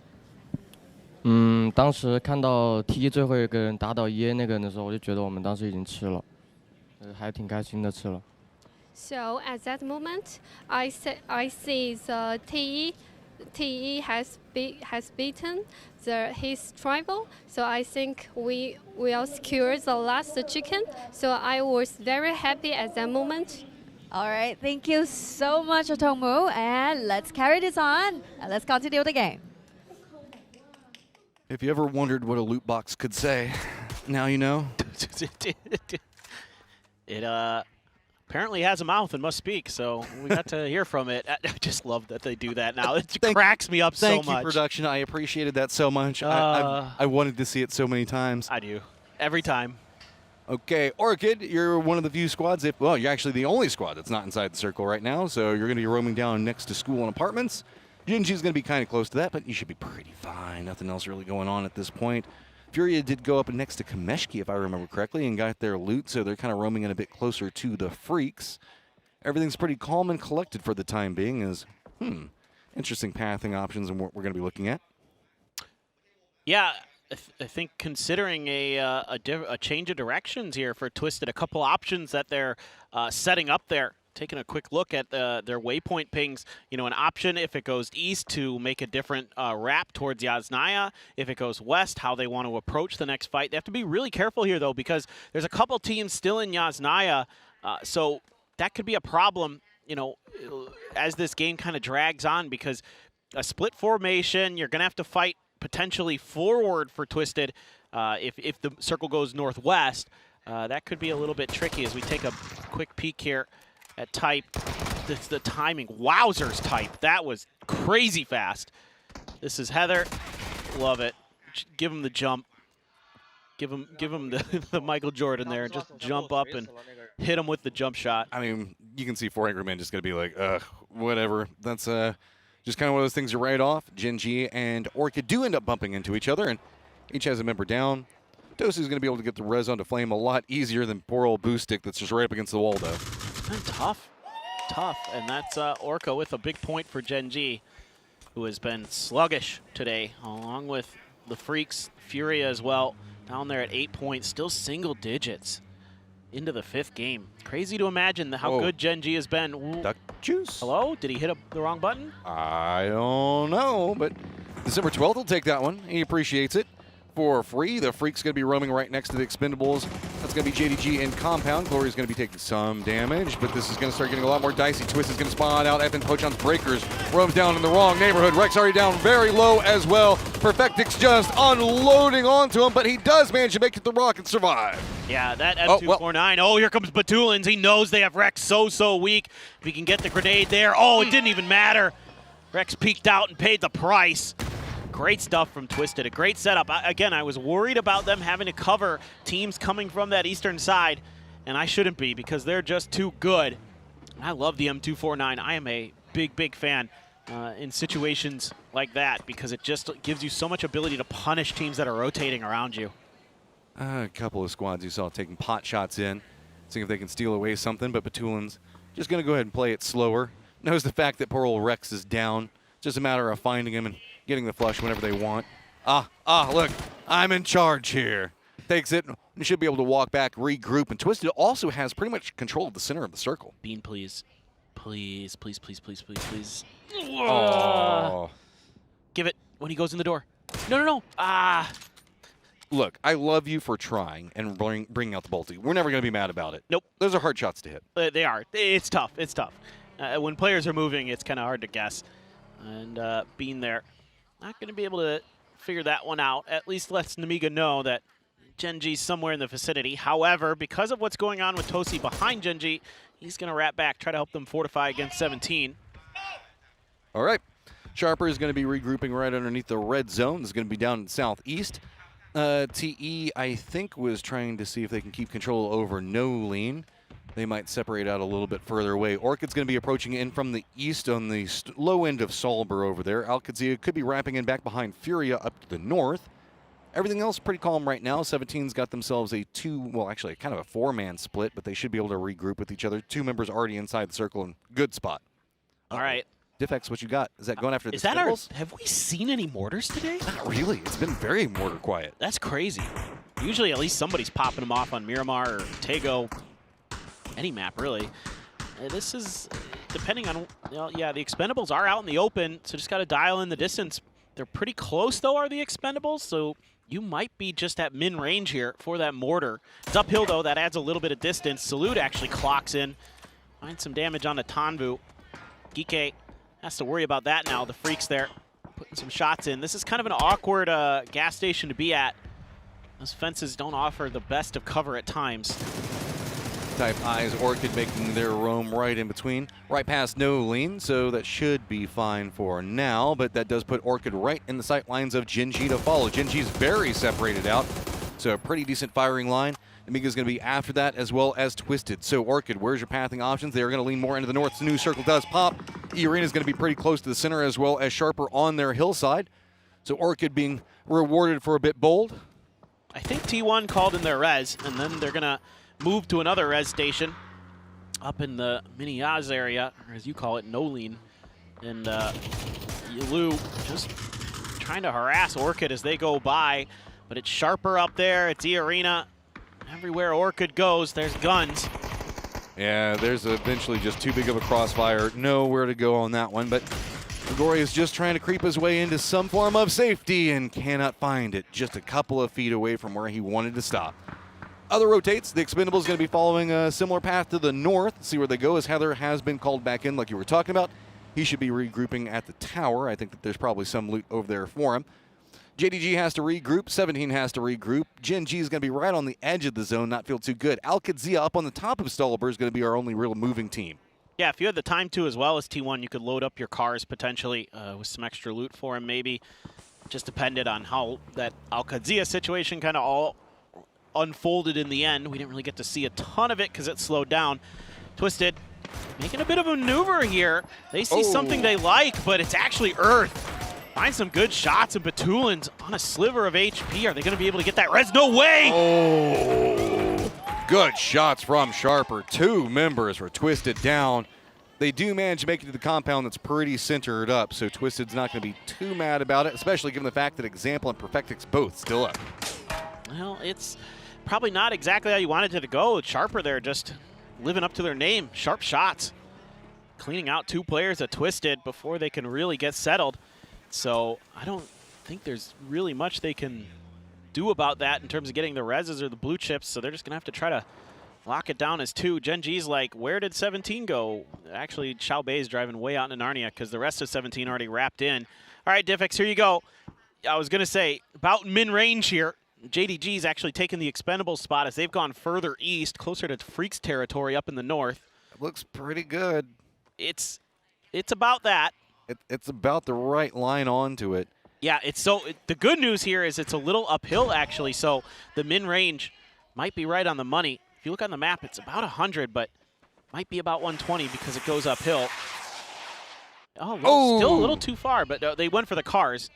当时看到 T 最后一个人打倒耶那个人的时候，我就觉得我们当时已经吃了，还挺开心的吃了。So at that moment, I see the TE has beaten his rival. So I think we will secure the last chicken. So I was very happy at that moment. All right, thank you so much, Atongmu, and let's carry this on and let's continue the game. If you ever wondered what a loot box could say, now you know. It apparently has a mouth and must speak, so we got to hear from it. I just love that they do that now. It cracks me up so much. Thank you, production. I appreciated that so much. I wanted to see it so many times. I do. Every time. Okay, Orchid, you're one of the few squads. Well, you're actually the only squad that's not inside the circle right now, so you're going to be roaming down next to school and apartments. Genji's going to be kind of close to that, but you should be pretty fine. Nothing else really going on at this point. Furia did go up next to Kameshki, if I remember correctly, and got their loot, so they're kind of roaming in a bit closer to the Freaks. Everything's pretty calm and collected for the time being as, interesting pathing options and what we're going to be looking at. Yeah, I think considering a change of directions here for Twisted, a couple options that they're setting up there. Taking a quick look at their waypoint pings, an option if it goes east to make a different wrap towards Yasnaya. If it goes west, how they want to approach the next fight. They have to be really careful here, though, because there's a couple teams still in Yasnaya, so that could be a problem, as this game kind of drags on, because a split formation, you're going to have to fight potentially forward for Twisted if the circle goes northwest. That could be a little bit tricky as we take a quick peek here at Type. The timing. Wowzers, Type. That was crazy fast. This is Heather. Love it. Give him the jump. Give him the Michael Jordan there. Just jump up and hit him with the jump shot. I mean, you can see 4 Angry Men just going to be like, whatever. That's just kind of one of those things you write off. Genji and Orchid do end up bumping into each other, and each has a member down. Dosi is going to be able to get the res onto Flame a lot easier than poor old Boo Stick that's just right up against the wall, though. Been tough, and that's Orca with a big point for Genji, who has been sluggish today, along with the Freaks, Furia as well, down there at 8 points, still single digits into the 5th game. Crazy to imagine how good Genji has been. Ooh. Duck juice. Hello? Did he hit the wrong button? I don't know, but December 12th will take that one. He appreciates it. For free. The Freak's going to be roaming right next to the Expendables. That's going to be JDG in Compound. Glory's going to be taking some damage, but this is going to start getting a lot more dicey. Twist is going to spawn out. Evan Pochon's Breakers roams down in the wrong neighborhood. Rex already down very low as well. Perfectix just unloading onto him, but he does manage to make it the rock and survive. Yeah, that M249. Oh, here comes Batulins. He knows they have Rex so weak. If he can get the grenade there. Oh, it didn't even matter. Rex peeked out and paid the price. Great stuff from Twisted, a great setup. Again, I was worried about them having to cover teams coming from that eastern side, and I shouldn't be because they're just too good. I love the M249. I am a big fan in situations like that because it just gives you so much ability to punish teams that are rotating around you. A couple of squads you saw taking pot shots in, seeing if they can steal away something, but Batulin's just going to go ahead and play it slower. Knows the fact that poor old Rex is down. Just a matter of finding him and getting the flush whenever they want. Look, I'm in charge here. Takes it, and should be able to walk back, regroup, and Twisted also has pretty much control of the center of the circle. Bean, please. Please. Oh. Give it when he goes in the door. No. Ah. Look, I love you for trying and bringing out the Bolty. We're never going to be mad about it. Nope. Those are hard shots to hit. They are. It's tough. It's tough. When players are moving, it's kind of hard to guess. And being there, not going to be able to figure that one out. At least lets Namiga know that Gen.G's somewhere in the vicinity. However, because of what's going on with Tosi behind Gen.G, he's going to wrap back, try to help them fortify against 17. All right. Sharper is going to be regrouping right underneath the red zone. This is going to be down southeast. TE, I think, was trying to see if they can keep control over No Lean. They might separate out a little bit further away. Orchid's going to be approaching in from the east on the low end of Solber over there. Alcazia could be wrapping in back behind Furia up to the north. Everything else pretty calm right now. 17's got themselves a kind of a four-man split, but they should be able to regroup with each other. 2 members already inside the circle in good spot. All right. Diffex, what you got? Is that going after the Is that Spindles? have we seen any mortars today? Not really. It's been very mortar quiet. That's crazy. Usually at least somebody's popping them off on Miramar or Tego. Any map, really. This is, depending on, yeah, the Expendables are out in the open, so just got to dial in the distance. They're pretty close, though, are the Expendables, so you might be just at min-range here for that mortar. It's uphill, though. That adds a little bit of distance. Salute actually clocks in. Finds some damage on the Tanvu. Gike has to worry about that now. The Freaks there putting some shots in. This is kind of an awkward gas station to be at. Those fences don't offer the best of cover at times. Type Eyes, Orchid making their roam right in between. Right past No Lean, so that should be fine for now, but that does put Orchid right in the sight lines of Gen.G to follow. Gen.G's very separated out, so a pretty decent firing line. Amiga's going to be after that, as well as Twisted. So Orchid, where's your pathing options? They're going to lean more into the north. The new circle does pop. E-Arena's going to be pretty close to the center, as well as Sharper on their hillside. So Orchid being rewarded for a bit bold. I think T1 called in their res, and then they're going to move to another res station up in the Mini-Yaz area, or as you call it, No Lean. And Yalu just trying to harass Orchid as they go by, but it's Sharper up there, it's E-Arena. Everywhere Orchid goes, there's guns. Yeah, there's eventually just too big of a crossfire. Nowhere to go on that one, but Gregory is just trying to creep his way into some form of safety and cannot find it. Just a couple of feet away from where he wanted to stop. Other rotates, the Expendables going to be following a similar path to the north. See where they go, as Heather has been called back in like you were talking about. He should be regrouping at the tower. I think that there's probably some loot over there for him. JDG has to regroup. 17 has to regroup. Gen.G is going to be right on the edge of the zone, not feel too good. Alcazia up on the top of Stolber is going to be our only real moving team. Yeah, if you had the time to as well as T1, you could load up your cars potentially with some extra loot for him maybe. Just depended on how that Alcazia situation kind of all unfolded in the end. We didn't really get to see a ton of it because it slowed down. Twisted making a bit of a maneuver here. They see something they like, but it's actually Earth. Find some good shots, and Batulins on a sliver of HP. Are they going to be able to get that res? No way! Oh, good shots from Sharper. 2 members were Twisted down. They do manage to make it to the compound that's pretty centered up, so Twisted's not going to be too mad about it, especially given the fact that Example and Perfectix both still up. Well, it's probably not exactly how you wanted it to go. Sharper there just living up to their name. Sharp shots. Cleaning out 2 players at Twisted before they can really get settled. So I don't think there's really much they can do about that in terms of getting the reses or the blue chips, so they're just going to have to try to lock it down as 2. Gen.G's like, where did 17 go? Actually, Xiao Bei's driving way out into Narnia because the rest of 17 already wrapped in. All right, Diffix, here you go. I was going to say, about mid-range here. JDG's actually taken the Expendables spot as they've gone further east, closer to Freaks territory up in the north. Looks pretty good. It's about that. It's about the right line onto it. Yeah, the good news here is it's a little uphill, actually, so the min-range might be right on the money. If you look on the map, it's about 100, but might be about 120 because it goes uphill. Still a little too far, but they went for the cars.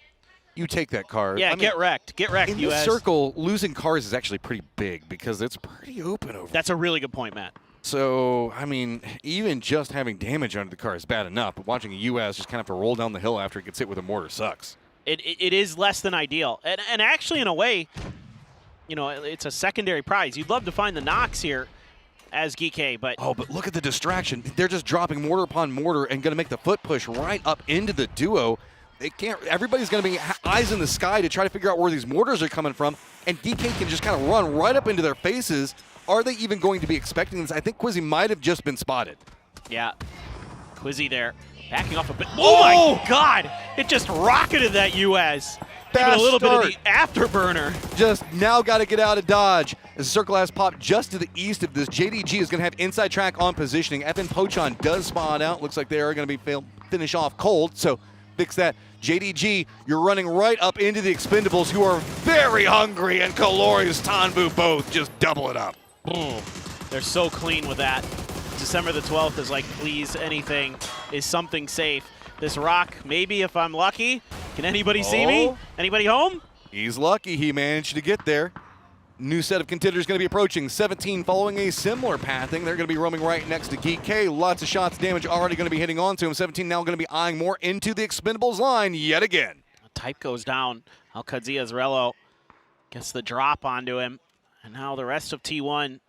You take that car. Yeah, get wrecked. Get wrecked, in US. this circle, losing cars is actually pretty big because it's pretty open over there. That's a really good point, Matt. So, I mean, even just having damage under the car is bad enough, but watching a US just kind of have to roll down the hill after it gets hit with a mortar sucks. It is less than ideal. And actually, in a way, you know, it's a secondary prize. You'd love to find the knocks here as Gike, but... Oh, but look at the distraction. They're just dropping mortar upon mortar and going to make the foot push right up into the duo. They can't. Everybody's going to be eyes in the sky to try to figure out where these mortars are coming from, and DK can just kind of run right up into their faces. Are they even going to be expecting this? I think Quizzy might have just been spotted. Yeah, Quizzy there, backing off a bit. Oh my God! It just rocketed that US. Give it a little bit of the afterburner. Just now got to get out of dodge. As the circle has popped just to the east of this, JDG is going to have inside track on positioning. FN Pochon does spot out. Looks like they are going to be finish off cold, so fix that. JDG, you're running right up into the Expendables, who are very hungry, and Kalori's Tanbu both just double it up. They're so clean with that. December the 12th is like, please, anything is something safe. This rock, maybe if I'm lucky. Can anybody see me? Anybody home? He's lucky he managed to get there. New set of contenders going to be approaching. 17 following a similar pathing. They're going to be roaming right next to Geek K. Lots of shots, damage already going to be hitting onto him. 17 now going to be eyeing more into the Expendables line yet again. Type goes down. Alcadzia Azrello gets the drop onto him. And now the rest of T1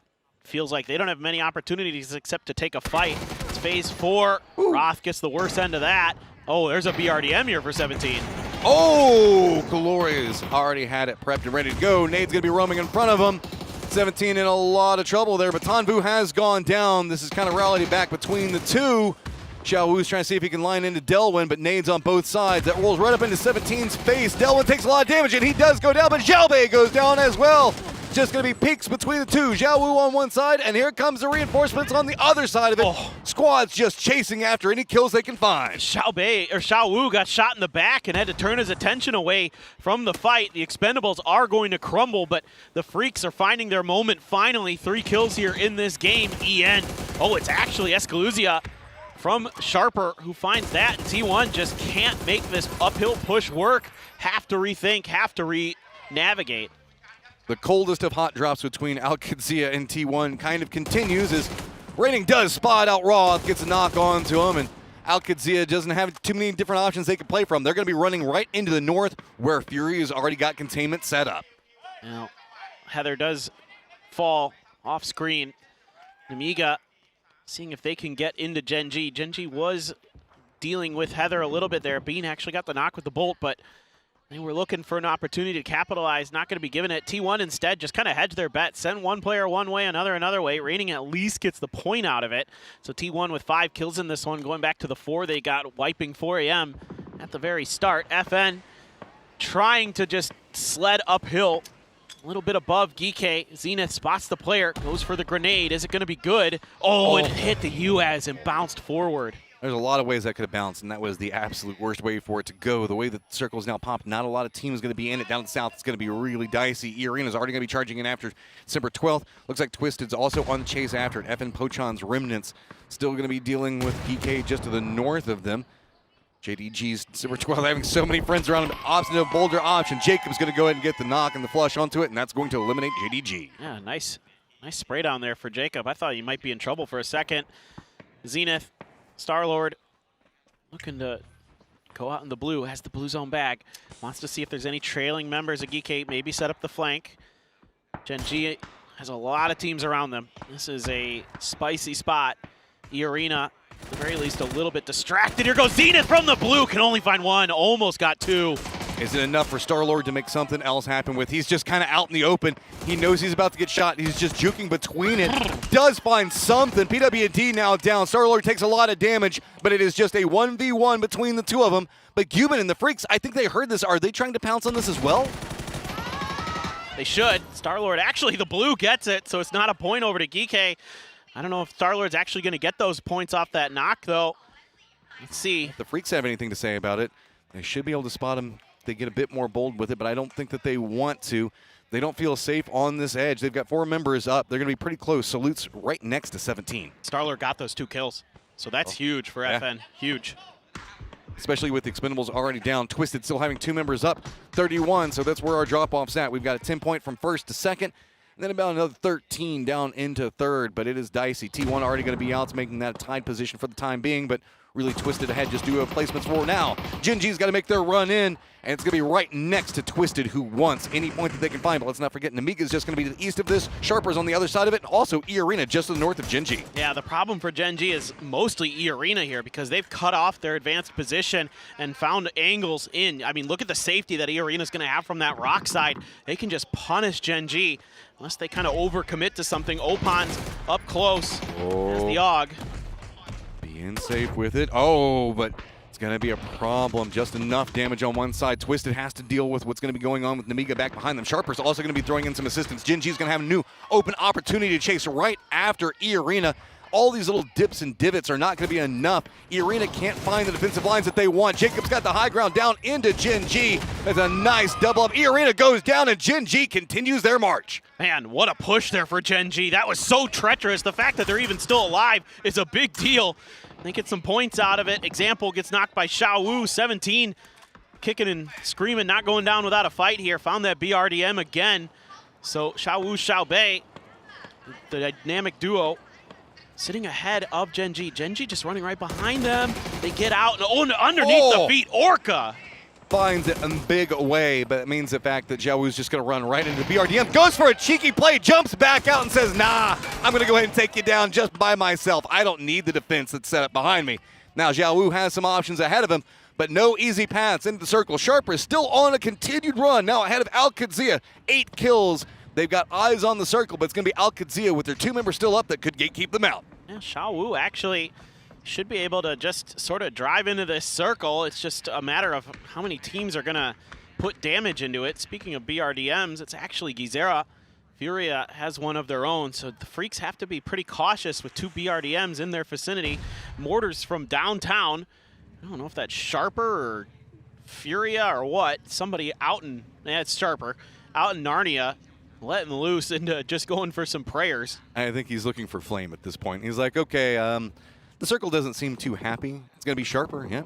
feels like they don't have many opportunities except to take a fight. It's phase 4. Roth gets the worst end of that. Oh, there's a BRDM here for 17. Oh, Kalori's already had it prepped and ready to go. Nade's going to be roaming in front of him. 17 in a lot of trouble there, but Tanvu has gone down. This is kind of rallied back between the two. Xiao Wu's trying to see if he can line into Delwyn, but Nade's on both sides. That rolls right up into 17's face. Delwyn takes a lot of damage, and he does go down, but Xiaobei goes down as well. Just going to be peaks between the two. Xiao Wu on one side, and here comes the reinforcements on the other side of it. Squad's just chasing after any kills they can find. Xiao Wu got shot in the back and had to turn his attention away from the fight. The Expendables are going to crumble, but the Freaks are finding their moment finally. 3 kills here in this game. EN. Oh, it's actually Escaluzia from Sharper who finds that. T1 just can't make this uphill push work. Have to rethink, have to re-navigate. The coldest of hot drops between Alcadzia and T1 kind of continues as Raining does spot out Roth, gets a knock onto him, and Alcadzia doesn't have too many different options they can play from. They're going to be running right into the north where Fury has already got containment set up. Now, Heather does fall off screen. Namiga seeing if they can get into Genji. Genji was dealing with Heather a little bit there. Bean actually got the knock with the bolt, but they were looking for an opportunity to capitalize, not going to be given it. T1 instead just kind of hedged their bet, send one player one way, another way. Raining at least gets the point out of it. So T1 with 5 kills in this one, going back to the 4 they got, wiping 4 AM at the very start. FN trying to just sled uphill, a little bit above Geek. Zenith spots the player, goes for the grenade. Is it going to be good? Oh, it hit the UAZ and bounced forward. There's a lot of ways that could have bounced, and that was the absolute worst way for it to go. The way that the circle is now popped, not a lot of teams going to be in it. Down in the south, it's going to be really dicey. E-Arena's already going to be charging in after December 12th. Looks like Twisted's also on the chase after it. FN Pochon's Remnants still going to be dealing with PK just to the north of them. JDG's December 12th having so many friends around him. Opposite of Boulder option. Jacob's going to go ahead and get the knock and the flush onto it, and that's going to eliminate JDG. Yeah, nice spray down there for Jacob. I thought you might be in trouble for a second. Zenith, Star-Lord, looking to go out in the blue, has the blue zone bag. Wants to see if there's any trailing members of Geek, maybe set up the flank. Genji has a lot of teams around them. This is a spicy spot. E-Arena, at the very least, a little bit distracted. Here goes Zenith from the blue, can only find 1, almost got 2. Is it enough for Star-Lord to make something else happen with? He's just kind of out in the open. He knows he's about to get shot. He's just juking between it. Does find something. PWD now down. Star-Lord takes a lot of damage, but it is just a 1v1 between the two of them. But Cuban and the Freaks, I think they heard this. Are they trying to pounce on this as well? They should. Star-Lord, actually, the blue gets it, so it's not a point over to Geek. I don't know if Star-Lord's actually going to get those points off that knock, though. Let's see. If the Freaks have anything to say about it, they should be able to spot him. They get a bit more bold with it, but I don't think that they want to. They don't feel safe on this edge. They've got 4 members up. They're going to be pretty close. Salutes right next to 17. Star-Lord got those 2 kills, so that's huge for FN. Huge. Especially with the Expendables already down. Twisted still having 2 members up, 31, so that's where our drop-off's at. We've got a 10 point from first to second. And then about another 13 down into third, but it is dicey. T1 already going to be out, making that a tied position for the time being, but really Twisted ahead just due to placements for now. Gen.G's got to make their run in, and it's going to be right next to Twisted, who wants any point that they can find. But let's not forget, Namiga's just going to be to the east of this. Sharper's on the other side of it, and also E-Arena just to the north of Gen.G. Yeah, the problem for Gen.G is mostly E-Arena here because they've cut off their advanced position and found angles in. I mean, look at the safety that E-Arena's going to have from that rock side. They can just punish Gen.G unless they kind of overcommit to something. Opan's up close as the AUG. Being safe with it. Oh, but it's going to be a problem. Just enough damage on one side. Twisted has to deal with what's going to be going on with Namiga back behind them. Sharper's also going to be throwing in some assistance. Gen.G's going to have a new open opportunity to chase right after E-Arena. All these little dips and divots are not going to be enough. E-Arena can't find the defensive lines that they want. Jacob's got the high ground down into Gen.G. That's a nice double up. E-Arena goes down, and Gen.G continues their march. Man, what a push there for Gen.G. That was so treacherous. The fact that they're even still alive is a big deal. They get some points out of it. Example gets knocked by Xiaowu, 17. Kicking and screaming, not going down without a fight here. Found that BRDM again. So Xiaowu, Xiaobei, the dynamic duo, sitting ahead of Gen.G. Gen.G just running right behind them. They get out, and underneath the feet, Orca. Finds it in a big way, but it means the fact that Xiaowu's just going to run right into BRDM. Goes for a cheeky play, jumps back out and says, nah, I'm going to go ahead and take you down just by myself. I don't need the defense that's set up behind me. Now Xiaowu has some options ahead of him, but no easy paths into the circle. Sharper is still on a continued run, now ahead of Al-Qadzia. 8 kills. They've got eyes on the circle, but it's going to be Al-Qadzia with their 2 members still up that could keep them out. Yeah, Xiaowu actually should be able to just sort of drive into this circle. It's just a matter of how many teams are going to put damage into it. Speaking of BRDMs, it's actually Gizera. Furia has one of their own, so the Freaks have to be pretty cautious with 2 BRDMs in their vicinity. Mortars from downtown. I don't know if that's Sharper or Furia or what. Somebody out in, it's Sharper, out in Narnia, letting loose into just going for some prayers. I think he's looking for Flame at this point. He's like, okay, the circle doesn't seem too happy. It's going to be Sharper, yeah.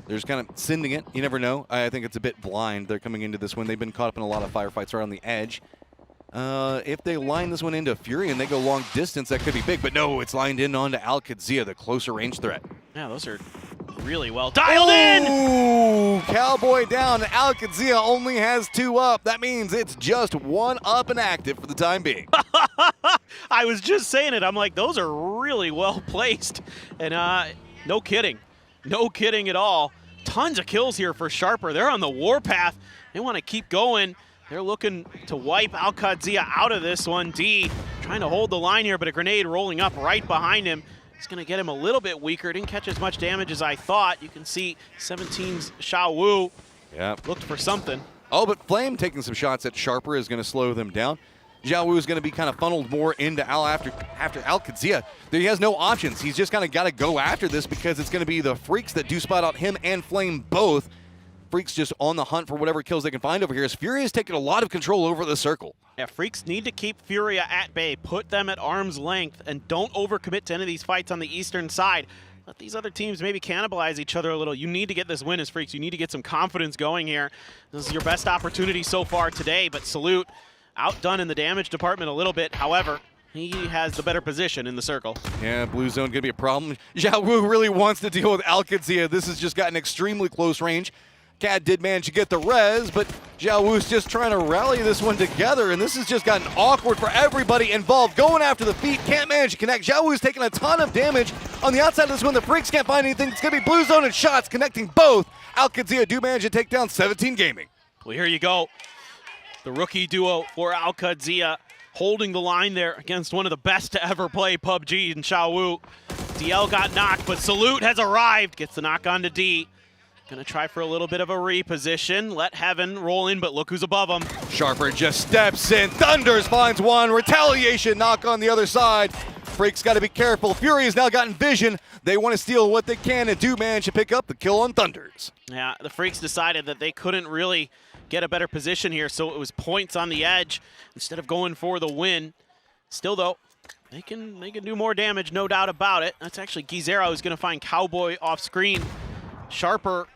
They're just kind of sending it. You never know. I think it's a bit blind. They're coming into this one. They've been caught up in a lot of firefights right on the edge. If they line this one into Fury and they go long distance, that could be big. But no, it's lined in onto Al-Qadzia, the closer range threat. Yeah, those are really well dialed in. Ooh, Cowboy down. Al-Qadzia only has 2 up. That means it's just 1 up and active for the time being. I was just saying it. I'm like, those are really well placed. And no kidding. No kidding at all. Tons of kills here for Sharper. They're on the warpath. They want to keep going. They're looking to wipe Al-Qadzia out of this one. D trying to hold the line here, but a grenade rolling up right behind him. It's going to get him a little bit weaker. Didn't catch as much damage as I thought. You can see 17's Xiaowu looked for something. Oh, but Flame taking some shots at Sharper is going to slow them down. Xiaowu is going to be kind of funneled more into after Al-Qadzia. He has no options. He's just kind of got to go after this because it's going to be the Freaks that do spot out him and Flame both. Freaks just on the hunt for whatever kills they can find over here. As Fury has taken a lot of control over the circle. Yeah, Freaks need to keep Furia at bay, put them at arm's length, and don't overcommit to any of these fights on the eastern side. Let these other teams maybe cannibalize each other a little. You need to get this win as Freaks. You need to get some confidence going here. This is your best opportunity so far today, but Salute outdone in the damage department a little bit. However, he has the better position in the circle. Yeah, blue zone going to be a problem. Xiaowu really wants to deal with Al-Qadzia. This has just gotten extremely close range. Cad did manage to get the res, but Xiaowu's just trying to rally this one together, and this has just gotten awkward for everybody involved. Going after the feet, can't manage to connect. Xiaowu's taking a ton of damage. On the outside of this one, the Freaks can't find anything. It's going to be blue zone and shots connecting both. Al-Qadzia do manage to take down 17 Gaming. Well, here you go. The rookie duo for Al-Qadzia holding the line there against one of the best to ever play PUBG in Xiaowu. DL got knocked, but Salute has arrived. Gets the knock on to D. Gonna try for a little bit of a reposition. Let Heaven roll in, but look who's above him. Sharper just steps in. Thunders finds one. Retaliation knock on the other side. Freaks got to be careful. Fury has now gotten vision. They want to steal what they can and do manage to pick up the kill on Thunders. Yeah, the Freaks decided that they couldn't really get a better position here, so it was points on the edge instead of going for the win. Still, though, they can do more damage, no doubt about it. That's actually Gizera who's going to find Cowboy off screen. Sharper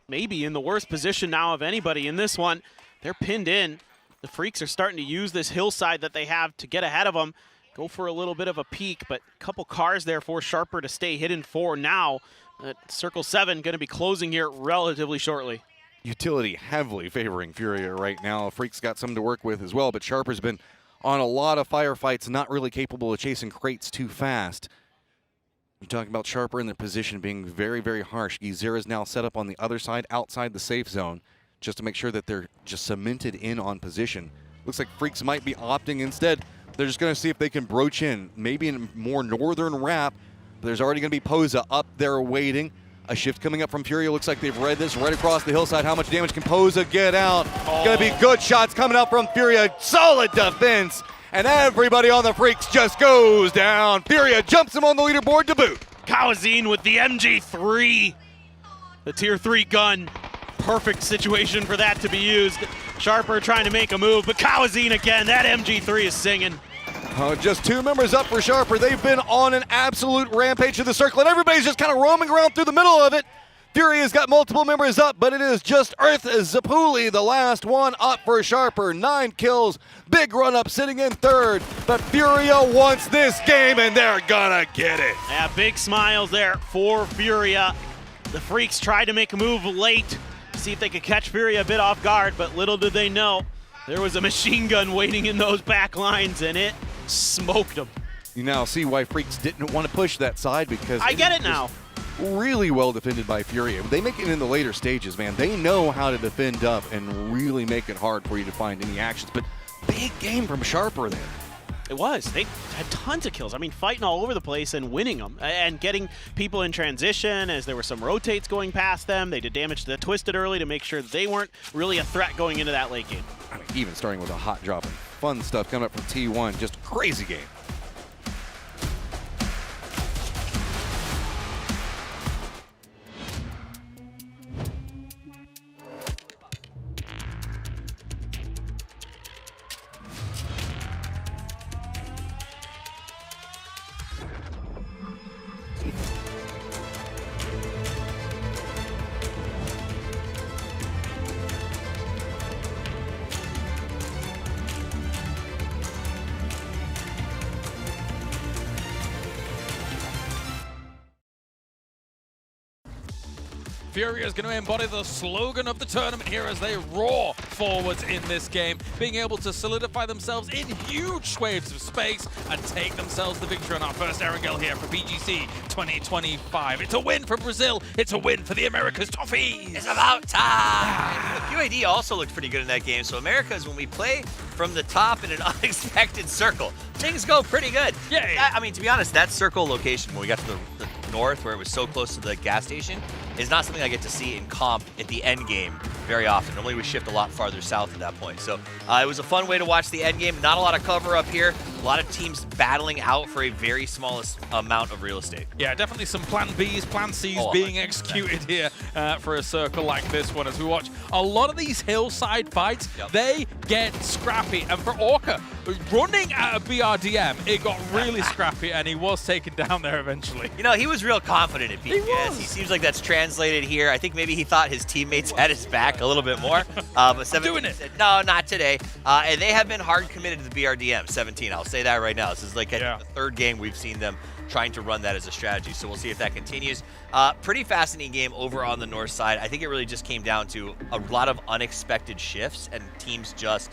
maybe in the worst position now of anybody in this one. They're pinned in. the Freaks are starting to use this hillside that they have to get ahead of them. Go for a little bit of a peek, but a couple cars there for Sharper to stay hidden for now. Circle 7 going to be closing here relatively shortly. Utility heavily favoring Furia right now. Freak's got some to work with as well, but Sharper's been on a lot of firefights, not really capable of chasing crates too fast. You're talking about Sharper in their position being very, very harsh. Gezira's now set up on the other side, outside the safe zone, just to make sure that they're just cemented in on position. Looks like Freaks might be opting instead. They're just going to see if they can broach in, maybe in a more northern wrap. There's already going to be Posa up there waiting. A shift coming up from Furia. Looks like they've read this right across the hillside. How much damage can Posa get out? Going to be good shots coming out from Furia. Solid defense. And everybody on the Freaks just goes down. Furia jumps him on the leaderboard to boot. Kawazine with the MG3. The tier 3 gun. Perfect situation for that to be used. Sharper trying to make a move, but Kawazine again. That MG3 is singing. Just 2 members up for Sharper. They've been on an absolute rampage to the circle, and everybody's just kind of roaming around through the middle of it. Furia's got multiple members up, but it is just Earth Zapuli, the last one up for Sharper. 9 kills, big run up, sitting in 3rd. But Furia wants this game, and they're gonna get it. Yeah, big smiles there for Furia. The Freaks tried to make a move late, see if they could catch Furia a bit off guard, but little did they know there was a machine gun waiting in those back lines, and it smoked them. You now see why Freaks didn't want to push that side, because I get it now. Really well defended by Furia. They make it in the later stages, man. They know how to defend up and really make it hard for you to find any actions. But big game from Sharper there. It was. They had tons of kills. I mean, fighting all over the place and winning them and getting people in transition as there were some rotates going past them. They did damage to the Twisted early to make sure they weren't really a threat going into that late game. I mean, even starting with a hot drop and fun stuff coming up from T1. Just a crazy game. Furia is going to embody the slogan of the tournament here as they roar forwards in this game, being able to solidify themselves in huge swathes of space and take themselves the victory on our first Erangel here for PGC 2025. It's a win for Brazil. It's a win for the Americas Toffees. It's about time. UAD also looked pretty good in that game. So Americas, when we play from the top in an unexpected circle, things go pretty good. Yeah. I mean, to be honest, that circle location when we got to the north, where it was so close to the gas station, is not something I get to see in comp at the end game very often. Normally we shift a lot farther south at that point. So it was a fun way to watch the end game. Not a lot of cover up here. A lot of teams battling out for a very smallest amount of real estate. Yeah, definitely some plan Bs, plan Cs being executed here for a circle like this one. As we watch a lot of these hillside fights, they get scrappy. And for Orca, running at a BRDM, it got really scrappy, and he was taken down there eventually. You know, he was real confident at BTS. He seems like that's translated here. I think maybe he thought his teammates had his back a little bit more. But 17 said, no, not today. And they have been hard committed to the BRDM, 17. I'll say that right now. This is like the third game we've seen them trying to run that as a strategy. So we'll see if that continues. Pretty fascinating game over on the north side. I think it really just came down to a lot of unexpected shifts and teams just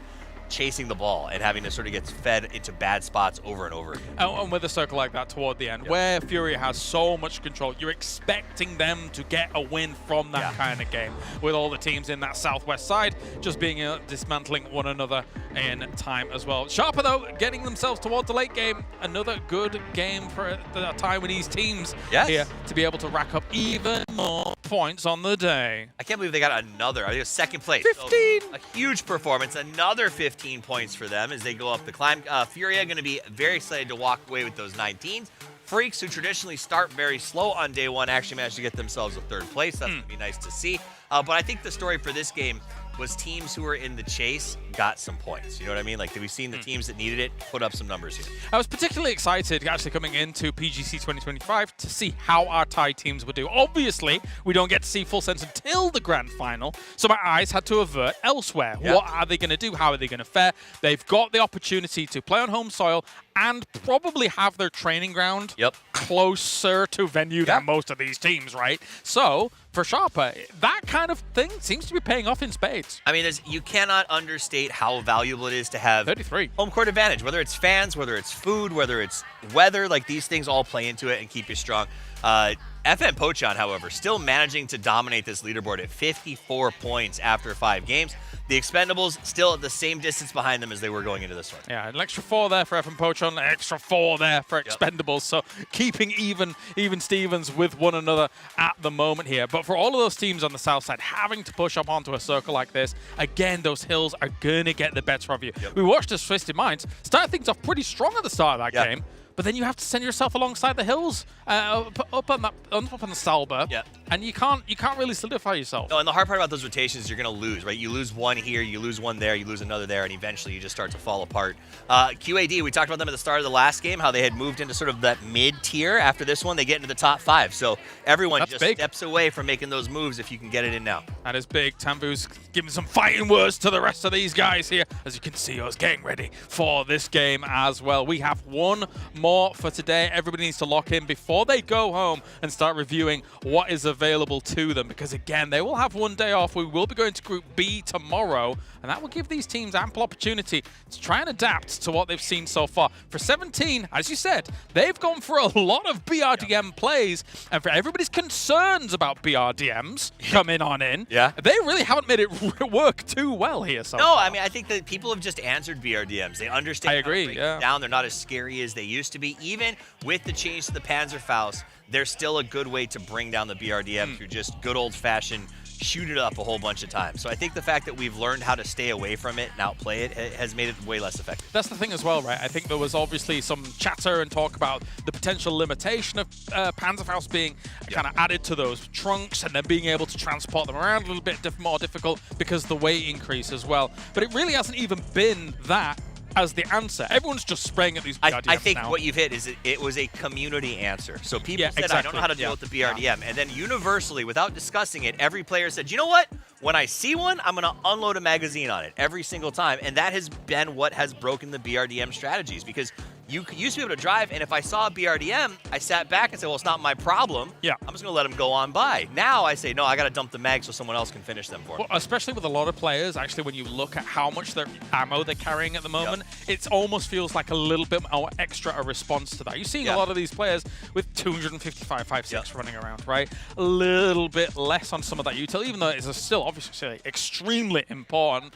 chasing the ball and having to sort of get fed into bad spots over and over again. And with a circle like that toward the end, where Furia has so much control, you're expecting them to get a win from that kind of game, with all the teams in that southwest side just being dismantling one another in time as well. Sharper, though, getting themselves towards the late game. Another good game for the Taiwanese teams here to be able to rack up even more points on the day. I can't believe they got another. I think it was second place. 15! So a huge performance. Another 15 points for them as they go up the climb. Furia going to be very excited to walk away with those 19s. Freaks, who traditionally start very slow on day one, actually managed to get themselves a third place. That's going to be nice to see. But I think the story for this game was teams who were in the chase got some points. You know what I mean? Like, we've seen the teams that needed it put up some numbers here. I was particularly excited actually coming into PGC 2025 to see how our Thai teams would do. Obviously, we don't get to see full sense until the grand final, so my eyes had to avert elsewhere. Yep. What are they going to do? How are they going to fare? They've got the opportunity to play on home soil and probably have their training ground closer to venue than most of these teams, right? So, for Sharper, that kind of thing seems to be paying off in spades. I mean, you cannot understate how valuable it is to have 33 home court advantage, whether it's fans, whether it's food, whether it's weather, like these things all play into it and keep you strong. FN Pochon, however, still managing to dominate this leaderboard at 54 points after 5 games. The Expendables still at the same distance behind them as they were going into this one. Yeah, an extra 4 there for FN Pochon, an extra 4 there for Expendables. So keeping even Stevens with one another at the moment here. But for all of those teams on the south side having to push up onto a circle like this, again, those hills are going to get the better of you. We watched as Twisted Minds start things off pretty strong at the start of that game. But then you have to send yourself alongside the hills, up on the Salba, and you can't really solidify yourself. No, and the hard part about those rotations is you're going to lose, right? You lose one here, you lose one there, you lose another there, and eventually you just start to fall apart. QAD, we talked about them at the start of the last game, how they had moved into sort of that mid-tier. After this one, they get into the top 5. So everyone steps away from making those moves if you can get it in now. That is big. Tanvu's giving some fighting words to the rest of these guys here. As you can see, us getting ready for this game as well. We have one more for today. Everybody needs to lock in before they go home and start reviewing what is available to them, because again, they will have one day off. We will be going to Group B tomorrow, and that will give these teams ample opportunity to try and adapt to what they've seen so far. For 17, as you said, they've gone for a lot of BRDM plays, and for everybody's concerns about BRDMs coming on in, they really haven't made it work too well here so far. I mean, I think that people have just answered BRDMs. They understand how to break them down. They're not as scary as they used to be. Even with the change to the Panzerfaust, there's still a good way to bring down the BRDM through just good old-fashioned shoot it up a whole bunch of times. So I think the fact that we've learned how to stay away from it and outplay it has made it way less effective. That's the thing as well, right? I think there was obviously some chatter and talk about the potential limitation of Panzerfaust being kind of added to those trunks and then being able to transport them around a little bit more difficult because the weight increase as well. But it really hasn't even been that as the answer. Everyone's just spraying at these BRDMs I think now. what you've hit is it was a community answer. So people said, I don't know how to deal with the BRDM. And then universally, without discussing it, every player said, you know what? When I see one, I'm going to unload a magazine on it every single time. And that has been what has broken the BRDM strategies, because you used to be able to drive, and if I saw a BRDM, I sat back and said, well, it's not my problem. I'm just going to let them go on by. Now I say, no, I got to dump the mag so someone else can finish them for me. Well, especially with a lot of players, actually, when you look at how much their ammo they're carrying at the moment, it almost feels like a little bit more extra a response to that. You're seeing a lot of these players with 255 5.6 running around, right? A little bit less on some of that util, even though it's still obviously extremely important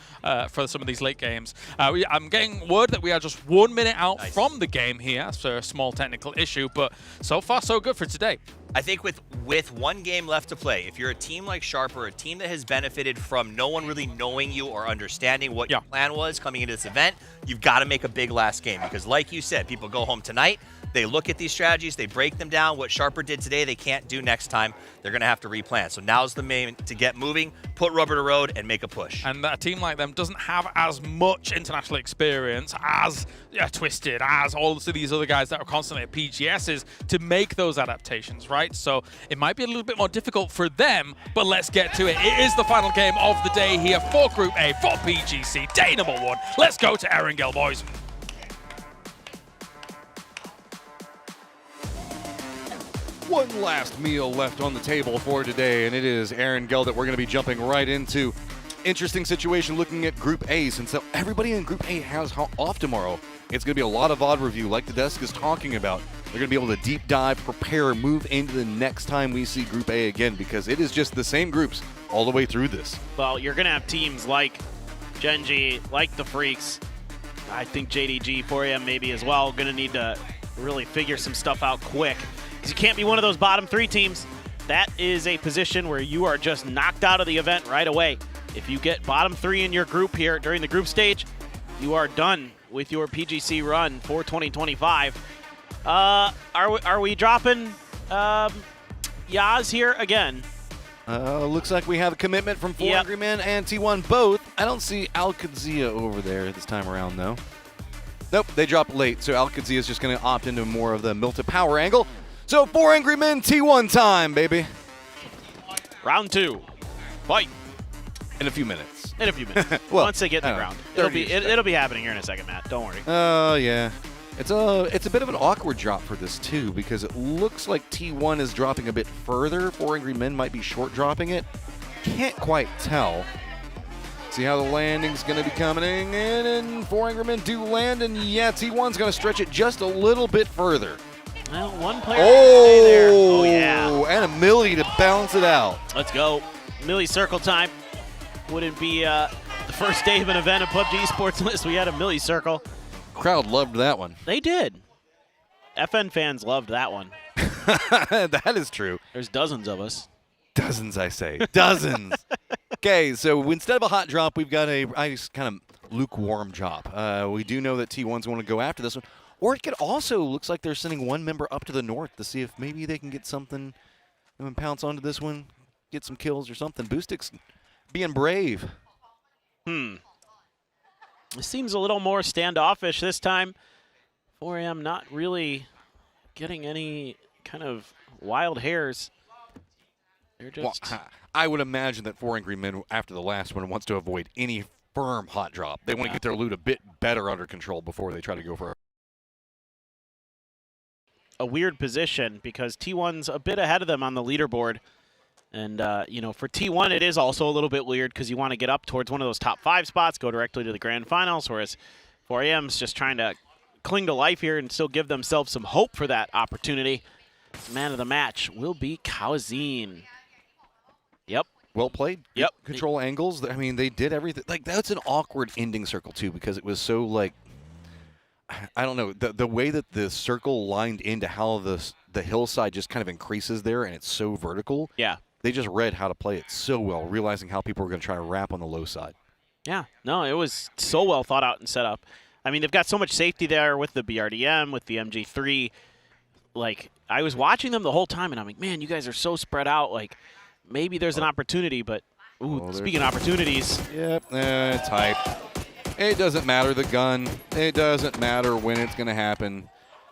for some of these late games. I'm getting word that we are just 1 minute out from the game here, so a small technical issue, but so far so good for today. I think with one game left to play, if you're a team like Sharper, a team that has benefited from no one really knowing you or understanding what your plan was coming into this event, you've got to make a big last game, because like you said, people go home tonight, they look at these strategies, they break them down. What Sharper did today, they can't do next time. They're going to have to replan. So now's the main to get moving, put rubber to road, and make a push. And a team like them doesn't have as much international experience as Twisted, as all of these other guys that are constantly at PGSs to make those adaptations, right? So it might be a little bit more difficult for them, but let's get to it. It is the final game of the day here for Group A for PGC, day number 1. Let's go to Erangel, boys. One last meal left on the table for today, and it is Erangel that we're going to be jumping right into. Interesting situation looking at Group A, since everybody in Group A has off tomorrow. It's going to be a lot of odd review, like the desk is talking about. They're going to be able to deep dive, prepare, move into the next time we see Group A again, because it is just the same groups all the way through this. Well, you're going to have teams like Genji, like the Freaks. I think JDG for you maybe as well. Going to need to really figure some stuff out quick, because you can't be one of those bottom 3 teams. That is a position where you are just knocked out of the event right away. If you get bottom 3 in your group here during the group stage, you are done with your PGC run for 2025. Are we dropping Yaz here again? Looks like we have a commitment from 4 Angry Men and T1 both. I don't see Alcadzia over there this time around, though. Nope, they dropped late, so Alcadzia is just going to opt into more of the Milta power angle. So 4 Angry Men, T1 time, baby. Round 2. Fight. In a few minutes. In a few minutes. Well, once they get in the ground. It'll be happening here in a second, Matt. Don't worry. Oh, yeah. It's a bit of an awkward drop for this, too, because it looks like T1 is dropping a bit further. 4 Angry Men might be short dropping it. Can't quite tell. See how the landing's going to be coming in, and 4 Angry Men do land, and yeah, T1's going to stretch it just a little bit further. Well, one player stay there. Oh, yeah. And a Millie to balance it out. Let's go. Millie circle time. Wouldn't be the first day of an event of PUBG Esports list. We had a Millie circle. Crowd loved that one. They did. FN fans loved that one. That is true. There's dozens of us. Dozens, I say. Dozens. Okay, so instead of a hot drop, we've got a nice kind of lukewarm drop. We do know that T1's going to go after this one. Or it could also, looks like they're sending one member up to the north to see if maybe they can get something and pounce onto this one, get some kills or something. Boostic's being brave. It seems a little more standoffish this time. 4AM not really getting any kind of wild hairs. They're just... Well, I would imagine that 4 Angry Men, after the last one, wants to avoid any firm hot drop. They want to get their loot a bit better under control before they try to go for a weird position because T1's a bit ahead of them on the leaderboard. And, you know, for T1, it is also a little bit weird because you want to get up towards one of those top 5 spots, go directly to the grand finals, whereas 4AM's just trying to cling to life here and still give themselves some hope for that opportunity. Man of the match will be Kawazine. Yep. Well played. Yep. Control angles. I mean, they did everything. Like, that's an awkward ending circle, too, because it was so, like, I don't know, the way that the circle lined into how the hillside just kind of increases there, and it's so vertical. Yeah. They just read how to play it so well, realizing how people were going to try to wrap on the low side. Yeah. No, it was so well thought out and set up. I mean, they've got so much safety there with the BRDM, with the MG3. Like, I was watching them the whole time, and I'm like, man, you guys are so spread out. Like, maybe there's an opportunity, but, speaking of opportunities. Yep, it's hype. It doesn't matter the gun. It doesn't matter when it's going to happen.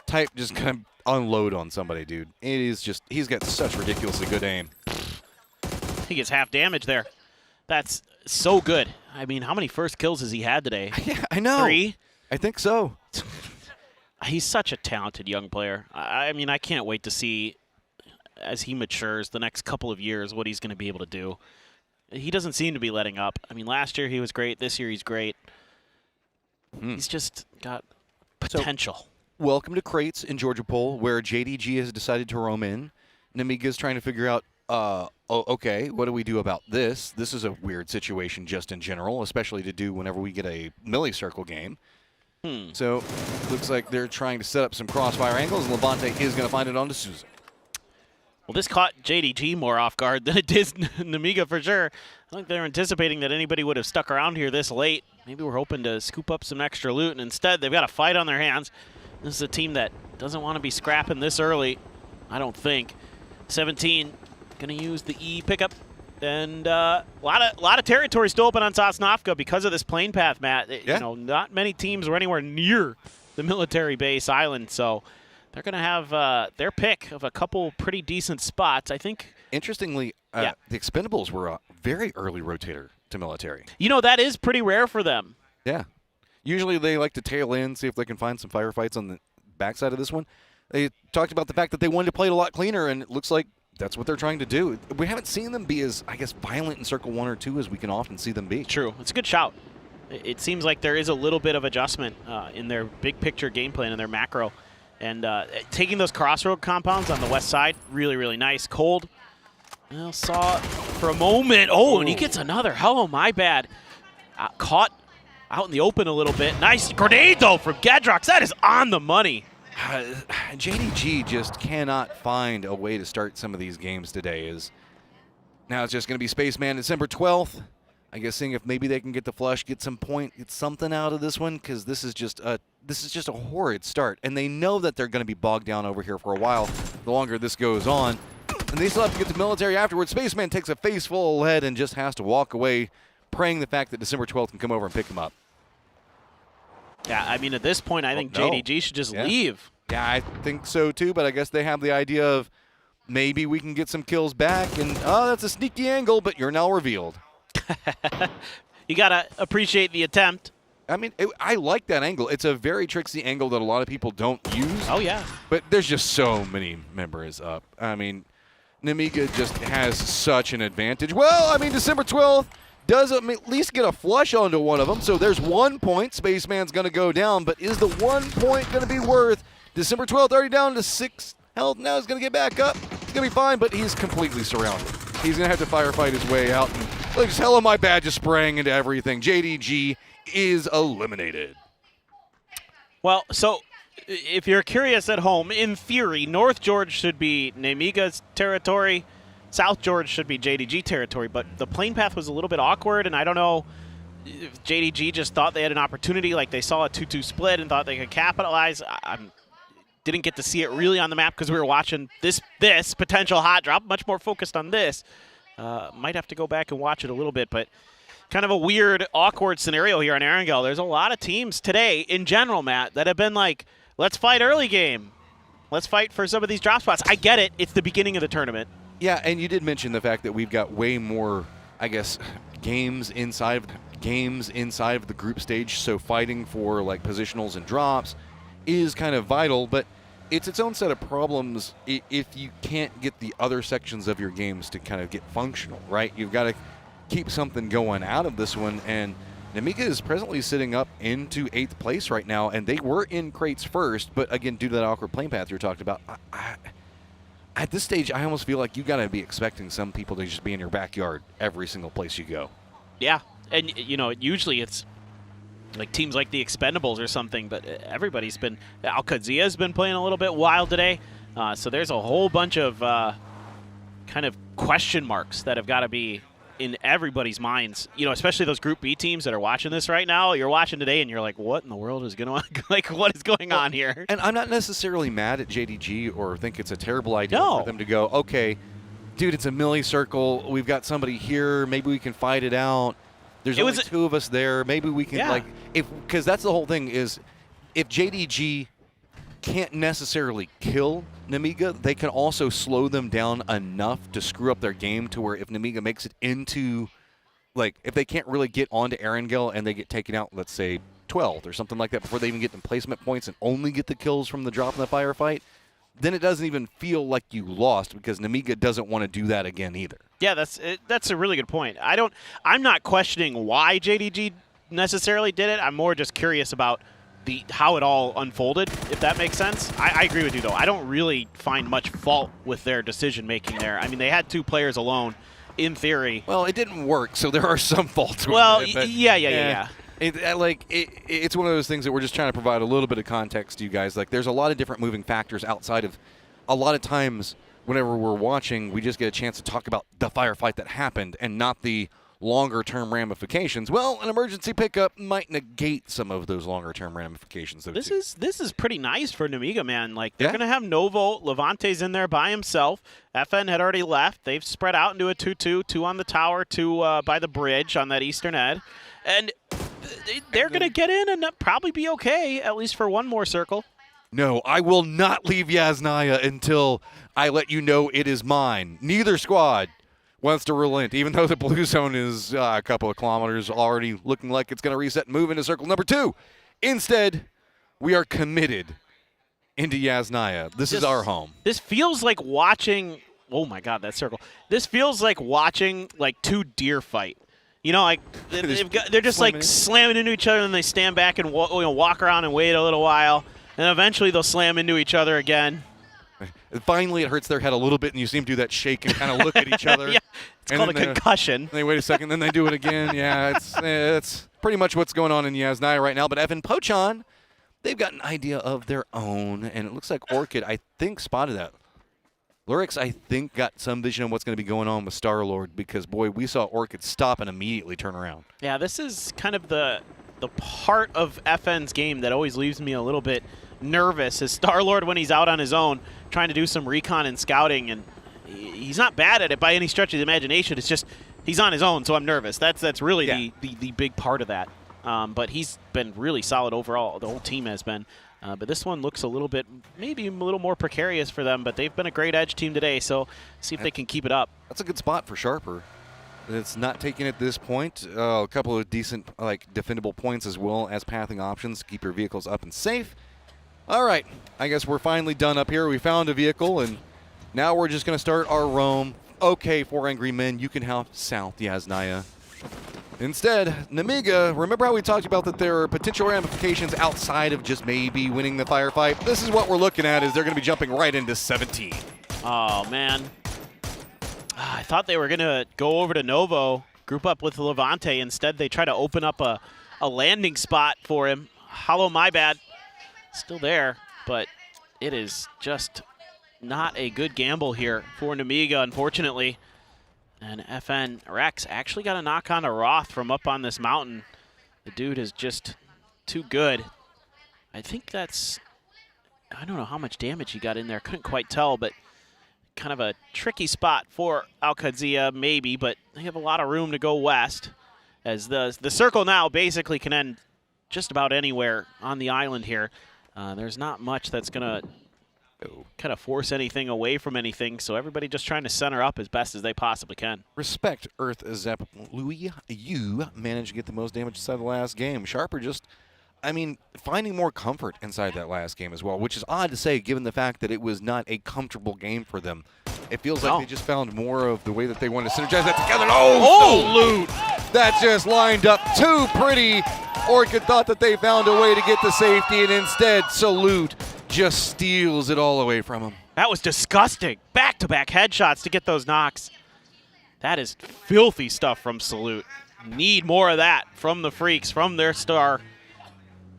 Type just kind of unload on somebody, dude. It is just, he's got such ridiculously good aim. He gets half damage there. That's so good. I mean, how many first kills has he had today? Yeah, I know. 3? I think so. He's such a talented young player. I mean, I can't wait to see, as he matures the next couple of years, what he's going to be able to do. He doesn't seem to be letting up. I mean, last year he was great. This year he's great. He's just got potential. So, welcome to Crates in Georgia Pole, where JDG has decided to roam in. Namiga's trying to figure out, okay, what do we do about this? This is a weird situation just in general, especially to do whenever we get a Millie Circle game. So, looks like they're trying to set up some crossfire angles, and Levante is going to find it on D'Souza. Well, this caught JDG more off guard than it did Namiga for sure. I think they're anticipating that anybody would have stuck around here this late. Maybe we're hoping to scoop up some extra loot, and instead they've got a fight on their hands. This is a team that doesn't want to be scrapping this early, I don't think. 17 going to use the E pickup, and a lot of territory still open on Sosnovka because of this plane path, Matt. You know, not many teams were anywhere near the military base island, so they're going to have their pick of a couple pretty decent spots, I think. Interestingly, the Expendables were a very early rotator to military. You know, that is pretty rare for them. Yeah. Usually they like to tail in, see if they can find some firefights on the backside of this one. They talked about the fact that they wanted to play it a lot cleaner, and it looks like that's what they're trying to do. We haven't seen them be as, I guess, violent in Circle 1 or 2 as we can often see them be. True. It's a good shout. It seems like there is a little bit of adjustment in their big picture game plan and their macro. And taking those crossroad compounds on the west side, really, really nice. Cold. Well, saw for a moment. Oh, and he gets another. Hello, my bad. Caught out in the open a little bit. Nice grenade, though, from Gadrox. That is on the money. JDG just cannot find a way to start some of these games today. Now it's just going to be Spaceman December 12th. I guess seeing if maybe they can get the flush, get some point, get something out of this one, because this is just a horrid start. And they know that they're going to be bogged down over here for a while the longer this goes on. And they still have to get to military afterwards. Spaceman takes a face full of lead and just has to walk away, praying the fact that December 12th can come over and pick him up. Yeah, I mean, at this point, I think JDG should just leave. Yeah, I think so too, but I guess they have the idea of maybe we can get some kills back, and that's a sneaky angle, but you're now revealed. You got to appreciate the attempt. I mean, I like that angle. It's a very tricksy angle that a lot of people don't use. Oh, yeah. But there's just so many members up. I mean, Namiga just has such an advantage. Well, I mean, December 12th does at least get a flush onto one of them, so there's 1 point. Spaceman's going to go down, but is the 1 point going to be worth? December 12th already down to 6 health. Now he's going to get back up. He's going to be fine, but he's completely surrounded. He's going to have to firefight his way out. And like, hell of my bad just spraying into everything. JDG is eliminated. Well, so if you're curious at home, in theory, North George should be Namiga's territory. South George should be JDG territory, but the plane path was a little bit awkward, and I don't know if JDG just thought they had an opportunity, like they saw a 2-2 split and thought they could capitalize. I didn't get to see it really on the map because we were watching this potential hot drop, much more focused on this. Might have to go back and watch it a little bit, but kind of a weird, awkward scenario here on Erangel. There's a lot of teams today, in general, Matt, that have been like, let's fight early game. Let's fight for some of these drop spots. I get it. It's the beginning of the tournament. Yeah, and you did mention the fact that we've got way more, I guess, games inside of the group stage, so fighting for like positionals and drops is kind of vital, but it's its own set of problems if you can't get the other sections of your games to kind of get functional, right? You've got to keep something going out of this one, and Namiga is presently sitting up into 8th place right now, and they were in crates first, but again, due to that awkward plane path you're talking about, at this stage, I almost feel like you got to be expecting some people to just be in your backyard every single place you go. Yeah, and you know, usually it's like teams like the Expendables or something, but everybody's been, Al-Qazia's been playing a little bit wild today, so there's a whole bunch of kind of question marks that have got to be in everybody's minds, you know, especially those Group B teams that are watching this right now. You're watching today and you're like, what in the world is going on? Like, what is going on here? And I'm not necessarily mad at JDG or think it's a terrible idea for them to go, okay, dude, it's a melee circle. We've got somebody here. Maybe we can fight it out. There's only 2 of us there. Maybe we can, because that's the whole thing is if JDG can't necessarily kill Namiga, they can also slow them down enough to screw up their game to where if Namiga makes it into, like, if they can't really get onto Erangel and they get taken out, let's say, 12th or something like that before they even get the placement points and only get the kills from the drop in the firefight, then it doesn't even feel like you lost because Namiga doesn't want to do that again either. Yeah, that's a really good point. I'm not questioning why JDG necessarily did it. I'm more just curious about how it all unfolded, if that makes sense. I agree with you, though. I don't really find much fault with their decision-making there. I mean, they had 2 players alone, in theory. Well, it didn't work, so there are some faults with it. Well, yeah. It's one of those things that we're just trying to provide a little bit of context to you guys. Like, there's a lot of different moving factors outside of a lot of times whenever we're watching, we just get a chance to talk about the firefight that happened and not the longer-term ramifications. Well, an emergency pickup might negate some of those longer-term ramifications. This is pretty nice for Namiga, man. Like, they're going to have Novo. Levante's in there by himself. FN had already left. They've spread out into a 2-2, 2 on the tower, 2 by the bridge on that eastern edge. And they're going to get in and probably be okay, at least for one more circle. No, I will not leave Yasnaya until I let you know it is mine. Neither squad wants to relent, even though the blue zone is a couple of kilometers already looking like it's going to reset and move into circle number 2. Instead, we are committed into Yasnaya. This is our home. This feels like watching, oh my God, that circle. This feels like watching like 2 deer fight. You know, like they're just like slamming into each other, and they stand back and walk around and wait a little while, and eventually they'll slam into each other again. And finally, it hurts their head a little bit, and you see them do that shake and kind of look at each other. Yeah, it's called a concussion. They wait a second, then they do it again. Yeah, it's pretty much what's going on in Yasnaya right now. But Evan Pochon, they've got an idea of their own, and it looks like Orchid, I think, spotted that. Lurix, I think, got some vision of what's going to be going on with Star-Lord because, boy, we saw Orchid stop and immediately turn around. Yeah, this is kind of the part of FN's game that always leaves me a little bit nervous is Star-Lord when he's out on his own trying to do some recon and scouting, and he's not bad at it by any stretch of the imagination. It's just he's on his own, so I'm nervous. That's really the big part of that. But he's been really solid overall. The whole team has been. But this one looks a little bit, maybe a little more precarious for them, but they've been a great edge team today, so see if they can keep it up. That's a good spot for Sharper. It's not taking at this point. A couple of decent, defendable points as well as pathing options. Keep your vehicles up and safe. All right, I guess we're finally done up here. We found a vehicle, and now we're just going to start our roam. Okay, 4 Angry Men, you can help South Yasnaya. Instead, Namiga, remember how we talked about that there are potential ramifications outside of just maybe winning the firefight? This is what we're looking at, is they're going to be jumping right into 17. Oh, man. I thought they were going to go over to Novo, group up with Levante. Instead, they try to open up a landing spot for him. Hollow, my bad. Still there, but it is just not a good gamble here for Namiga, unfortunately. And FN Rex actually got a knock on to Roth from up on this mountain. The dude is just too good. I think that's, I don't know how much damage he got in there. Couldn't quite tell, but kind of a tricky spot for Al-Qadsia, maybe, but they have a lot of room to go west, as the circle now basically can end just about anywhere on the island here. There's not much that's going to kind of force anything away from anything, so everybody just trying to center up as best as they possibly can. Respect, Earth Zep Louis. You managed to get the most damage inside the last game. Sharper just, finding more comfort inside that last game as well, which is odd to say given the fact that it was not a comfortable game for them. It feels like they just found more of the way that they wanted to synergize that together. Oh, Salute! That just lined up too pretty. Orchid thought that they found a way to get the safety, and instead, Salute just steals it all away from him. That was disgusting. Back-to-back headshots to get those knocks. That is filthy stuff from Salute. Need more of that from the Freaks, from their star.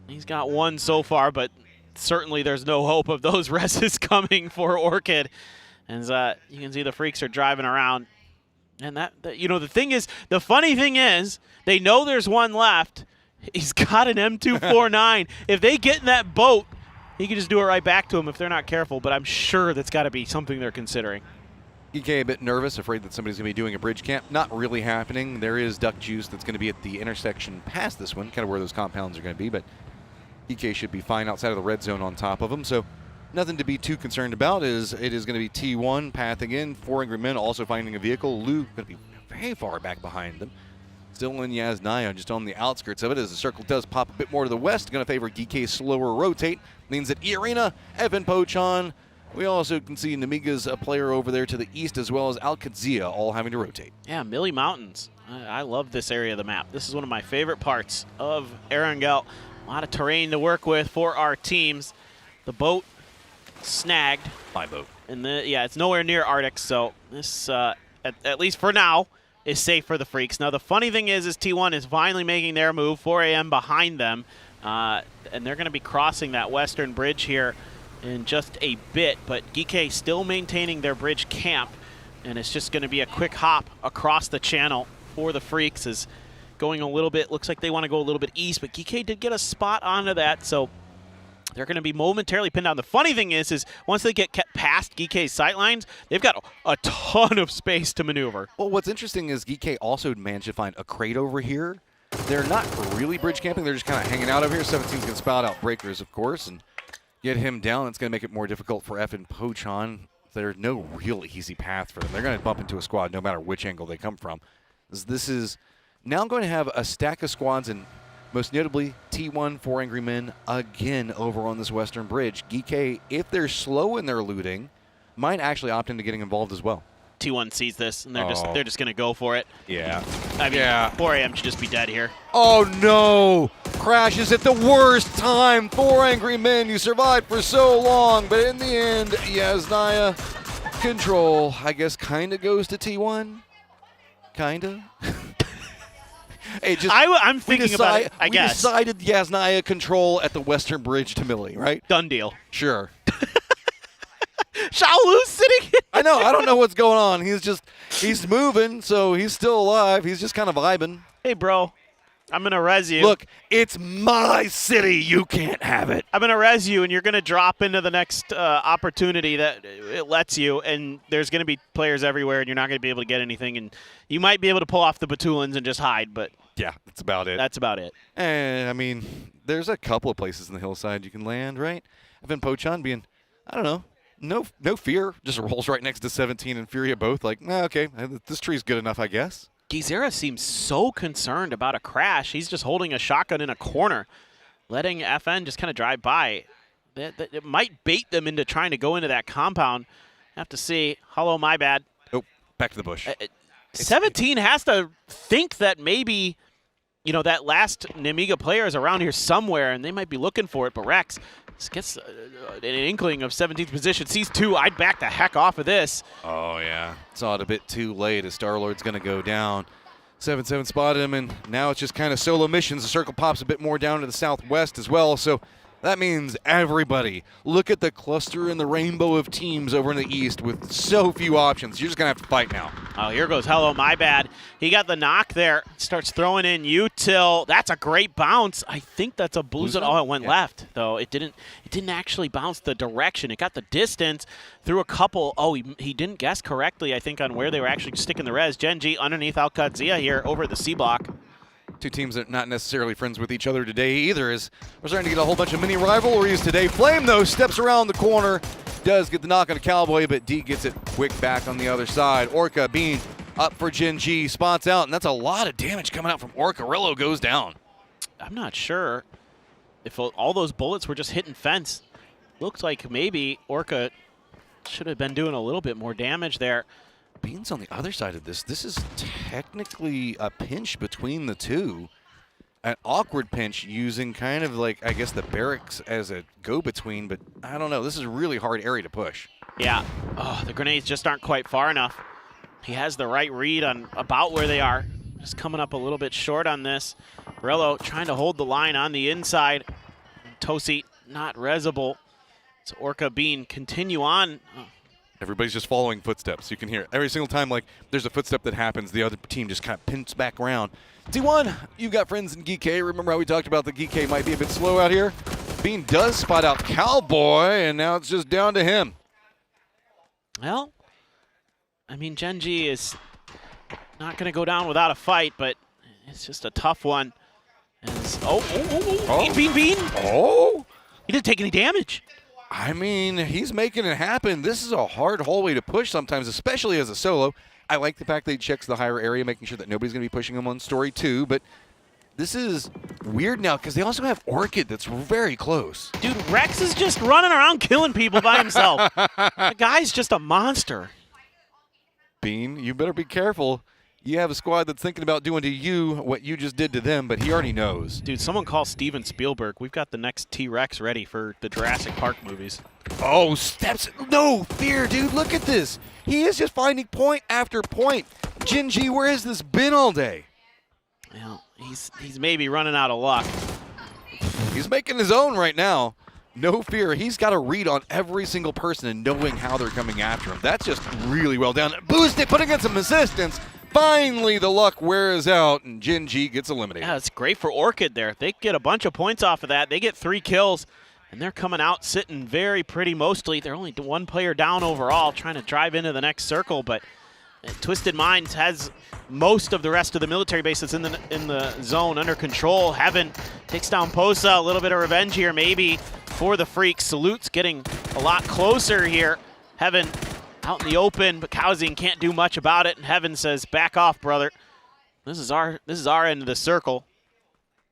He's got one so far, but certainly there's no hope of those reses coming for Orchid. And you can see the Freaks are driving around. And the funny thing is, they know there's one left. He's got an M249. If they get in that boat, he can just do it right back to him if they're not careful, but I'm sure that's got to be something they're considering. EK a bit nervous, afraid that somebody's going to be doing a bridge camp. Not really happening. There is duck juice that's going to be at the intersection past this one, kind of where those compounds are going to be, but EK should be fine outside of the red zone on top of them, so nothing to be too concerned about. It is going to be T1 pathing in, 4 Angry Men also finding a vehicle. Lou going to be very far back behind them. Still in Yasnaya, just on the outskirts of it, as the circle does pop a bit more to the west. Going to favor GK's slower rotate. Means that Irina, Evan Pochon, we also can see Namiga's a player over there to the east, as well as Al-Qadsia, all having to rotate. Yeah, Millie Mountains. I love this area of the map. This is one of my favorite parts of Erangel. A lot of terrain to work with for our teams. The boat snagged. My boat. And it's nowhere near Arctic, so this, at least for now, is safe for the Freaks. Now, the funny thing is T1 is finally making their move, 4 a.m. behind them, and they're going to be crossing that western bridge here in just a bit, but GK still maintaining their bridge camp, and it's just going to be a quick hop across the channel for the Freaks, is going a little bit, looks like they want to go a little bit east, but GK did get a spot onto that, so they're going to be momentarily pinned down. The funny thing is once they get past GK's sightlines, they've got a ton of space to maneuver. Well, what's interesting is GK also managed to find a crate over here. They're not really bridge camping. They're just kind of hanging out over here. 17's going to spout out breakers, of course, and get him down. It's going to make it more difficult for F and Pochon. There's no real easy path for them. They're going to bump into a squad no matter which angle they come from. This is now going to have a stack of squads, and most notably T1, 4 Angry Men, again over on this western bridge. GK, if they're slow in their looting, might actually opt into getting involved as well. T1 sees this, and they're just going to go for it. Yeah. 4 a.m. should just be dead here. Oh, no! Crashes at the worst time. 4 Angry Men, you survived for so long, but in the end, Yasnaya control, I guess, kind of goes to T1. Kind of. I'm thinking about it, I guess. We decided Yasnaya control at the western bridge to Millie, right? Done deal. Sure. Shaolu's sitting here. I know. I don't know what's going on. He's moving, so he's still alive. He's just kind of vibing. Hey, bro. I'm going to res you. Look, it's my city. You can't have it. I'm going to res you, and you're going to drop into the next opportunity that it lets you, and there's going to be players everywhere, and you're not going to be able to get anything. And you might be able to pull off the Batulans and just hide, but yeah, that's about it. That's about it. And, I mean, there's a couple of places in the hillside you can land, right? Evan Pochon being, I don't know, no fear, just rolls right next to 17 and Furia both like, okay, this tree's good enough, I guess. Gizera seems so concerned about a crash. He's just holding a shotgun in a corner, letting FN just kind of drive by. It might bait them into trying to go into that compound. Have to see. Hello, my bad. Oh, back to the bush. 17 has to think that maybe, you know, that last Nemiga player is around here somewhere, and they might be looking for it. But Rex gets an inkling of 17th position. Sees 2. I'd back the heck off of this. Oh, yeah. Saw it a bit too late as Star-Lord's going to go down. 7-7 spotted him, and now it's just kind of solo missions. The circle pops a bit more down to the southwest as well, so that means everybody. Look at the cluster and the rainbow of teams over in the east with so few options. You're just going to have to fight now. Oh, here goes Hello, my bad. He got the knock there. Starts throwing in Util. That's a great bounce. I think that's a Blues. Oh, it went left, though. It didn't actually bounce the direction. It got the distance through a couple. Oh, he didn't guess correctly, I think, on where they were actually sticking the res. Gen G underneath Alcadzia here over at the C block. Two teams that are not necessarily friends with each other today either, as we're starting to get a whole bunch of mini rivalries today. Flame, though, steps around the corner, does get the knock on a Cowboy, but D gets it quick back on the other side. Orca being up for Gen G, spots out, and that's a lot of damage coming out from Orca. Rillo goes down. I'm not sure if all those bullets were just hitting fence. Looks like maybe Orca should have been doing a little bit more damage there. Bean's on the other side of this. This is technically a pinch between the two. An awkward pinch using kind of like, I guess, the barracks as a go-between, but I don't know. This is a really hard area to push. Yeah. Oh, the grenades just aren't quite far enough. He has the right read on about where they are. Just coming up a little bit short on this. Rello trying to hold the line on the inside. Tosi not resable. So Orca Bean continue on. Everybody's just following footsteps. You can hear it. Every single time, like, there's a footstep that happens, the other team just kind of pinch back around. T1, you've got friends in GK. Remember how we talked about the GK might be a bit slow out here? Bean does spot out Cowboy, and now it's just down to him. Well, I mean, Gen G is not going to go down without a fight, but it's just a tough one. Bean. Oh! He didn't take any damage. I mean, he's making it happen. This is a hard hallway to push sometimes, especially as a solo. I like the fact that he checks the higher area, making sure that nobody's going to be pushing him on story 2, but this is weird now because they also have Orchid that's very close. Dude, Rex is just running around killing people by himself. The guy's just a monster. Bean, you better be careful. You have a squad that's thinking about doing to you what you just did to them, but he already knows. Dude, someone call Steven Spielberg. We've got the next T-Rex ready for the Jurassic Park movies. Oh, steps. No fear, dude. Look at this. He is just finding point after point. Gen G, where has this been all day? Well, he's maybe running out of luck. He's making his own right now. No fear. He's got a read on every single person and knowing how they're coming after him. That's just really well done. Boost it, putting in some assistance. Finally, the luck wears out, and Gen G gets eliminated. Yeah, it's great for Orchid there. They get a bunch of points off of that. They get 3 kills, and they're coming out sitting very pretty mostly. They're only 1 player down overall, trying to drive into the next circle, but Twisted Minds has most of the rest of the military bases in the zone under control. Heaven takes down Posa. A little bit of revenge here maybe for the Freaks. Salute's getting a lot closer here. Heaven out in the open, but Kauzing can't do much about it. And Heaven says, back off, brother. This is our end of the circle.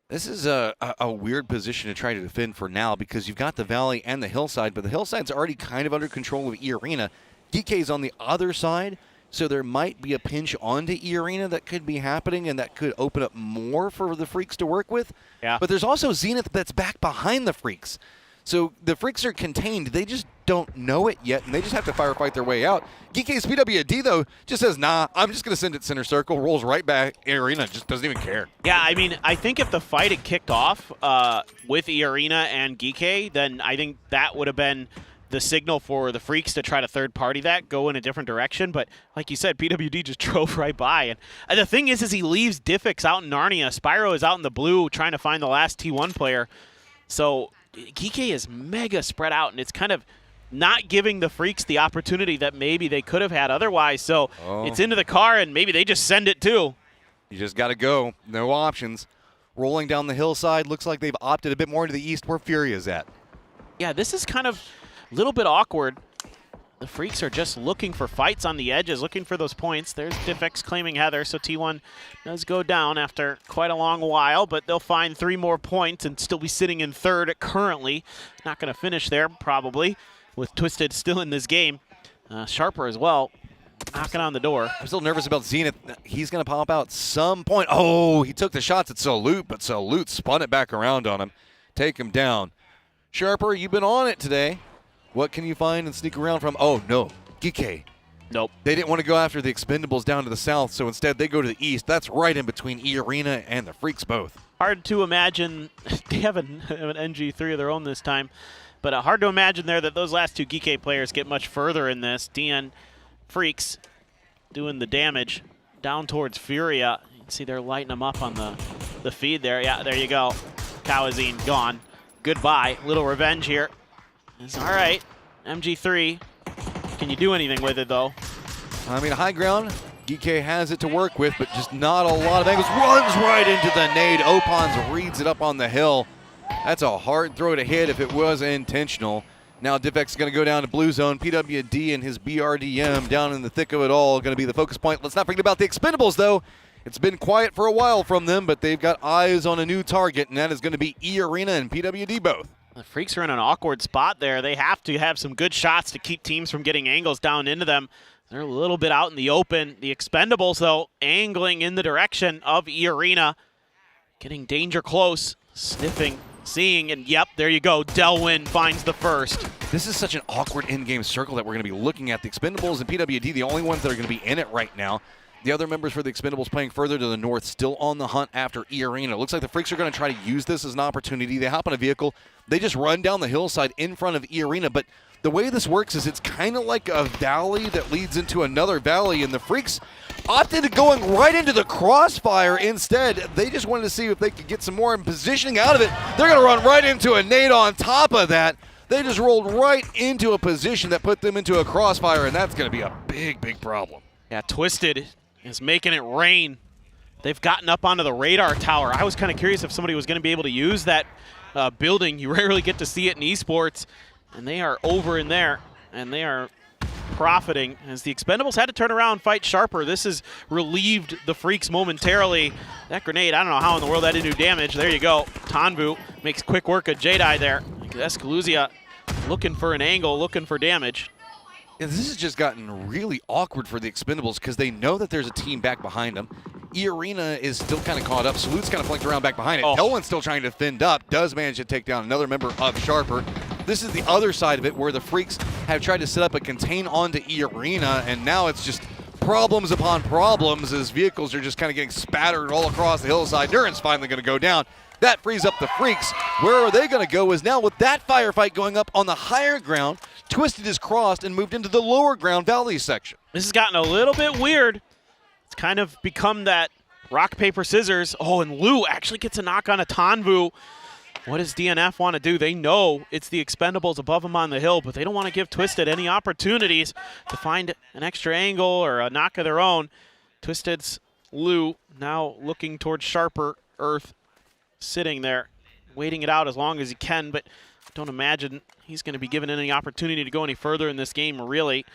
This is a weird position to try to defend for now because you've got the Valley and the Hillside, but the Hillside's already kind of under control of E-Arena. DK's on the other side, so there might be a pinch onto E-Arena that could be happening, and that could open up more for the Freaks to work with. Yeah. But there's also Zenith that's back behind the Freaks. So the Freaks are contained. They just don't know it yet, and they just have to firefight their way out. GK's PWD, though, just says, nah, I'm just going to send it center circle, rolls right back. E-Arena just doesn't even care. Yeah, I mean, I think if the fight had kicked off with E-Arena and GK, then I think that would have been the signal for the Freaks to try to third-party that, go in a different direction. But like you said, PWD just drove right by. And the thing is he leaves Diffix out in Narnia. Spyro is out in the blue trying to find the last T1 player. So Geeky is mega spread out, and it's kind of not giving the Freaks the opportunity that maybe they could have had otherwise. So it's into the car, and maybe they just send it too. You just got to go. No options. Rolling down the hillside. Looks like they've opted a bit more to the east where Furia's at. Yeah, this is kind of a little bit awkward. The Freaks are just looking for fights on the edges, looking for those points. There's Diffix claiming Heather, so T1 does go down after quite a long while, but they'll find 3 more points and still be sitting in third currently. Not going to finish there, probably, with Twisted still in this game. Sharper as well, knocking on the door. I'm still nervous about Zenith. He's going to pop out some point. Oh, he took the shots at Salute, but Salute spun it back around on him. Take him down. Sharper, you've been on it today. What can you find and sneak around from? Oh, no. Gike. Nope. They didn't want to go after the Expendables down to the south, so instead they go to the east. That's right in between E-Arena and the Freaks both. Hard to imagine. They have an NG3 of their own this time. But hard to imagine there that those last 2 Gike players get much further in this. DN Freaks doing the damage down towards Furia. You can see they're lighting them up on the feed there. Yeah, there you go. Kawazine gone. Goodbye. Little revenge here. It's all right. MG3. Can you do anything with it, though? I mean, high ground, Gike has it to work with, but just not a lot of angles. Runs right into the nade. Opons reads it up on the hill. That's a hard throw to hit if it was intentional. Now Diffx is going to go down to blue zone. PWD and his BRDM down in the thick of it all going to be the focus point. Let's not forget about the Expendables, though. It's been quiet for a while from them, but they've got eyes on a new target, and that is going to be E-Arena and PWD both. The Freaks are in an awkward spot there. They have to have some good shots to keep teams from getting angles down into them. They're a little bit out in the open. The Expendables, though, angling in the direction of E-Arena. Getting danger close, sniffing, seeing, and yep, there you go. Delwyn finds the first. This is such an awkward in-game circle that we're going to be looking at. The Expendables and PWD, the only ones that are going to be in it right now. The other members for the Expendables playing further to the north, still on the hunt after E-Arena. It looks like the Freaks are going to try to use this as an opportunity. They hop on a vehicle. They just run down the hillside in front of E-Arena. But the way this works is it's kind of like a valley that leads into another valley, and the Freaks opted to going right into the crossfire instead. They just wanted to see if they could get some more positioning out of it. They're going to run right into a nade on top of that. They just rolled right into a position that put them into a crossfire, and that's going to be a big, big problem. Yeah, Twisted is making it rain. They've gotten up onto the radar tower. I was kind of curious if somebody was going to be able to use that building. You rarely get to see it in esports, and they are over in there, and they are profiting as the Expendables had to turn around and fight Sharper. This has relieved the Freaks momentarily. That grenade, I don't know how in the world that didn't do damage. There you go. Tanvu makes quick work of Jedi there. Escaluzia looking for an angle, looking for damage. Yeah, this has just gotten really awkward for the Expendables because they know that there's a team back behind them. E-Arena is still kind of caught up. Salute's kind of flanked around back behind it. Delwyn's still trying to fend up. Does manage to take down another member of Sharper. This is the other side of it where the Freaks have tried to set up a contain onto E-Arena, and now it's just problems upon problems as vehicles are just kind of getting spattered all across the hillside. Duran's finally going to go down. That frees up the Freaks. Where are they going to go is now with that firefight going up on the higher ground, Twisted is crossed and moved into the lower ground valley section. This has gotten a little bit weird. It's kind of become that rock, paper, scissors. Oh, and Lou actually gets a knock on a Tanvu. What does DNF want to do? They know it's the Expendables above them on the hill, but they don't want to give Twisted any opportunities to find an extra angle or a knock of their own. Twisted's Lou now looking towards Sharper Earth, sitting there, waiting it out as long as he can, but don't imagine he's going to be given any opportunity to go any further in this game, really.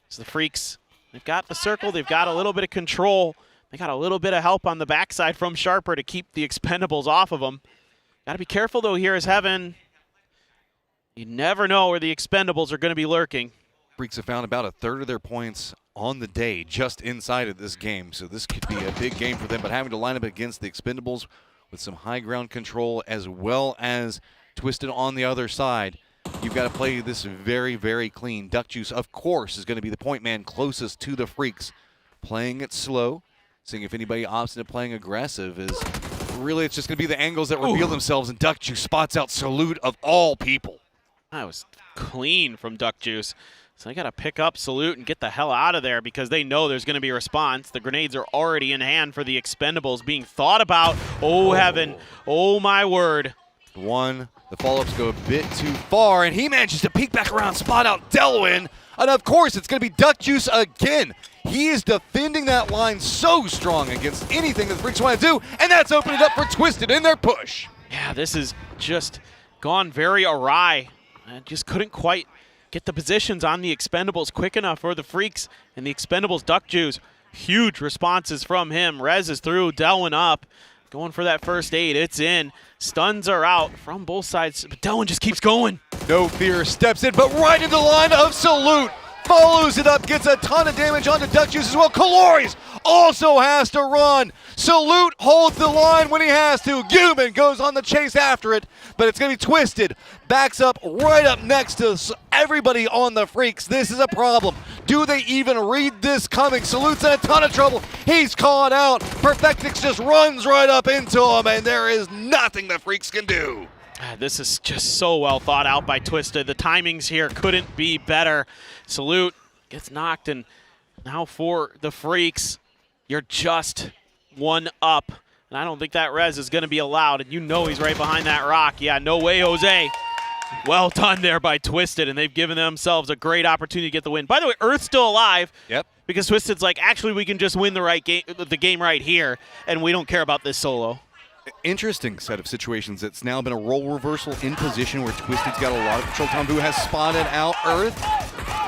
So the Freaks, they've got the circle, they've got a little bit of control, they got a little bit of help on the backside from Sharper to keep the Expendables off of them. Got to be careful, though, here as Heaven. You never know where the Expendables are going to be lurking. Freaks have found about a third of their points on the day just inside of this game, so this could be a big game for them, but having to line up against the Expendables with some high ground control as well as Twisted on the other side, you've got to play this very, very clean. Duck Juice, of course, is going to be the point man closest to the Freaks. Playing it slow, seeing if anybody opts into playing aggressive is really, it's just going to be the angles that reveal themselves, and Duck Juice spots out Salute of all people. That was clean from Duck Juice. So they got to pick up Salute and get the hell out of there because they know there's going to be a response. The grenades are already in hand for the Expendables being thought about. Oh, heaven. Oh, my word. The follow-ups go a bit too far, and he manages to peek back around, spot out Delwyn. And, of course, it's going to be Duck Juice again. He is defending that line so strong against anything that the Freaks want to do, and that's opened it up for Twisted in their push. Yeah, this has just gone very awry. I just couldn't quite get the positions on the Expendables quick enough for the Freaks. And the Expendables Duck Juice, huge responses from him. Rez is through, Delwyn up, going for that first aid. It's in. Stuns are out from both sides, but Delwyn just keeps going. No Fear steps in, but right into the line of Salute. Follows it up, gets a ton of damage onto Duck Juice as well. Kalori's also has to run. Salute holds the line when he has to. Guman goes on the chase after it, but it's going to be Twisted. Backs up right up next to everybody on the Freaks. This is a problem. Do they even read this coming? Salute's in a ton of trouble. He's caught out. Perfectix just runs right up into him, and there is nothing the Freaks can do. This is just so well thought out by Twisted. The timings here couldn't be better. Salute gets knocked, and now for the Freaks, you're just one up. And I don't think that res is going to be allowed, and you know he's right behind that rock. Yeah, no way, Jose. Well done there by Twisted, and they've given themselves a great opportunity to get the win. By the way, Earth's still alive. Yep. Because Twisted's like, actually, we can just win the game right here, and we don't care about this solo. Interesting set of situations. It's now been a role reversal in position where Twisted's got a lot of control. Tanvu has spotted out Earth,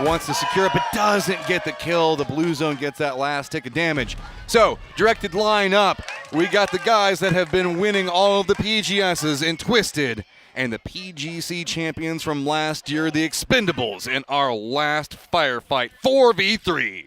wants to secure it, but doesn't get the kill. The blue zone gets that last tick of damage. So, directed line up. We got the guys that have been winning all of the PGSs in Twisted, and the PGC champions from last year, the Expendables, in our last firefight, 4v3.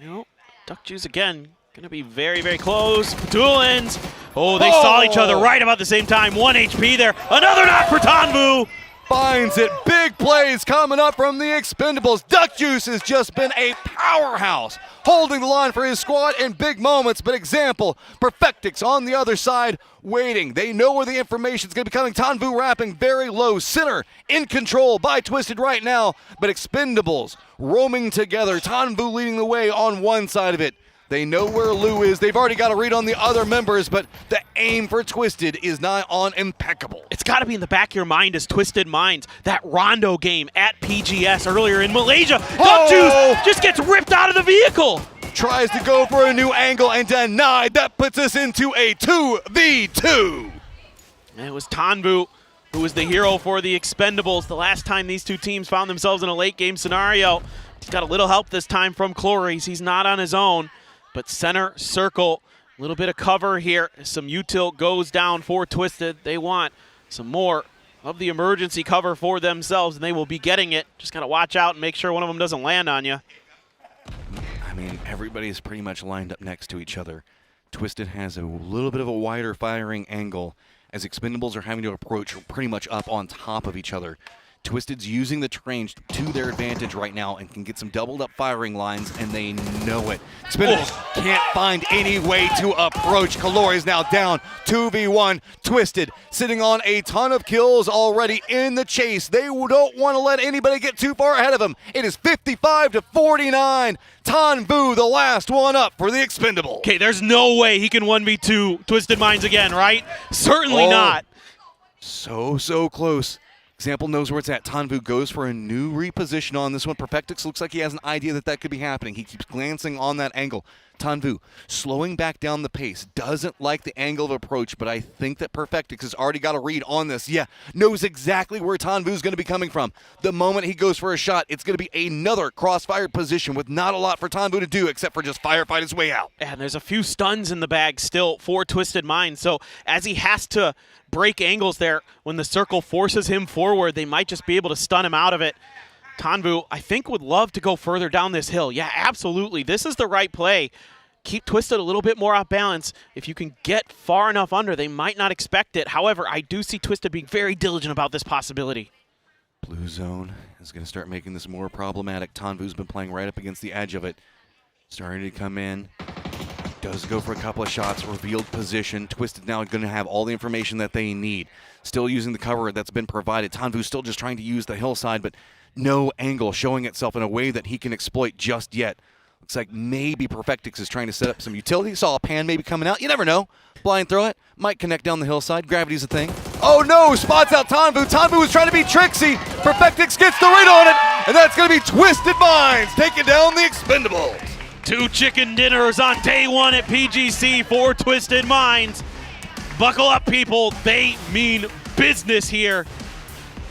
Yep. Duck Juice again. Going to be very, very close. Duelins. Oh, they saw each other right about the same time. 1 HP there. Another knock for Tanvu. Finds it. Big plays coming up from the Expendables. Duck Juice has just been a powerhouse, holding the line for his squad in big moments. But example, Perfectix on the other side, waiting. They know where the information's going to be coming. Tanvu wrapping very low. Center in control by Twisted right now. But Expendables roaming together. Tanvu leading the way on one side of it. They know where Lou is. They've already got a read on the other members, but the aim for Twisted is not on impeccable. It's got to be in the back of your mind as Twisted Minds. That Rondo game at PGS earlier in Malaysia. Duck Juice just gets ripped out of the vehicle. Tries to go for a new angle and denied. That puts us into a 2v2. And it was Tanvu who was the hero for the Expendables. The last time these two teams found themselves in a late game scenario. He's got a little help this time from Clories. He's not on his own. But center circle, a little bit of cover here. Some util goes down for Twisted. They want some more of the emergency cover for themselves, and they will be getting it. Just got to watch out and make sure one of them doesn't land on you. I mean, everybody's pretty much lined up next to each other. Twisted has a little bit of a wider firing angle as Expendables are having to approach pretty much up on top of each other. Twisted's using the terrain to their advantage right now and can get some doubled up firing lines, and they know it. Expendables can't find any way to approach. Kalori's now down 2v1. Twisted sitting on a ton of kills already in the chase. They don't want to let anybody get too far ahead of them. It is 55-49. Tanvu, the last one up for the Expendable. Okay, there's no way he can 1v2 Twisted Minds again, right? Certainly not. So close. Example knows where it's at. Tanvu goes for a new reposition on this one. Perfectix looks like he has an idea that could be happening. He keeps glancing on that angle. Tanvu slowing back down the pace. Doesn't like the angle of approach, but I think that Perfectix has already got a read on this. Yeah, knows exactly where Tanvu's going to be coming from. The moment he goes for a shot, it's going to be another crossfired position with not a lot for Tanvu to do except for just firefight his way out. And there's a few stuns in the bag still for Twisted Minds. So as he has to break angles there, when the circle forces him forward, they might just be able to stun him out of it. Tanvu, I think, would love to go further down this hill. Yeah, absolutely. This is the right play. Keep Twisted a little bit more off balance. If you can get far enough under, they might not expect it. However, I do see Twisted being very diligent about this possibility. Blue zone is going to start making this more problematic. Tanvu's been playing right up against the edge of it. Starting to come in. Does go for a couple of shots, revealed position. Twisted now going to have all the information that they need. Still using the cover that's been provided. Tanvu's still just trying to use the hillside, but no angle showing itself in a way that he can exploit just yet. Looks like maybe Perfectix is trying to set up some utility. Saw a pan maybe coming out. You never know. Blind throw it. Might connect down the hillside. Gravity's a thing. Oh no! Spots out Tanvu. Tanvu was trying to be tricksy. Perfectix gets the read on it, and that's going to be Twisted Minds taking down the Expendables. 2 chicken dinners on day 1 at PGC for Twisted Minds. Buckle up, people. They mean business here.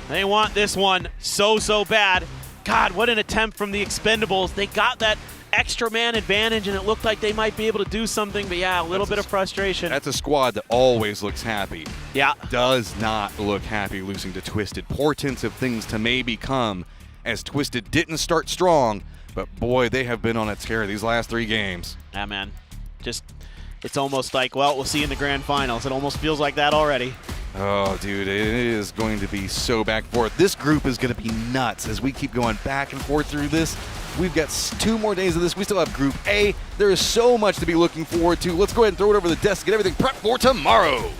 They want this one so bad. God, what an attempt from the Expendables. They got that extra man advantage, and it looked like they might be able to do something, but yeah, a little bit of frustration. That's a squad that always looks happy. Yeah. Does not look happy losing to Twisted. Portents of things to maybe come, as Twisted didn't start strong, but boy, they have been on a tear these last 3 games. Yeah, man. Just, it's almost like, well, we'll see you in the grand finals. It almost feels like that already. Oh, dude, it is going to be so back and forth. This group is going to be nuts as we keep going back and forth through this. We've got 2 more days of this. We still have Group A. There is so much to be looking forward to. Let's go ahead and throw it over the desk, get everything prepped for tomorrow.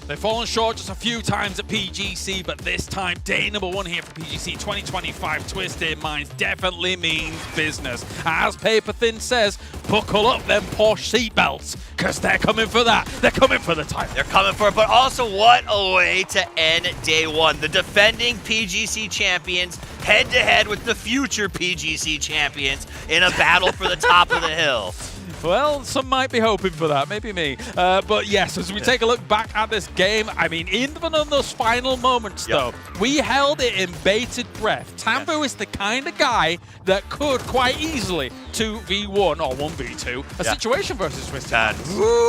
They've fallen short just a few times at PGC, but this time, day number 1 here for PGC 2025 Twisted Minds definitely means business. As Paper Thin says, buckle up them Porsche seatbelts, because they're coming for that. They're coming for the title. They're coming for it, but also what a way to end day 1. The defending PGC champions head-to-head with the future PGC champions in a battle for the top of the hill. Well, some might be hoping for that, maybe me. But yes, as we take a look back at this game, I mean, even on those final moments, though, we held it in bated breath. Tanvu is the kind of guy that could quite easily 2v1 or 1v2 a situation versus Twisted Minds.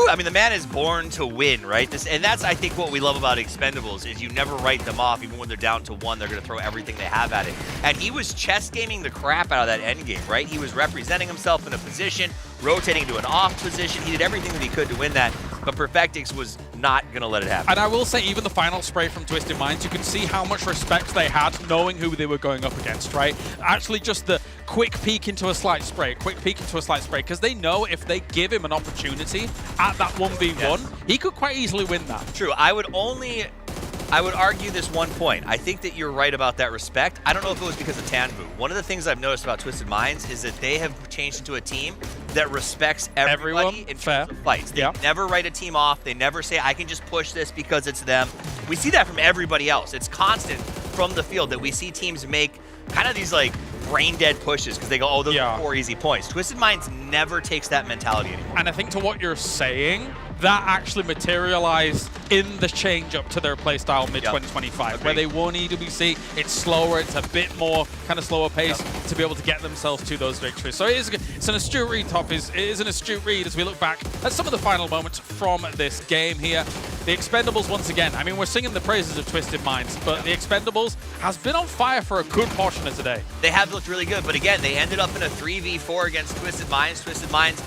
I mean, the man is born to win, right? And that's, I think, what we love about Expendables is you never write them off. Even when they're down to 1, they're going to throw everything they have at it. And he was chess gaming the crap out of that end game, right? He was representing himself in a position, rotating to an off position. He did everything that he could to win that, but Perfectix was not going to let it happen. And I will say, even the final spray from Twisted Minds, you can see how much respect they had knowing who they were going up against, right? Actually, just the quick peek into a slight spray, because they know if they give him an opportunity at that 1v1, he could quite easily win that. True. I would argue this one point. I think that you're right about that respect. I don't know if it was because of Tanvu. One of the things I've noticed about Twisted Minds is that they have changed into a team that respects everybody in terms of fights. They never write a team off. They never say, I can just push this because it's them. We see that from everybody else. It's constant from the field that we see teams make kind of these like brain-dead pushes because they go, oh, those are 4 easy points. Twisted Minds never takes that mentality anymore. And I think to what you're saying, that actually materialized in the change up to their playstyle mid-2025, where they won EWC. It's slower, it's a bit more kind of slower pace to be able to get themselves to those victories. So it's an astute read, Top. It is an astute read as we look back at some of the final moments from this game here. The Expendables, once again, I mean, we're singing the praises of Twisted Minds, but the Expendables has been on fire for a good portion of today. They have looked really good, but again, they ended up in a 3v4 against Twisted Minds. Twisted Minds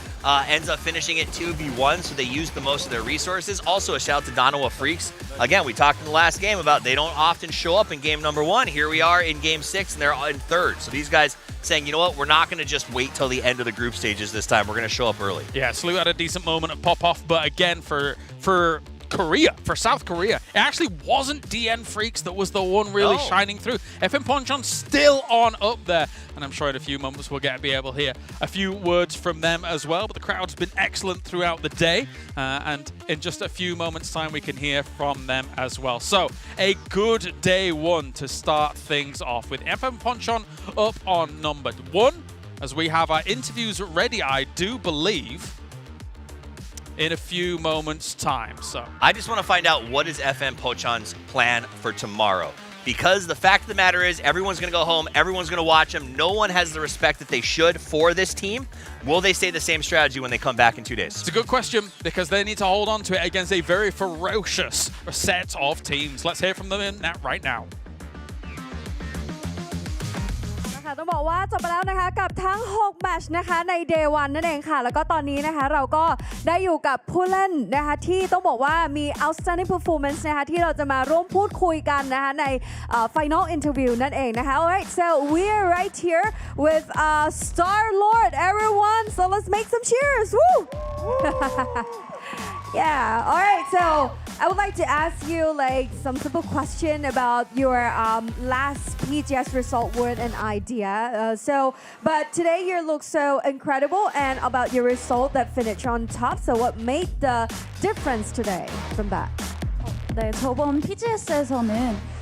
ends up finishing it 2v1, so they used the most of their resources. Also, a shout out to Donowa Freaks. Again, we talked in the last game about they don't often show up in game number 1. Here we are in game 6, and they're in 3rd. So these guys saying, you know what, we're not going to just wait till the end of the group stages this time. We're going to show up early. Yeah, Slew had a decent moment at pop-off, but again, for Korea, for South Korea, it actually wasn't DN Freaks that was the one really shining through. FM Ponchon still on up there, and I'm sure in a few moments we'll be able to hear a few words from them as well, but the crowd's been excellent throughout the day, and in just a few moments time we can hear from them as well. So a good day 1 to start things off with FM Ponchon up on number 1 as we have our interviews ready, I do believe, in a few moments' time. So I just want to find out, what is FM Pochon's plan for tomorrow? because the fact of the matter is everyone's going to go home, everyone's going to watch them. No one has the respect that they should for this team. Will they stay the same strategy when they come back in 2 days? It's a good question because they need to hold on to it against a very ferocious set of teams. Let's hear from them right now. ต้องบอกว่าจบไปแล้วนะคะกับทั้ง6แมตช์นะคะใน Day 1 นั่นเองค่ะแล้วก็ตอนนี้นะคะเราก็ได้อยู่กับผู้เล่นนะคะที่ต้องบอกว่ามี outstanding performance นะคะที่เราจะมาร่วมพูดคุยกันนะคะใน final interview นั่นเองนะคะ Alright so we're right here with Star Lord everyone so let's make some cheers woo Yeah, all right. So I would like to ask you like some simple question about your last PGS result word and idea. But today you look so incredible and about your result that finished on top. So what made the difference today from that? 네, 저번 PGS에서는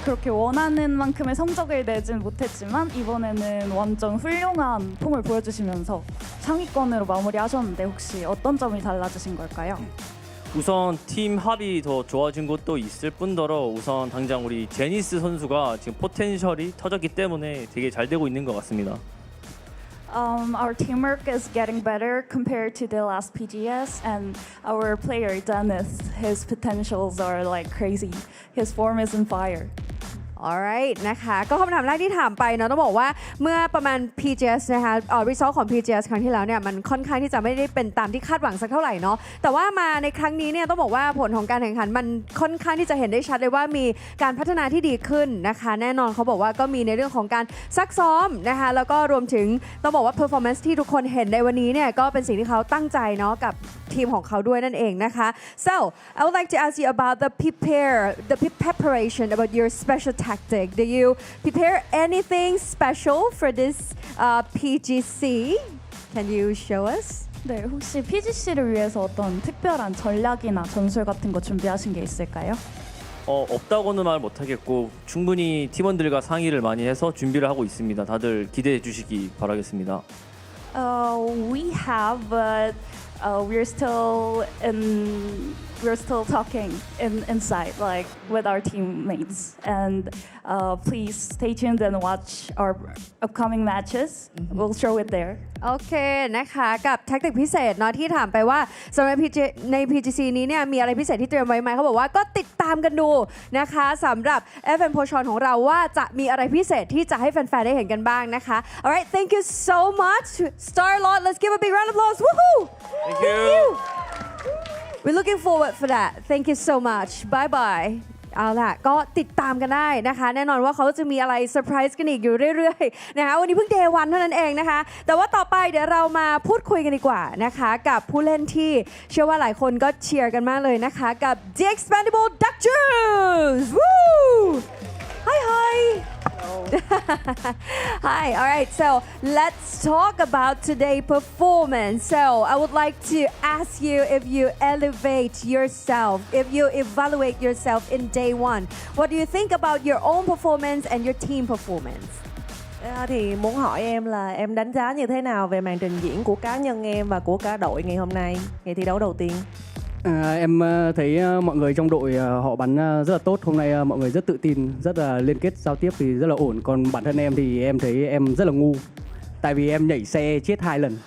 그렇게 원하는 만큼의 성적을 내진 못했지만 이번에는 완전 훌륭한 폼을 보여주시면서 상위권으로 마무리하셨는데 혹시 어떤 점이 달라지신 걸까요? 우선 팀 합이 더 좋아진 것도 있을 뿐더러 우선 당장 우리 제니스 선수가 지금 포텐셜이 터졌기 때문에 되게 잘 되고 있는 것 같습니다. Our teamwork is getting better compared to the last PGS, and our player Dennis, his potentials are like crazy. His form is on fire. Alright นะคะก็คำถามแรกที่ถามไปเนาะต้องบอกว่าเมื่อประมาณ PGS นะคะresult ของ PGS ครั้งที่แล้วเนี่ยมันค่อนข้างที่จะไม่ได้เป็นตามที่คาดหวังสักเท่าไหร่เนาะแต่ว่ามาในครั้งนี้เนี่ยต้องบอกว่าผลของการแข่งขันมันค่อนข้างที่จะเห็นได้ชัดเลยว่ามีการพัฒนาที่ดีขึ้นนะคะแน่นอนเขาบอกว่าก็มีในเรื่องของการซักซ้อมนะคะแล้วก็รวมถึงต้องบอกว่า performance ที่ทุกคนเห็นในวันนี้เนี่ยก็เป็นสิ่งที่เขาตั้งใจเนาะกับทีมของเขาด้วยนั่นเองนะคะ So I would like to ask you about the preparation about your special tactic. Do you prepare anything special for this PGC? Can you show us? 네, 혹시 PGC를 위해서 어떤 특별한 전략이나 전술 같은 거 준비하신 게 있을까요? 없다고는 말 못하겠고 충분히 팀원들과 상의를 많이 해서 준비를 하고 있습니다. 다들 기대해 주시기 바라겠습니다. We have, but we're still talking inside, like with our teammates. And please stay tuned and watch our upcoming matches. We'll show it there. โอเคนะคะกับแท็กติกพิเศษเนาะที่ถามไปว่าสำหรับใน PGC นี้เนี่ยมีอะไรพิเศษที่เตรียมไว้ไหมเขาบอกว่าก็ติดตามกันดูนะคะสำหรับ FN Pochon ของเราว่าจะมีอะไรพิเศษที่จะให้แฟนๆได้เห็นกันบ้างนะคะ Alright thank you so much Star Lord let's give a big round of applause woohoo Thank you We're looking forward for that thank you so much bye bye เอาล่ะก็ติดตามกันได้นะคะแน่นอนว่าเขาจะมีอะไรเซอร์ไพรส์กันอีกอยู่เรื่อยๆนะคะวันนี้เพิ่ง Day 1 เท่านั้นเองนะคะแต่ว่าต่อไปเดี๋ยวเรามาพูดคุยกันดีกว่านะคะกับผู้เล่นที่เชื่อว่าหลายคนก็เชียร์กันมากเลยนะคะกับ The Expandable Duckers Woo Hi Hi all right so let's talk about today's performance so I would like to ask you if you elevate yourself if you evaluate yourself in day 1 what do you think about your own performance and your team performance thì muốn hỏi em là em đánh giá như thế nào về màn trình diễn của cá nhân em và của cả đội ngày hôm nay ngày thi đấu đầu tiên Em thấy mọi người trong đội họ bắn rất là tốt. Hôm nay mọi người rất tự tin, rất là liên kết giao tiếp thì rất là ổn. Còn bản thân em thì em thấy em rất là ngu. Tại vì em nhảy xe chết 2 lần.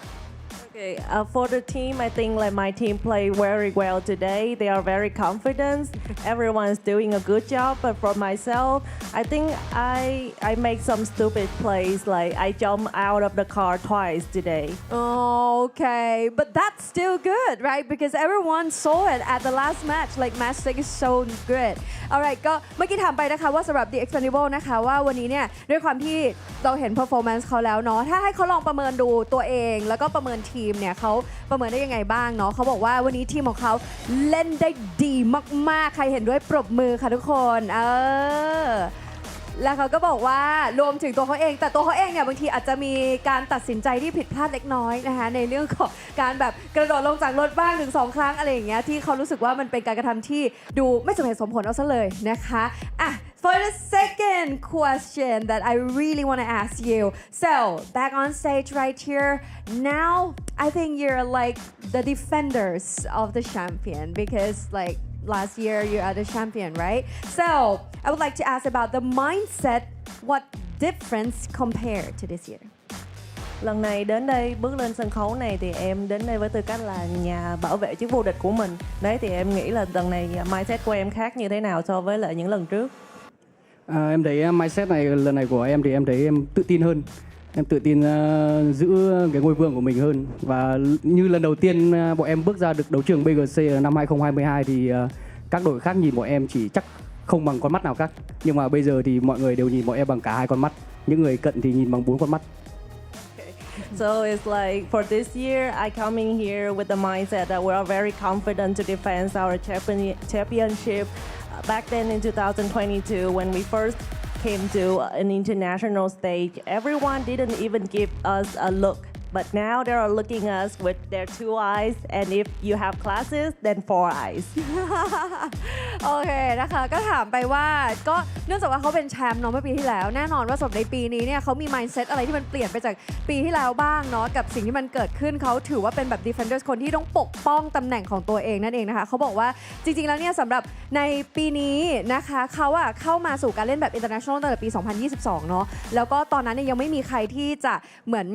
Okay, for the team, I think like my team played very well today. They are very confident. Everyone's doing a good job. But for myself, I think I make some stupid plays. Like I jump out of the car twice today. Okay, but that's still good, right? Because everyone saw it at the last match. Like match 6 is so good. Alright ก็เมื่อกี้ถามไปนะคะว่าสำหรับ The Expandable นะคะว่าวันนี้เนี่ยด้วยความที่เราเห็น performance เขาแล้วเนาะถ้าให้เขาลองประเมินดูตัวเองแล้วก็ประเมินทีมเนี่ยเขาประเมินได้ยังไงบ้างเนาะเขาบอกว่าวันนี้ทีมของเขาเล่นได้ดีมากๆใครเห็นด้วยปรบมือค่ะทุกคนแล้วเขาก็บอกว่ารวมถึงตัวเขาเองแต่ตัวเขาเองเนี่ยบางทีอาจจะมีการตัดสินใจที่ผิดพลาดเล็กน้อยนะคะในเรื่องของการแบบกระโดดลงจากรถบ้างถึง2 ครั้งอะไรอย่างเงี้ยที่เขารู้สึกว่ามันเป็นการกระทำที่ดูไม่สมเหตุสมผลเอาซะเลยนะคะFor the second question that I really want to ask you so back on stage right here now I think you're like the defenders of the champion because like last year you are the champion, right? So I would like to ask about the mindset. What difference compared to this year? Lần này đến đây bước lên sân khấu này thì em đến đây với tư cách là nhà bảo vệ chức vô địch của mình. Đấy thì em nghĩ là lần này mindset của em khác như thế nào so với lại những lần trước. Em thấy mindset này lần này của em thì em thấy em tự tin hơn. Em tự tin giữ cái ngôi vương của mình hơn. Và như lần đầu tiên bọn em bước ra được đấu trường BGC năm 2022 thì các đội khác nhìn bọn em chỉ chắc không bằng con mắt nào khác. Nhưng mà bây giờ thì mọi người đều nhìn bọn em bằng cả hai con mắt. Những người cận thì nhìn bằng 4 con mắt. So it's like for this year, I coming here with the mindset that we are very confident to defend our championship. Back then in 2022, when we first came to an international stage, everyone didn't even give us a look. But now they are looking at us with their 2 eyes, and if you have classes, then 4 eyes. โอเคนะคะก็ถามไปว่าก็เนื่องจากว่าเขาเป็นแชมป์เนาะเมื่อปีที่แล้วแน่นอนว่าสำหรับในปีนี้เนี่ยเขามี mindset อะไรที่มันเปลี่ยนไปจากปีที่แล้วบ้างเนาะกับสิ่งที่มันเกิดขึ้นเขาถือว่าเป็นแบบ defenders คนที่ต้องปกป้องตำแหน่งของตัวเองนั่นเองนะคะเขาบอกว่าจริงๆแล้วเนี่ยสำหรับในปีนี้นะคะเขาอะเข้ามาสู่การเล่นแบบ international ตั้งแต่ปี 2022 เนาะแล้วก็ตอนนั้นเนี่ยยังไม่มีใครที่จะเหมือน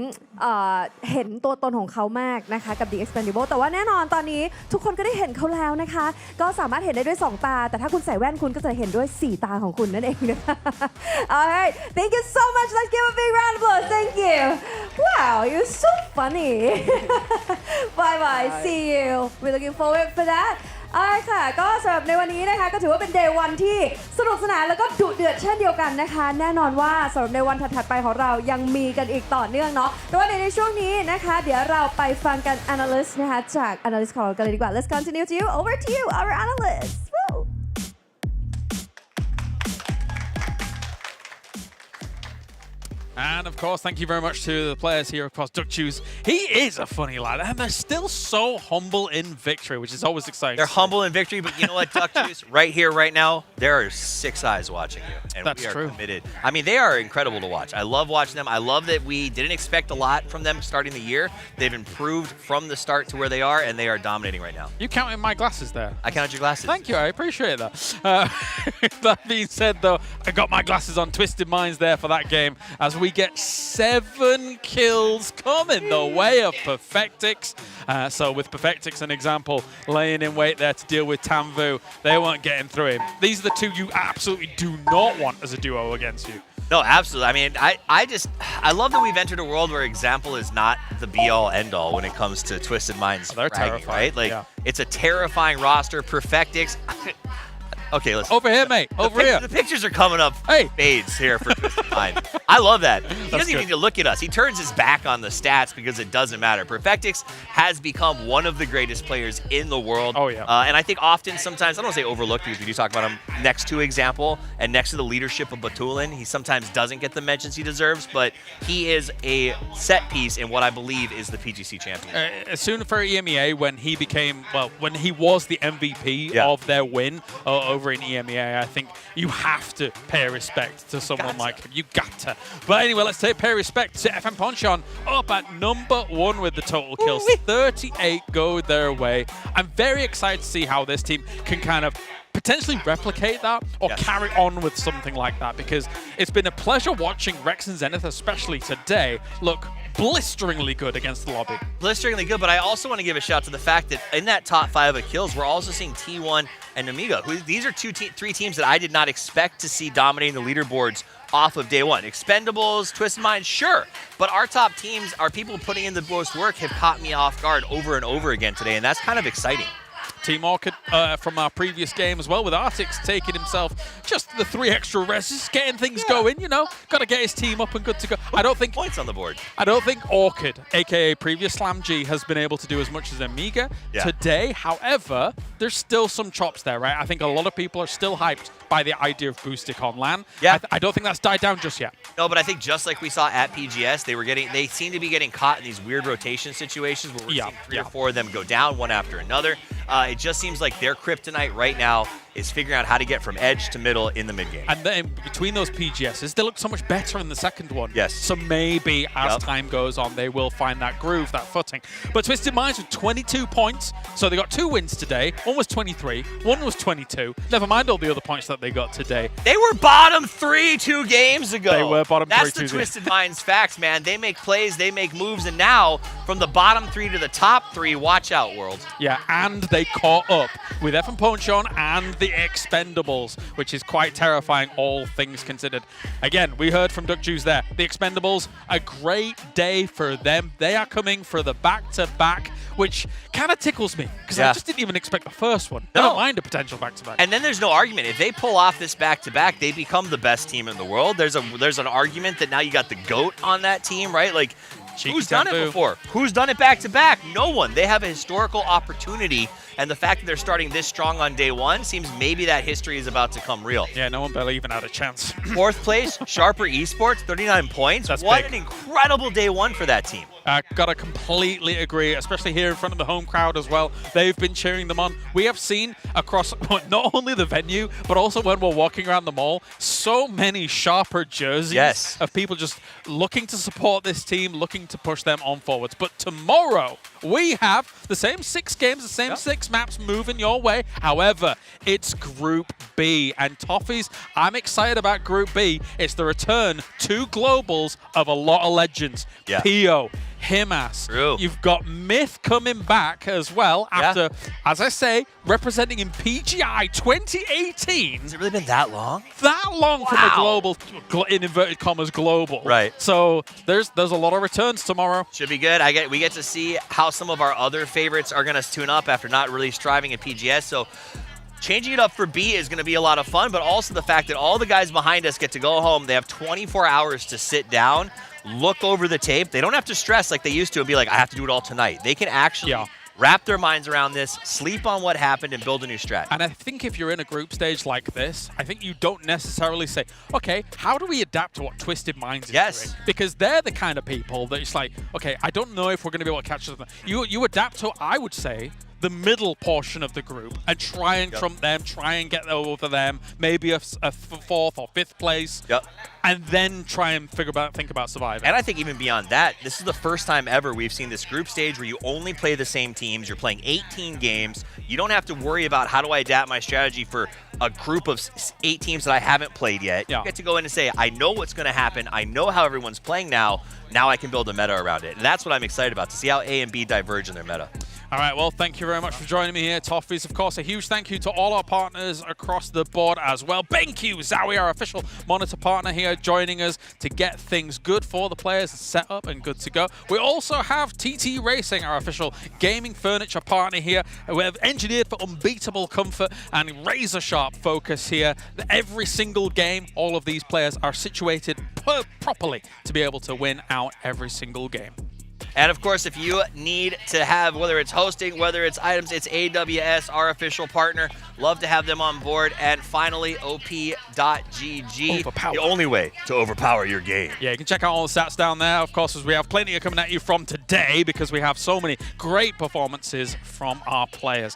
เห็นตัวตนของเขามากนะคะกับ The Expendable แต่ว่าแน่นอนตอนนี้ทุกคนก็ได้เห็นเขาแล้วนะคะก็สามารถเห็นได้ด้วย2 ตาแต่ถ้าคุณใส่แว่นคุณก็จะเห็นด้วย4 ตาของคุณนั่นเองนะคะ Alright thank you so much let's give a big round of applause thank you wow you're so funny bye bye see you we're looking forward for thatค่ะก็สำหรับในวันนี้นะคะก็ถือว่าเป็น Day 1 ที่สนุกสนานแล้วก็ดุเดือดเช่นเดียวกันนะคะแน่นอนว่าสำหรับในวันถัดๆไปของเรายังมีกันอีกต่อเนื่องเนาะแต่ว่าในช่วงนี้นะคะเดี๋ยวเราไปฟังกัน analyst นะคะจาก analyst ของเรากันเลยดีกว่า Let's continue to you over to you our analyst And of course, thank you very much to the players here across Duck Choose. He is a funny lad, and they're still so humble in victory, which is always exciting. They're humble in victory, but you know what, Duck Choose? Right here, right now, there are 6 eyes watching you, and That's we are true. committed. I mean, they are incredible to watch. I love watching them. I love that we didn't expect a lot from them starting the year. They've improved from the start to where they are, and they are dominating right now. You counting my glasses there? I counted your glasses. Thank you, I appreciate that. That being said, though, I got my glasses on Twisted Minds there for that game as we get 7 kills coming the way of Perfectix. So with Perfectix, an example, laying in wait there to deal with Tamvu, they weren't getting through him. These are the 2 you absolutely do not want as a duo against you. No, absolutely. I mean, I love that we've entered a world where example is not the be-all, end-all when it comes to Twisted Minds. They're bragging, terrifying, right? Like, yeah. It's a terrifying roster. Perfectix. Okay, listen. Over here, mate. Over here. The pictures are coming up fades here for Twisted Mind. I love that. He doesn't even need to look at us. He turns his back on the stats because it doesn't matter. Perfectix has become one of the greatest players in the world. Oh, yeah. And I think often, sometimes, I don't want to say overlooked because we do talk about him next to example and next to the leadership of Batulin. He sometimes doesn't get the mentions he deserves, but he is a set piece in what I believe is the PGC champion. Soon for EMEA, when he became, well, when he was the MVP of their win over in EMEA, I think you have to pay respect to someone like him. You got to. But anyway, let's pay respect to FM Ponchon up at number 1 with the total kills. 38 go their way. I'm very excited to see how this team can kind of potentially replicate that or carry on with something like that, because it's been a pleasure watching Rex and Zenith, especially today, look blisteringly good against the lobby. Blisteringly good, but I also want to give a shout to the fact that in that top 5 of kills, we're also seeing T1 and Amiga. These are 3 teams that I did not expect to see dominating the leaderboards off of day 1. Expendables, Twisted Minds, sure, but our top teams, our people putting in the most work, have caught me off guard over and over again today, and that's kind of exciting. Team Orchid from our previous game as well, with Artix taking himself just the 3 extra rests, getting things going, you know, got to get his team up and good to go. I don't think points on the board. I don't think Orchid, aka previous Slam G, has been able to do as much as Amiga today. However, there's still some chops there, right? I think a lot of people are still hyped by the idea of Boostic on LAN. Yeah. I don't think that's died down just yet. No, but I think just like we saw at PGS, they seem to be getting caught in these weird rotation situations where we're seeing 3 or 4 of them go down one after another. It just seems like their kryptonite right now is figuring out how to get from edge to middle in the mid game. And then between those PGSs, they look so much better in the second one. Yes. So maybe as time goes on, they will find that groove, that footing. But Twisted Minds with 22 points. So they got 2 wins today. One was 23, one was 22. Never mind all the other points that they got today. They were bottom 3 2 games ago. They were bottom 3 That's 2 the Twisted Minds facts, man. They make plays, they make moves, and now from the bottom 3 to the top 3, watch out, world. Yeah, and they caught up with Evan Ponchon and the Expendables, which is quite terrifying, all things considered. Again, we heard from Duck Juice there. The Expendables, a great day for them. They are coming for the back-to-back, which kind of tickles me, because I just didn't even expect the first one. I don't mind a potential back-to-back. And then there's no argument. If they pull off this back-to-back, they become the best team in the world. There's an argument that now you got the GOAT on that team, right? Like, who's done it before? Who's done it back-to-back? No one. They have a historical opportunity, and the fact that they're starting this strong on day one seems maybe that history is about to come real. Yeah, no one barely even had a chance. 4th place, Sharper Esports, 39 points. What an incredible day one for that team. Gotta completely agree, especially here in front of the home crowd as well. They've been cheering them on. We have seen across not only the venue, but also when we're walking around the mall, so many Sharper jerseys of people just looking to support this team, looking to push them on forwards. But tomorrow, we have the same 6 games, the same 6 maps moving your way. However, it's Group B. And Toffees, I'm excited about Group B. It's the return to globals of a lot of legends. Pio, Himas. True. You've got Myth coming back as well after, as I say, representing in PGI 2018. Has it really been that long? That long from the global, in inverted commas, global. Right. So there's a lot of returns tomorrow. Should be good. We get to see how some of our other favorites are going to tune up after not really striving at PGS. So changing it up for B is going to be a lot of fun, but also the fact that all the guys behind us get to go home. They have 24 hours to sit down, look over the tape. They don't have to stress like they used to and be like, I have to do it all tonight. They can actually wrap their minds around this, sleep on what happened, and build a new strat. And I think if you're in a group stage like this, I think you don't necessarily say, okay, how do we adapt to what Twisted Minds is doing? Because they're the kind of people that it's like, okay, I don't know if we're going to be able to catch them. You adapt to, I would say, the middle portion of the group and try and trump them, try and get over them, maybe a 4th or 5th place, and then try and think about surviving. And I think even beyond that, this is the first time ever we've seen this group stage where you only play the same teams. You're playing 18 games. You don't have to worry about how do I adapt my strategy for a group of 8 teams that I haven't played yet. You get to go in and say, I know what's going to happen. I know how everyone's playing now. Now I can build a meta around it. And that's what I'm excited about, to see how A and B diverge in their meta. All right, well, thank you very much for joining me here, Toffees. Of course, a huge thank you to all our partners across the board as well. BenQ, Zowie, our official monitor partner here, joining us to get things good for the players, set up and good to go. We also have TT Racing, our official gaming furniture partner here. We have engineered for unbeatable comfort and razor-sharp focus here. Every single game, all of these players are situated properly to be able to win out every single game. And of course, if you need to have, whether it's hosting, whether it's items, it's AWS, our official partner. Love to have them on board. And finally, OP.GG, the only way to overpower your game. Yeah, you can check out all the stats down there, of course, as we have plenty coming at you from today because we have so many great performances from our players.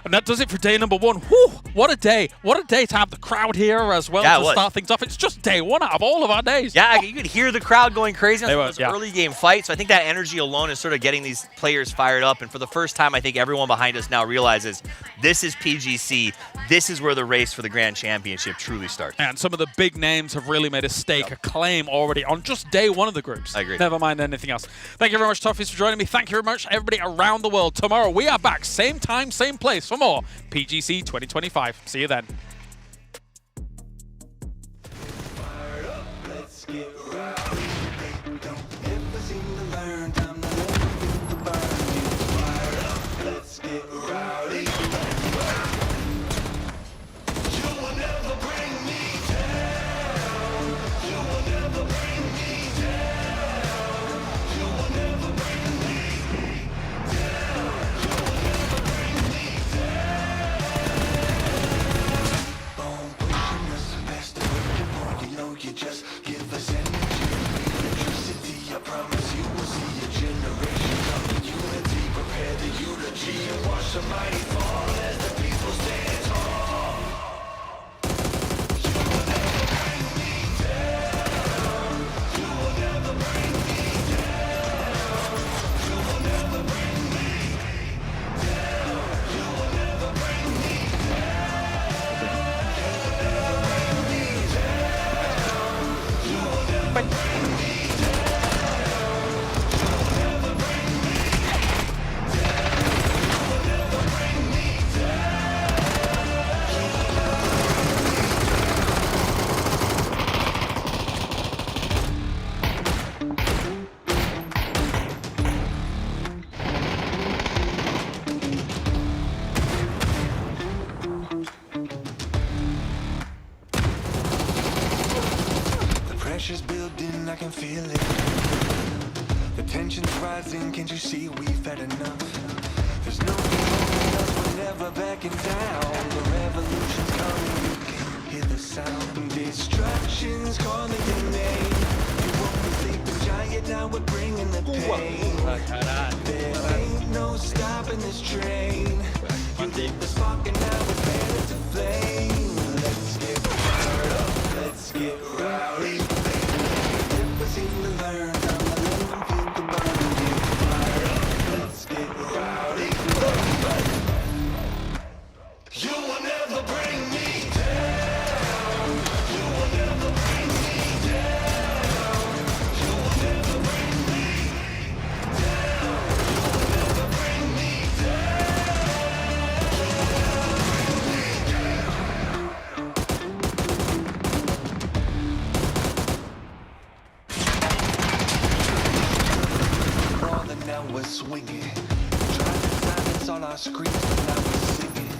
And that does it for day number 1. Whew, what a day. What a day to have the crowd here as well to start things off. It's just day 1 out of all of our days. Yeah, you could hear the crowd going crazy on those early game fights. So I think that energy alone is sort of getting these players fired up. And for the first time, I think everyone behind us now realizes this is PGC. This is where the race for the Grand Championship truly starts. And some of the big names have really made a stake, a claim already on just day 1 of the groups. I agree. Never mind anything else. Thank you very much, Toffees, for joining me. Thank you very much, everybody around the world. Tomorrow, we are back, same time, same place for more PGC 2025. See you then. can't you see we've had enough? There's no holding us, we're never backing down. The revolution's coming, you can hear the sound. Destruction's calling your name. You won't be sleeping giant, now we're bringing the pain. There ain't no stopping this train. You lit the spark and now we're ready to flame. Let's get fired up, let's get rowdy. Never seem to learn, I'm a little feel the burn. Get fired up, let's get rowdy. You will never bring me down. You will never bring me down. You will never bring me down. You will never bring me down. You will never bring me down. More than now we're swinging. Trying to silence all our screams, but now we're singing.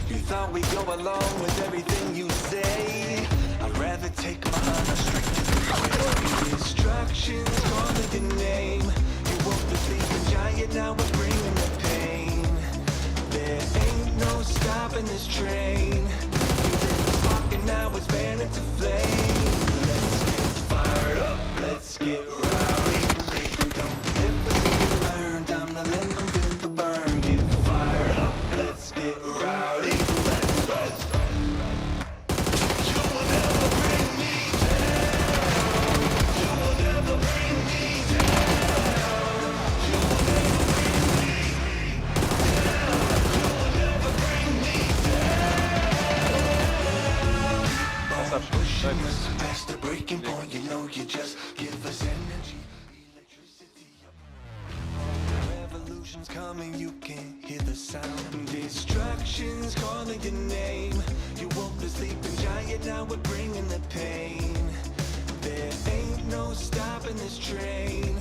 You thought we'd go along with everything you say. I'd rather take my honor straight to the grave. Destruction's calling your name. You woke the sleeping giant, now we're bringing the pain. There ain't no stopping this train. You lit the spark and now it's fanning to flame. Let's get fired up, let's get rowdy. Don't ever see you learn, time to let them feel the burn. Get fired up, let's get rowdy. Pushing us past the breaking point, you know you just give us energy, electricity. Revolution's coming, you can hear the sound. Destruction's calling your name. You woke the sleeping giant, now we're bringing the pain. There ain't no stopping this train.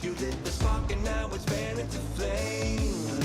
You lit the spark and now it's fanning to flame.